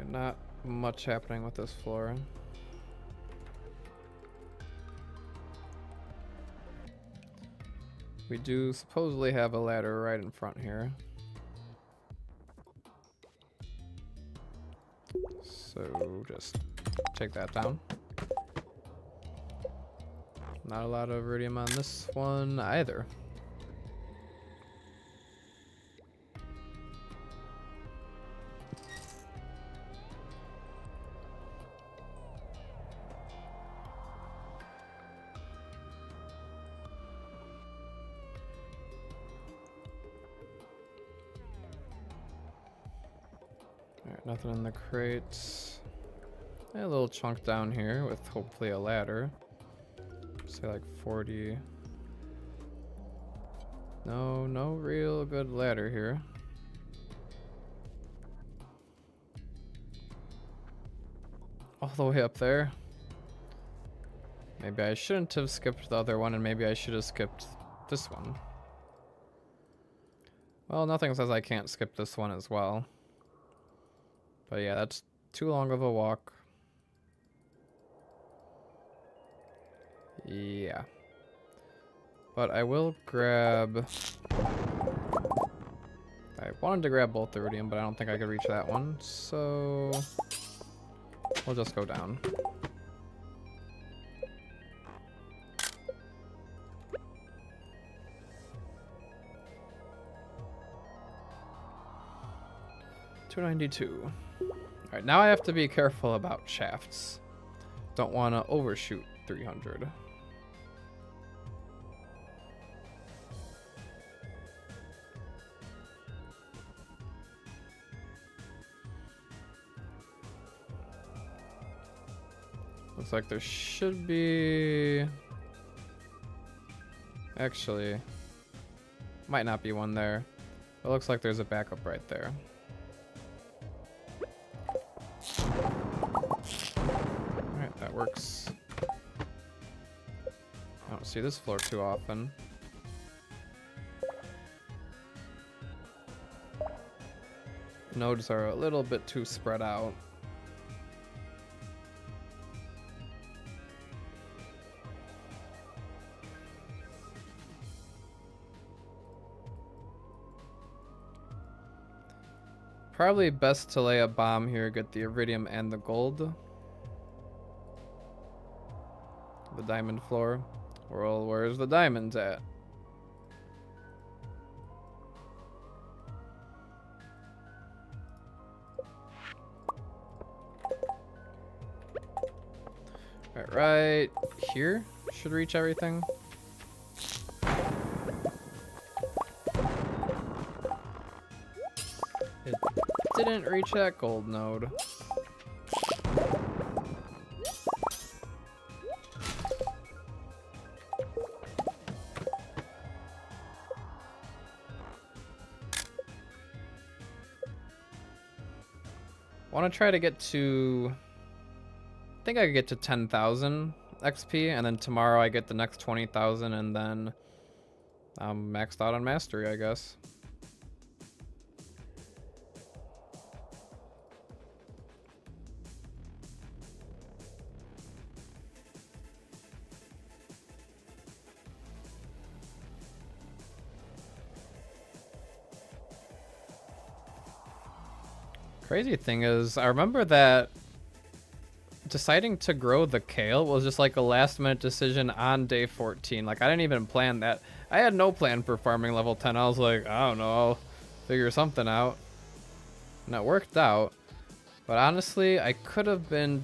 Not much happening with this floor. We do supposedly have a ladder right in front here. So just take that down. Not a lot of iridium on this one either. Nothing in the crates. A little chunk down here with hopefully a ladder. Say like 40. No, no real good ladder here. All the way up there. Maybe I shouldn't have skipped the other one, and maybe I should have skipped this one. Well, nothing says I can't skip this one as well. But yeah, that's too long of a walk. Yeah. But I will grab... I wanted to grab both iridium, but I don't think I could reach that one, so... we'll just go down. $292. Alright, now I have to be careful about shafts. Don't want to overshoot 300. Looks like there should be... actually, might not be one there. It looks like there's a backup right there. Alright, that works. I don't see this floor too often. Nodes are a little bit too spread out. Probably best to lay a bomb here, get the iridium and the gold. The diamond floor. Well, where's the diamonds at? Right here should reach everything. It didn't reach that gold node. Want to try to get to... I think I could get to 10,000 XP, and then tomorrow I get the next 20,000, and then I'm maxed out on mastery, I guess. Crazy thing is, I remember that deciding to grow the kale was just like a last minute decision on day 14. Like, I didn't even plan that. I had no plan for farming level 10. I was like, I don't know, I'll figure something out. And it worked out. But honestly, I could have been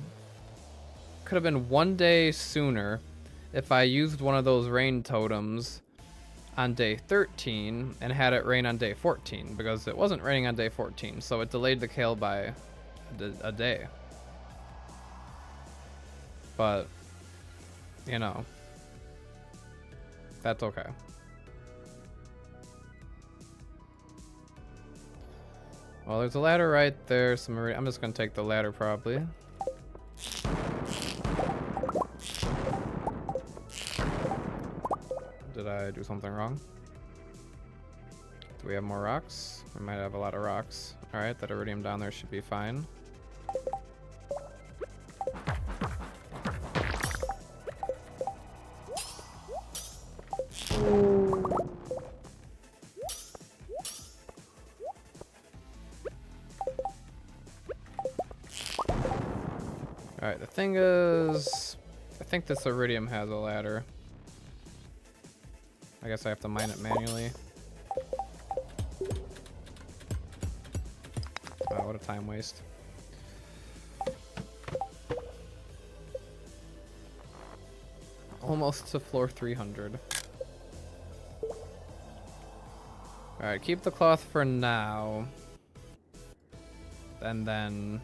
one day sooner if I used one of those rain totems on day 13 and had it rain on day 14, because it wasn't raining on day 14, so it delayed the kale by a day. But, you know, that's okay. Well, there's a ladder right there. I'm just gonna take the ladder probably. Did I do something wrong? Do we have more rocks? We might have a lot of rocks. Alright, that iridium down there should be fine. Alright, the thing is, I think this iridium has a ladder. I guess I have to mine it manually. Wow, what a time waste. Almost to floor 300. Alright, keep the cloth for now. And then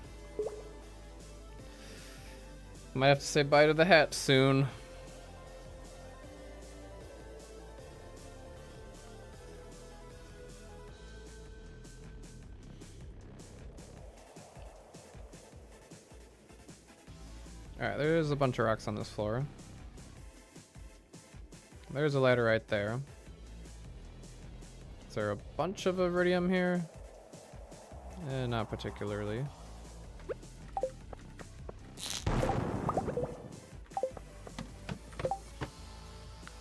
might have to say bye to the hat soon. Alright, there's a bunch of rocks on this floor. There's a ladder right there. Is there a bunch of iridium here? Not particularly.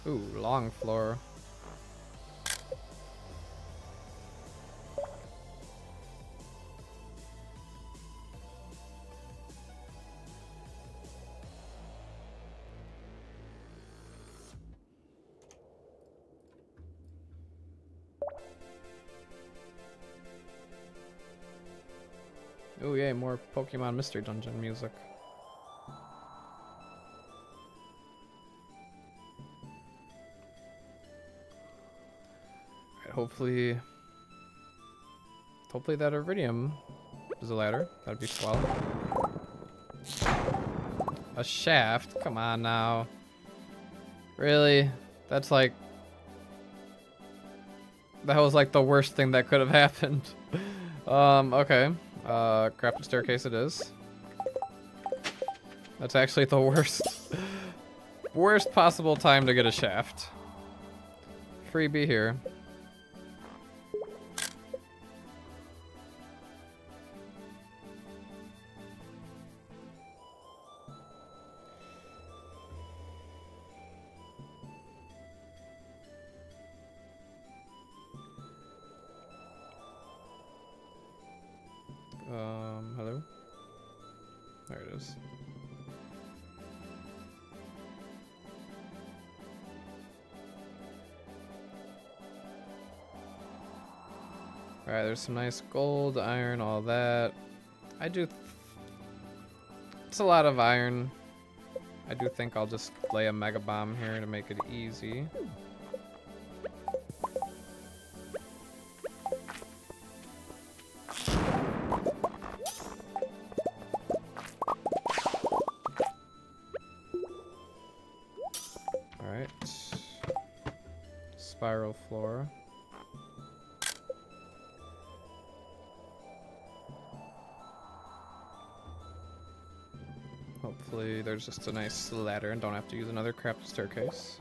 Ooh, long floor. Oh yay, more Pokemon Mystery Dungeon music. Alright, hopefully that iridium is a ladder. That'd be swell. A shaft? Come on now. Really? That's like... That was like the worst thing that could have happened. Okay. Crafted staircase it is. That's actually the worst possible time to get a shaft. Freebie here. Hello? There it is. Alright, there's some nice gold, iron, all that. It's a lot of iron. I do think I'll just lay a mega bomb here to make it easy. Alright. Spiral floor. Hopefully there's just a nice ladder and don't have to use another crafted staircase.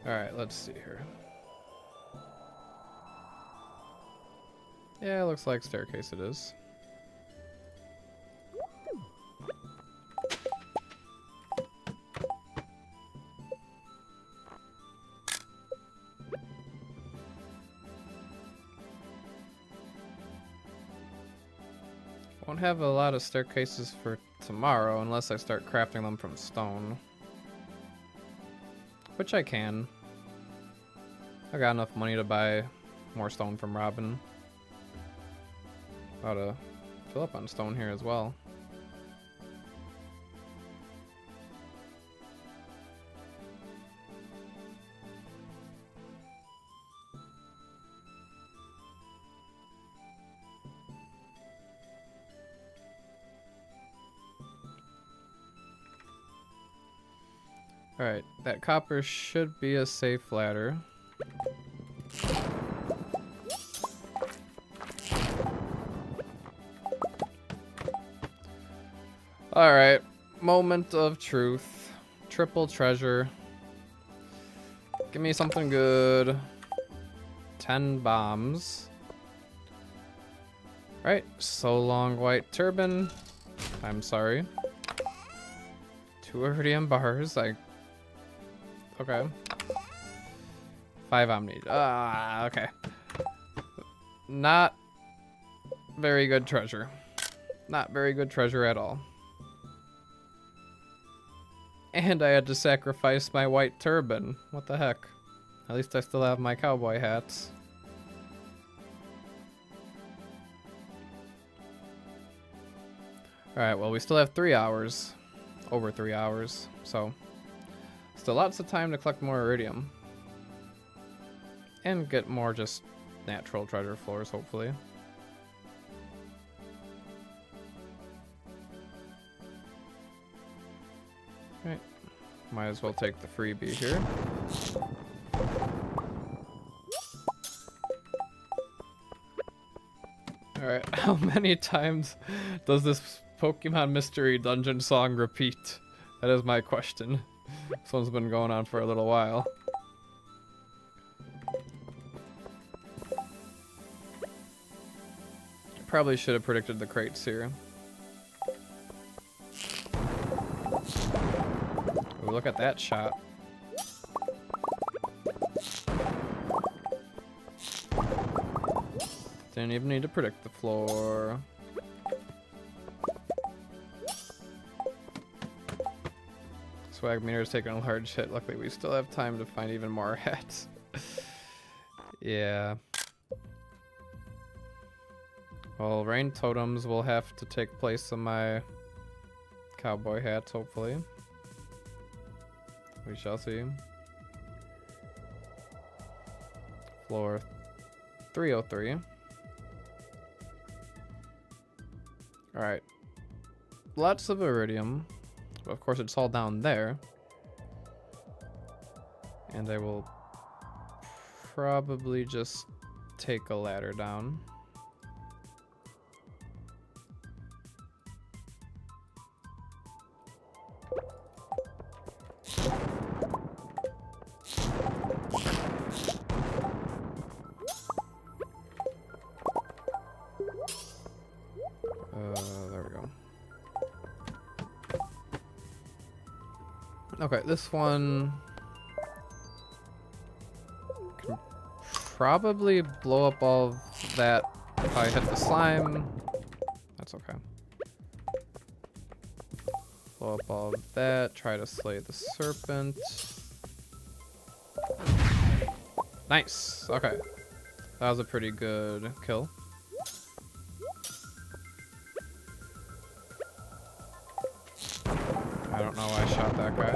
Alright, let's see here. Yeah, it looks like staircase it is. Won't have a lot of staircases for tomorrow unless I start crafting them from stone. Which I can. I got enough money to buy more stone from Robin. About to fill up on stone here as well. Alright, that copper should be a safe ladder. Alright, moment of truth. Triple treasure. Give me something good. 10 bombs. Right, so long white turban. I'm sorry. 2 iridium bars. Okay. 5 omni. Okay. Not very good treasure. Not very good treasure at all. And I had to sacrifice my white turban. What the heck? At least I still have my cowboy hats. Alright, well, we still have 3 hours. Over 3 hours. So, still lots of time to collect more iridium. And get more just natural treasure floors, hopefully. Right. Might as well take the freebie here. Alright, how many times does this Pokemon Mystery Dungeon song repeat? That is my question. This one's been going on for a little while. Probably should have predicted the crates here. Ooh, look at that shot. Didn't even need to predict the floor. Swag meter is taking a large hit. Luckily, we still have time to find even more hats. Yeah. Well, rain totems will have to take place in my cowboy hats, hopefully. We shall see. Floor 303. Alright. Lots of iridium. But of course, it's all down there. And I will probably just take a ladder down. There we go. Okay, this one can probably blow up all of that if I hit the slime. That's okay. Blow up all of that, try to slay the serpent. Nice, okay. That was a pretty good kill. I don't know why I shot that guy.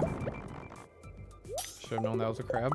Should have known that was a crab.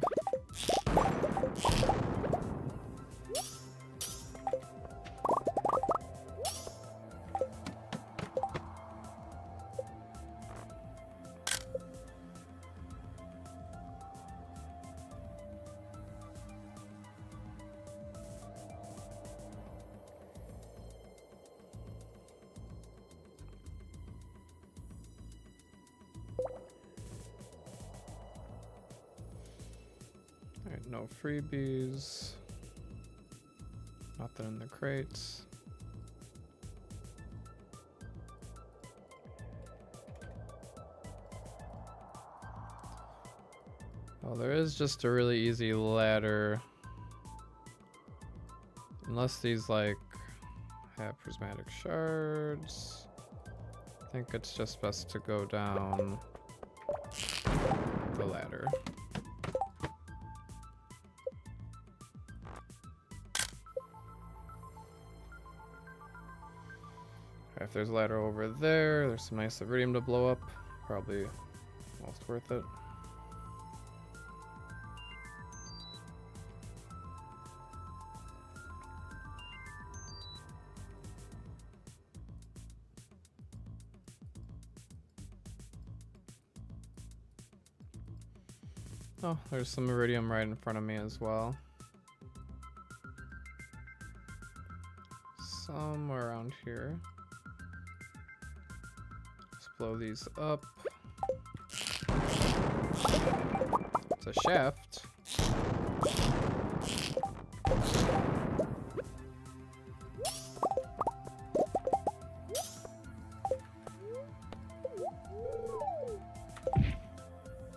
Alright, no freebies. Nothing in the crates. Well, there is just a really easy ladder. Unless these, like, have prismatic shards. I think it's just best to go down the ladder. If there's a ladder over there, there's some nice iridium to blow up. Probably almost worth it. Oh, there's some iridium right in front of me as well. Somewhere around here. Let's blow these up. It's a shaft.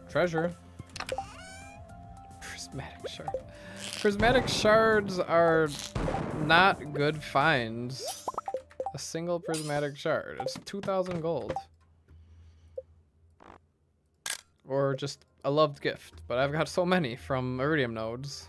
Treasure. Prismatic shard. Prismatic shards are not good finds. A single prismatic shard. It's 2,000 gold. or just a loved gift, but I've got so many from iridium nodes.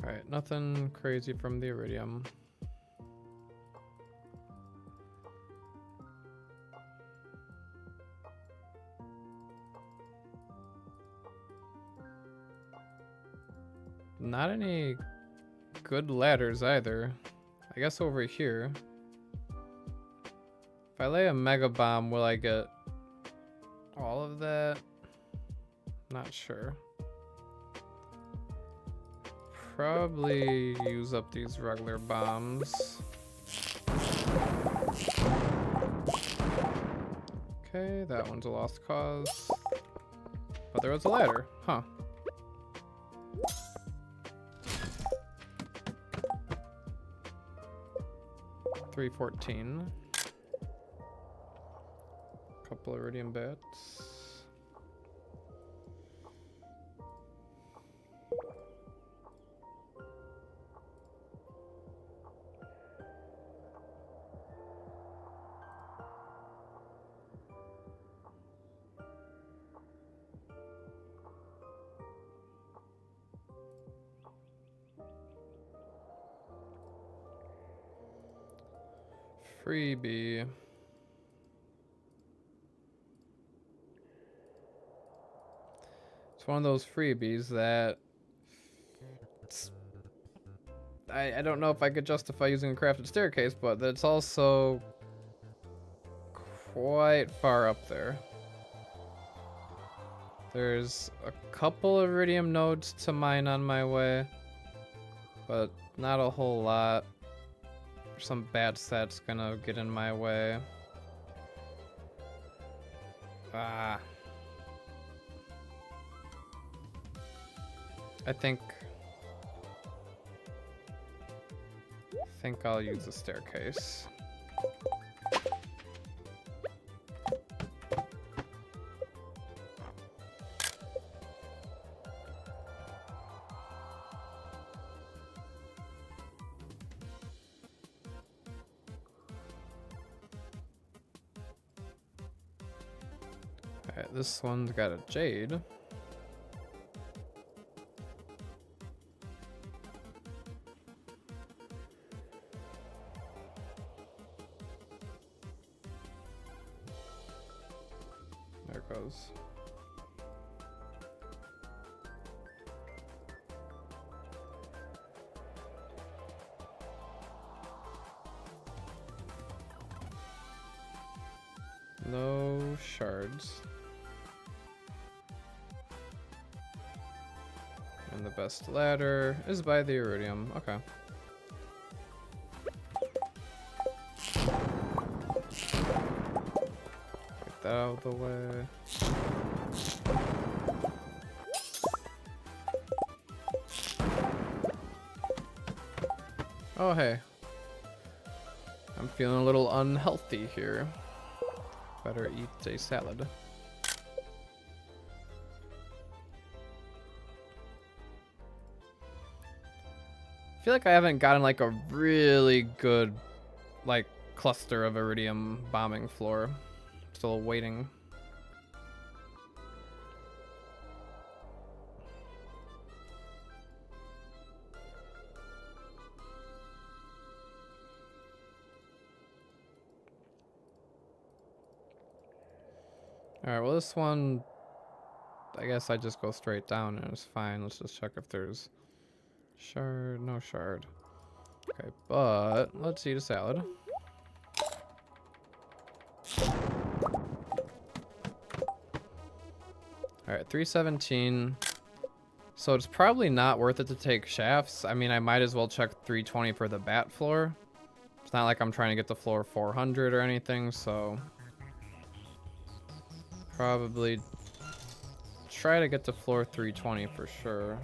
Alright, nothing crazy from the iridium. Not any good ladders either. I guess over here. If I lay a mega bomb, will I get all of that? Not sure. Probably use up these regular bombs. Okay, that one's a lost cause. But there was a ladder, huh? $314. Couple iridium bits. Freebie. It's one of those freebies that I don't know if I could justify using a crafted staircase, but that's also quite far up there. There's a couple of iridium nodes to mine on my way, but not a whole lot. Some bad sets gonna get in my way. I think I'll use the staircase. Alright, this one's got a jade. There it goes. No shards. And the best ladder is by the iridium. Okay. Get that out of the way. Oh, hey. I'm feeling a little unhealthy here. Better eat a salad. I feel like I haven't gotten like a really good like cluster of iridium bombing floor. Still waiting. Alright, well this one, I guess I just go straight down and it's fine. Let's just check if there's shard, no shard. Okay, but let's eat a salad. Alright, 317. So it's probably not worth it to take shafts. I mean, I might as well check 320 for the bat floor. It's not like I'm trying to get to floor 400 or anything, so probably try to get to floor 320 for sure.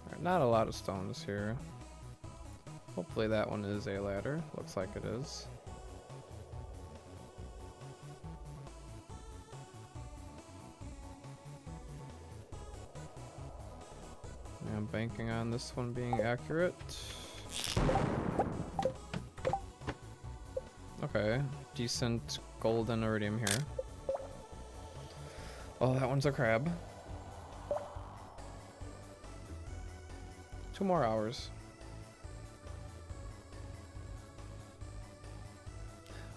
Alright, not a lot of stones here. Hopefully that one is a ladder. Looks like it is. I'm banking on this one being accurate. Okay, decent golden iridium here. Oh, that one's a crab. 2 more hours.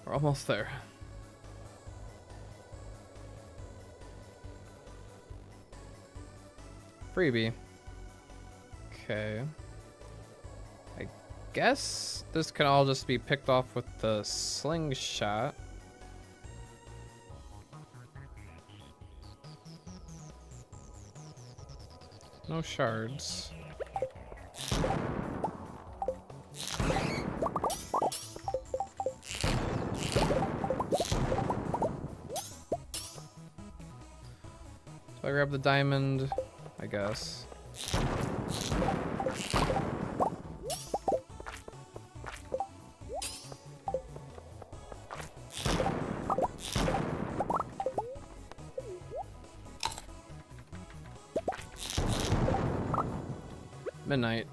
We're almost there. Freebie. Okay. I guess this can all just be picked off with the slingshot. No shards. So I grab the diamond, I guess. Midnight.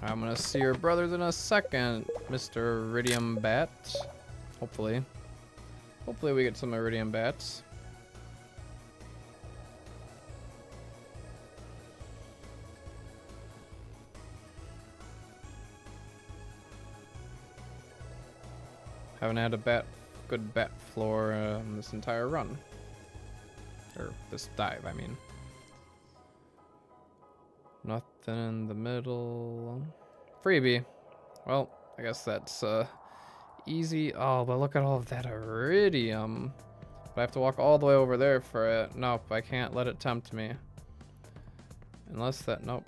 I'm gonna see your brothers in a second, Mr. Iridium Bat. Hopefully. Hopefully we get some Iridium Bats. Haven't had a good bat floor in this entire run. Or this dive, I mean. Nothing in the middle. Freebie. Well, I guess that's easy. Oh, but look at all of that iridium. But I have to walk all the way over there for it. Nope, I can't let it tempt me. Unless that, nope.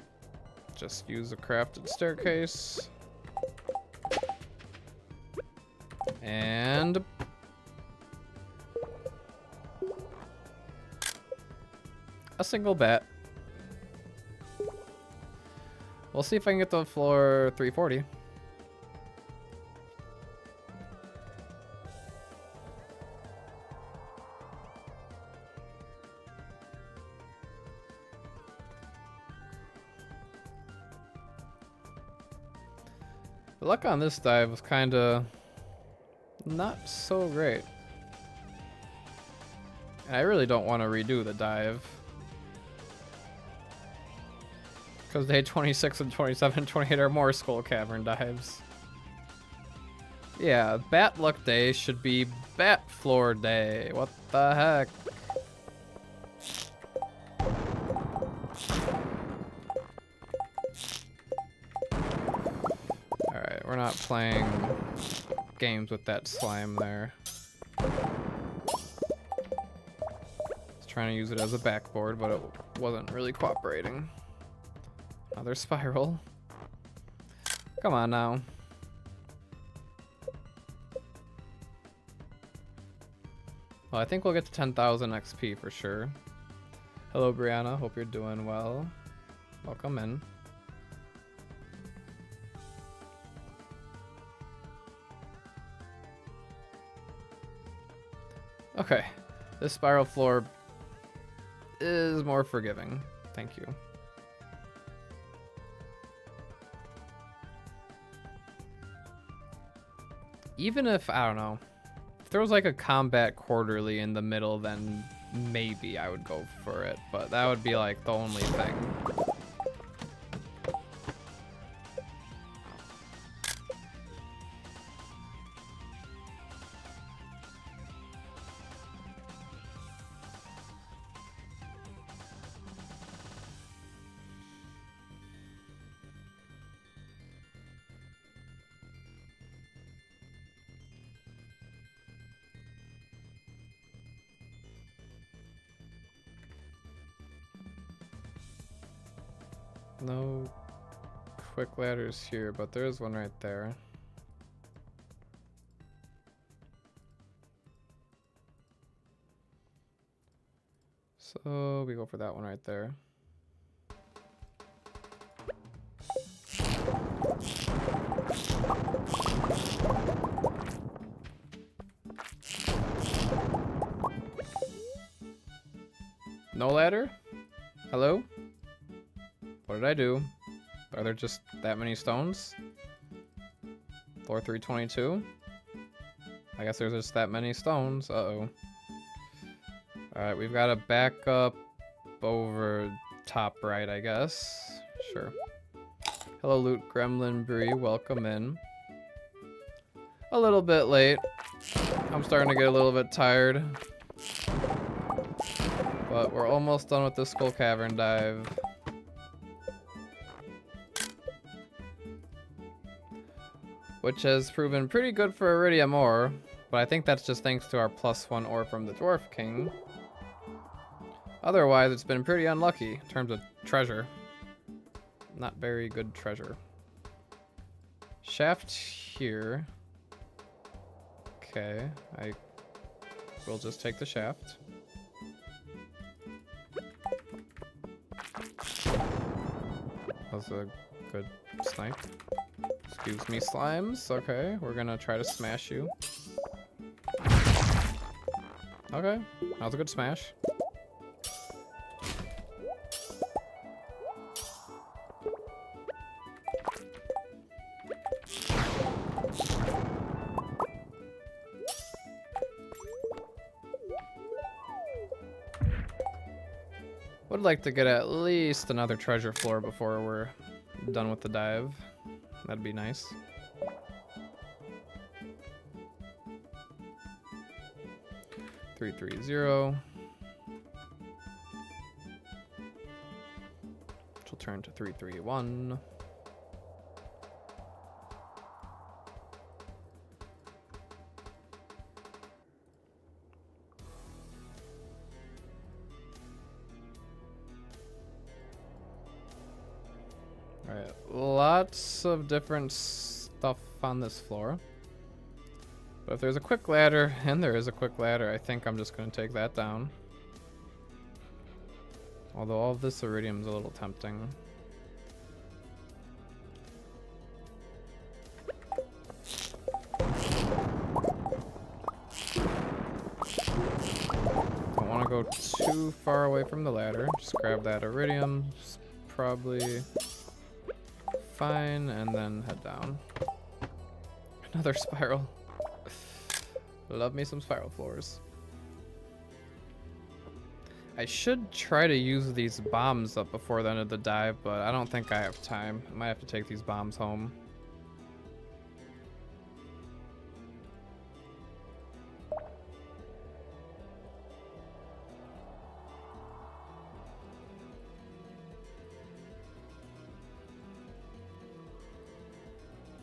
Just use a crafted staircase. And a single bat. We'll see if I can get to floor 340. The luck on this dive was kind of not so great. And I really don't want to redo the dive. Because day 26 and 27 and 28 are more Skull Cavern dives. Yeah, Bat Luck Day should be Bat Floor Day. What the heck? Alright, we're not playing games with that slime there. Trying to use it as a backboard, but it wasn't really cooperating. Another spiral. Come on now. Well, I think we'll get to 10,000 XP for sure. Hello, Brianna. Hope you're doing well. Welcome in. Okay. This spiral floor is more forgiving. Thank you. Even if, I don't know, if there was like a combat quarterly in the middle, then maybe I would go for it, but that would be like the only thing. No quick ladders here, but there is one right there. So we go for that one right there. No ladder? Hello? What did I do? Are there just that many stones? Floor 322? I guess there's just that many stones. Uh-oh. Alright, we've got to back up over top right, I guess. Sure. Hello, Loot Gremlin Bree. Welcome in. A little bit late. I'm starting to get a little bit tired. But we're almost done with the Skull Cavern dive. Which has proven pretty good for Iridium ore. But I think that's just thanks to our +1 ore from the Dwarf King. Otherwise, it's been pretty unlucky in terms of treasure. Not very good treasure. Shaft here. Okay, I will just take the shaft. That was a good snipe. Excuse me, slimes. Okay, we're gonna try to smash you. Okay, that was a good smash. Would like to get at least another treasure floor before we're done with the dive. That'd be nice. Three, 330. Which will turn to 331. Alright, lots of different stuff on this floor. But if there's a quick ladder, and there is a quick ladder, I think I'm just going to take that down. Although all of this iridium's a little tempting. Don't want to go too far away from the ladder. Just grab that iridium. It's probably fine, and then head down. Another spiral. Love me some spiral floors. I should try to use these bombs up before the end of the dive, but I don't think I have time. I might have to take these bombs home.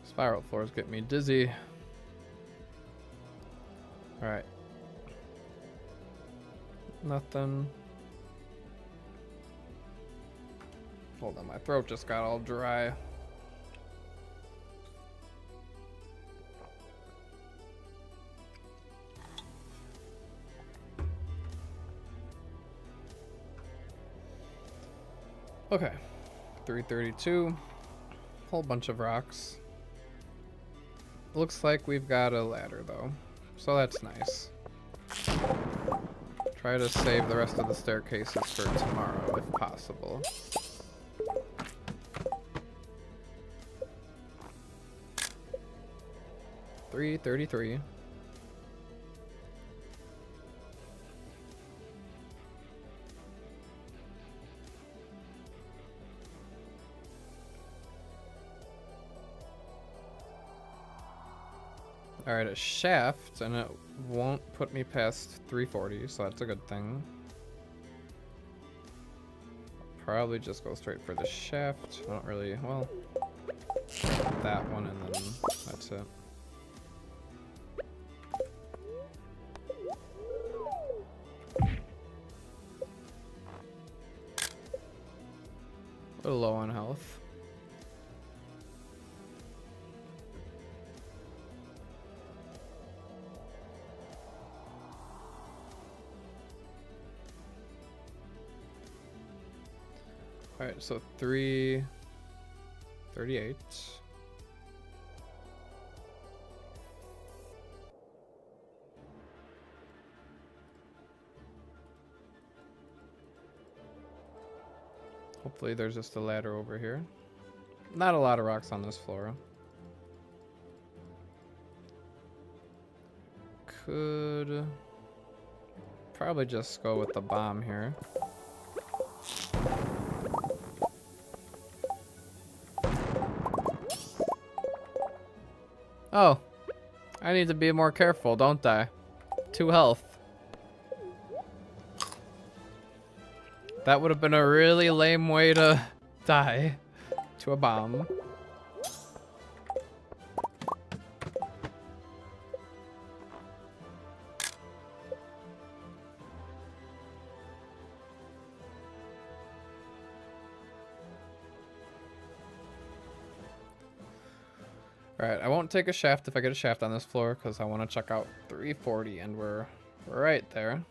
Spiral floors get me dizzy. Alright. Nothing. Hold on, my throat just got all dry. Okay. 332. Whole bunch of rocks. Looks like we've got a ladder though. So that's nice. Try to save the rest of the staircases for tomorrow, if possible. $333. Alright, a shaft, and it won't put me past 340, so that's a good thing. Probably just go straight for the shaft. I don't really, well, that one, and then that's it. A little low on health. Alright, so 338. Hopefully there's just a ladder over here. Not a lot of rocks on this floor. Could probably just go with the bomb here. Oh, I need to be more careful, don't I? 2 health. That would have been a really lame way to die to a bomb. Alright, I won't take a shaft if I get a shaft on this floor because I want to check out 340 and we're right there.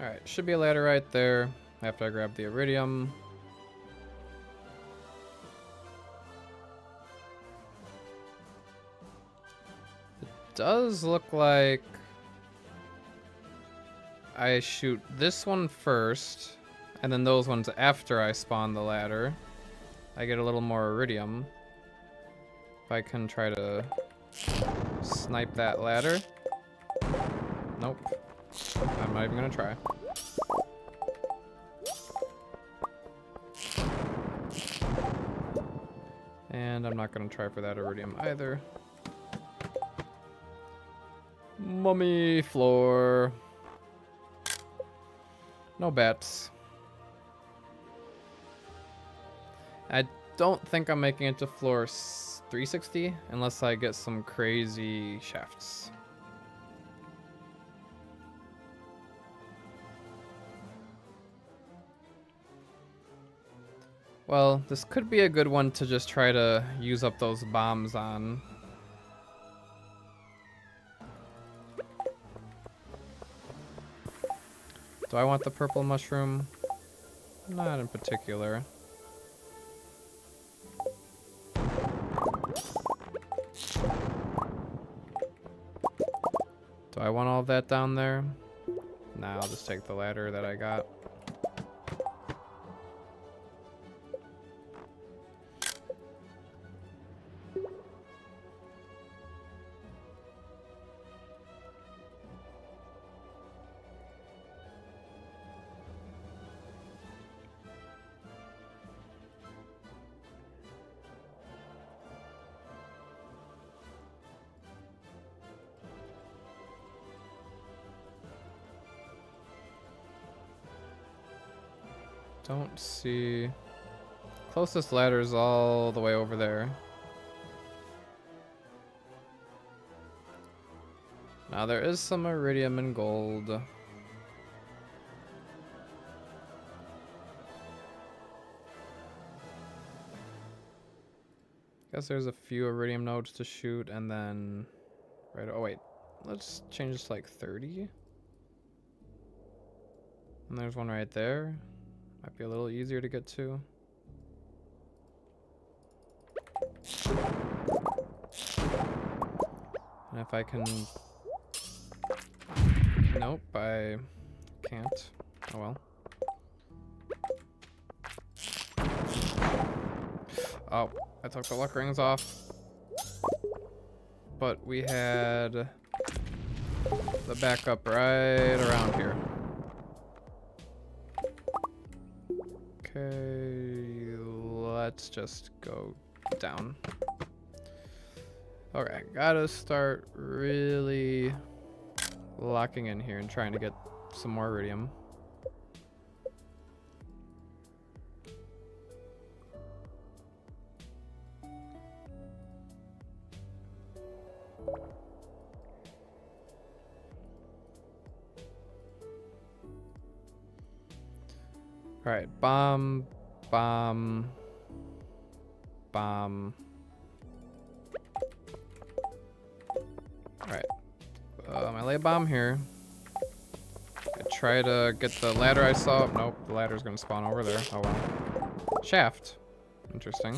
Alright, should be a ladder right there after I grab the iridium. It does look like I shoot this one first, and then those ones after I spawn the ladder. I get a little more iridium. If I can try to snipe that ladder. Nope. I'm not even gonna try. And I'm not gonna try for that iridium either. Mummy floor. No bats. I don't think I'm making it to floor 360 unless I get some crazy shafts. Well, this could be a good one to just try to use up those bombs on. Do I want the purple mushroom? Not in particular. Do I want all of that down there? Nah, I'll just take the ladder that I got. Don't see... Closest ladder is all the way over there. Now there is some iridium and gold. Guess there's a few iridium nodes to shoot and then... Right, oh wait, let's change this to like 30. And there's one right there. Might be a little easier to get to. And if I can... Nope, I can't. Oh well. Oh, I took the luck rings off. But we had the backup right around here. Okay, let's just go down. Okay, gotta start really locking in here and trying to get some more iridium. Alright, bomb, bomb, bomb. Alright. I lay a bomb here. I try to get the ladder I saw. Nope, the ladder's gonna spawn over there. Oh well. Shaft. Interesting.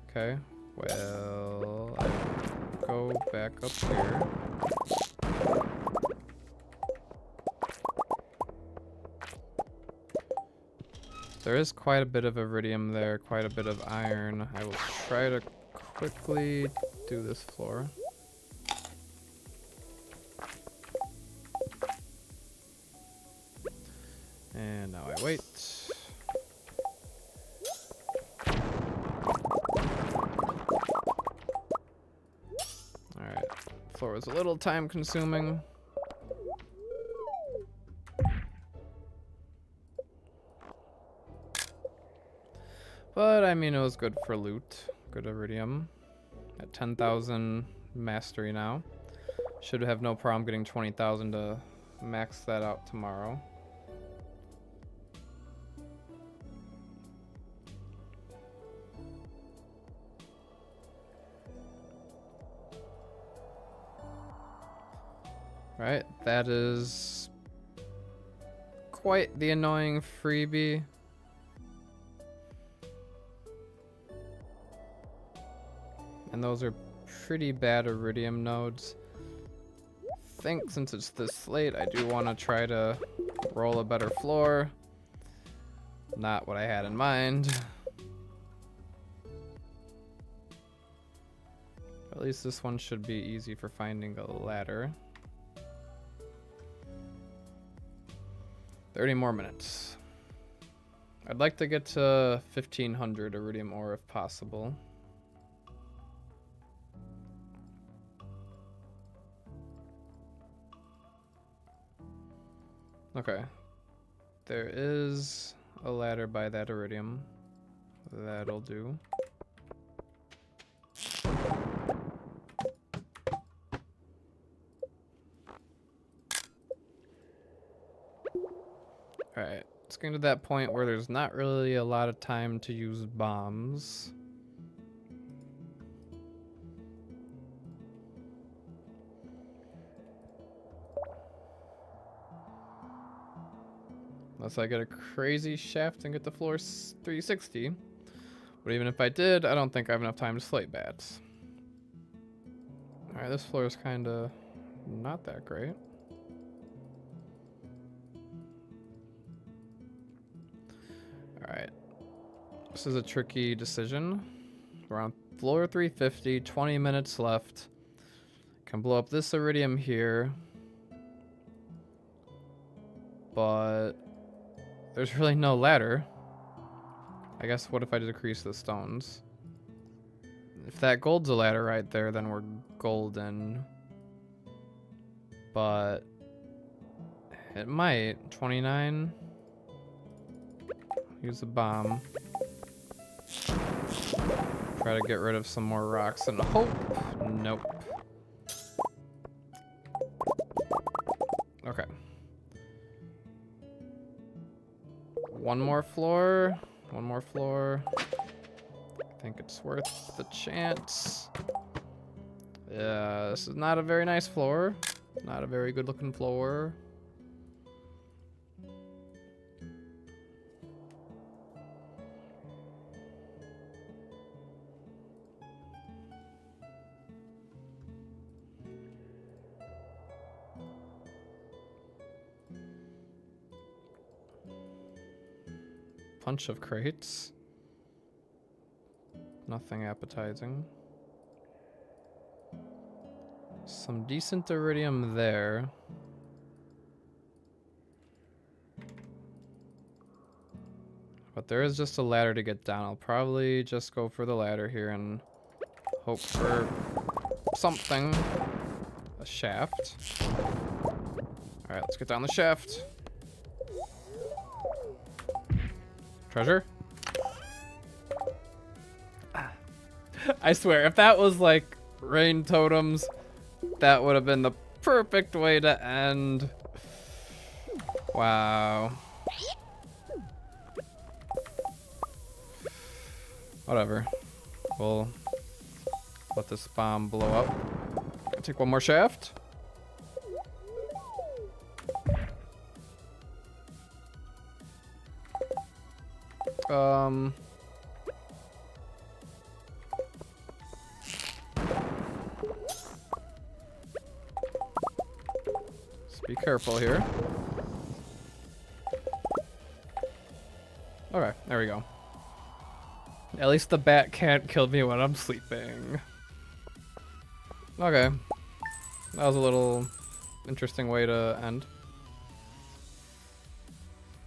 Okay. Well, I go back up here. There is quite a bit of iridium there, quite a bit of iron. I will try to quickly do this floor. And now I wait. Alright, floor was a little time consuming. But I mean, it was good for loot. Good iridium. At 10,000 mastery now. Should have no problem getting 20,000 to max that out tomorrow. Right, that is quite the annoying freebie. And those are pretty bad iridium nodes. I think since it's this late, I do want to try to roll a better floor. Not what I had in mind. At least this one should be easy for finding a ladder. 30 more minutes. I'd like to get to 1,500 iridium ore if possible. Okay. There is a ladder by that iridium. That'll do. Alright, it's getting to that point where there's not really a lot of time to use bombs. Unless I get a crazy shaft and get the floor 360. But even if I did, I don't think I have enough time to slate bats. Alright, this floor is kind of not that great. Alright. This is a tricky decision. We're on floor 350, 20 minutes left. Can blow up this iridium here. But there's really no ladder. I guess what if I decrease the stones? If that gold's a ladder right there, then we're golden. But it might. 29. Use a bomb. Try to get rid of some more rocks and hope. Nope. Okay. One more floor. One more floor. I think it's worth the chance. Yeah, this is not a very nice floor. Not a very good looking floor. Bunch of crates. Nothing appetizing. Some decent iridium there. But there is just a ladder to get down. I'll probably just go for the ladder here and hope for something. A shaft. Alright, let's get down the shaft. Treasure? I swear, if that was like rain totems, that would have been the perfect way to end. Wow. Whatever. We'll let this bomb blow up. Take one more shaft. Just be careful here. Okay, there we go. At least the bat can't kill me when I'm sleeping. Okay. That was a little interesting way to end.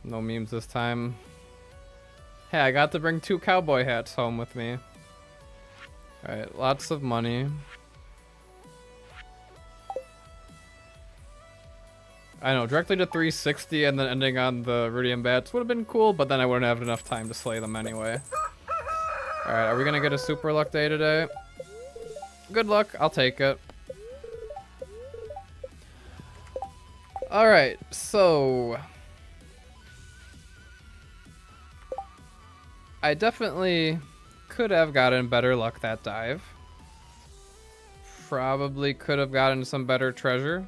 No memes this time. Hey, I got to bring 2 cowboy hats home with me. Alright, lots of money. I know, directly to 360 and then ending on the Rudium bats would have been cool, but then I wouldn't have enough time to slay them anyway. Alright, are we gonna get a super luck day today? Good luck, I'll take it. Alright, so... I definitely could have gotten better luck that dive. Probably could have gotten some better treasure.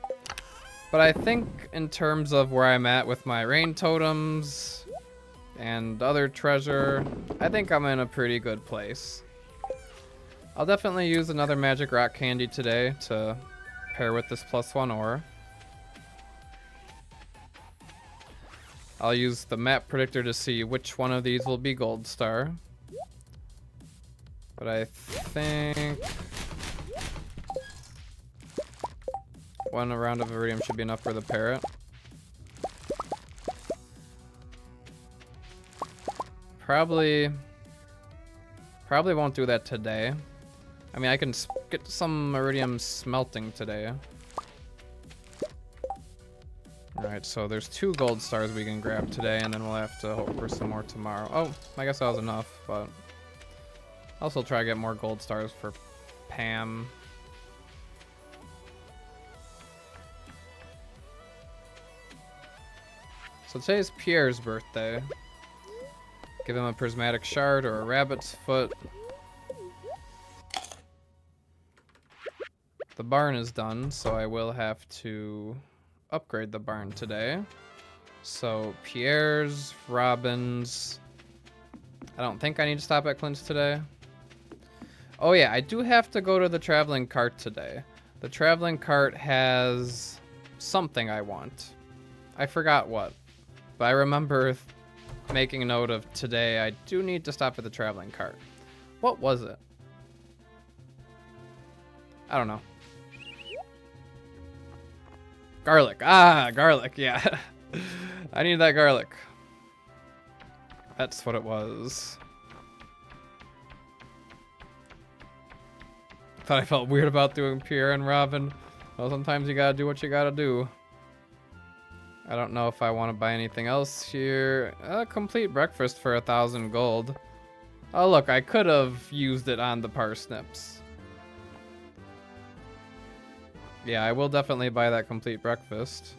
But I think in terms of where I'm at with my rain totems and other treasure, I think I'm in a pretty good place. I'll definitely use another magic rock candy today to pair with this +1 ore. I'll use the map predictor to see which one of these will be gold star. But I think one round of iridium should be enough for the parrot. Probably won't do that today. I mean, I can get some iridium smelting today. Alright, so there's 2 gold stars we can grab today, and then we'll have to hope for some more tomorrow. Oh, I guess that was enough, but I'll still try to get more gold stars for Pam. So today's Pierre's birthday. Give him a prismatic shard or a rabbit's foot. The barn is done, so I will have to upgrade the barn today. So Pierre's, Robin's. I don't think I need to stop at Clint's today. Oh yeah, I do have to go to the traveling cart today. The traveling cart has something I want. I forgot what, but I remember making a note of today. I do need to stop at the traveling cart. What was it? I don't know. Garlic. Ah, garlic. Yeah. I need that garlic. That's what it was. Thought I felt weird about doing Pierre and Robin. Well, sometimes you gotta do what you gotta do. I don't know if I want to buy anything else here. A complete breakfast for 1,000 gold. Oh look, I could have used it on the parsnips. Yeah, I will definitely buy that complete breakfast.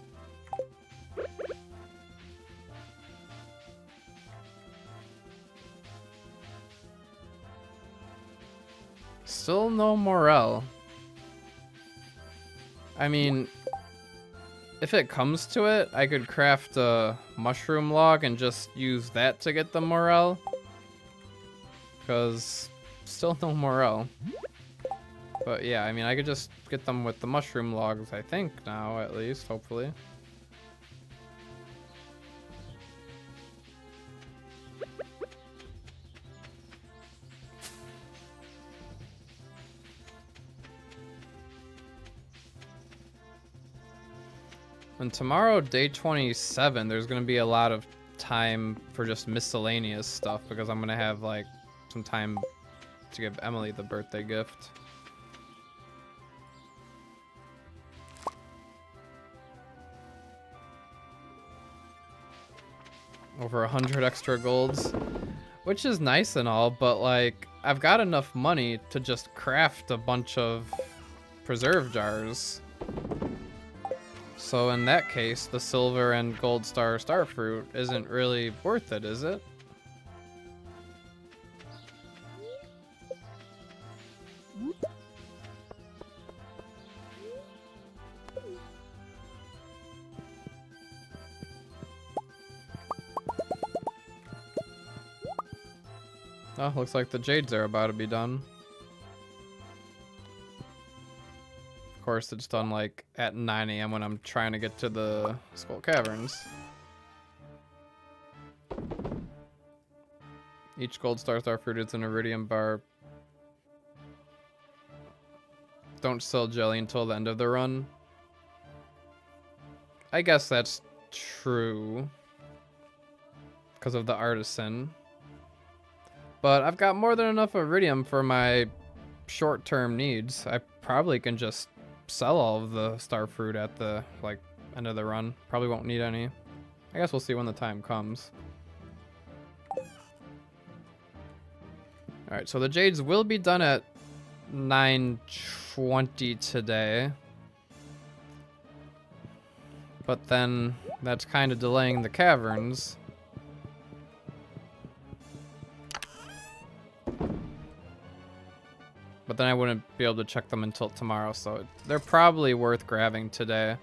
Still no morel. I mean, if it comes to it, I could craft a mushroom log and just use that to get the morel. Because still no morel. But yeah, I mean, I could just get them with the mushroom logs, I think, now, at least, hopefully. And tomorrow, day 27, there's going to be a lot of time for just miscellaneous stuff because I'm going to have, like, some time to give Emily the birthday gift. Over 100 extra golds, which is nice and all, but, like, I've got enough money to just craft a bunch of preserve jars. So in that case, the silver and gold star starfruit isn't really worth it, is it? Oh, looks like the jades are about to be done. Of course, it's done like at 9 a.m. when I'm trying to get to the Skull Caverns. Each gold star fruit is an iridium bar. Don't sell jelly until the end of the run. I guess that's true because of the artisan. But I've got more than enough iridium for my short-term needs. I probably can just sell all of the star fruit at the end of the run. Probably won't need any. I guess we'll see when the time comes. Alright, so the jades will be done at 9:20 today. But then that's kind of delaying the caverns. But then I wouldn't be able to check them until tomorrow, so they're probably worth grabbing today.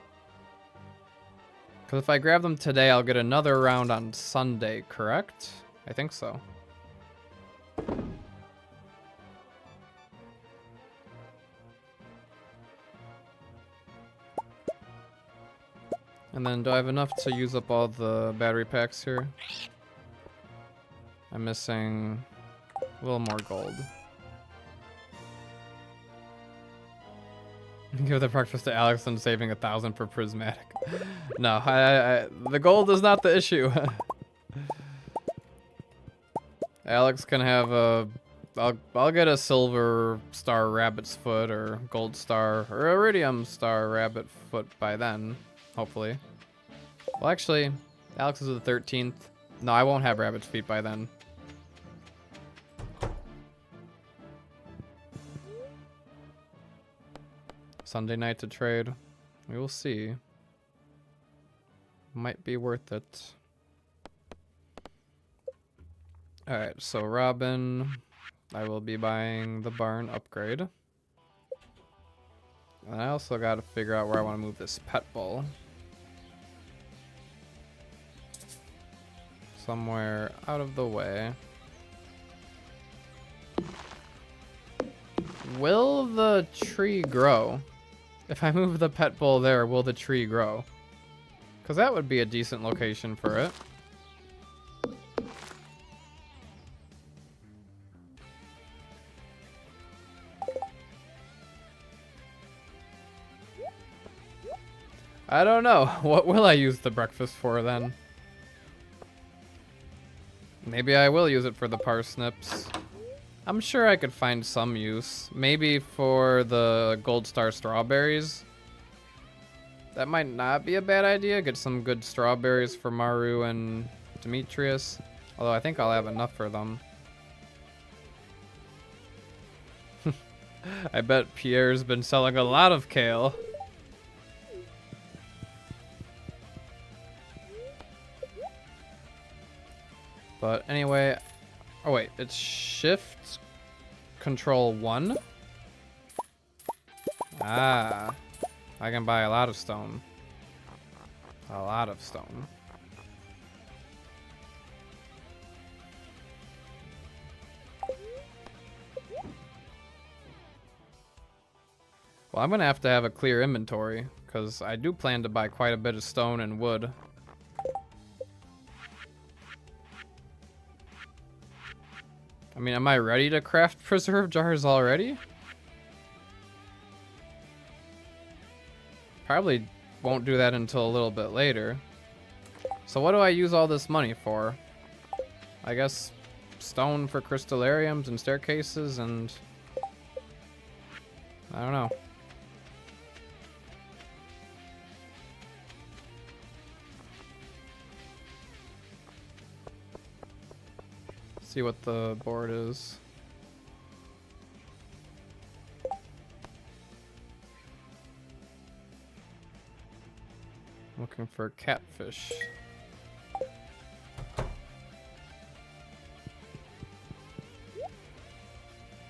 Because if I grab them today, I'll get another round on Sunday, correct? I think so. And then do I have enough to use up all the battery packs here? I'm missing a little more gold. Give the breakfast to Alex and saving 1,000 per prismatic. No, the gold is not the issue. Alex can have a... I'll get a silver star rabbit's foot or gold star or iridium star rabbit foot by then, hopefully. Well, actually, Alex is the 13th. No, I won't have rabbit's feet by then. Sunday night to trade. We will see. Might be worth it. Alright, so Robin, I will be buying the barn upgrade. And I also got to figure out where I want to move this pet bull. Somewhere out of the way. Will the tree grow? If I move the pet bull there, will the tree grow? Because that would be a decent location for it. I don't know. What will I use the breakfast for then? Maybe I will use it for the parsnips. I'm sure I could find some use. Maybe for the gold star strawberries. That might not be a bad idea. Get some good strawberries for Maru and Demetrius. Although I think I'll have enough for them. I bet Pierre's been selling a lot of kale. But anyway, oh wait, it's shift control 1. Ah, I can buy a lot of stone. A lot of stone. Well, I'm gonna have to have a clear inventory because I do plan to buy quite a bit of stone and wood. I mean, am I ready to craft preserve jars already? Probably won't do that until a little bit later. So what do I use all this money for? I guess stone for crystallariums and staircases and... I don't know. See what the board is. Looking for catfish.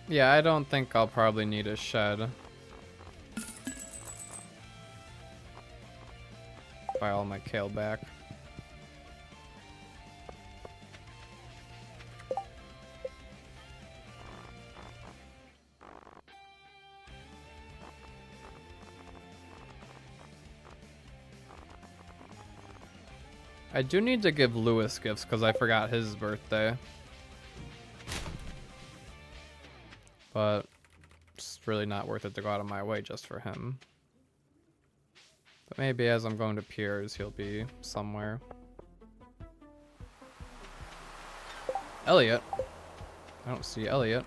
Yeah, I don't think I'll probably need a shed. Buy all my kale back. I do need to give Lewis gifts because I forgot his birthday. But it's really not worth it to go out of my way just for him. But maybe as I'm going to Piers, he'll be somewhere. Elliot. I don't see Elliot.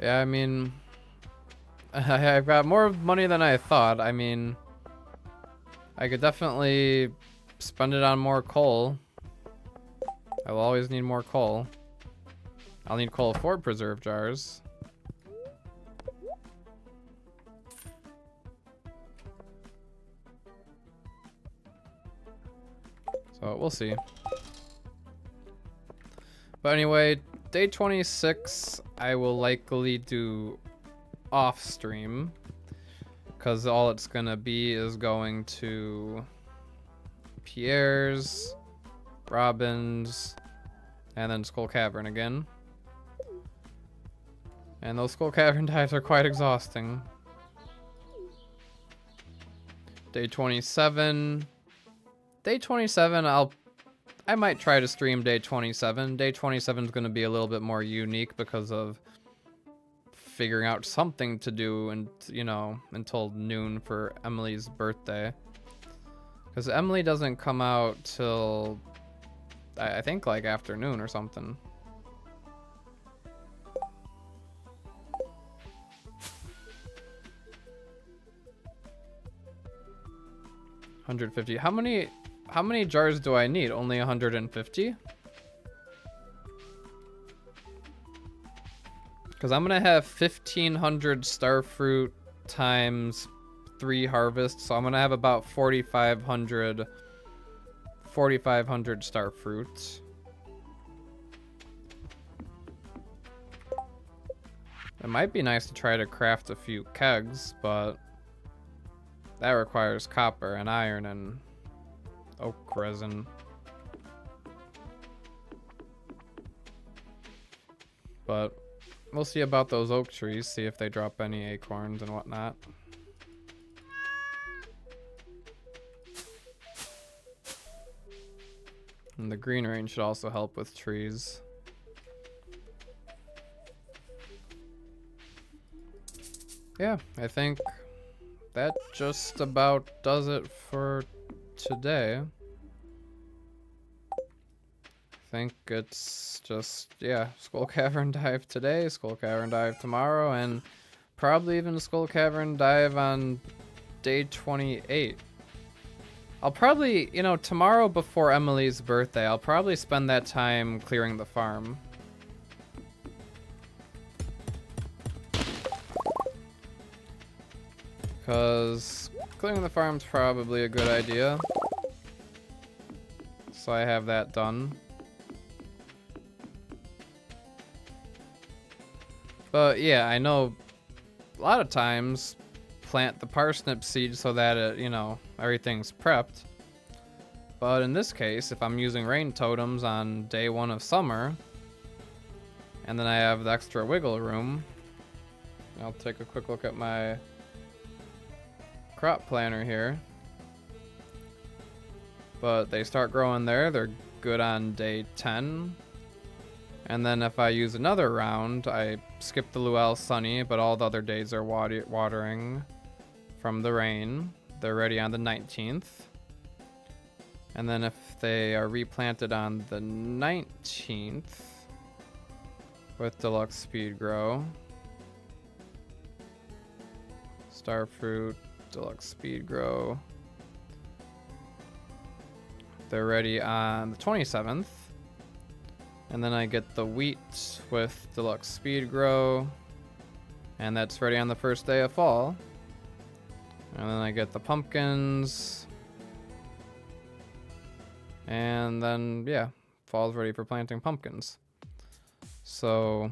Yeah, I mean, I've got more money than I thought. I mean, I could definitely spend it on more coal. I will always need more coal. I'll need coal for preserve jars. So we'll see. But anyway, day 26, I will likely do off stream because all it's gonna be is going to Pierre's, Robin's, and then Skull Cavern again. And those Skull Cavern dives are quite exhausting. Day 27. Day 27, I might try to stream day 27. Day 27 is going to be a little bit more unique because of figuring out something to do and, you know, until noon for Emily's birthday. Because Emily doesn't come out till, I think, like afternoon or something. $150. How many jars do I need? Only 150? Because I'm gonna have 1,500 starfruit times 3 harvests, so I'm gonna have about 4,500 starfruit. It might be nice to try to craft a few kegs, but that requires copper and iron and oak resin. But we'll see about those oak trees, see if they drop any acorns and whatnot. And the green rain should also help with trees. Yeah, I think that just about does it for today. I think it's just, yeah, Skull Cavern dive today, Skull Cavern dive tomorrow, and probably even Skull Cavern dive on day 28. I'll probably, you know, tomorrow before Emily's birthday, I'll probably spend that time clearing the farm. Because clearing the farm's probably a good idea. So I have that done. But yeah, I know a lot of times plant the parsnip seed so that it, you know, everything's prepped. But in this case, if I'm using rain totems on day 1 of summer, and then I have the extra wiggle room, I'll take a quick look at my crop planner here. But they start growing there, they're good on day 10. And then if I use another round, I skip the Luell Sunny, but all the other days are watering from the rain. They're ready on the 19th. And then if they are replanted on the 19th with Deluxe Speed Grow, Starfruit, Deluxe Speed Grow, they're ready on the 27th. And then I get the wheat with Deluxe Speed Grow, and that's ready on the first day of fall. And then I get the pumpkins, and then yeah, fall's ready for planting pumpkins. So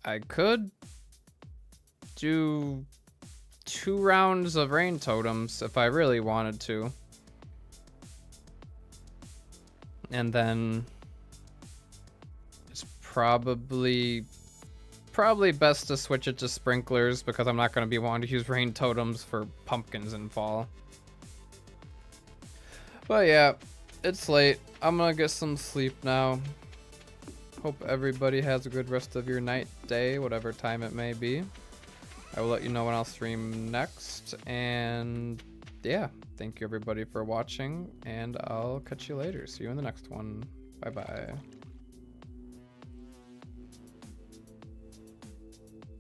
I could do 2 rounds of rain totems if I really wanted to. And then it's probably best to switch it to sprinklers because I'm not going to be wanting to use rain totems for pumpkins in fall. But yeah, it's late. I'm gonna get some sleep now. Hope everybody has a good rest of your night, day, whatever time it may be. I will let you know when I'll stream next. And yeah, thank you everybody for watching, and I'll catch you later. See you in the next one. Bye bye.